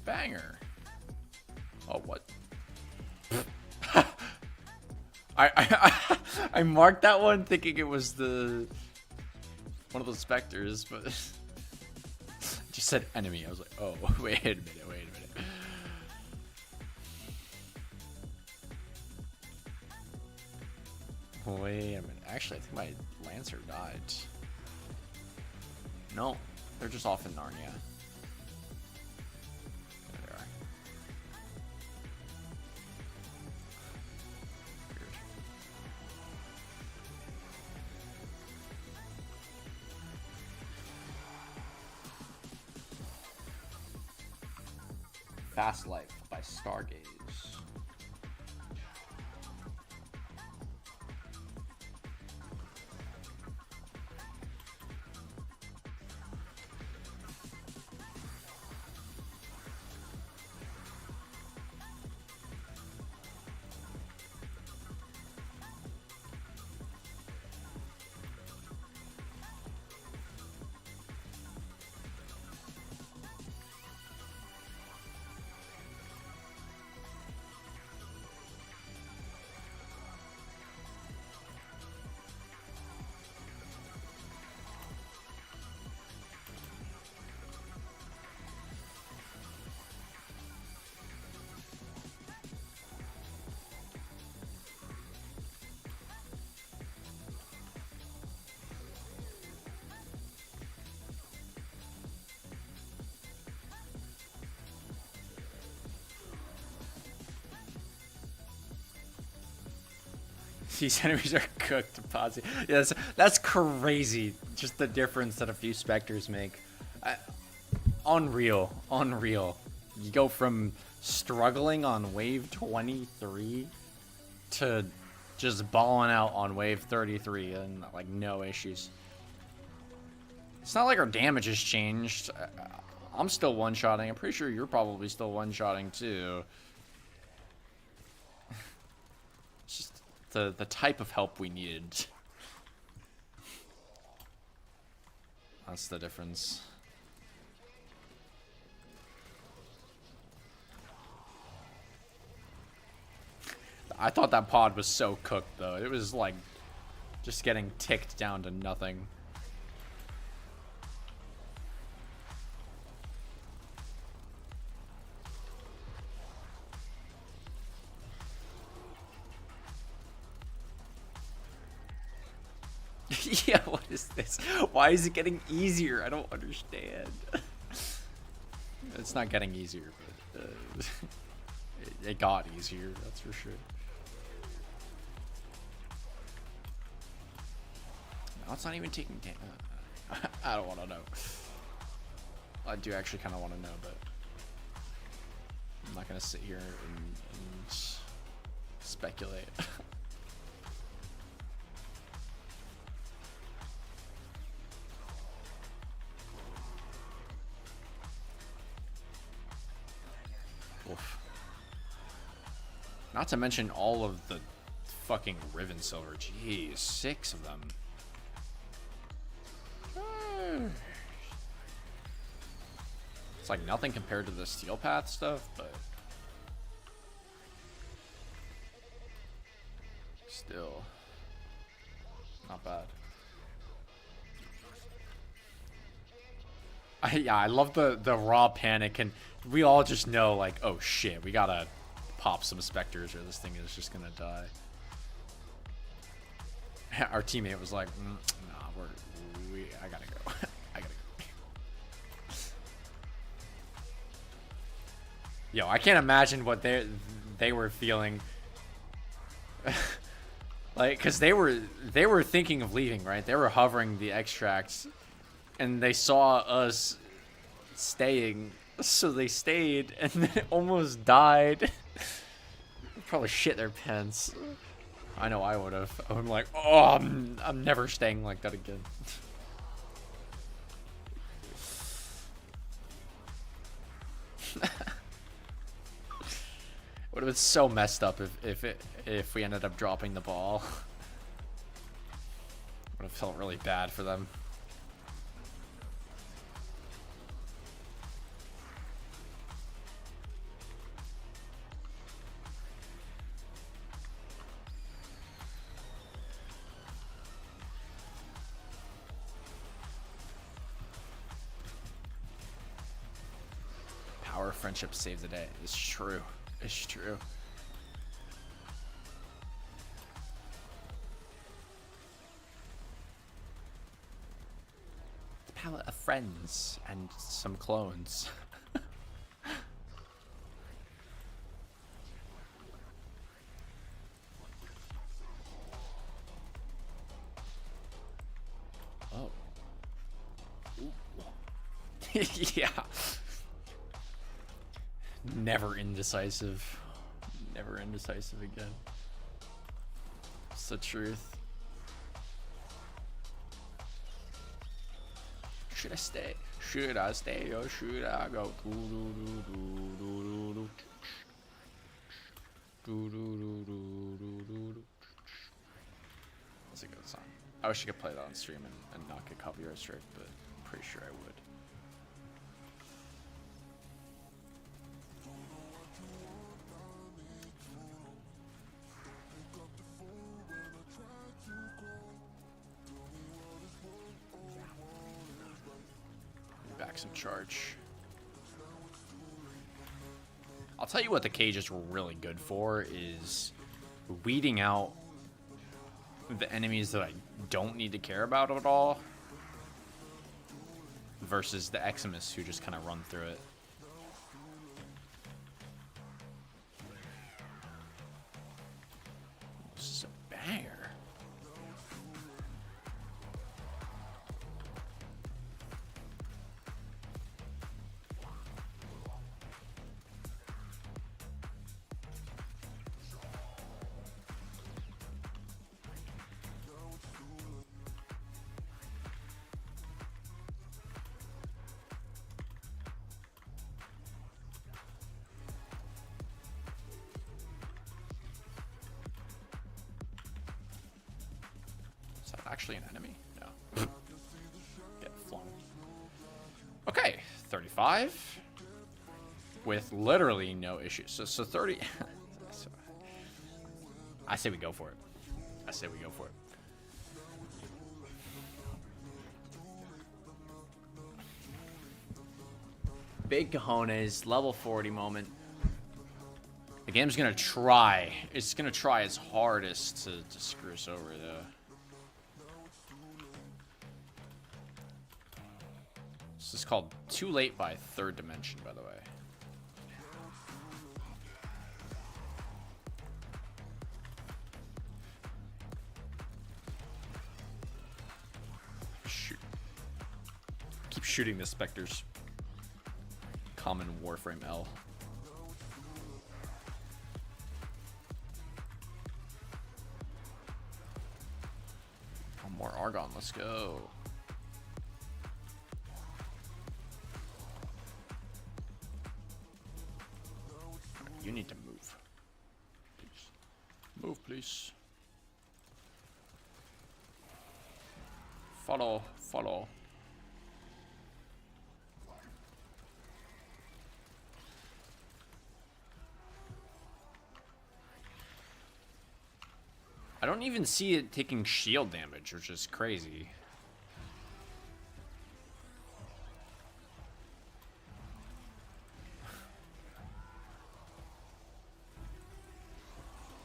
Banger. Oh, what? I marked that one thinking it was one of the specters, but it just said enemy. I was like, oh, wait a minute. Wait a minute. Actually, I think my Lancer died. No, they're just off in Narnia. Fast Life by Stargaze. These enemies are cooked, Posse. Yeah, that's crazy. Just the difference that a few specters make. Unreal. You go from struggling on wave 23 to just balling out on wave 33 and like no issues. It's not like our damage has changed. I'm still one-shotting. I'm pretty sure you're probably still one-shotting too. It's just the type of help we needed. That's the difference. I thought that pod was so cooked though. It was like just getting ticked down to nothing. Yeah, what is this? Why is it getting easier? I don't understand. It's not getting easier, but it got easier, that's for sure. No, it's not even taking damage. I don't want to know. I do actually kind of want to know, but I'm not going to sit here and speculate. Oof. Not to mention all of the fucking Riven Silver. Jeez, 6 of them. It's like nothing compared to the Steel Path stuff, but still not bad. Yeah, I love the raw panic, and we all just know like, oh shit, we gotta pop some specters or this thing is just gonna die. Our teammate was like, nah, I gotta go. I gotta go. Yo, I can't imagine what they were feeling. Like, cause they were thinking of leaving, right? They were hovering the extracts, and they saw us staying, so they stayed, and then almost died. Probably shit their pants. I know I would have. I'm like, oh, I'm never staying like that again. Would have been so messed up if we ended up dropping the ball. Would have felt really bad for them. Power of friendship save the day. It's true. It's true. The palette of friends and some clones. Oh. Yeah. Never indecisive. Never indecisive again. It's the truth. Should I stay? Should I stay or should I go? That's a good song. I wish I could play that on stream and not get copyright strike, but I'm pretty sure I would. Back some charge. I'll tell you what the cages were really good for is weeding out the enemies that I don't need to care about at all versus the Eximus who just kind of run through it. This is a banger. actually an enemy? No. Get flung. Okay, 35 with literally no issues. So 30. I say we go for it. I say we go for it. Big cojones, level 40 moment. The game's gonna try. It's gonna try its hardest to screw us over, though. This is called Too Late by Third Dimension, by the way. Shoot. Keep shooting the specters. Common Warframe L. One more Argon, let's go. You need to move. Please. Move, please. Follow, follow. I don't even see it taking shield damage, which is crazy.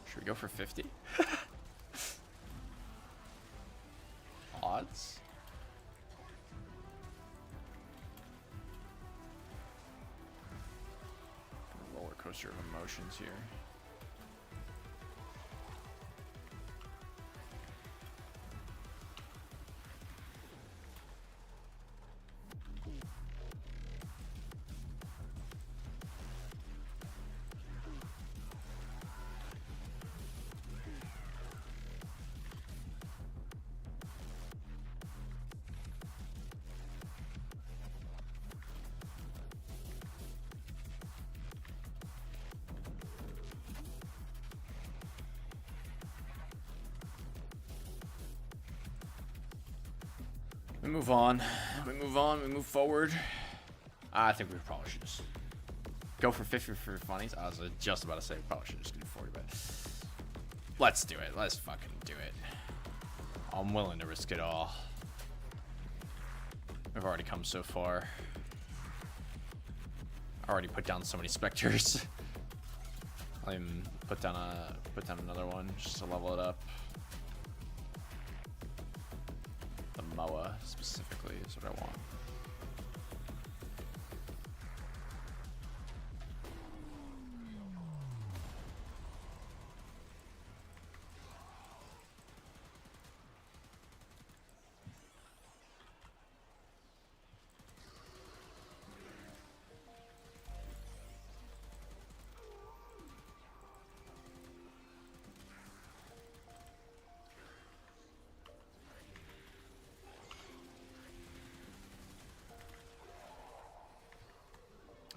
Should we go for 50? Odds? Roller coaster of emotions here. We move on. We move on. We move forward. I think we probably should just go for 50 for funnies. I was just about to say we probably should just do 40, but let's do it. Let's fucking do it. I'm willing to risk it all. We've already come so far. I already put down so many specters. I'll even put down another one just to level it up. The MOA specifically is what I want.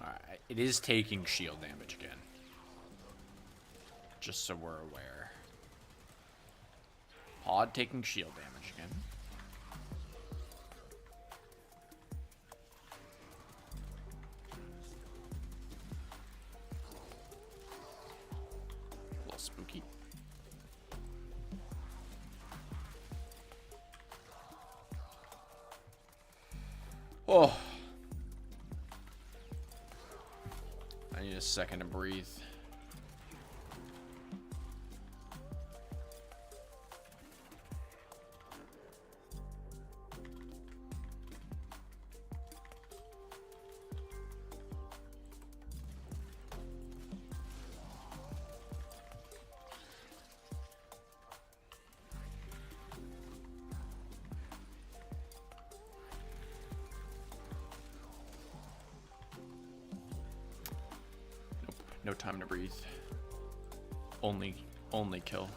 Alright, it is taking shield damage again. Just so we're aware. Pod taking shield damage again. A little spooky. Oh. I need a second to breathe. No time to breathe. Only kill.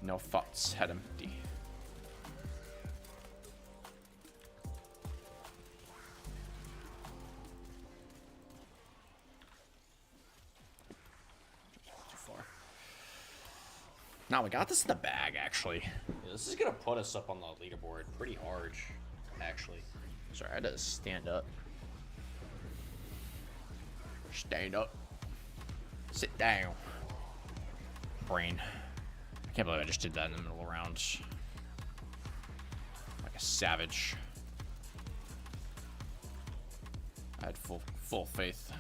No thoughts, head empty. Now we got this in the bag, actually. Yeah, this is gonna put us up on the leaderboard pretty hard, actually. Sorry, I had to stand up. Stand up. Sit down. Brain. I can't believe I just did that in the middle of rounds. Like a savage. I had full faith.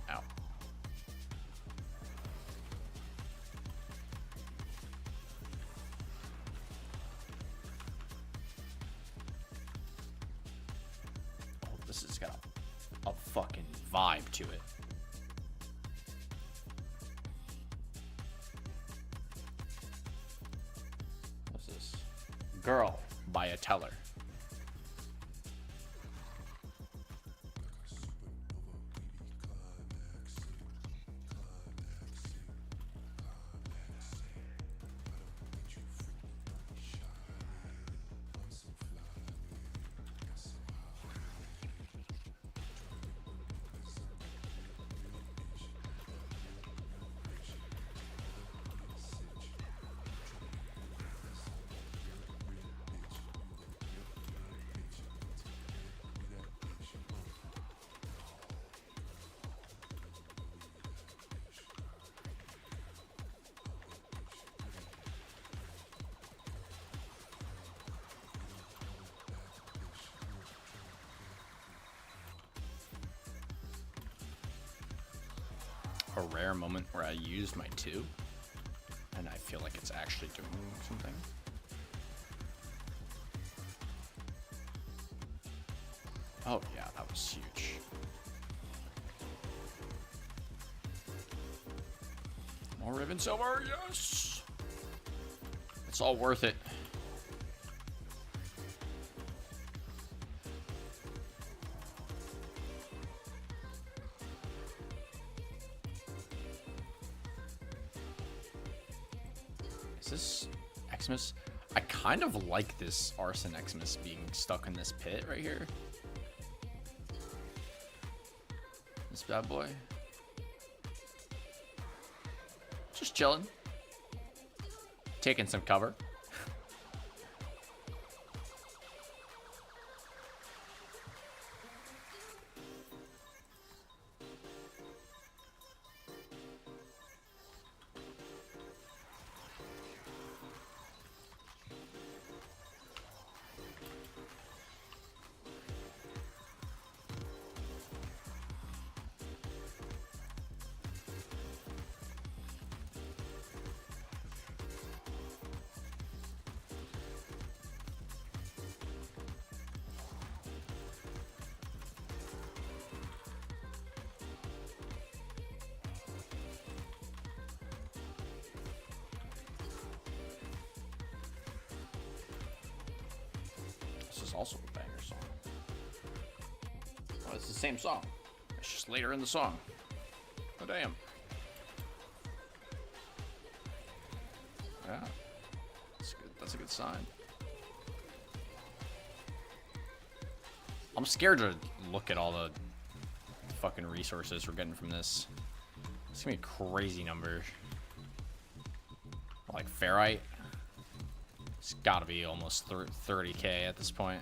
Ow. Oh, this has got a fucking vibe to it. What's this? Girl by a Teller. A rare moment where I used my 2 and I feel like it's actually doing something. Oh yeah, that was huge. More Riven Silver, yes! It's all worth it. Is this Xmas? I kind of like this Arson Xmas being stuck in this pit right here. This bad boy. Just chilling. Taking some cover. This is also a banger song. Oh, it's the same song. It's just later in the song. Oh, damn. Yeah. That's good. That's a good sign. I'm scared to look at all the fucking resources we're getting from this. It's gonna be a crazy number. Like ferrite. It's gotta be almost 30k at this point.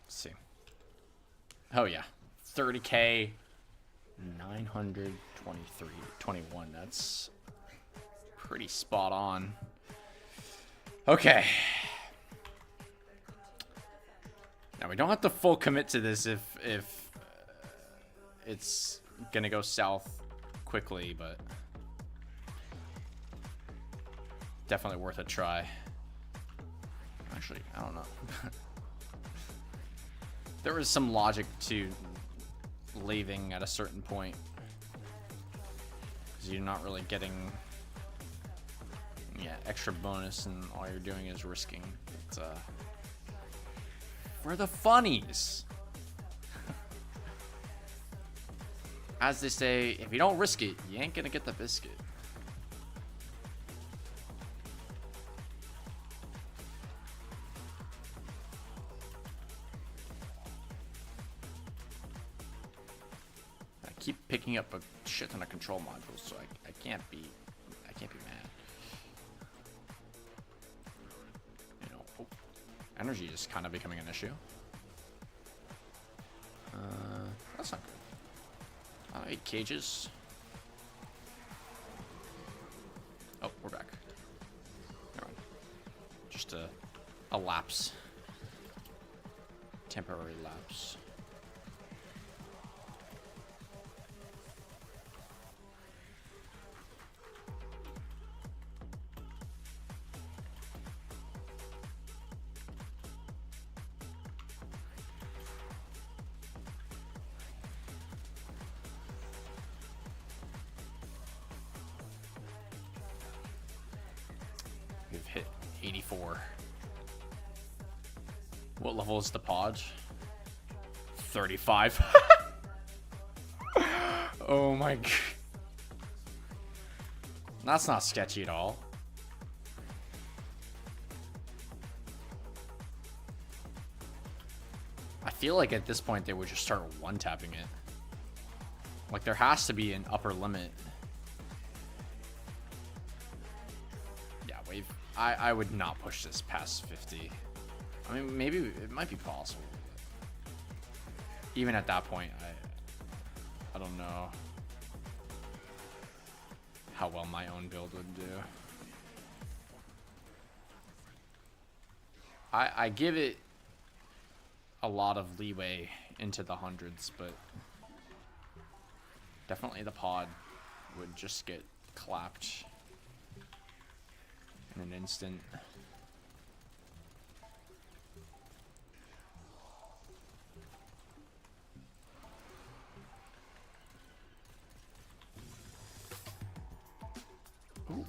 Let's see. Oh yeah, 30k, 923.21. That's pretty spot on. Okay. Now we don't have to full commit to this if it's gonna go south quickly, but definitely worth a try. Actually, I don't know. There was some logic to leaving at a certain point, because you're not really getting extra bonus, and all you're doing is risking. It's for the funnies. As they say, if you don't risk it, you ain't gonna get the biscuit. I keep picking up a shit ton of control modules, so I can't be mad. You know, oh, energy is kind of becoming an issue. That's not good. Alright, cages. Oh, we're back. Never mind. Just a lapse. Temporary lapse. We've hit 84. What level is the pod? 35. Oh my god. That's not sketchy at all. I feel like at this point they would just start one-tapping it. Like there has to be an upper limit. I would not push this past 50. I mean, maybe it might be possible. Even at that point, I don't know how well my own build would do. I give it a lot of leeway into the hundreds, but definitely the pod would just get clapped in an instant. Ooh.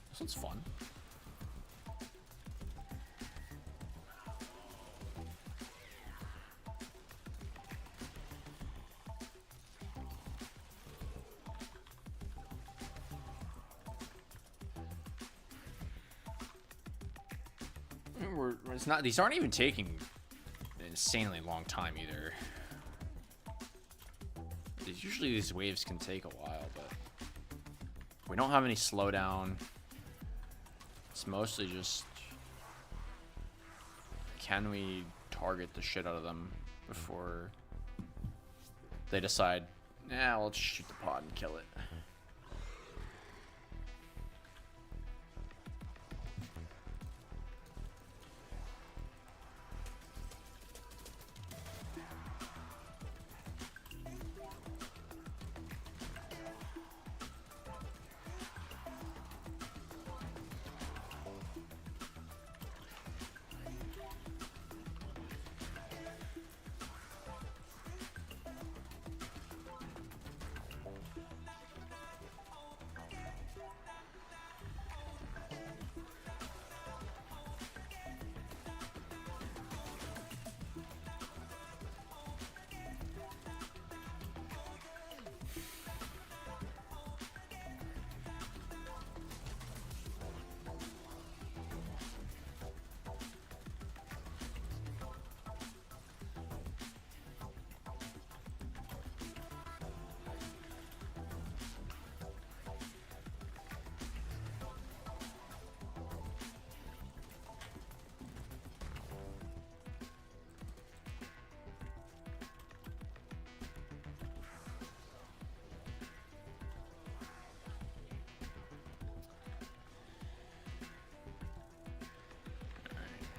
This one's fun. It's not. These aren't even taking an insanely long time either. Usually these waves can take a while, but we don't have any slowdown. It's mostly just, can we target the shit out of them before they decide, nah, let's shoot the pod and kill it.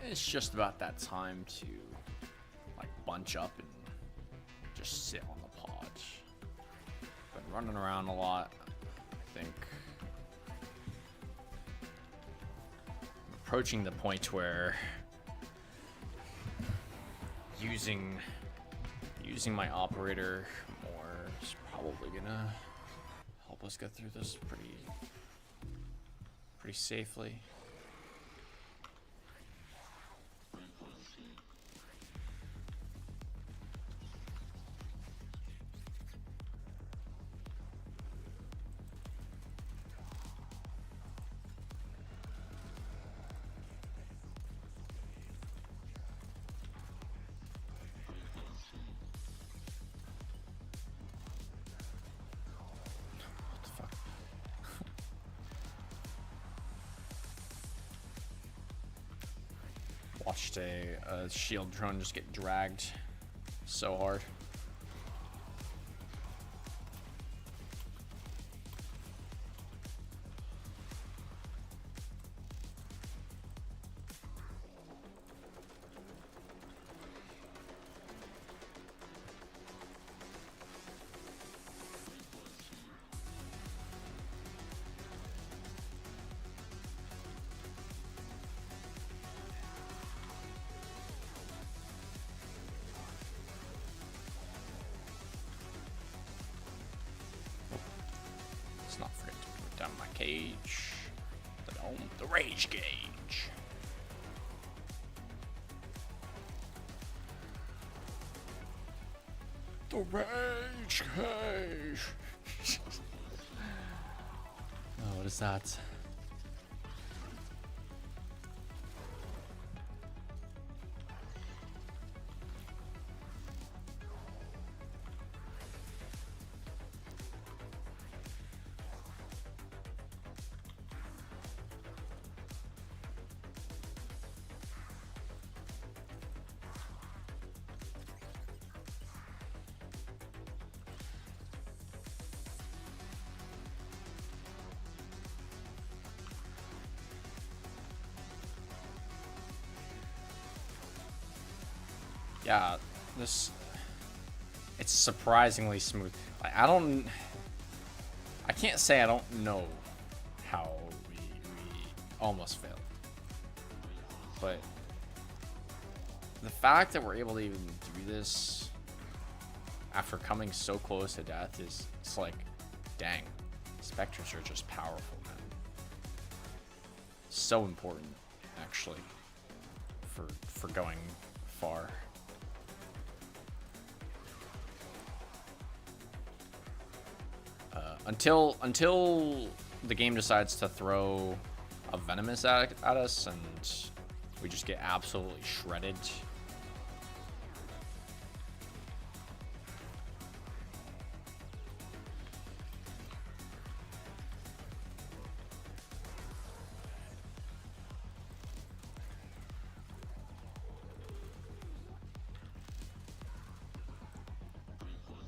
It's just about that time to like bunch up and just sit on the pod. Been running around a lot, I think. I'm approaching the point where using my operator more is probably gonna help us get through this pretty safely. watched a shield drone just get dragged so hard. Let's not forget to put down my cage. The rage gauge. The rage cage. Oh, what is that? Yeah, it's surprisingly smooth. I can't say I don't know how we almost failed. But the fact that we're able to even do this after coming so close to death it's like, dang, specters are just powerful, man. So important, actually, for going far. Until the game decides to throw a venomous at us and we just get absolutely shredded.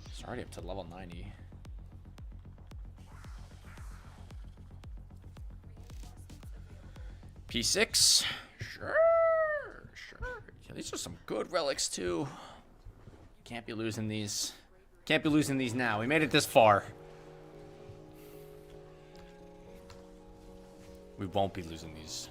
It's already up to level 90. P6, sure. Yeah, these are some good relics too. Can't be losing these. Can't be losing these now. We made it this far. We won't be losing these.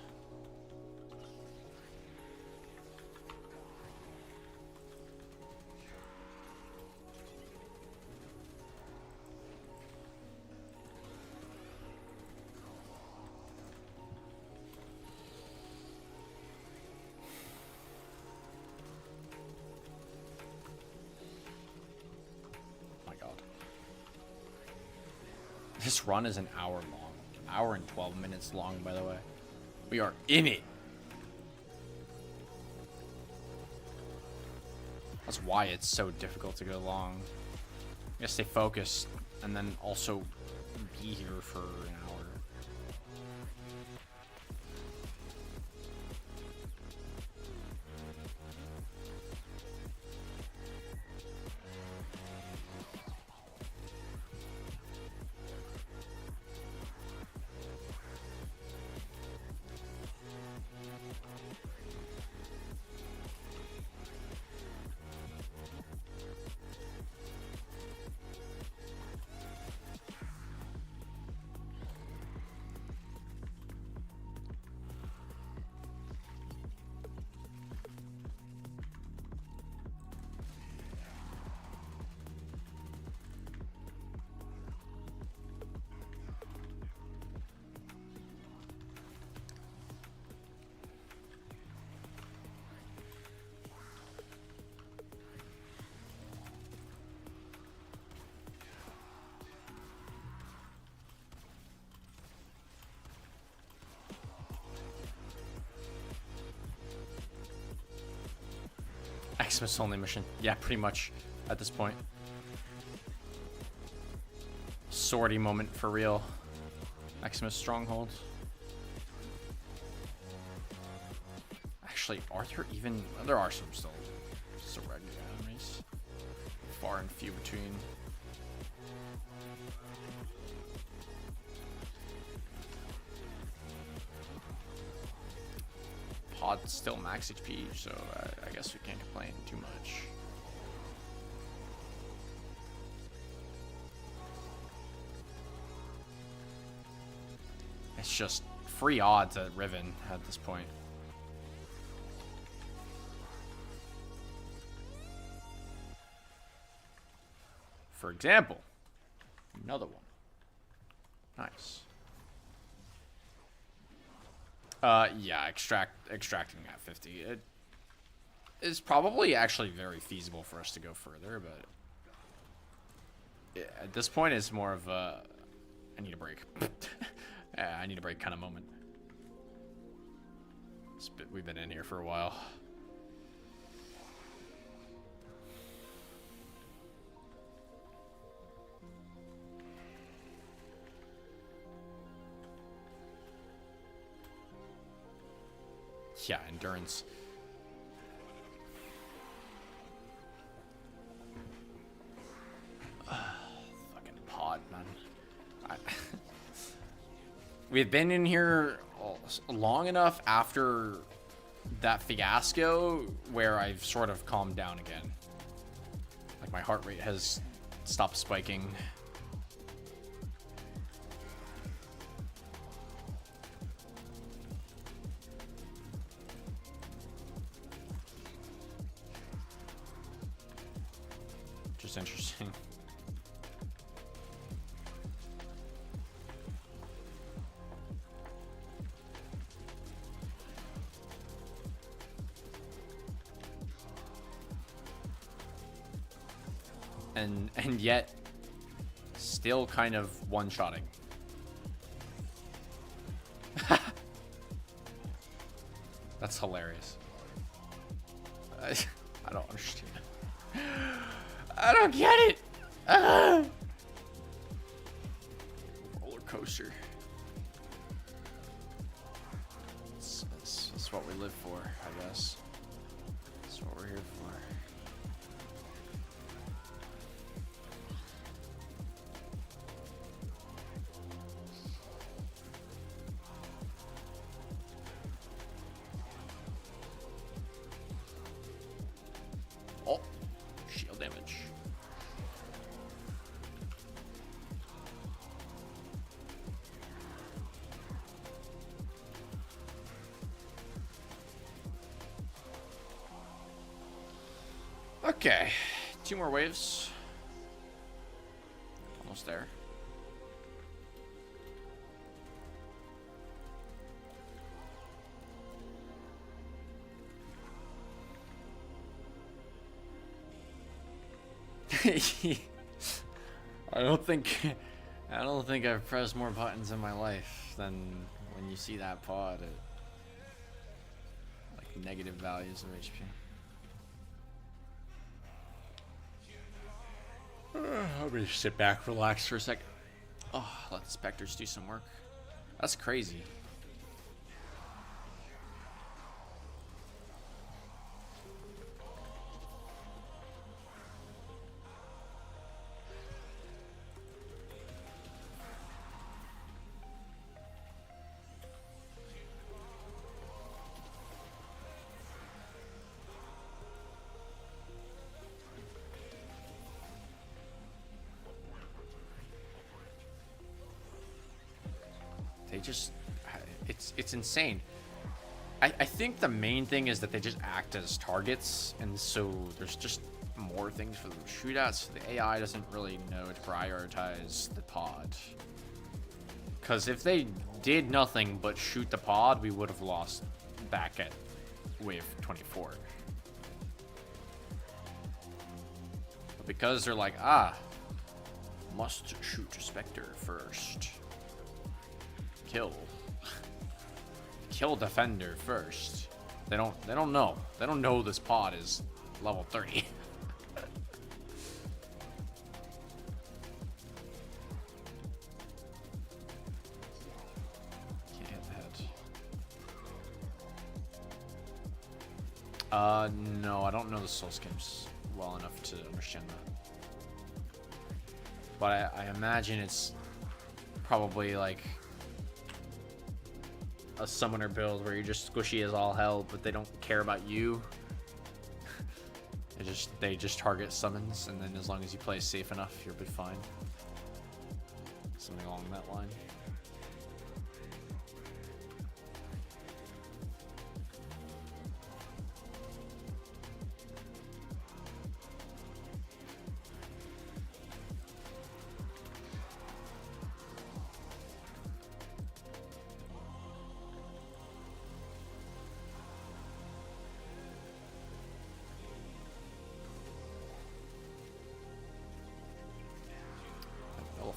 This run is an hour long. Hour and 12 minutes long, by the way. We are in it. That's why it's so difficult to go long. You gotta stay focused and then also be here for an hour. Xmas only mission. Yeah, pretty much at this point. Sortie moment for real. Xmas stronghold. Actually, are there even... There are some still. Just regular enemies. Far and few between. Pod's still max HP, so I guess we can't complain too much. It's just free odds at Riven at this point. For example, another one. Nice. Yeah, extracting at 50. It is probably actually very feasible for us to go further, but at this point it's more of a I need a break. Yeah, I need a break kind of moment. We've been in here for a while. Yeah, endurance. Fucking pod, man. We've been in here long enough after that fiasco where I've sort of calmed down again. Like my heart rate has stopped spiking. Just interesting. And yet still kind of one-shotting. That's hilarious. I don't understand. I don't get it. Roller coaster. That's what we live for, I guess. That's what we're here for. Oh, shield damage. Okay, 2 more waves. Almost there. I don't think I've pressed more buttons in my life than when you see that pod at like negative values of HP. Let me sit back, relax for a sec. Oh, let the specters do some work. That's crazy. They just, it's insane. I think the main thing is that they just act as targets, and so there's just more things for them to shoot at, so the AI doesn't really know to prioritize the pod. Because if they did nothing but shoot the pod, we would have lost back at wave 24. But because they're like, must shoot Spectre first. Kill defender first. They don't know. They don't know this pod is level 30. Can't hit the head. No, I don't know the Souls games well enough to understand that. But I imagine it's probably like a summoner build where you're just squishy as all hell, but they don't care about you. They just target summons, and then as long as you play safe enough, you'll be fine. Something along that line.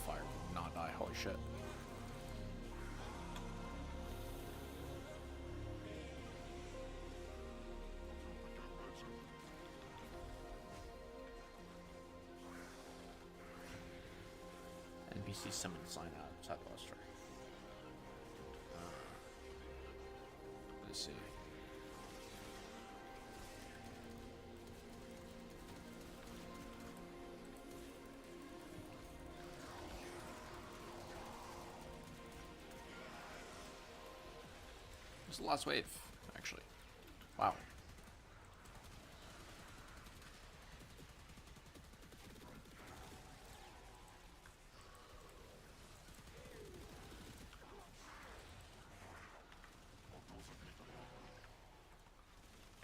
Fire did not die. Holy shit. NPC summon sign out Southwester. Let's see. It's the last wave, actually. Wow.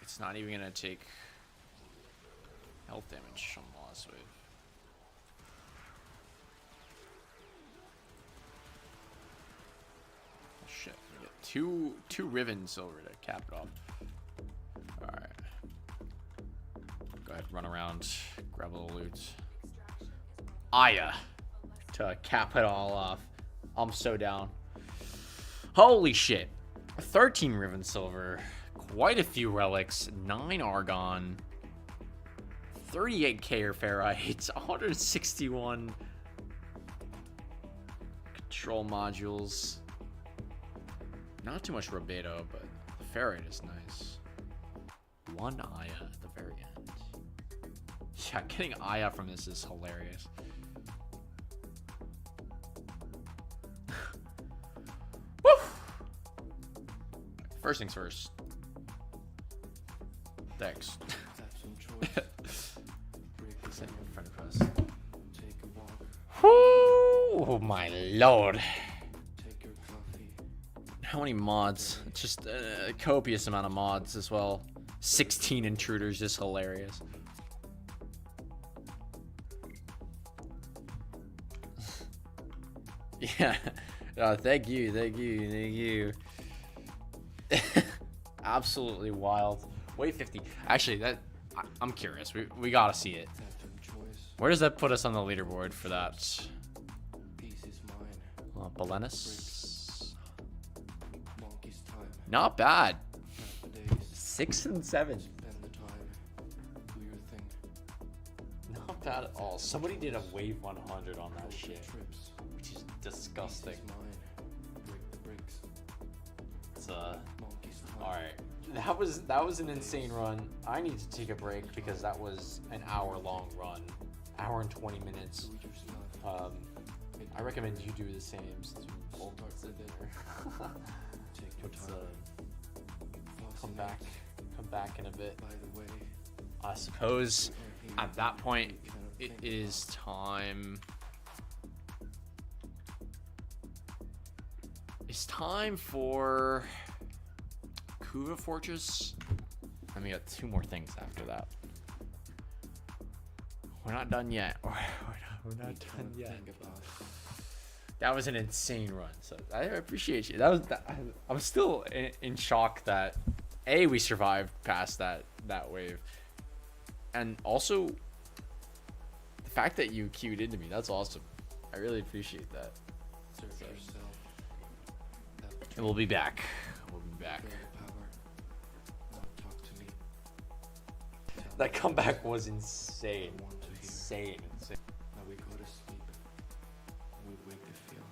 It's not even gonna take health damage on the last wave. Shit, we get two ribbon silver to cap it off. Alright. Go ahead, run around, grab a little loot. Aya to cap it all off. I'm so down. Holy shit. 13 ribbon silver, quite a few relics, 9 argon, 38 Kaer ferrites, 161 control modules. Not too much Robedo, but the ferrite is nice. 1 Aya at the very end. Yeah, getting Aya from this is hilarious. Woo! First things first. Thanks. Oh my lord. How many mods? Just a copious amount of mods as well. 16 intruders, just hilarious. Yeah. Thank you. Absolutely wild. Wave 50. Actually, I'm curious. We gotta see it. Where does that put us on the leaderboard for that? Belenis? Not bad. 6 and 7. Not bad at all. Somebody did a wave 100 on that shit, which is disgusting. It's all right. That was an insane run. I need to take a break because that was an hour-long run, hour and 20 minutes. I recommend you do the same since you both are dinner. Let's come back in a bit. I suppose at that point it is time. It's time for Kuva Fortress. And we got 2 more things after that. We're not done yet. We're not done yet. That was an insane run, so I appreciate you. I'm still in shock that we survived past that wave, and also the fact that you queued into me. That's awesome. I really appreciate that. And we'll be back. That comeback was insane. Insane. Now we go to sleep. We wake to feel.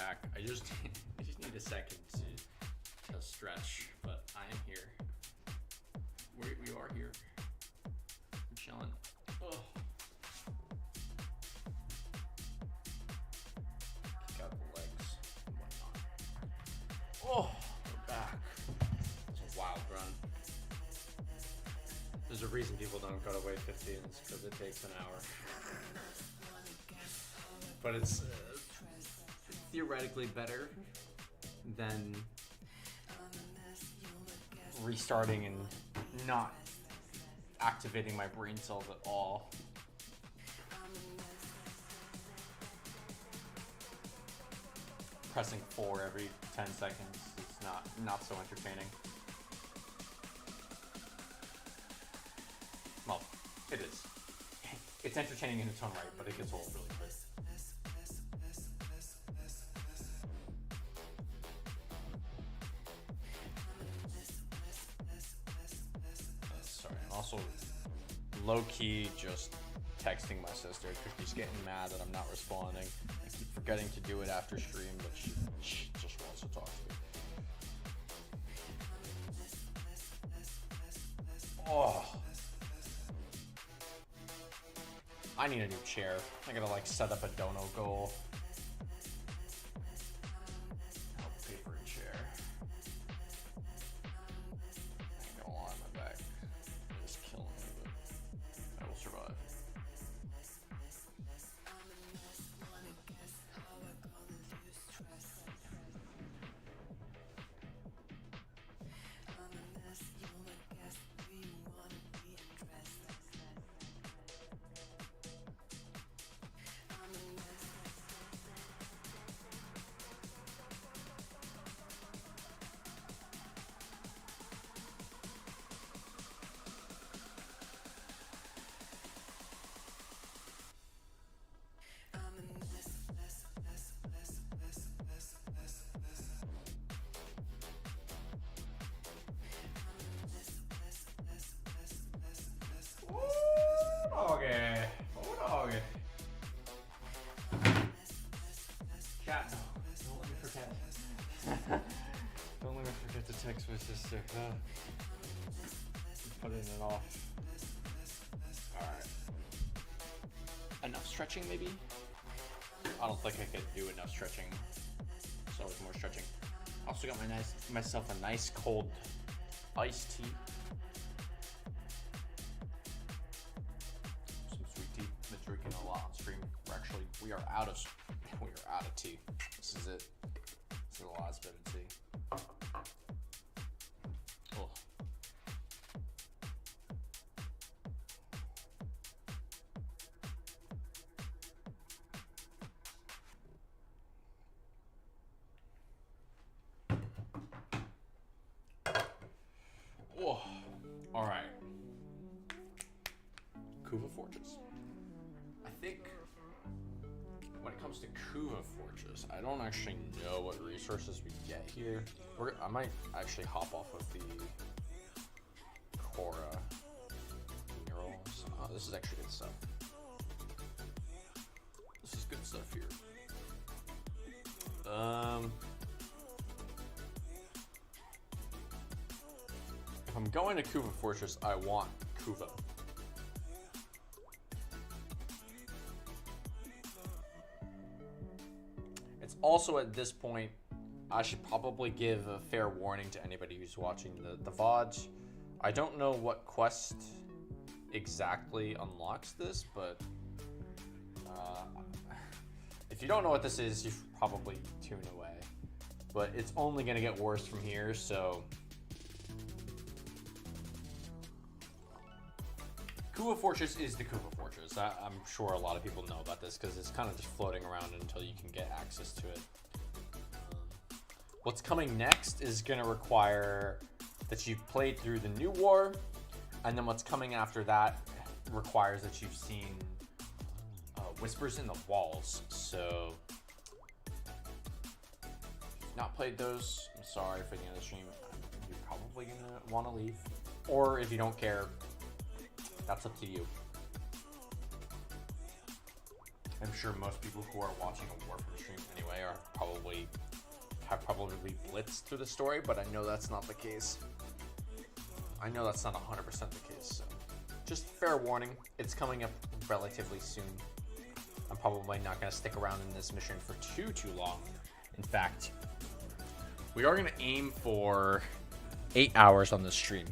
back. I just need a second to stretch, but I am here. We are here. I'm chilling. Oh. Kick out the legs and whatnot. Oh, we're back. It's a wild run. There's a reason people don't go to weight 15s because it takes an hour. But it's theoretically better than restarting and not activating my brain cells at all. Pressing 4 every 10 seconds is not so entertaining. Well, it is. It's entertaining in its own right, but it gets old really quick. Sorry, I'm also low-key just texting my sister because she's getting mad that I'm not responding. I keep forgetting to do it after stream, but she just wants to talk to me. Oh. I need a new chair. I gotta like set up a dono goal. I'll pay for a chair. I ain't gonna lie, my back is killing me, but I will survive. Okay. Oh, okay. Chat. Don't let me forget. Don't let me forget to text my sister. Putting it off. Alright. Enough stretching, maybe? I don't think I could do enough stretching. So much more stretching. Also got myself a nice cold iced tea. Drinking a lot on stream. We are out of tea. This is it. This is the last bit of tea. Oh. Oh. All right. Kuva Fortress. I think when it comes to Kuva Fortress, I don't actually know what resources we get here. I might actually hop off of the Cora murals. Oh, this is actually good stuff. This is good stuff here. If I'm going to Kuva Fortress, I want Kuva. Also, at this point, I should probably give a fair warning to anybody who's watching the VOD. I don't know what quest exactly unlocks this, but if you don't know what this is, you should probably tune away. But it's only going to get worse from here, so... Kuva Fortress is the Kuva Fortress. I'm sure a lot of people know about this because it's kind of just floating around until you can get access to it. What's coming next is going to require that you've played through the new war, and then what's coming after that requires that you've seen Whispers in the Walls. So, if you've not played those, I'm sorry for the end of the stream. You're probably going to want to leave. Or if you don't care, that's up to you. I'm sure most people who are watching a Warframe stream anyway have probably blitzed through the story, but I know that's not the case. I know that's not 100% the case, so just fair warning, it's coming up relatively soon. I'm probably not going to stick around in this mission for too long. In fact, we are going to aim for 8 hours on this stream.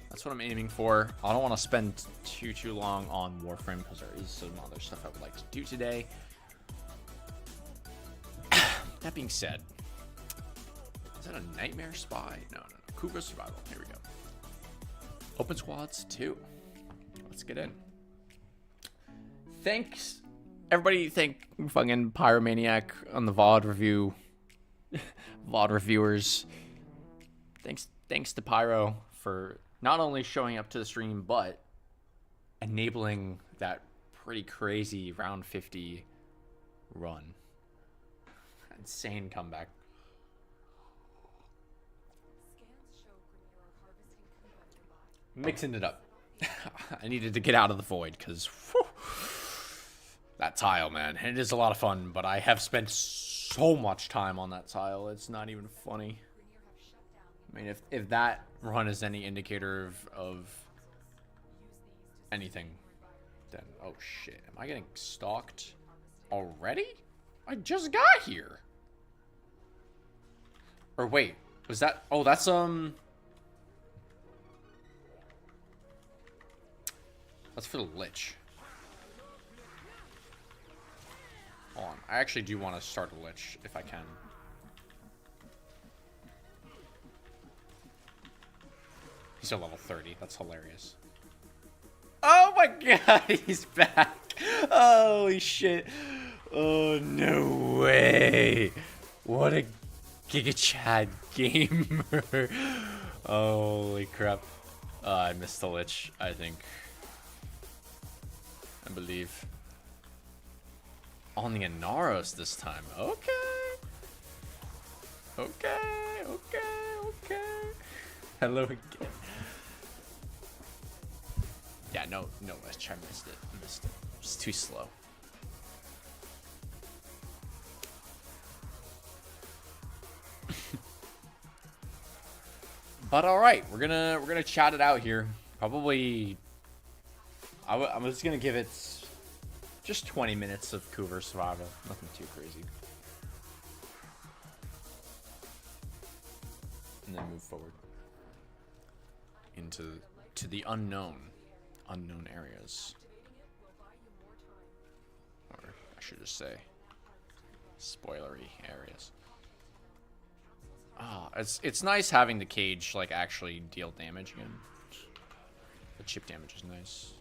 That's what I'm aiming for. I don't want to spend too long on Warframe because there is some other stuff I would like to do today. That being said, is that a nightmare spy? No. Kuva survival. Here we go. Open squads 2. Let's get in. Thanks, everybody. Thank fucking Pyromaniac on the VOD review. VOD reviewers. Thanks to Pyro for not only showing up to the stream, but enabling that pretty crazy round 50 run. Insane comeback. Mixing it up. I needed to get out of the void because that tile, man, it is a lot of fun, but I have spent so much time on that tile. It's not even funny. I mean, if that run is any indicator of anything, then oh shit, am I getting stalked already? I just got here. Or wait, was that? Oh, that's That's for the Lich. Hold on, I actually do want to start a Lich if I can. He's at level 30. That's hilarious. Oh my god, he's back. Holy shit. Oh, no way. What a Giga Chad gamer. Holy crap. I missed the Lich, I think. I believe. On the Inaros this time. Okay. Hello again. Yeah, no, Lich. I missed it. It's too slow. But all right, we're gonna chat it out here. Probably, I'm just gonna give it just 20 minutes of Kuva survival. Nothing too crazy. And then move forward into the unknown areas, or I should just say spoilery areas. Ah, it's nice having the cage like actually deal damage again. The chip damage is nice.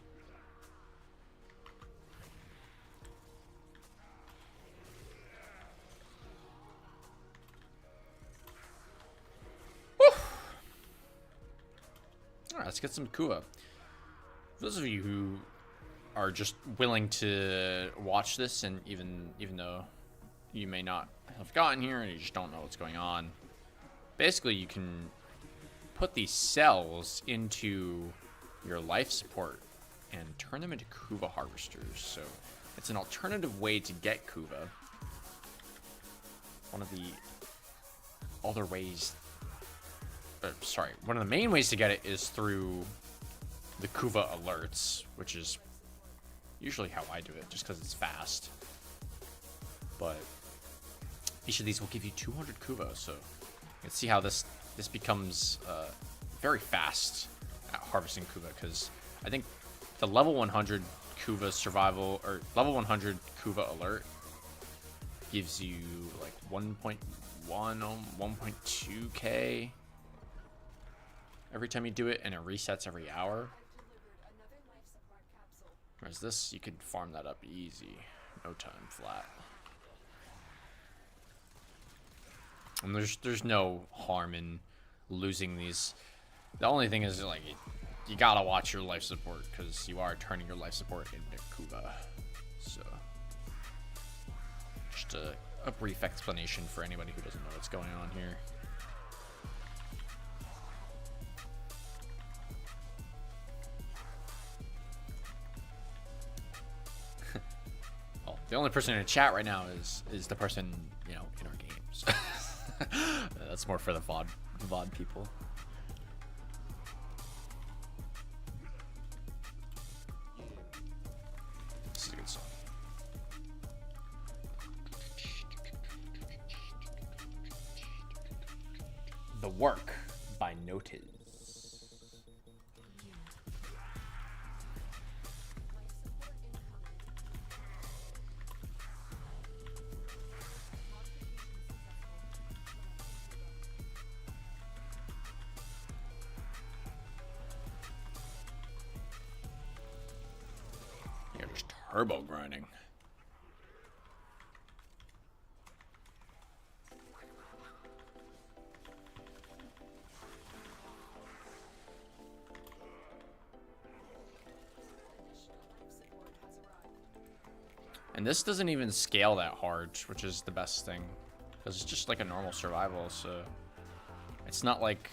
Alright, let's get some Kuva. For those of you who are just willing to watch this, and even though you may not have gotten here and you just don't know what's going on, basically you can put these cells into your life support and turn them into Kuva harvesters. So it's an alternative way to get Kuva. One of the other ways, one of the main ways to get it is through the Kuva alerts, which is usually how I do it, just because it's fast. But each of these will give you 200 Kuva, so you can see how this becomes very fast at harvesting Kuva, because I think the level 100 Kuva survival, or level 100 Kuva alert gives you like 1.1, 1.2k every time you do it, and it resets every hour. Whereas this, you could farm that up easy, no time flat. And there's no harm in losing these. The only thing is, like, you gotta watch your life support, because you are turning your life support into Kuva. So just a brief explanation for anybody who doesn't know what's going on here. The only person in the chat right now is the person, you know, in our games. That's more for the VOD people. This is a good song. The Work by Notiz. You're just turbo grinding. And this doesn't even scale that hard, which is the best thing. Because it's just like a normal survival, so... It's not like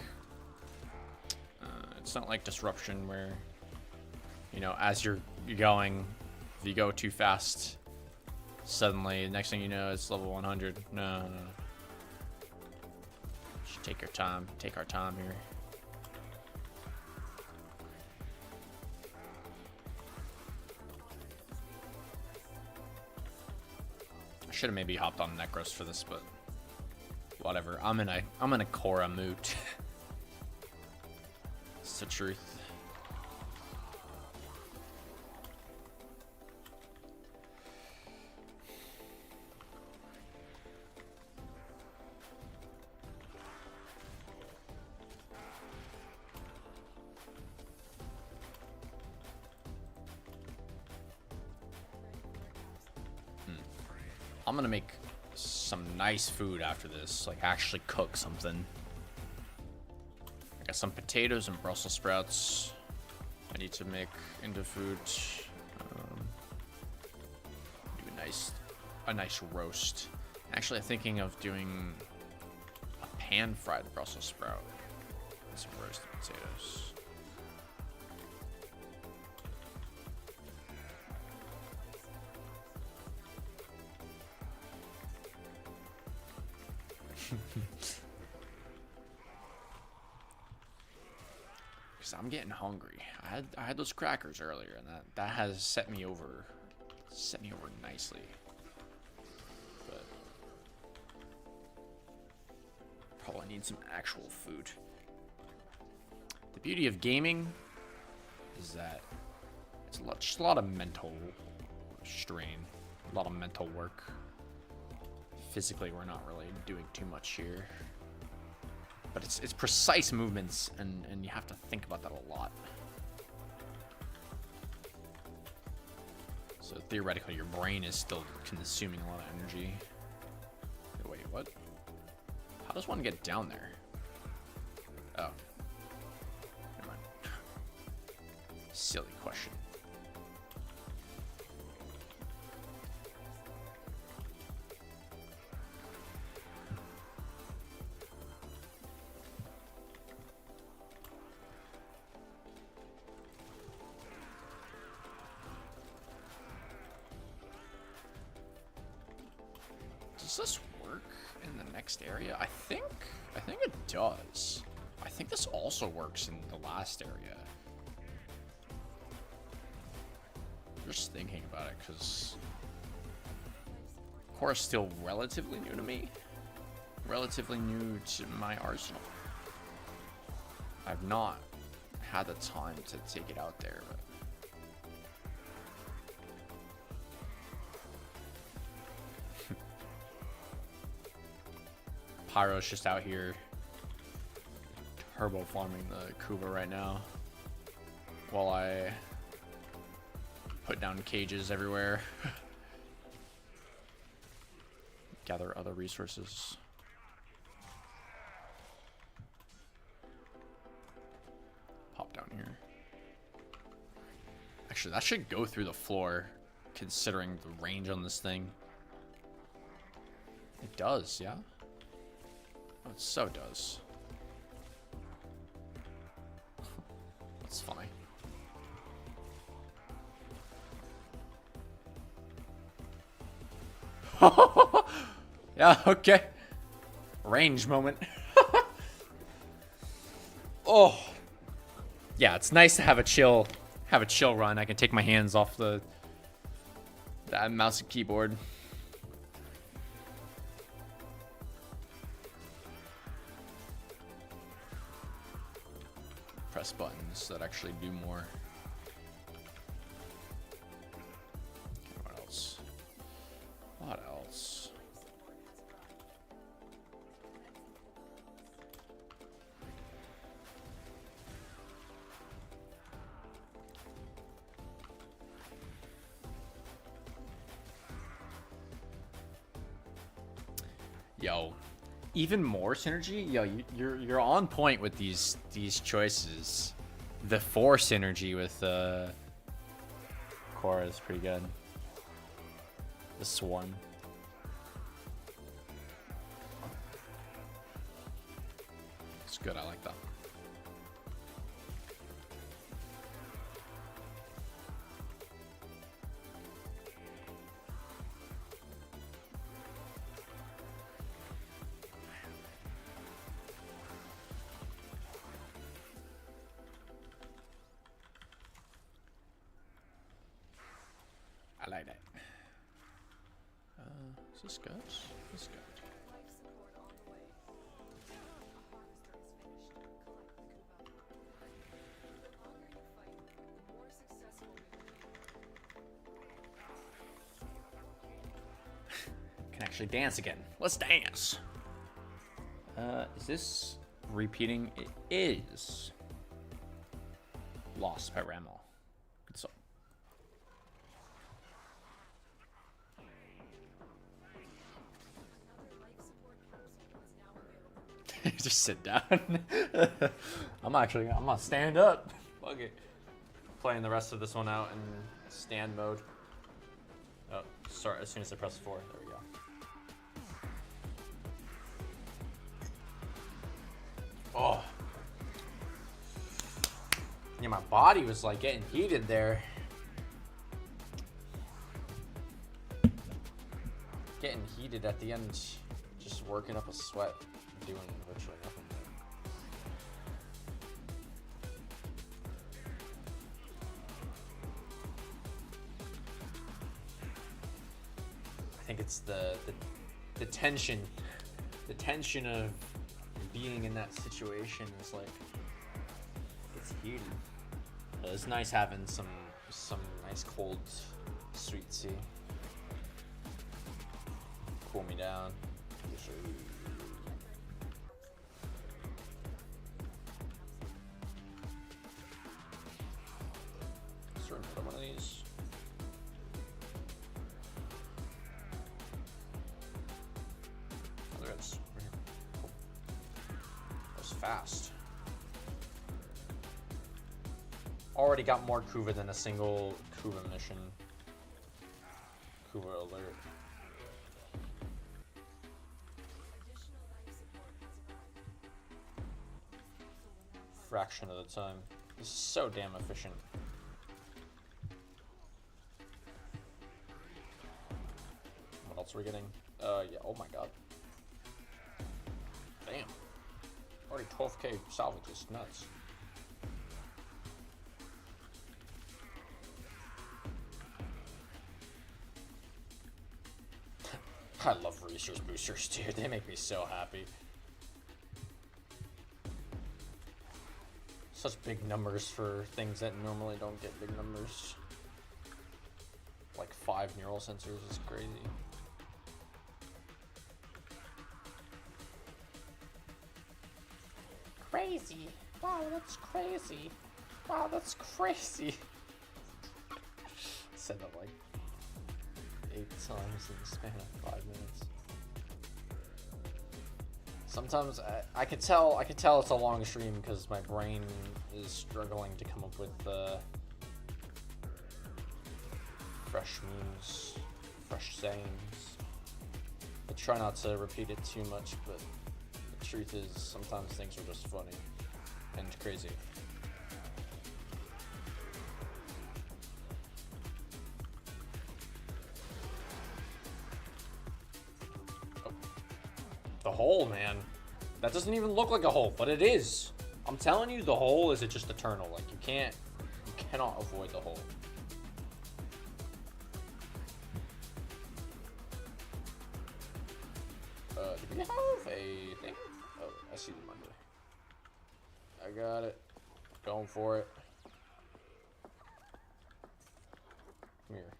Disruption where, you know, as you're going, if you go too fast, suddenly, the next thing you know, it's level 100. No. Just take your time. Take our time here. I should have maybe hopped on Necros for this, but whatever. I'm in a Korra mood. It's the truth. I'm gonna make some nice food after this, like actually cook something. I got some potatoes and Brussels sprouts I need to make into food. Do a nice roast. Actually, I'm thinking of doing a pan-fried Brussels sprout and some roasted potatoes. Because I'm getting hungry. I had those crackers earlier, and that has set me over nicely. But probably need some actual food. The beauty of gaming is that it's just a lot of mental strain, a lot of mental work. Physically, we're not really doing too much here. But it's precise movements, and you have to think about that a lot. So theoretically, your brain is still consuming a lot of energy. Wait, what? How does one get down there? Oh. Never mind. Silly question. Does this work in the next area? I think it does. I think this also works in the last area. Just thinking about it, because Korra's still relatively new to me. Relatively new to my arsenal. I've not had the time to take it out there, but Pyro's just out here turbo farming the Kuba right now while I put down cages everywhere. Gather other resources. Pop down here. Actually, that should go through the floor considering the range on this thing. It does, yeah? Oh, it so does. That's funny. Yeah, okay. Range moment. Oh. Yeah, it's nice to have a chill run. I can take my hands off that mouse and keyboard. Press buttons that actually do more. What else? What else? Yo, even more synergy. Yo, you're on point with these choices. The 4 synergy with Korra is pretty good. The swarm. It's good. I like that. I like that. Is this good? This is good. Life support on the way. A harvester is finished. Collect the Kuba. The longer you fight, the more successful we will be. Can actually dance again. Let's dance. Is this repeating? It is. Lost by Ramel. Good song. Another life support capsule is now available. Just sit down. I'm gonna stand up. Fuck it. Playing the rest of this one out in stand mode. Oh, sorry. As soon as I press 4, there we go. Oh. Yeah, my body was like getting heated there. Getting heated at the end. Just working up a sweat. Doing virtually nothing. I think it's the tension. The tension of being in that situation is like, it's heated. It's nice having some nice cold sweet tea. Cool me down. Is there another one of these? Oh, there it is. Right here. Cool. That was fast. Already got more Kuva than a single Kuva mission. Kuva alert. Additional life support has arrived. Fraction of the time. This is so damn efficient. What else are we getting? Yeah, oh my god. Damn. Already 12k salvage is nuts. I love resource boosters, dude. They make me so happy. Such big numbers for things that normally don't get big numbers. Like 5 neural sensors is crazy. Crazy. Wow, that's crazy. Wow, that's crazy. Said that like 8 times in the span of 5 minutes. Sometimes I could tell it's a long stream because my brain is struggling to come up with fresh memes, fresh sayings. I try not to repeat it too much, but the truth is sometimes things are just funny and crazy. hole, man. That doesn't even look like a hole, but it is. I'm telling you, the hole is just eternal. Like, you cannot avoid the hole. Do we have a thing? Oh, I see the Monday. I got it. Going for it. Come here.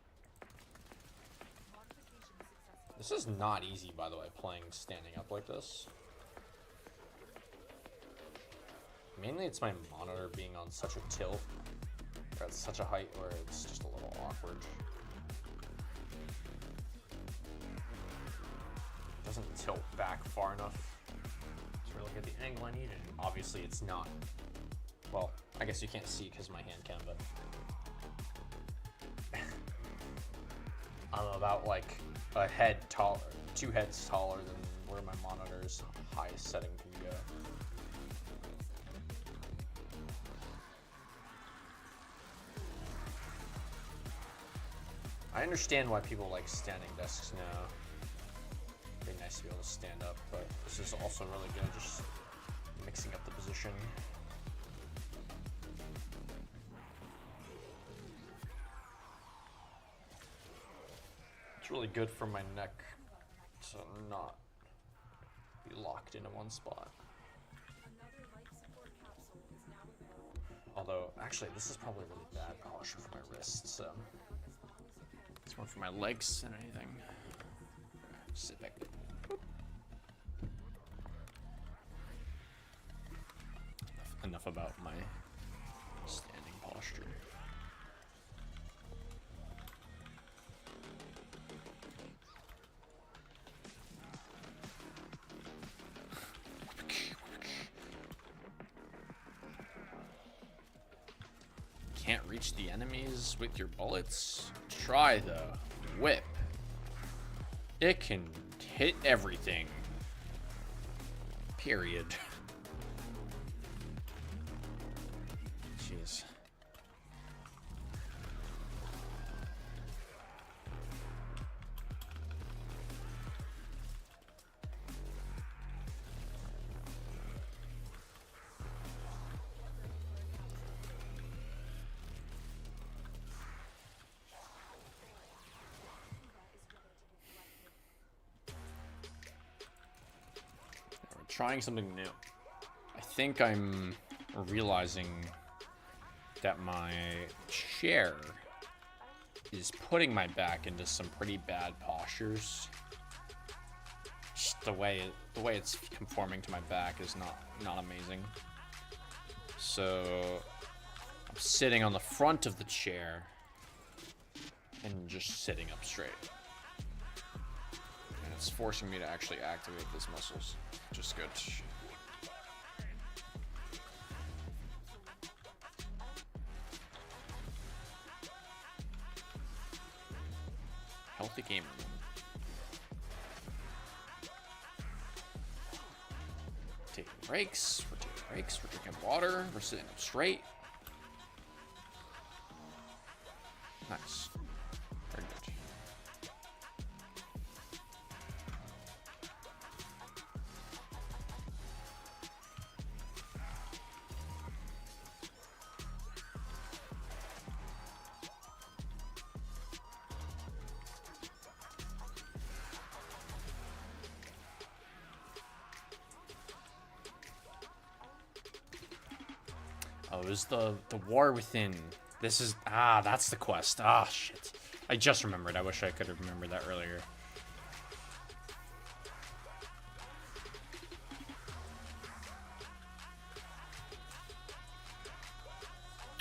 This is not easy, by the way, playing standing up like this. Mainly it's my monitor being on such a tilt, or at such a height where it's just a little awkward. It doesn't tilt back far enough to really get the angle I need, and obviously it's not. Well, I guess you can't see because my hand can, but I'm about like a head taller, 2 heads taller than where my monitor's highest setting can go. I understand why people like standing desks now. It'd be nice to be able to stand up, but this is also really good, just mixing up the position. It's really good for my neck to not be locked into one spot. Although, actually, this is probably really bad posture for my wrists, so it's more for my legs than anything. Sit back. Enough about my standing posture. Can't reach the enemies with your bullets? Try the whip. It can hit everything. Period. Jeez. Trying something new. I think I'm realizing that my chair is putting my back into some pretty bad postures. Just the way it's conforming to my back is not amazing. So I'm sitting on the front of the chair and just sitting up straight. And it's forcing me to actually activate these muscles. Just good. Healthy gamer. Taking breaks. We're taking breaks. We're drinking water. We're sitting up straight. Nice. Very good. Oh, it was the war within. This is that's the quest. Ah, shit. I just remembered. I wish I could have remembered that earlier.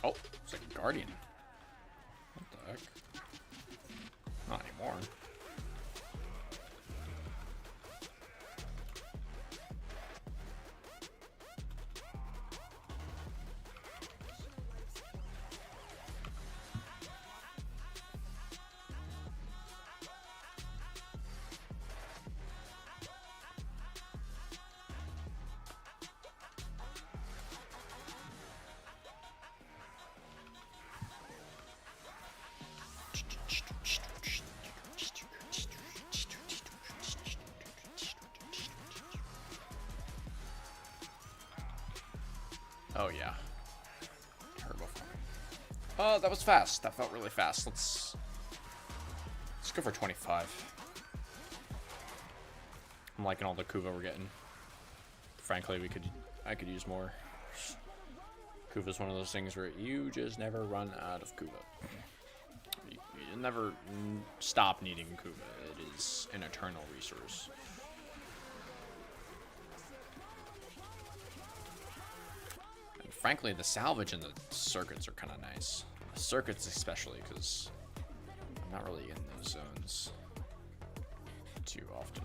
Oh, it's like a guardian. What the heck? Not anymore. yeah. Turbo farming. Oh, that was fast. That felt really fast. Let's go for 25. I'm liking all the Kuva we're getting. Frankly, I could use more. Kuva's one of those things where you just never run out of Kuva. You never stop needing Kuva. It is an eternal resource. And frankly, the salvage and the circuits are kind of nice. The circuits especially, because I'm not really in those zones too often.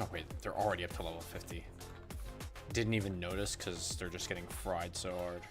Oh wait, they're already up to level 50. Didn't even notice because they're just getting fried so hard.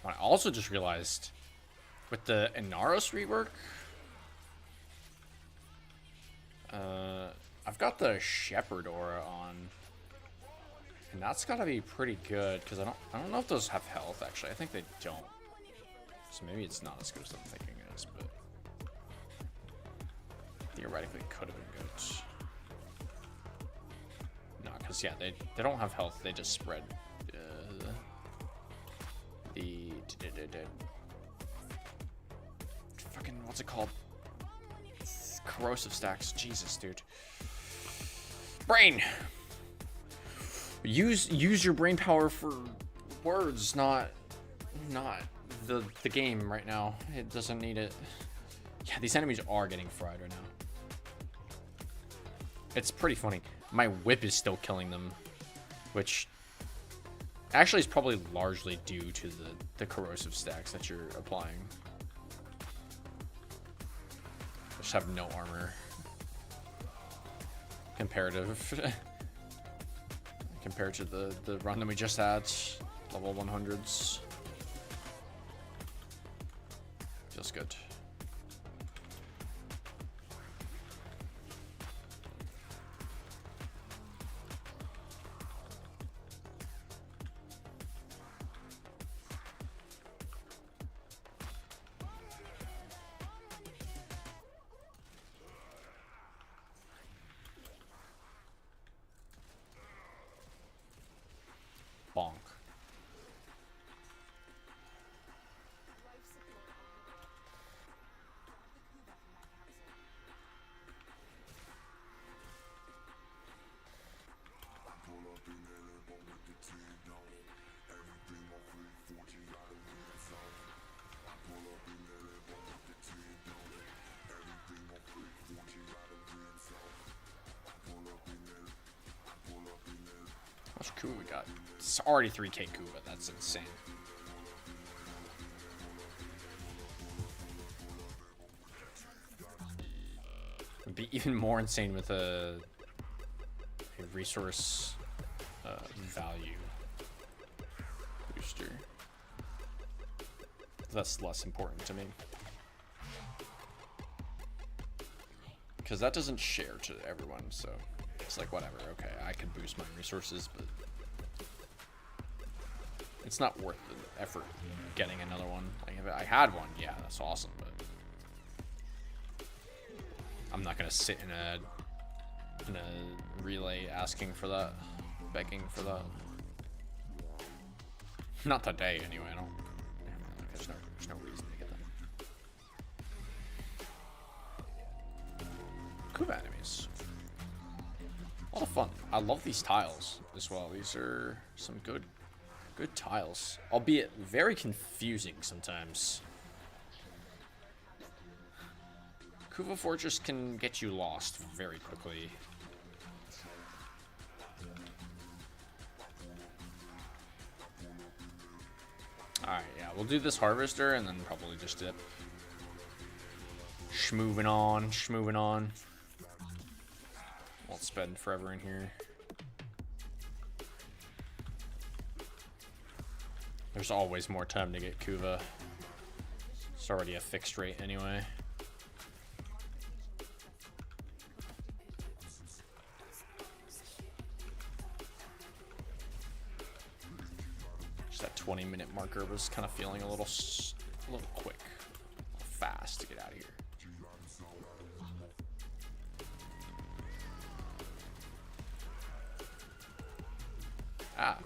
I also just realized with the Inaros rework, I've got the Shepherd aura on, and that's got to be pretty good because I don't know if those have health. Actually, I think they don't. So maybe it's not as good as I'm thinking it is, but theoretically it could have been good. No, because yeah, they don't have health. They just spread. Fucking what's it called? Corrosive stacks. Jesus, dude. Brain. Use your brain power for words, not the game right now. It doesn't need it. Yeah, these enemies are getting fried right now. It's pretty funny. My whip is still killing them, which actually is probably largely due to the corrosive stacks that you're applying. I just have no armor. Comparative. Compared to the run that we just had. Level 100s. Feels good. Bonk. How much Kuva we got? It's already 3k Kuva. That's insane. It'd be even more insane with a resource value booster. That's less important to me. Because that doesn't share to everyone, so it's like whatever. Okay, I can boost my resources, but it's not worth the effort getting another one. Like if I had one, yeah, that's awesome, but I'm not gonna sit in a relay asking for that, begging for that. Not today, anyway. I don't. There's no reason to get them. Kuva enemies. A lot of fun. I love these tiles as well. These are some good tiles, albeit very confusing sometimes. Kuva Fortress can get you lost very quickly. Alright, yeah, we'll do this harvester and then probably just dip. Schmoving on. Won't spend forever in here. There's always more time to get Kuva. It's already a fixed rate anyway. Just that 20-minute marker was kind of feeling a little quick, a little fast to get out of here. Ah.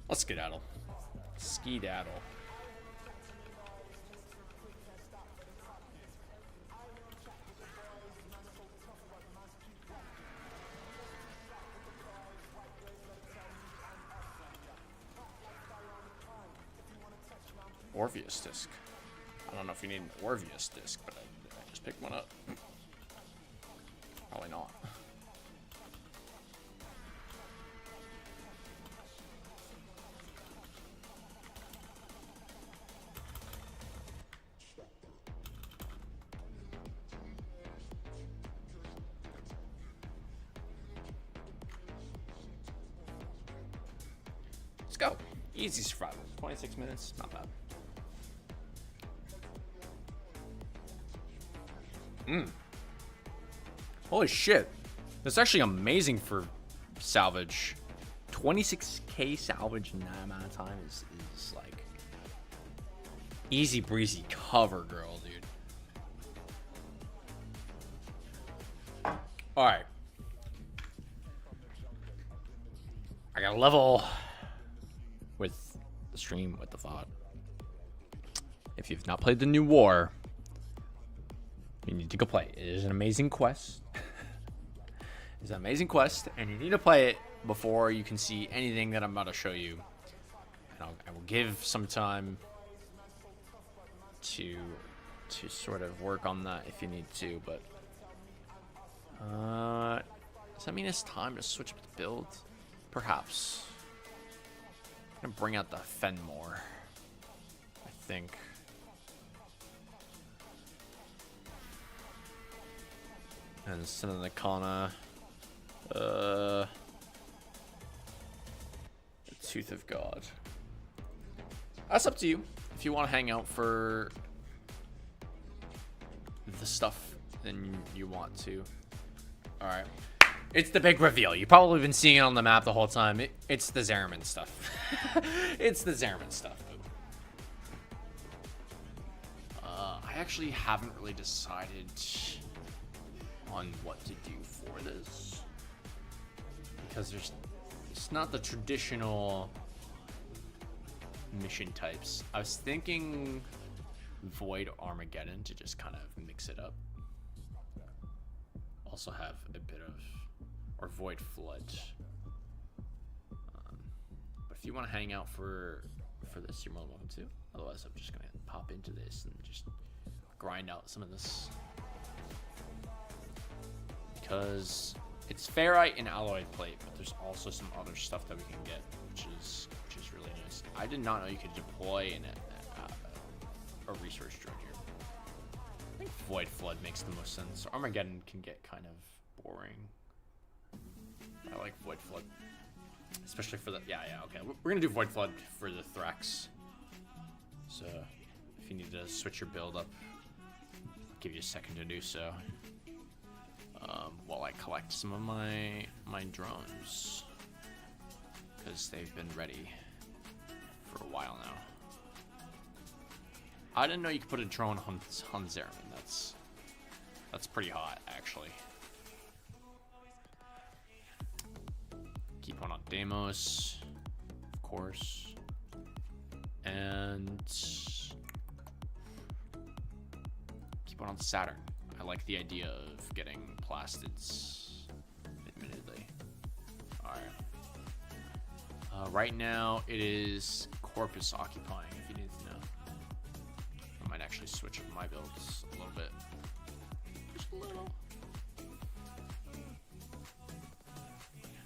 Let's skedaddle. Skedaddle. Orpheus disc. I don't know if you need an Orpheus disc, but I just picked one up. Probably not. Let's go. Easy survival. 26 minutes, not bad. Holy shit. That's actually amazing for salvage. 26k salvage in that amount of time is like easy breezy cover girl, dude. Alright. I got a level with the stream, with the thought. If you've not played the new War, you need to go play it. It is an amazing quest. It's an amazing quest, and you need to play it before you can see anything that I'm about to show you. And I will give some time to sort of work on that if you need to, but does that mean it's time to switch up the build? Perhaps. I'm gonna bring out the Fenmore, I think. And instead of the Kana, the Tooth of God. That's up to you. If you want to hang out for the stuff, then you want to. Alright. It's the big reveal. You've probably been seeing it on the map the whole time. It's the Zeraman stuff. It's the Zeraman stuff. I actually haven't really decided on what to do for this, because it's not the traditional mission types. I was thinking Void Armageddon to just kind of mix it up. Also have a bit of, or Void Flood. But if you want to hang out for this, you're more than welcome to. Otherwise, I'm just gonna pop into this and just grind out some of this, because it's ferrite and alloy plate, but there's also some other stuff that we can get, which is really nice. I did not know you could deploy a resource drone here. I think Void Flood makes the most sense. Armageddon can get kind of boring. I like Void Flood, especially for the okay. We're gonna do Void Flood for the Thrax. So if you need to switch your build up, I'll give you a second to do so. While I collect some of my drones, because they've been ready for a while now. I didn't know you could put a drone on Zerman. That's pretty hot, actually. Keep one on Deimos, of course, and keep one on Saturn. I like the idea of getting plastids, admittedly. Alright. Right now, it is Corpus occupying, if you need to know. I might actually switch up my builds a little bit. Just a little.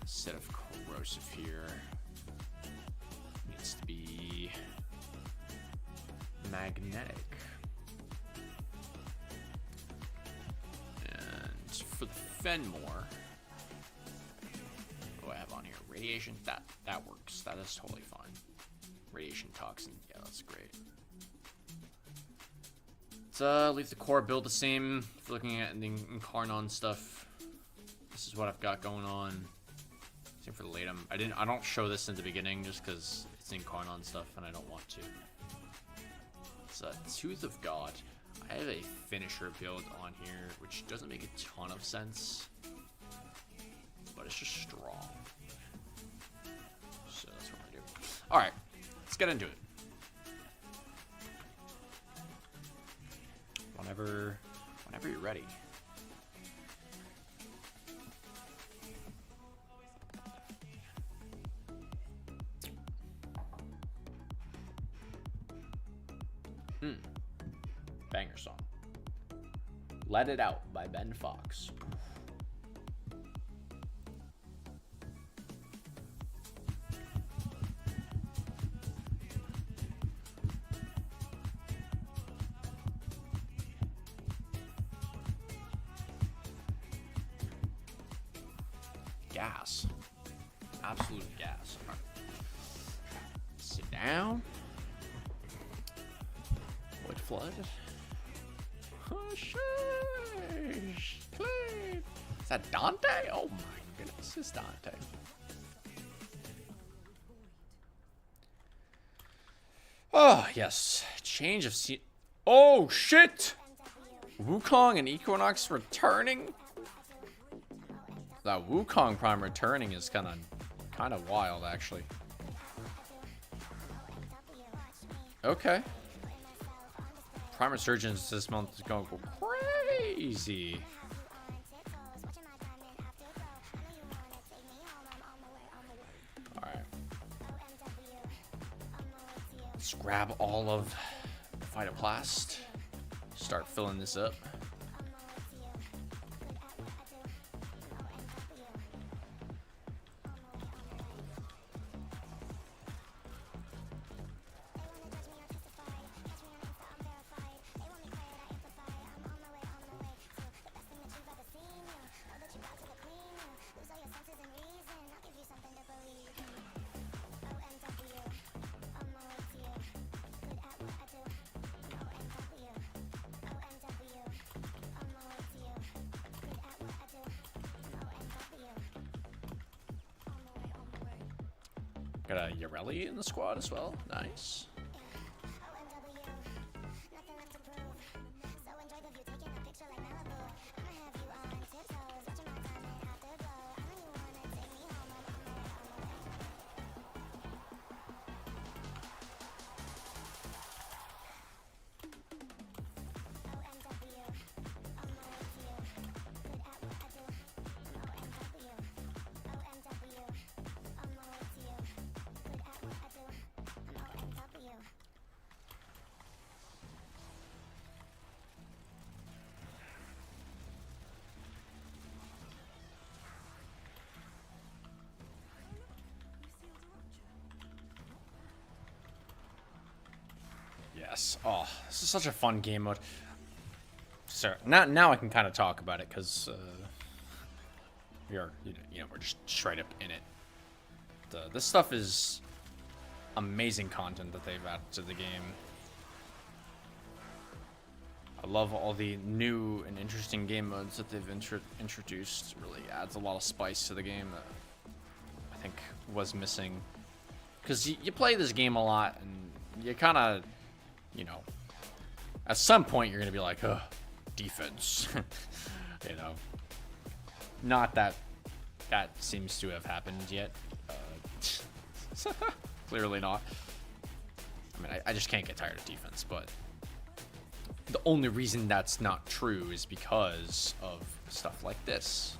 Instead of corrosive here, needs to be magnetic. And for the Fenmore, what do I have on here? Radiation, that works. That is totally fine. Radiation toxin, yeah, that's great. Let's leave the core build the same. If you're looking at the Incarnon stuff, this is what I've got going on. Same for the Latum. I don't show this in the beginning just because it's Incarnon stuff and I don't want to. It's a Tooth of God. I have a finisher build on here, which doesn't make a ton of sense, but it's just strong. So that's what I'm gonna do. All right, let's get into it. Whenever you're ready. Banger song. Let It Out by Ben Fox. Gas. Absolute gas. All right. Sit down. Void Flood. Is that Dante? Oh my goodness, it's Dante. Oh, yes. Change of scene. Oh, shit! Wukong and Equinox returning? That Wukong Prime returning is kind of wild, actually. Okay. Prime Resurgence this month is going to go crazy. Alright. Let's grab all of Phytoplast. Start filling this up. Got a Yareli in the squad as well. Nice. Yes. Oh, this is such a fun game mode. So now I can kind of talk about it because we're just straight up in it. This stuff is amazing content that they've added to the game. I love all the new and interesting game modes that they've introduced. Really adds a lot of spice to the game that I think was missing. Because you play this game a lot, and you kind of, you know, at some point you're going to be like, ugh, defense. You know, not that that seems to have happened yet. Clearly not. I mean, I just can't get tired of defense, but the only reason that's not true is because of stuff like this.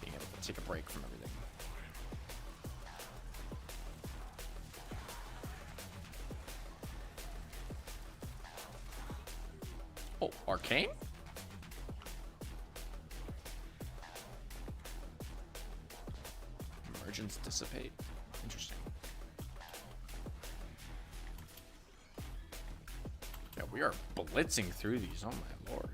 Being able to take a break from everything. Oh, arcane? Emergence dissipate. Interesting. Yeah, we are blitzing through these. Oh my lord.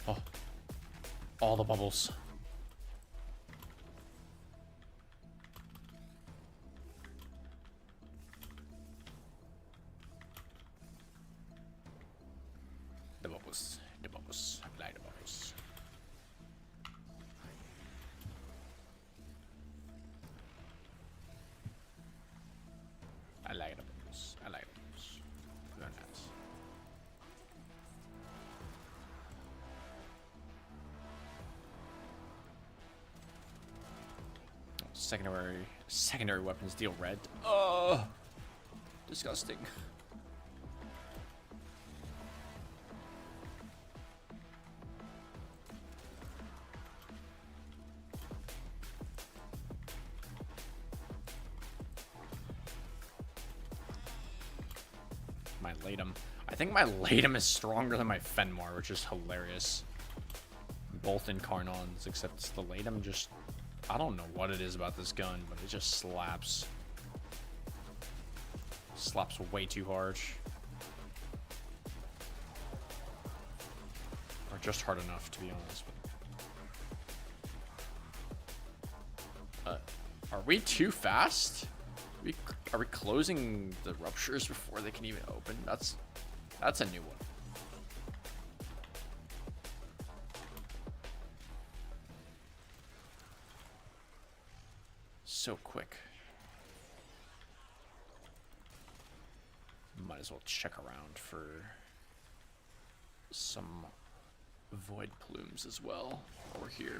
Oh, all the bubbles. The bubbles, apply the bubbles. I like the bubbles. I like the bubbles. Very nice. Secondary weapons deal red. Oh, disgusting. My Latum. I think my Latum is stronger than my Fenmar, which is hilarious. Both in Carnons, except the Latum just... I don't know what it is about this gun, but it just slaps. Slaps way too hard. Or just hard enough, to be honest. Are we too fast? Are we closing the ruptures before they can even open? That's a new one. So quick. Might as well check around for some void plumes as well while we're here.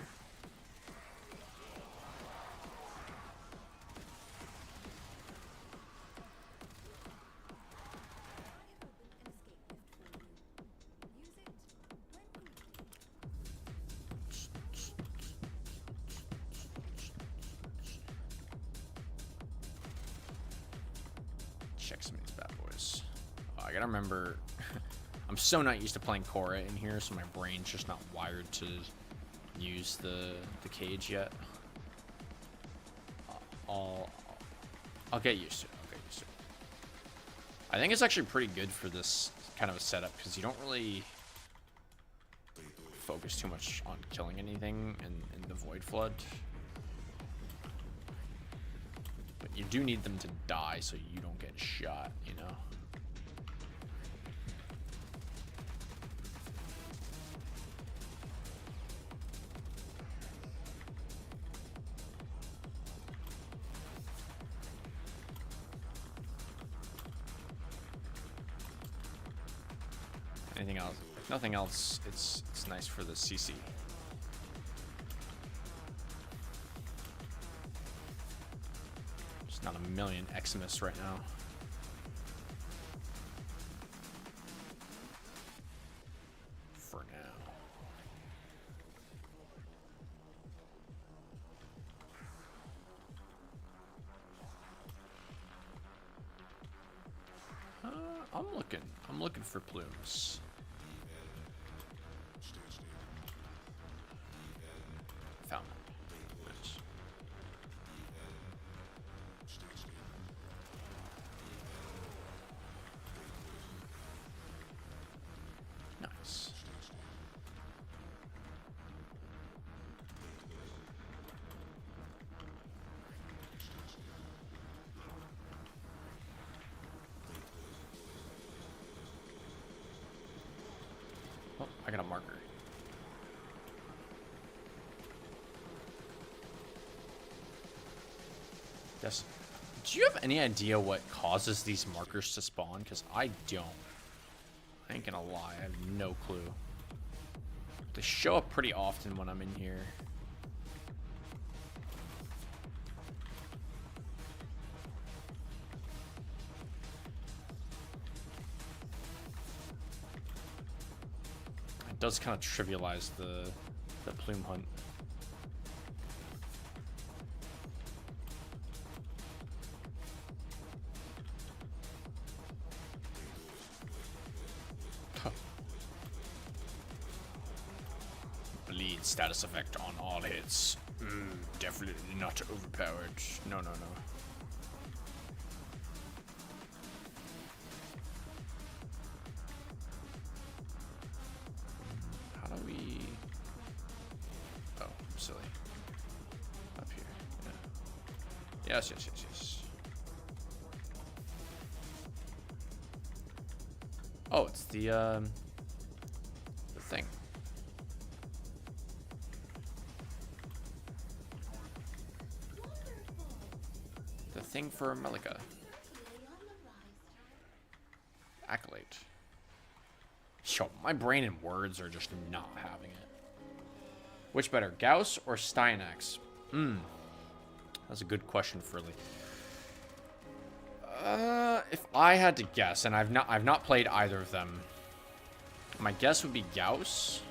Check some of these bad boys. Oh, I gotta remember, I'm so not used to playing Korra in here, so my brain's just not wired to use the cage yet. I'll get used to it. I'll get used to it. I think it's actually pretty good for this kind of a setup because you don't really focus too much on killing anything in the Void Flood. But you do need them to die so you don't get shot, you know? Anything else? If nothing else, it's nice for the CC. Not a million Eximus right now. For now. I'm looking for plumes. Found one. Nice. Yes. Do you have any idea what causes these markers to spawn? Because I don't. I ain't gonna lie, I have no clue. They show up pretty often when I'm in here. It does kind of trivialize the plume hunt. Bleed status effect on all hits. Definitely not overpowered. No, no, no. How do we... Oh, I'm silly. Up here. Yeah. Yes, yes, yes, yes. Oh, it's the thing. The thing for Melika. Accolade. Yo, my brain and words are just not having it. Which better, Gauss or Steinax? That's a good question, Furley. If I had to guess, and I've not played either of them, my guess would be Gauss.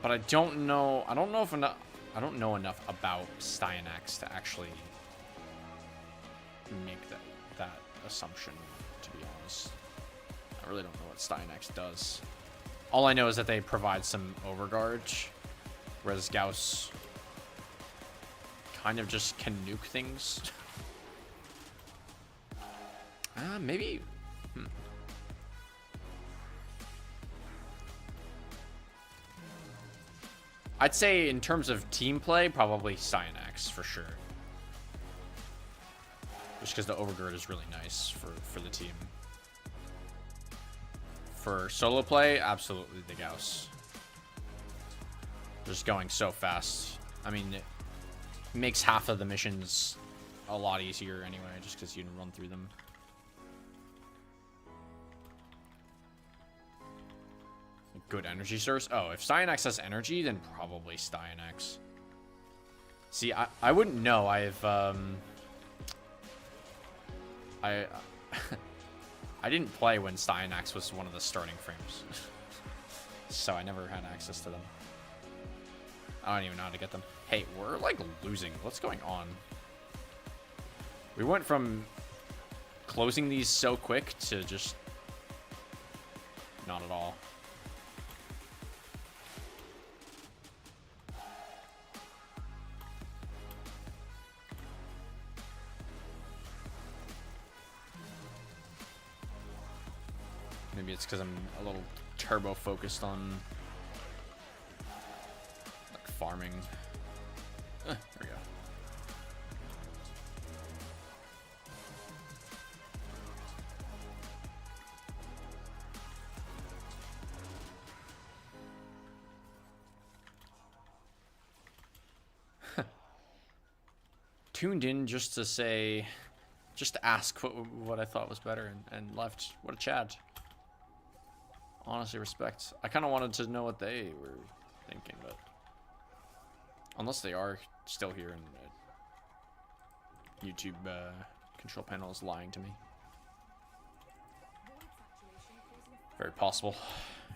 But I don't know. I don't know enough about Steinax to actually make that assumption, to be honest. I really don't know what Steinax does. All I know is that they provide some overguard, whereas Gauss kind of just can nuke things. Maybe. I'd say in terms of team play, probably Steinax for sure. Just because the overgird is really nice for the team. For solo play, absolutely the Gauss. Just going so fast. I mean, it makes half of the missions a lot easier anyway, just because you can run through them. Good energy source. Oh, if Steinax has energy, then probably Steinax. See, I wouldn't know. I didn't play when Steinax was one of the starting frames. So I never had access to them. I don't even know how to get them. Hey, we're like losing. What's going on? We went from closing these so quick to just not at all. Maybe it's because I'm a little turbo focused on like farming. There we go. Tuned in just to say, just to ask what I thought was better and left. What a Chad. Honestly, respect. I kind of wanted to know what they were thinking, but unless they are still here and YouTube control panel is lying to me. Very possible.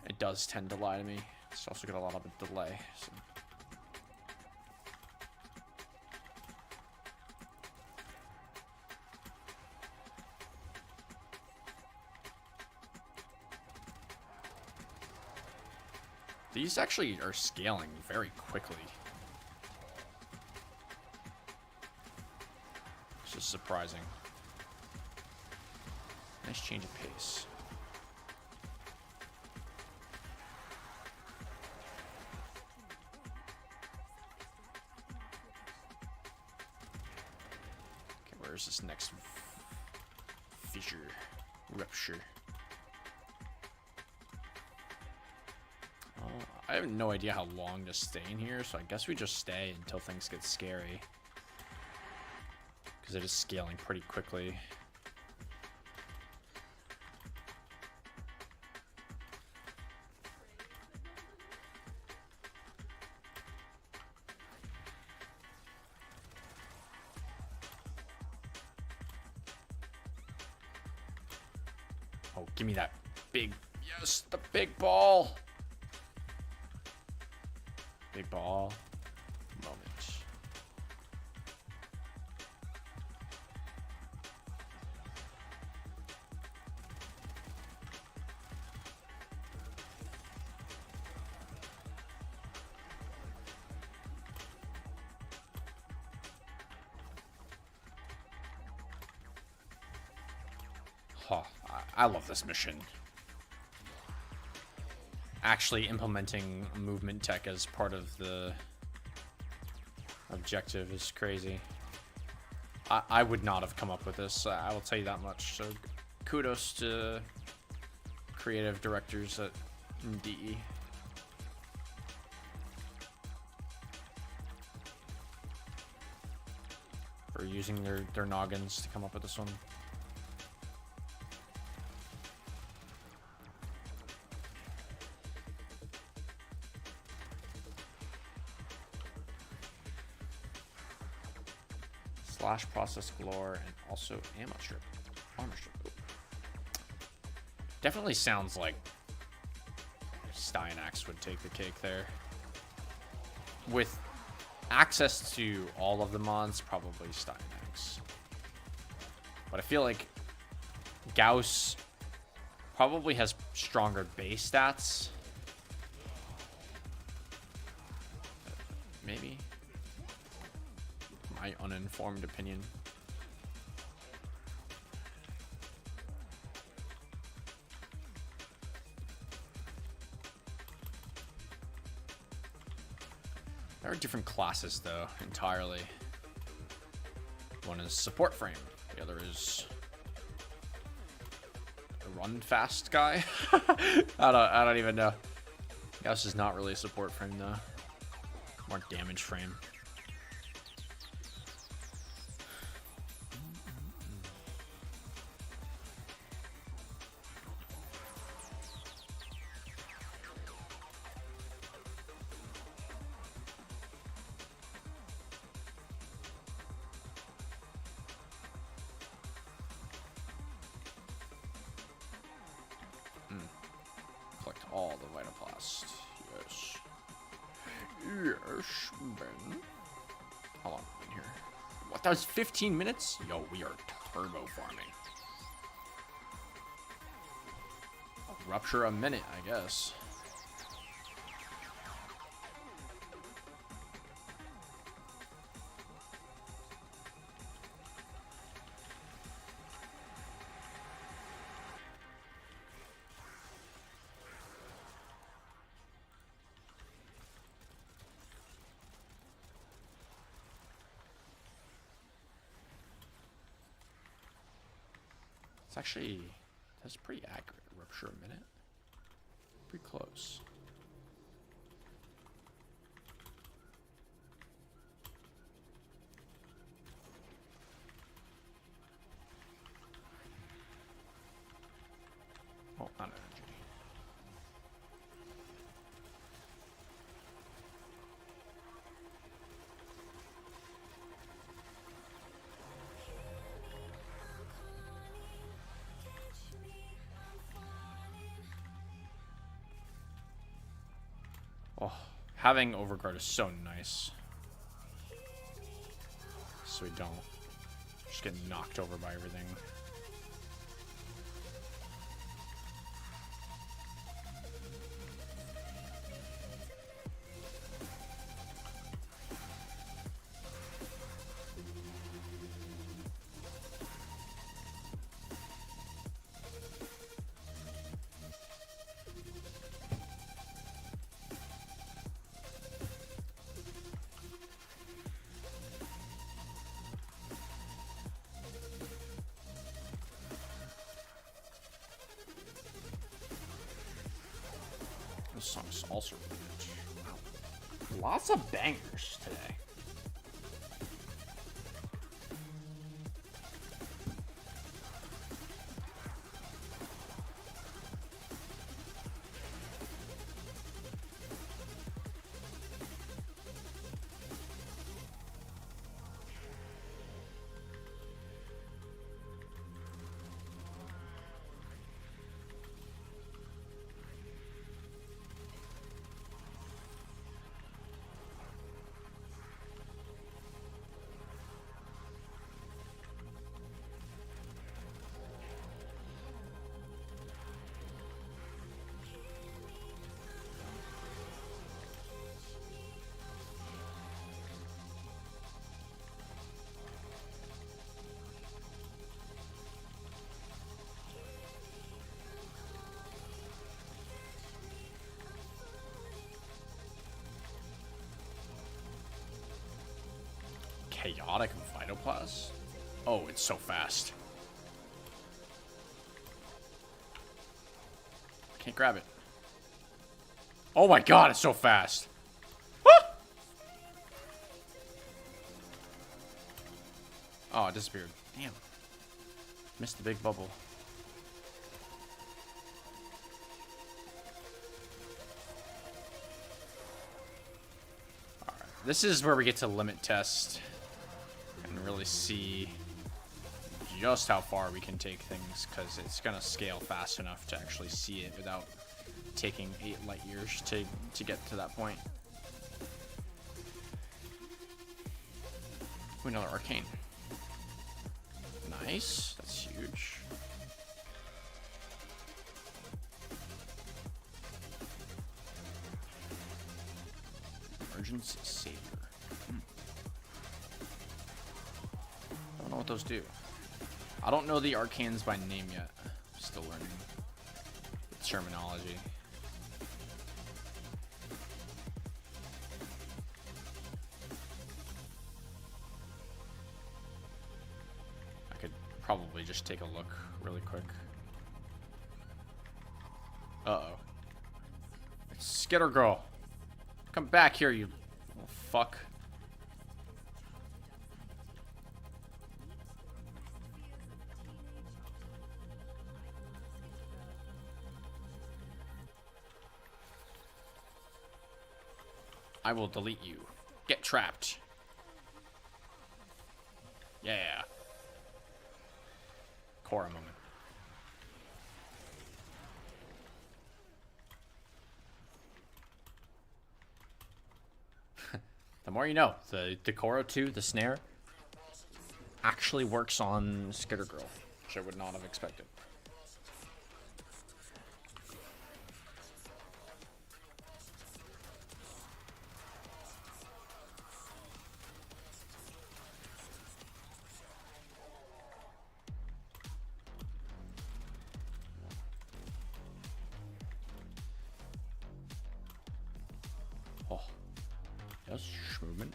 It does tend to lie to me. It's also got a lot of a delay. So. These actually are scaling very quickly. It's just surprising. Nice change of pace. Okay, where's this next fissure? Rupture. I have no idea how long to stay in here, so I guess we just stay until things get scary. Because it is scaling pretty quickly. Oh, give me that big, yes, the big ball. Big ball moment. Oh, I love this mission. Actually implementing movement tech as part of the objective is crazy. I would not have come up with this, I will tell you that much. So kudos to creative directors at DE. For using their noggins to come up with this one. Slash process galore and also ammo strip. Armor strip. Ooh. Definitely sounds like Styanax would take the cake there. With access to all of the mods, probably Styanax. But I feel like Gauss probably has stronger base stats. Maybe. My uninformed opinion. There are different classes though, entirely. One is support frame, the other is a run fast guy. I don't even know. Gauss is not really a support frame though. More damage frame. Collect all the Vitaplast. Yes. Yes, Ben. How long have we been here? What, that was 15 minutes? Yo, we are turbo farming. A rupture a minute, I guess. It's actually, that's pretty accurate. Rupture a minute. Pretty close. Oh, not energy. Oh, having overguard is so nice. So we don't just get knocked over by everything. This song's also really good. Lots of bangers today. Chaotic Phytoplast? Oh, it's so fast. Can't grab it. Oh my god, it's so fast. Ah! Oh, it disappeared. Damn. Missed the big bubble. Alright, this is where we get to limit test and really see just how far we can take things, because it's going to scale fast enough to actually see it without taking 8 light years to get to that point. Ooh, another arcane. Nice. That's huge. Emergency Savior. I don't know what those do. I don't know the arcanes by name yet. Still learning the terminology. I could probably just take a look really quick. Uh-oh. It's Skitter Girl. Come back here, you little fuck. I will delete you. Get trapped. Yeah. Korra moment. The more you know. The Korra 2, the snare, actually works on Skitter Girl, which I would not have expected. Oh, yes, movement.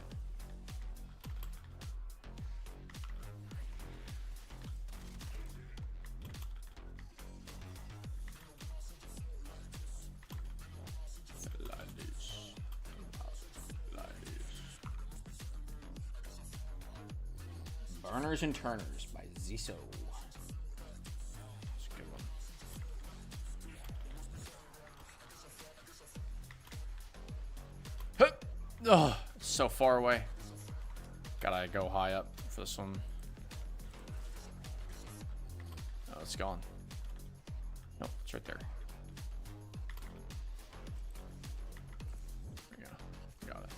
Burners and Turners by Ziso. That's a good one. Oh, it's so far away. Gotta go high up for this one. Oh, it's gone. Nope, it's right there. There we go. Got it.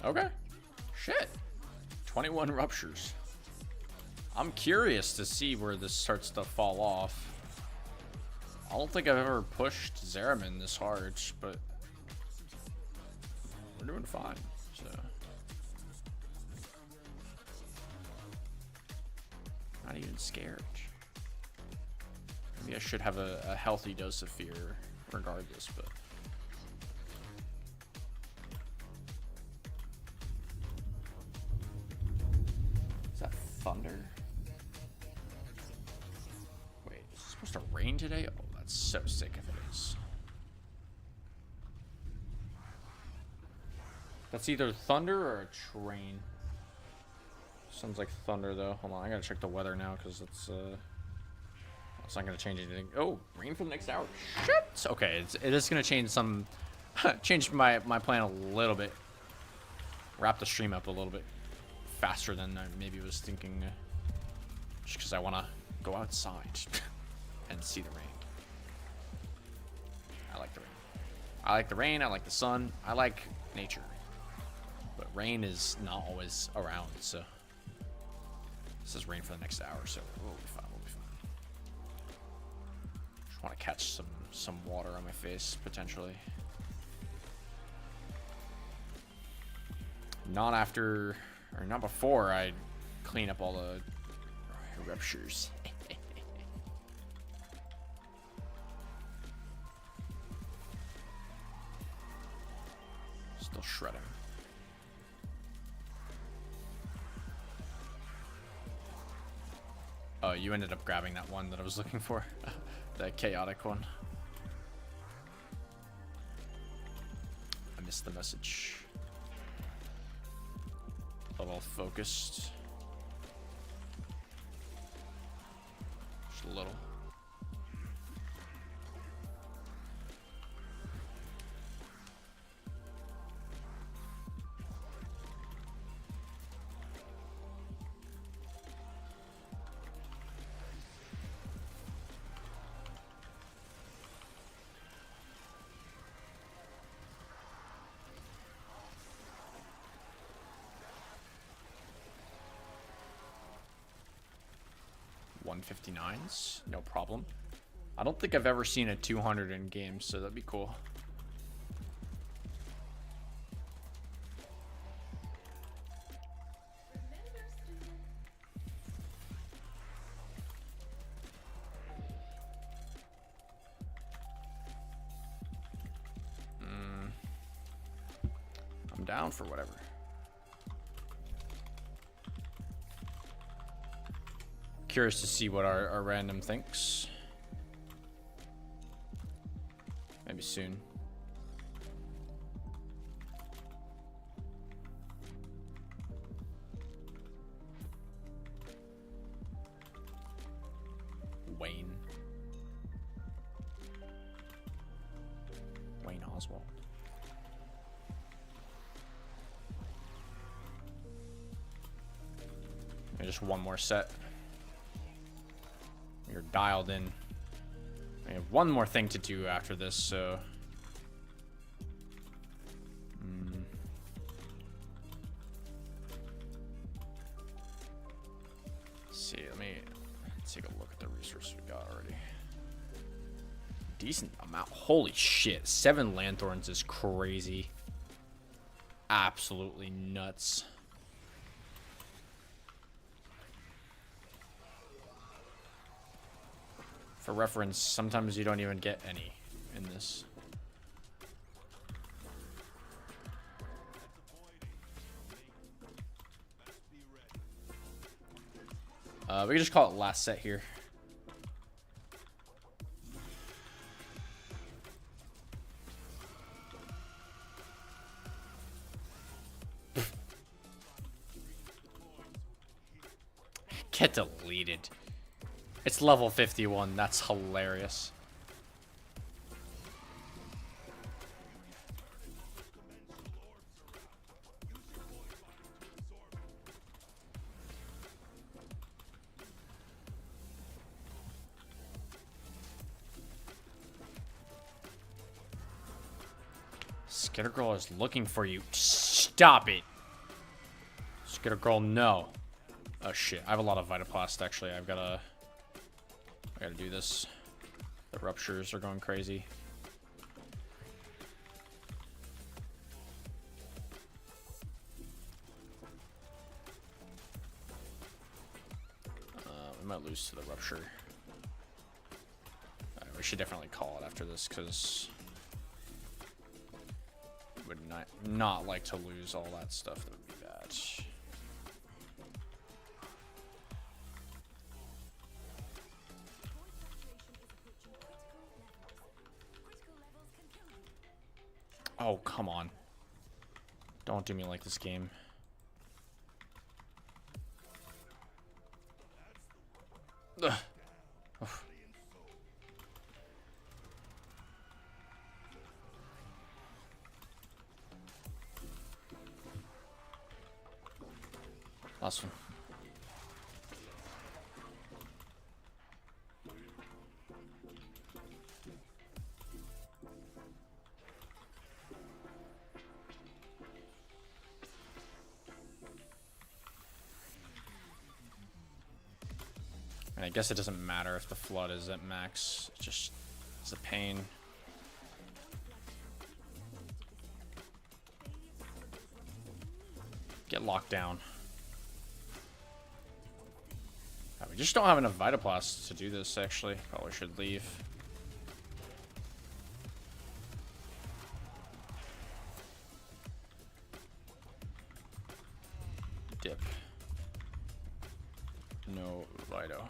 Okay. Shit. 21 ruptures. I'm curious to see where this starts to fall off. I don't think I've ever pushed Zeramin this hard, but we're doing fine. So not even scared. Maybe I should have a healthy dose of fear regardless, but is that thunder? Wait, is it supposed to rain today? Oh, that's so sick if it is. That's either thunder or a train. Sounds like thunder though. Hold on, I gotta check the weather now because it's not gonna change anything. Oh, rain for the next hour. Shit. Okay, it is gonna change some, change my plan a little bit. Wrap the stream up a little bit faster than I maybe was thinking. Just because I want to go outside and see the rain. I like the rain. I like the rain. I like the sun. I like nature. But rain is not always around, so. This is rain for the next hour, so we'll be fine. We'll be fine. Just want to catch some water on my face potentially. Not after, or not before I clean up all the ruptures. Still shredding. Oh, you ended up grabbing that one that I was looking for. The chaotic one. I missed the message. A little focused. Just a little. $159s, no problem. I don't think I've ever seen a 200 in game, so that'd be cool. I'm down for whatever. Curious to see what our random thinks. Maybe soon. Wayne Oswald. And just one more set. You're dialed in. I have one more thing to do after this, so. Let's see, let me take a look at the resources we got already. Decent amount. Holy shit. 7 lanthorns is crazy. Absolutely nuts. For reference, sometimes you don't even get any in this. We can just call it last set here. Get deleted. It's level 51. That's hilarious. Skitter Girl is looking for you. Stop it. Skitter Girl, no. Oh shit. I have a lot of Vitaplast actually. I gotta do this. The ruptures are going crazy. We might lose to the rupture. We should definitely call it after this because would not like to lose all that stuff. That would be bad. Oh, come on. Don't do me like this game. Ugh. Oof. Last one. And I guess it doesn't matter if the flood is at max. It just is a pain. Get locked down. We just don't have enough Vitaplasts to do this, actually. Probably should leave. Dip. No Vito.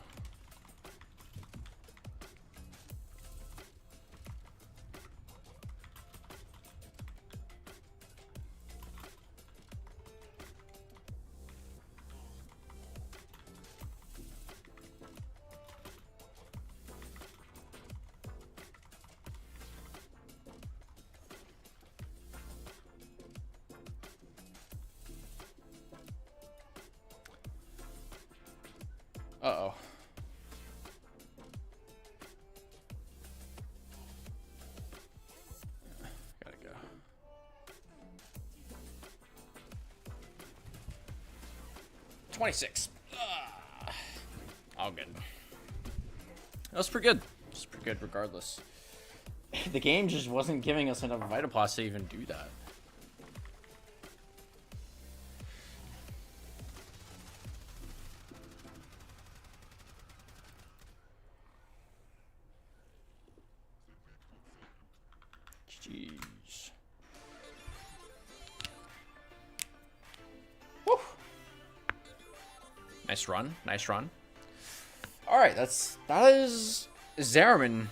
Uh-oh. Gotta go. $26. All good. That was pretty good. It's pretty good regardless. The game just wasn't giving us enough Vitaplast to even do that. Jeez. Woo. Nice run. Nice run. All right, that is Zariman.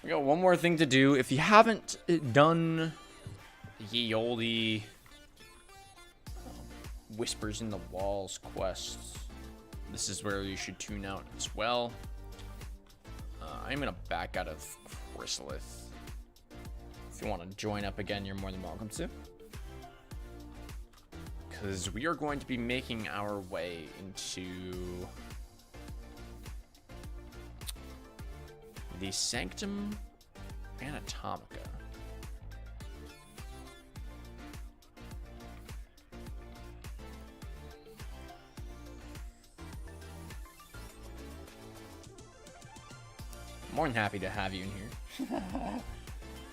We got one more thing to do. If you haven't done Ye Olde Whispers in the Walls quests, this is where you should tune out as well. I'm gonna back out of Chrysalis. If you want to join up again, you're more than welcome to. Because we are going to be making our way into the Sanctum Anatomica. More than happy to have you in here.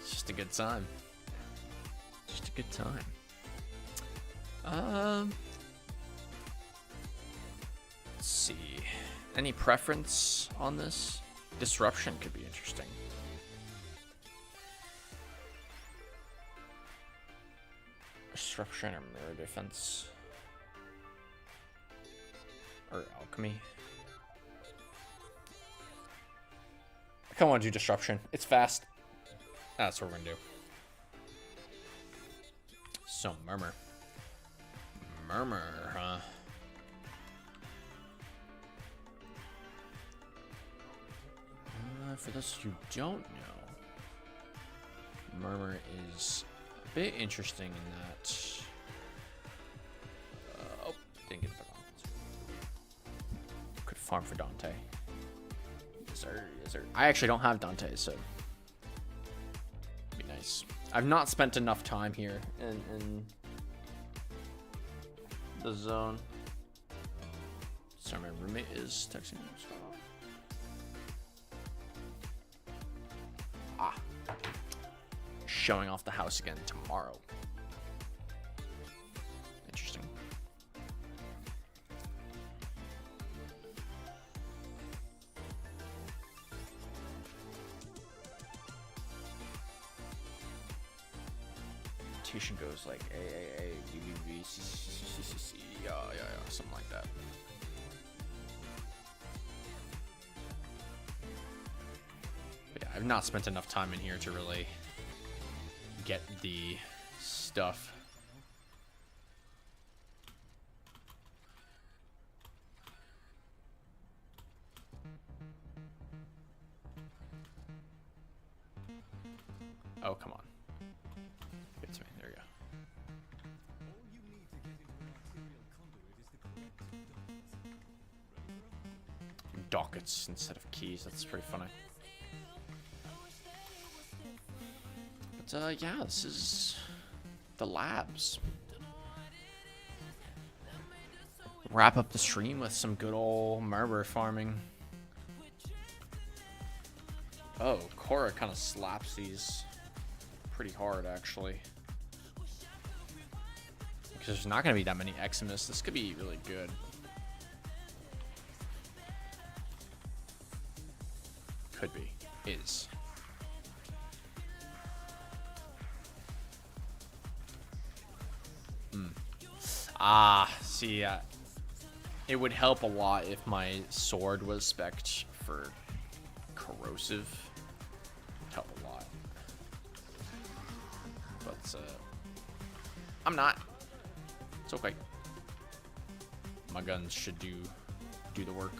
It's just a good time. Just a good time. Let's see. Any preference on this? Disruption could be interesting. Disruption or mirror defense. Or alchemy. I kind of want to do disruption. It's fast. That's what we're gonna do. So murmur. Murmur, huh? For those who don't know, Murmur is a bit interesting in that. Oh, didn't get it back on. Could farm for Dante. Yes, sir. Yes, sir. I actually don't have Dante, so be nice. I've not spent enough time here in the zone. Sorry, my roommate is texting me. showing off the house again tomorrow. Interesting. Rotation goes like A, B, B, B, C, C, C, C, C, yeah, something like that. But yeah, I've not spent enough time in here to really get the stuff. Oh, come on. Give it to me. There we go. Dockets instead of keys. That's pretty funny. But yeah, this is the labs. Wrap up the stream with some good old murder farming. Oh, Cora kind of slaps these pretty hard, actually. Because there's not going to be that many Eximus. This could be really good. Could be. Is. See, it would help a lot if my sword was spec'd for corrosive. It'd help a lot. But, I'm not. It's okay. My guns should do the work.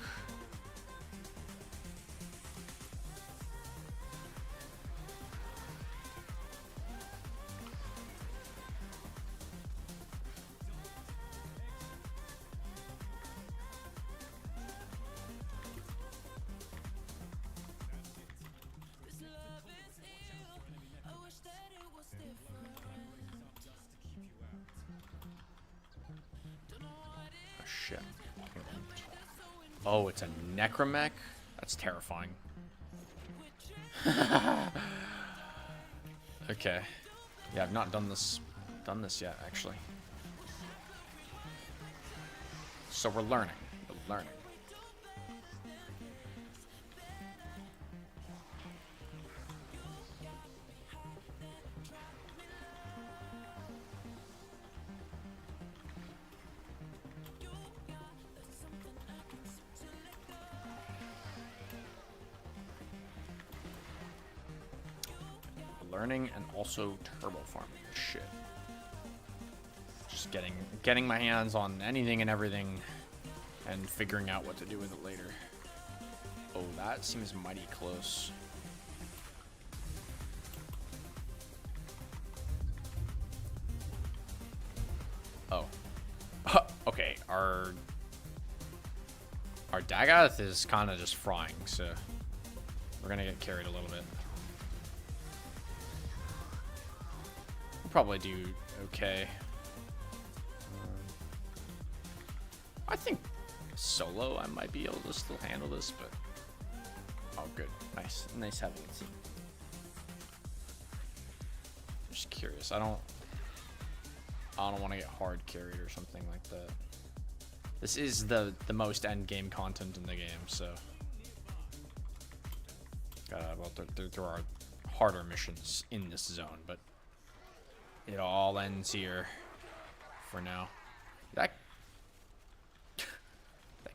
Oh, it's a necromech? That's terrifying. Okay. Yeah, I've not done this yet, actually. So we're learning. We're learning. Learning and also turbo farming this shit. Just getting my hands on anything and everything and figuring out what to do with it later. Oh, that seems mighty close. Oh. Okay, our Dagoth is kind of just frying, so we're gonna get carried a little bit. Probably do okay. I think solo I might be able to still handle this, but oh, good, nice having a team. Just curious. I don't want to get hard carried or something like that. This is the most end game content in the game, so well, there are harder missions in this zone, but it all ends here for now. That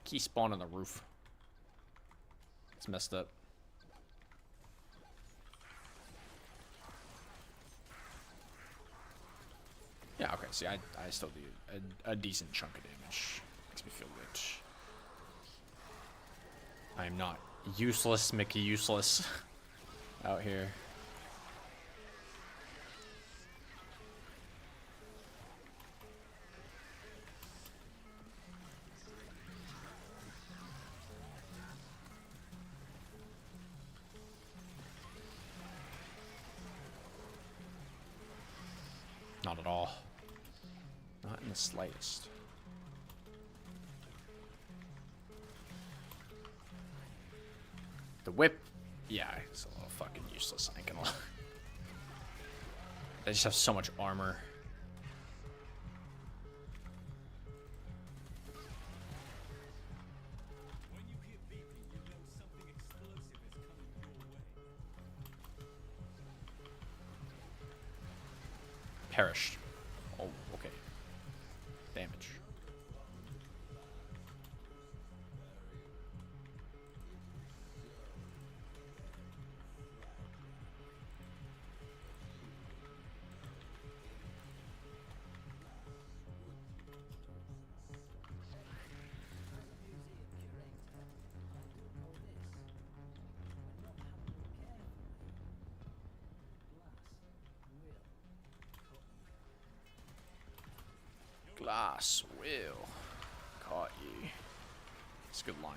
key spawned on the roof. It's messed up. Yeah, okay, see, I still do a decent chunk of damage. Makes me feel good. I am not useless, Mickey useless out here. Not at all. Not in the slightest. The whip, yeah, it's a little fucking useless, I ain't gonna lie. They just have so much armor. Perished. Oh, okay. Damage. Glass will caught ye. It's a good line.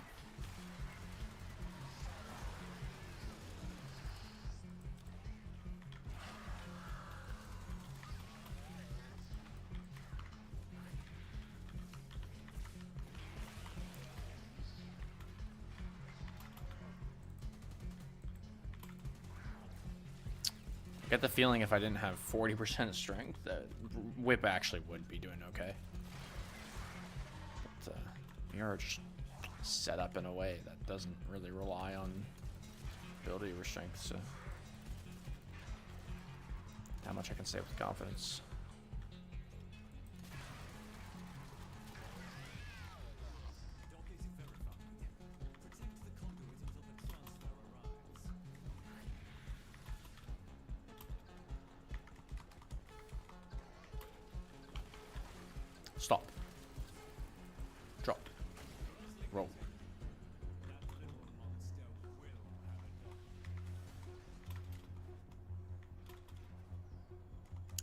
I get the feeling if I didn't have 40% strength, that whip actually would be doing okay. But we are just set up in a way that doesn't really rely on ability or strength, so how much I can say with confidence. Stop. Drop. Roll.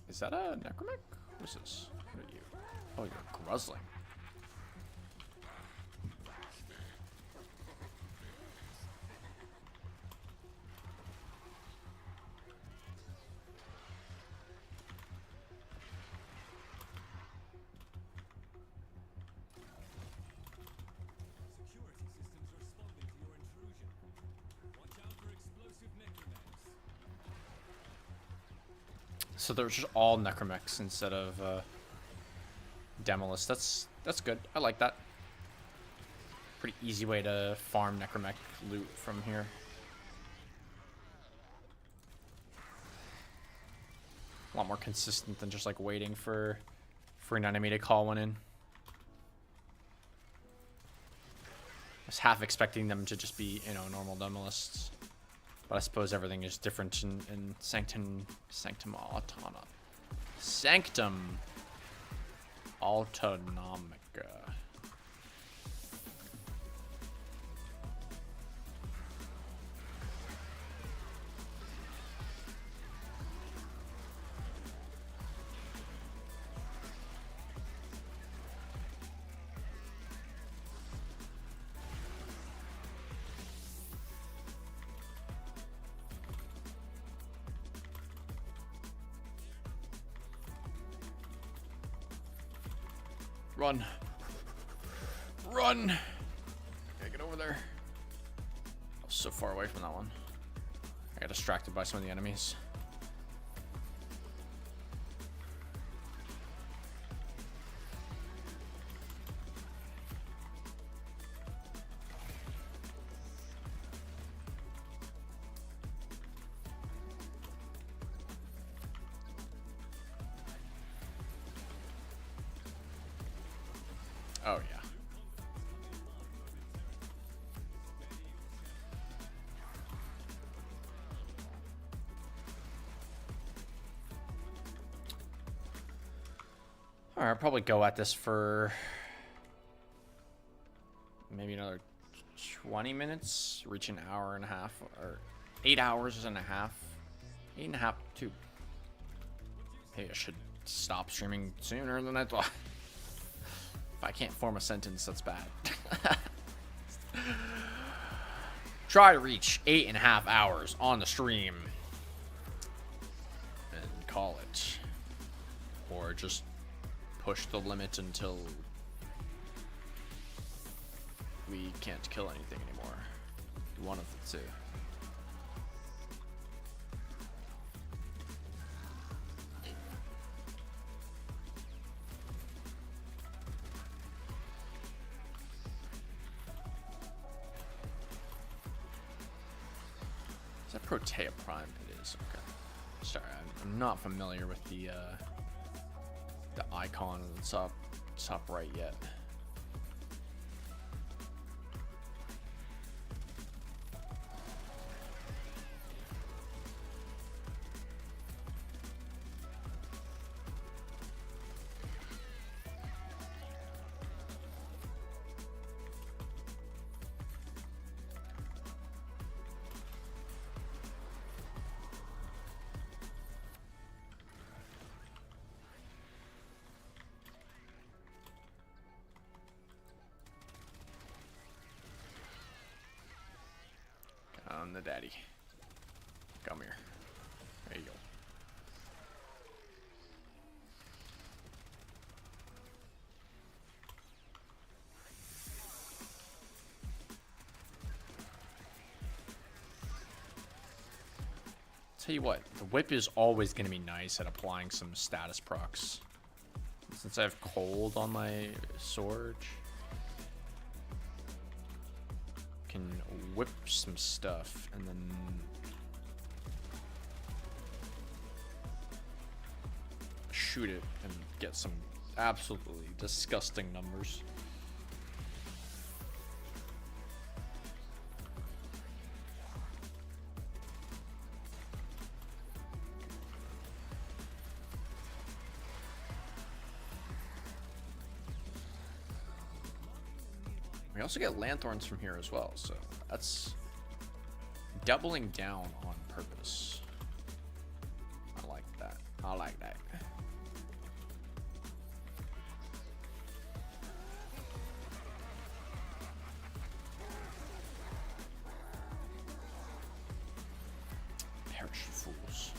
Is that a necromancer? What is this? What are you? Oh, you're a Gruzling. So there's just all necromechs instead of Demolist. That's good. I like that. Pretty easy way to farm necromech loot from here. A lot more consistent than just like waiting for an enemy to call one in. I was half expecting them to just be, you know, normal Demolists. But I suppose everything is different in Sanctum Autonomica. Sanctum Autonomica. Run. Run! Gotta get over there. I was so far away from that one. I got distracted by some of the enemies. Oh, yeah. Alright, I'll probably go at this for maybe another 20 minutes, reach an hour and a half, or 8 hours and a half. 8.5 to... Maybe I should stop streaming sooner than I thought. If I can't form a sentence, that's bad. Try to reach 8.5 hours on the stream and call it. Or just push the limit until we can't kill anything anymore. One of the two. that Protea Prime? It is. Okay. Sorry, I'm not familiar with the icon on the top right yet. On the daddy. Come here. There you go. Tell you what, the whip is always going to be nice at applying some status procs. Since I have cold on my sword, can whip some stuff and then shoot it and get some absolutely disgusting numbers. We also get lanthorns from here as well, so that's doubling down on purpose. I like that. I like that. Perish, fools.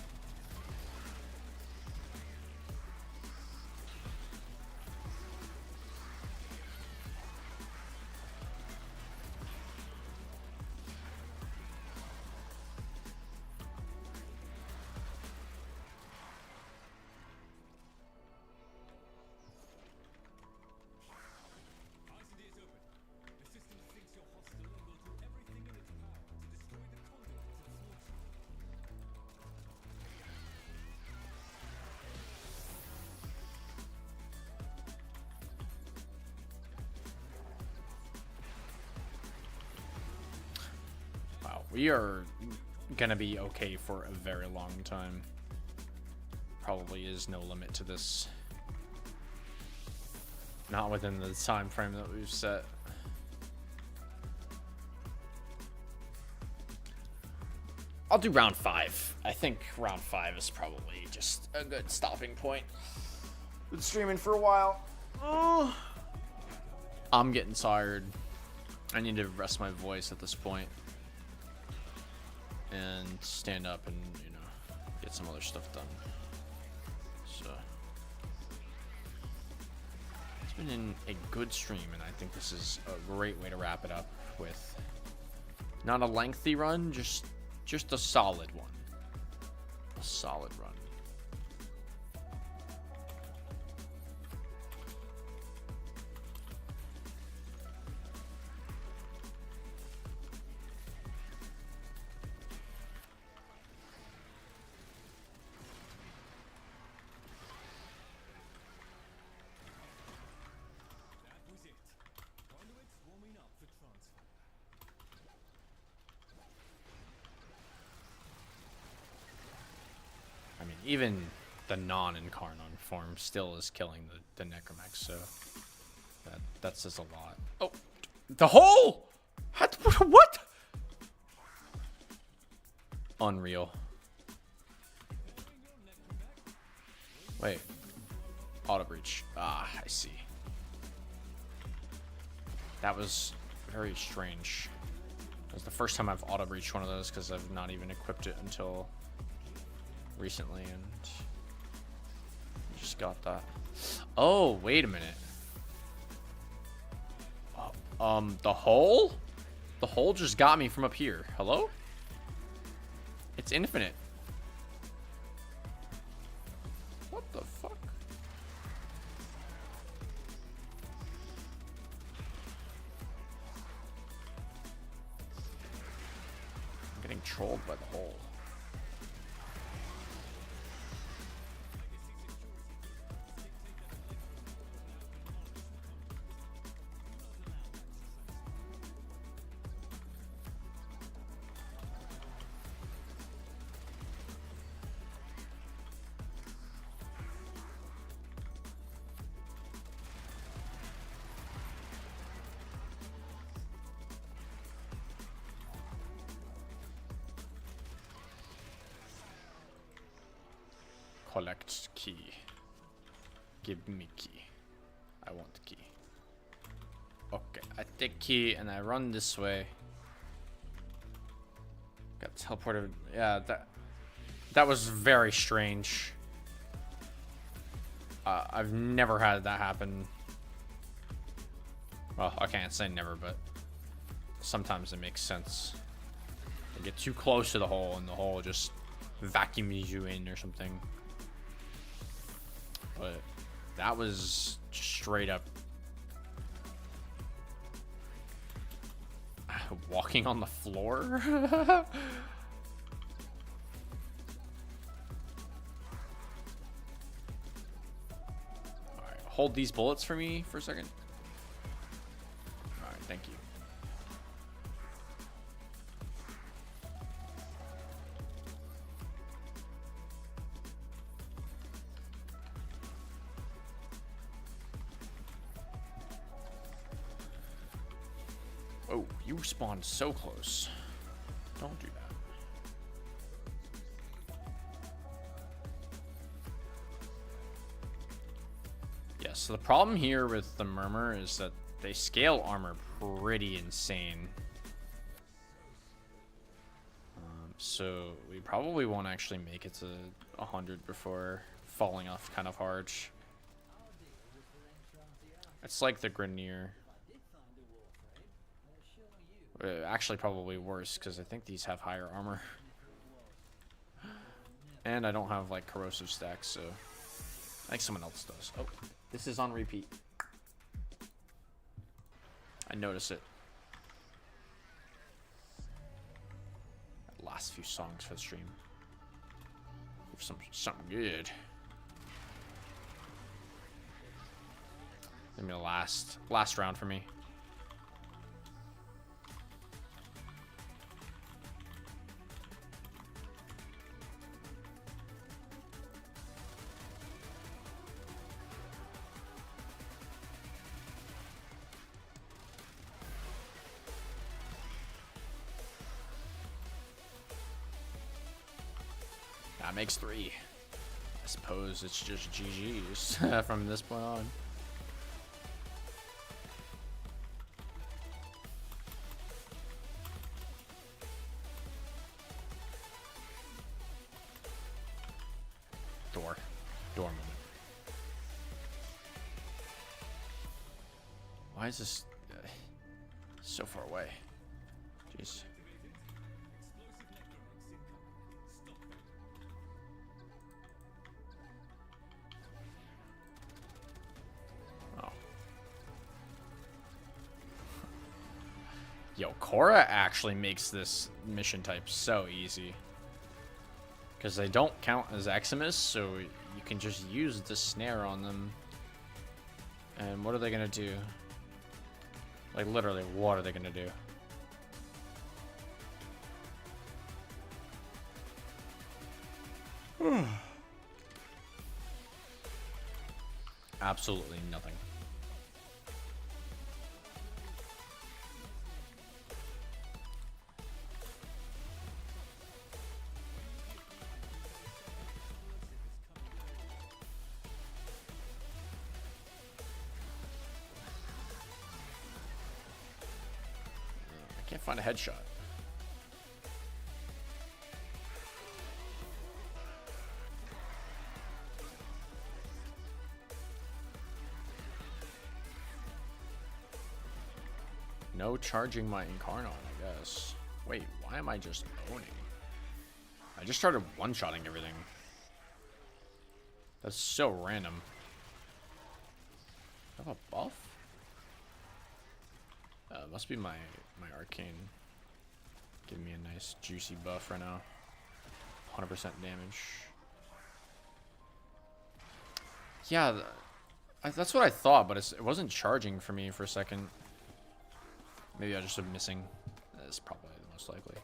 We are gonna be okay for a very long time. Probably is no limit to this. Not within the time frame that we've set. I'll do round 5. I think round 5 is probably just a good stopping point. Been streaming for a while. Oh, I'm getting tired. I need to rest my voice at this point. And stand up and, you know, get some other stuff done. So it's been a good stream, and I think this is a great way to wrap it up with not a lengthy run, just a solid one. A solid run. Even the non-incarnate form still is killing the necromech, so that says a lot. Oh, the hole! What? Unreal. Wait. Auto breach. Ah, I see. That was very strange. It was the first time I've auto breached one of those because I've not even equipped it until recently, and just got that. Oh, wait a minute. The hole? The hole just got me from up here. Hello? It's infinite. What the fuck? I'm getting trolled by the hole. collect key. Give me key. I want key. Okay, I take key and I run this way. Got teleported. Yeah, that was very strange. I've never had that happen. Well, I can't say never, but sometimes it makes sense. You get too close to the hole and the hole just vacuums you in or something. But that was straight up walking on the floor. Alright, hold these bullets for me for a second. Alright, thank you. Oh, you spawned so close. Don't do that. Yeah, so the problem here with the Murmur is that they scale armor pretty insane. So we probably won't actually make it to 100 before falling off kind of hard. It's like the Grineer. Actually, probably worse, because I think these have higher armor. And I don't have, like, corrosive stacks, so... I think someone else does. Oh, this is on repeat. I notice it. Last few songs for the stream. Something good. Maybe the last round for me. That makes 3. I suppose it's just GG's from this point on. Door moment. Why is this so far away? Jeez. Yo, Korra actually makes this mission type so easy. Because they don't count as Eximus, so you can just use the snare on them. And what are they going to do? Like, literally, what are they going to do? Absolutely nothing. Can't find a headshot. No charging my Incarnon, I guess. Wait, why am I just owning? I just started one-shotting everything. That's so random. Do I have a buff? Must be my arcane. Giving me a nice juicy buff right now. 100% damage. Yeah, that's what I thought, but it wasn't charging for me for a second. Maybe I just am missing. That's probably the most likely.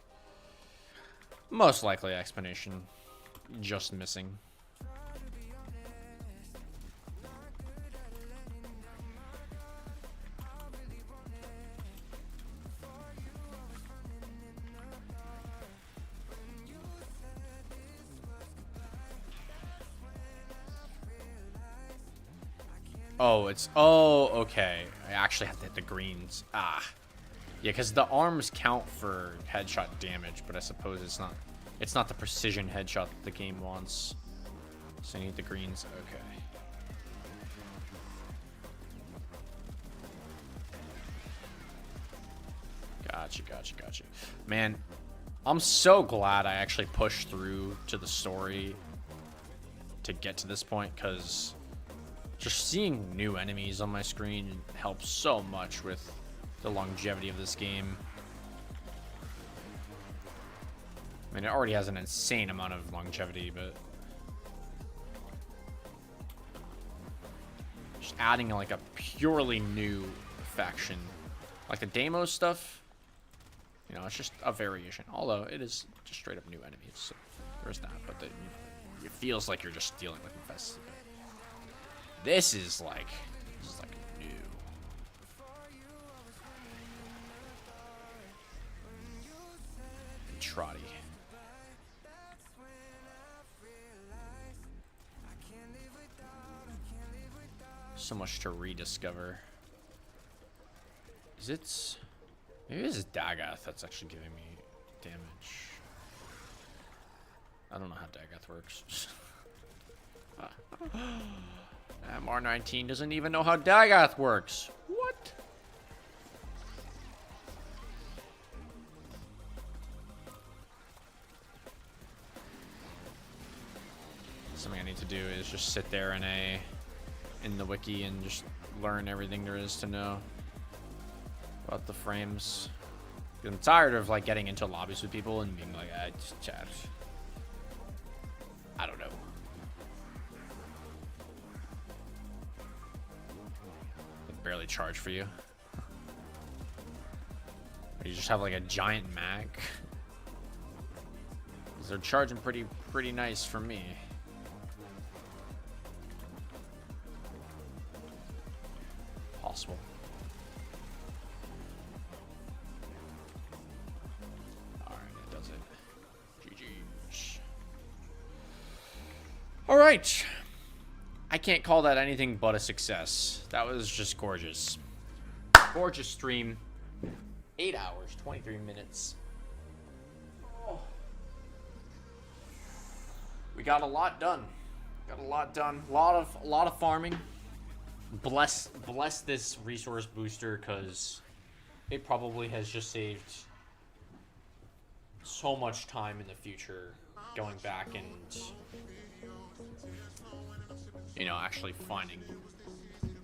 Most likely explanation. Just missing. Oh, it's... Oh, okay. I actually have to hit the greens. Ah. Yeah, because the arms count for headshot damage, but I suppose it's not... It's not the precision headshot that the game wants. So I need the greens. Okay. Gotcha. Man, I'm so glad I actually pushed through to the story to get to this point, because just seeing new enemies on my screen helps so much with the longevity of this game. I mean, it already has an insane amount of longevity, but just adding like a purely new faction, like the Deimos stuff, you know, it's just a variation. Although it is just straight up new enemies, so there's that. But it feels like you're just dealing with infested. This is like new. Trotty. So much to rediscover. Is it... Maybe it's Dagath that's actually giving me damage. I don't know how Dagath works. MR19 doesn't even know how Dagath works. What? Something I need to do is just sit there in the wiki and just learn everything there is to know about the frames. I'm tired of like getting into lobbies with people and being like, I just chat. I don't know. They barely charge for you. Or you just have like a giant mag. 'Cause they're charging pretty nice for me. Possible. All right. I can't call that anything but a success. That was just gorgeous. Gorgeous stream. 8 hours, 23 minutes. Oh. We got a lot done. A lot of farming. Bless this resource booster, because it probably has just saved so much time in the future going back and, you know, actually finding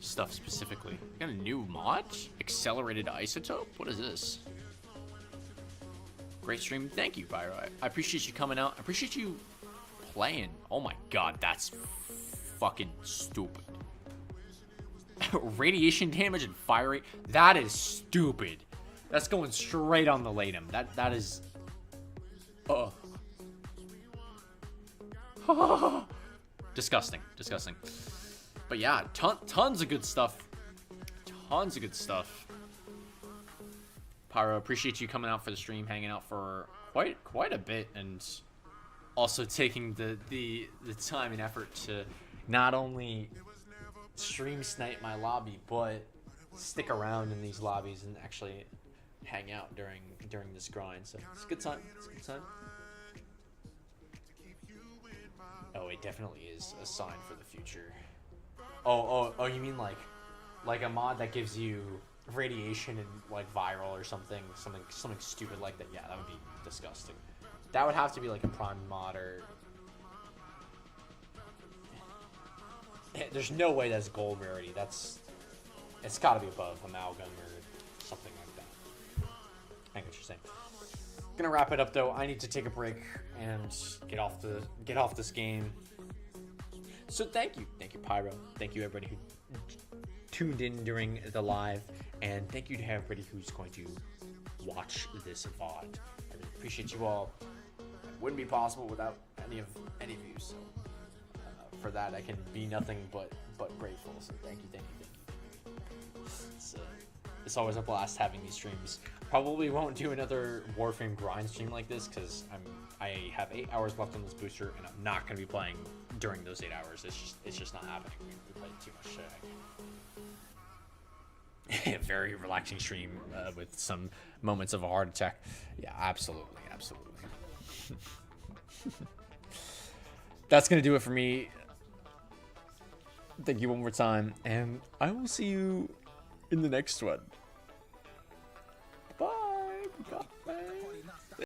stuff specifically. Got a new mod? Accelerated isotope? What is this? Great stream. Thank you, Pyro. I appreciate you coming out. I appreciate you playing. Oh my god, that's fucking stupid. Radiation damage and fire rate? That is stupid. That's going straight on the latum. That is... Disgusting. But yeah, tons of good stuff. Pyro, appreciate you coming out for the stream, hanging out for quite a bit, and also taking the time and effort to not only stream snipe my lobby, but stick around in these lobbies and actually hang out during this grind. So it's a good time. Oh, it definitely is a sign for the future. Oh, you mean like a mod that gives you radiation and like viral or something stupid like that? Yeah, that would be disgusting. That would have to be like a prime mod, or there's no way that's gold rarity. It's got to be above amalgam or something like that. I get what you're saying. Gonna wrap it up though. I need to take a break and get off this game. So thank you Pyro. Thank you everybody who tuned in during the live, and thank you to everybody who's going to watch this VOD. I really appreciate you all. It wouldn't be possible without any of you. So for that, I can be nothing but grateful. So thank you. It's It's always a blast having these streams. Probably won't do another Warframe grind stream like this because I have 8 hours left on this booster, and I'm not going to be playing during those 8 hours. It's just not happening. We played too much today. Very relaxing stream with some moments of a heart attack. Yeah, absolutely, absolutely. That's going to do it for me. Thank you one more time, and I will see you in the next one. Bye.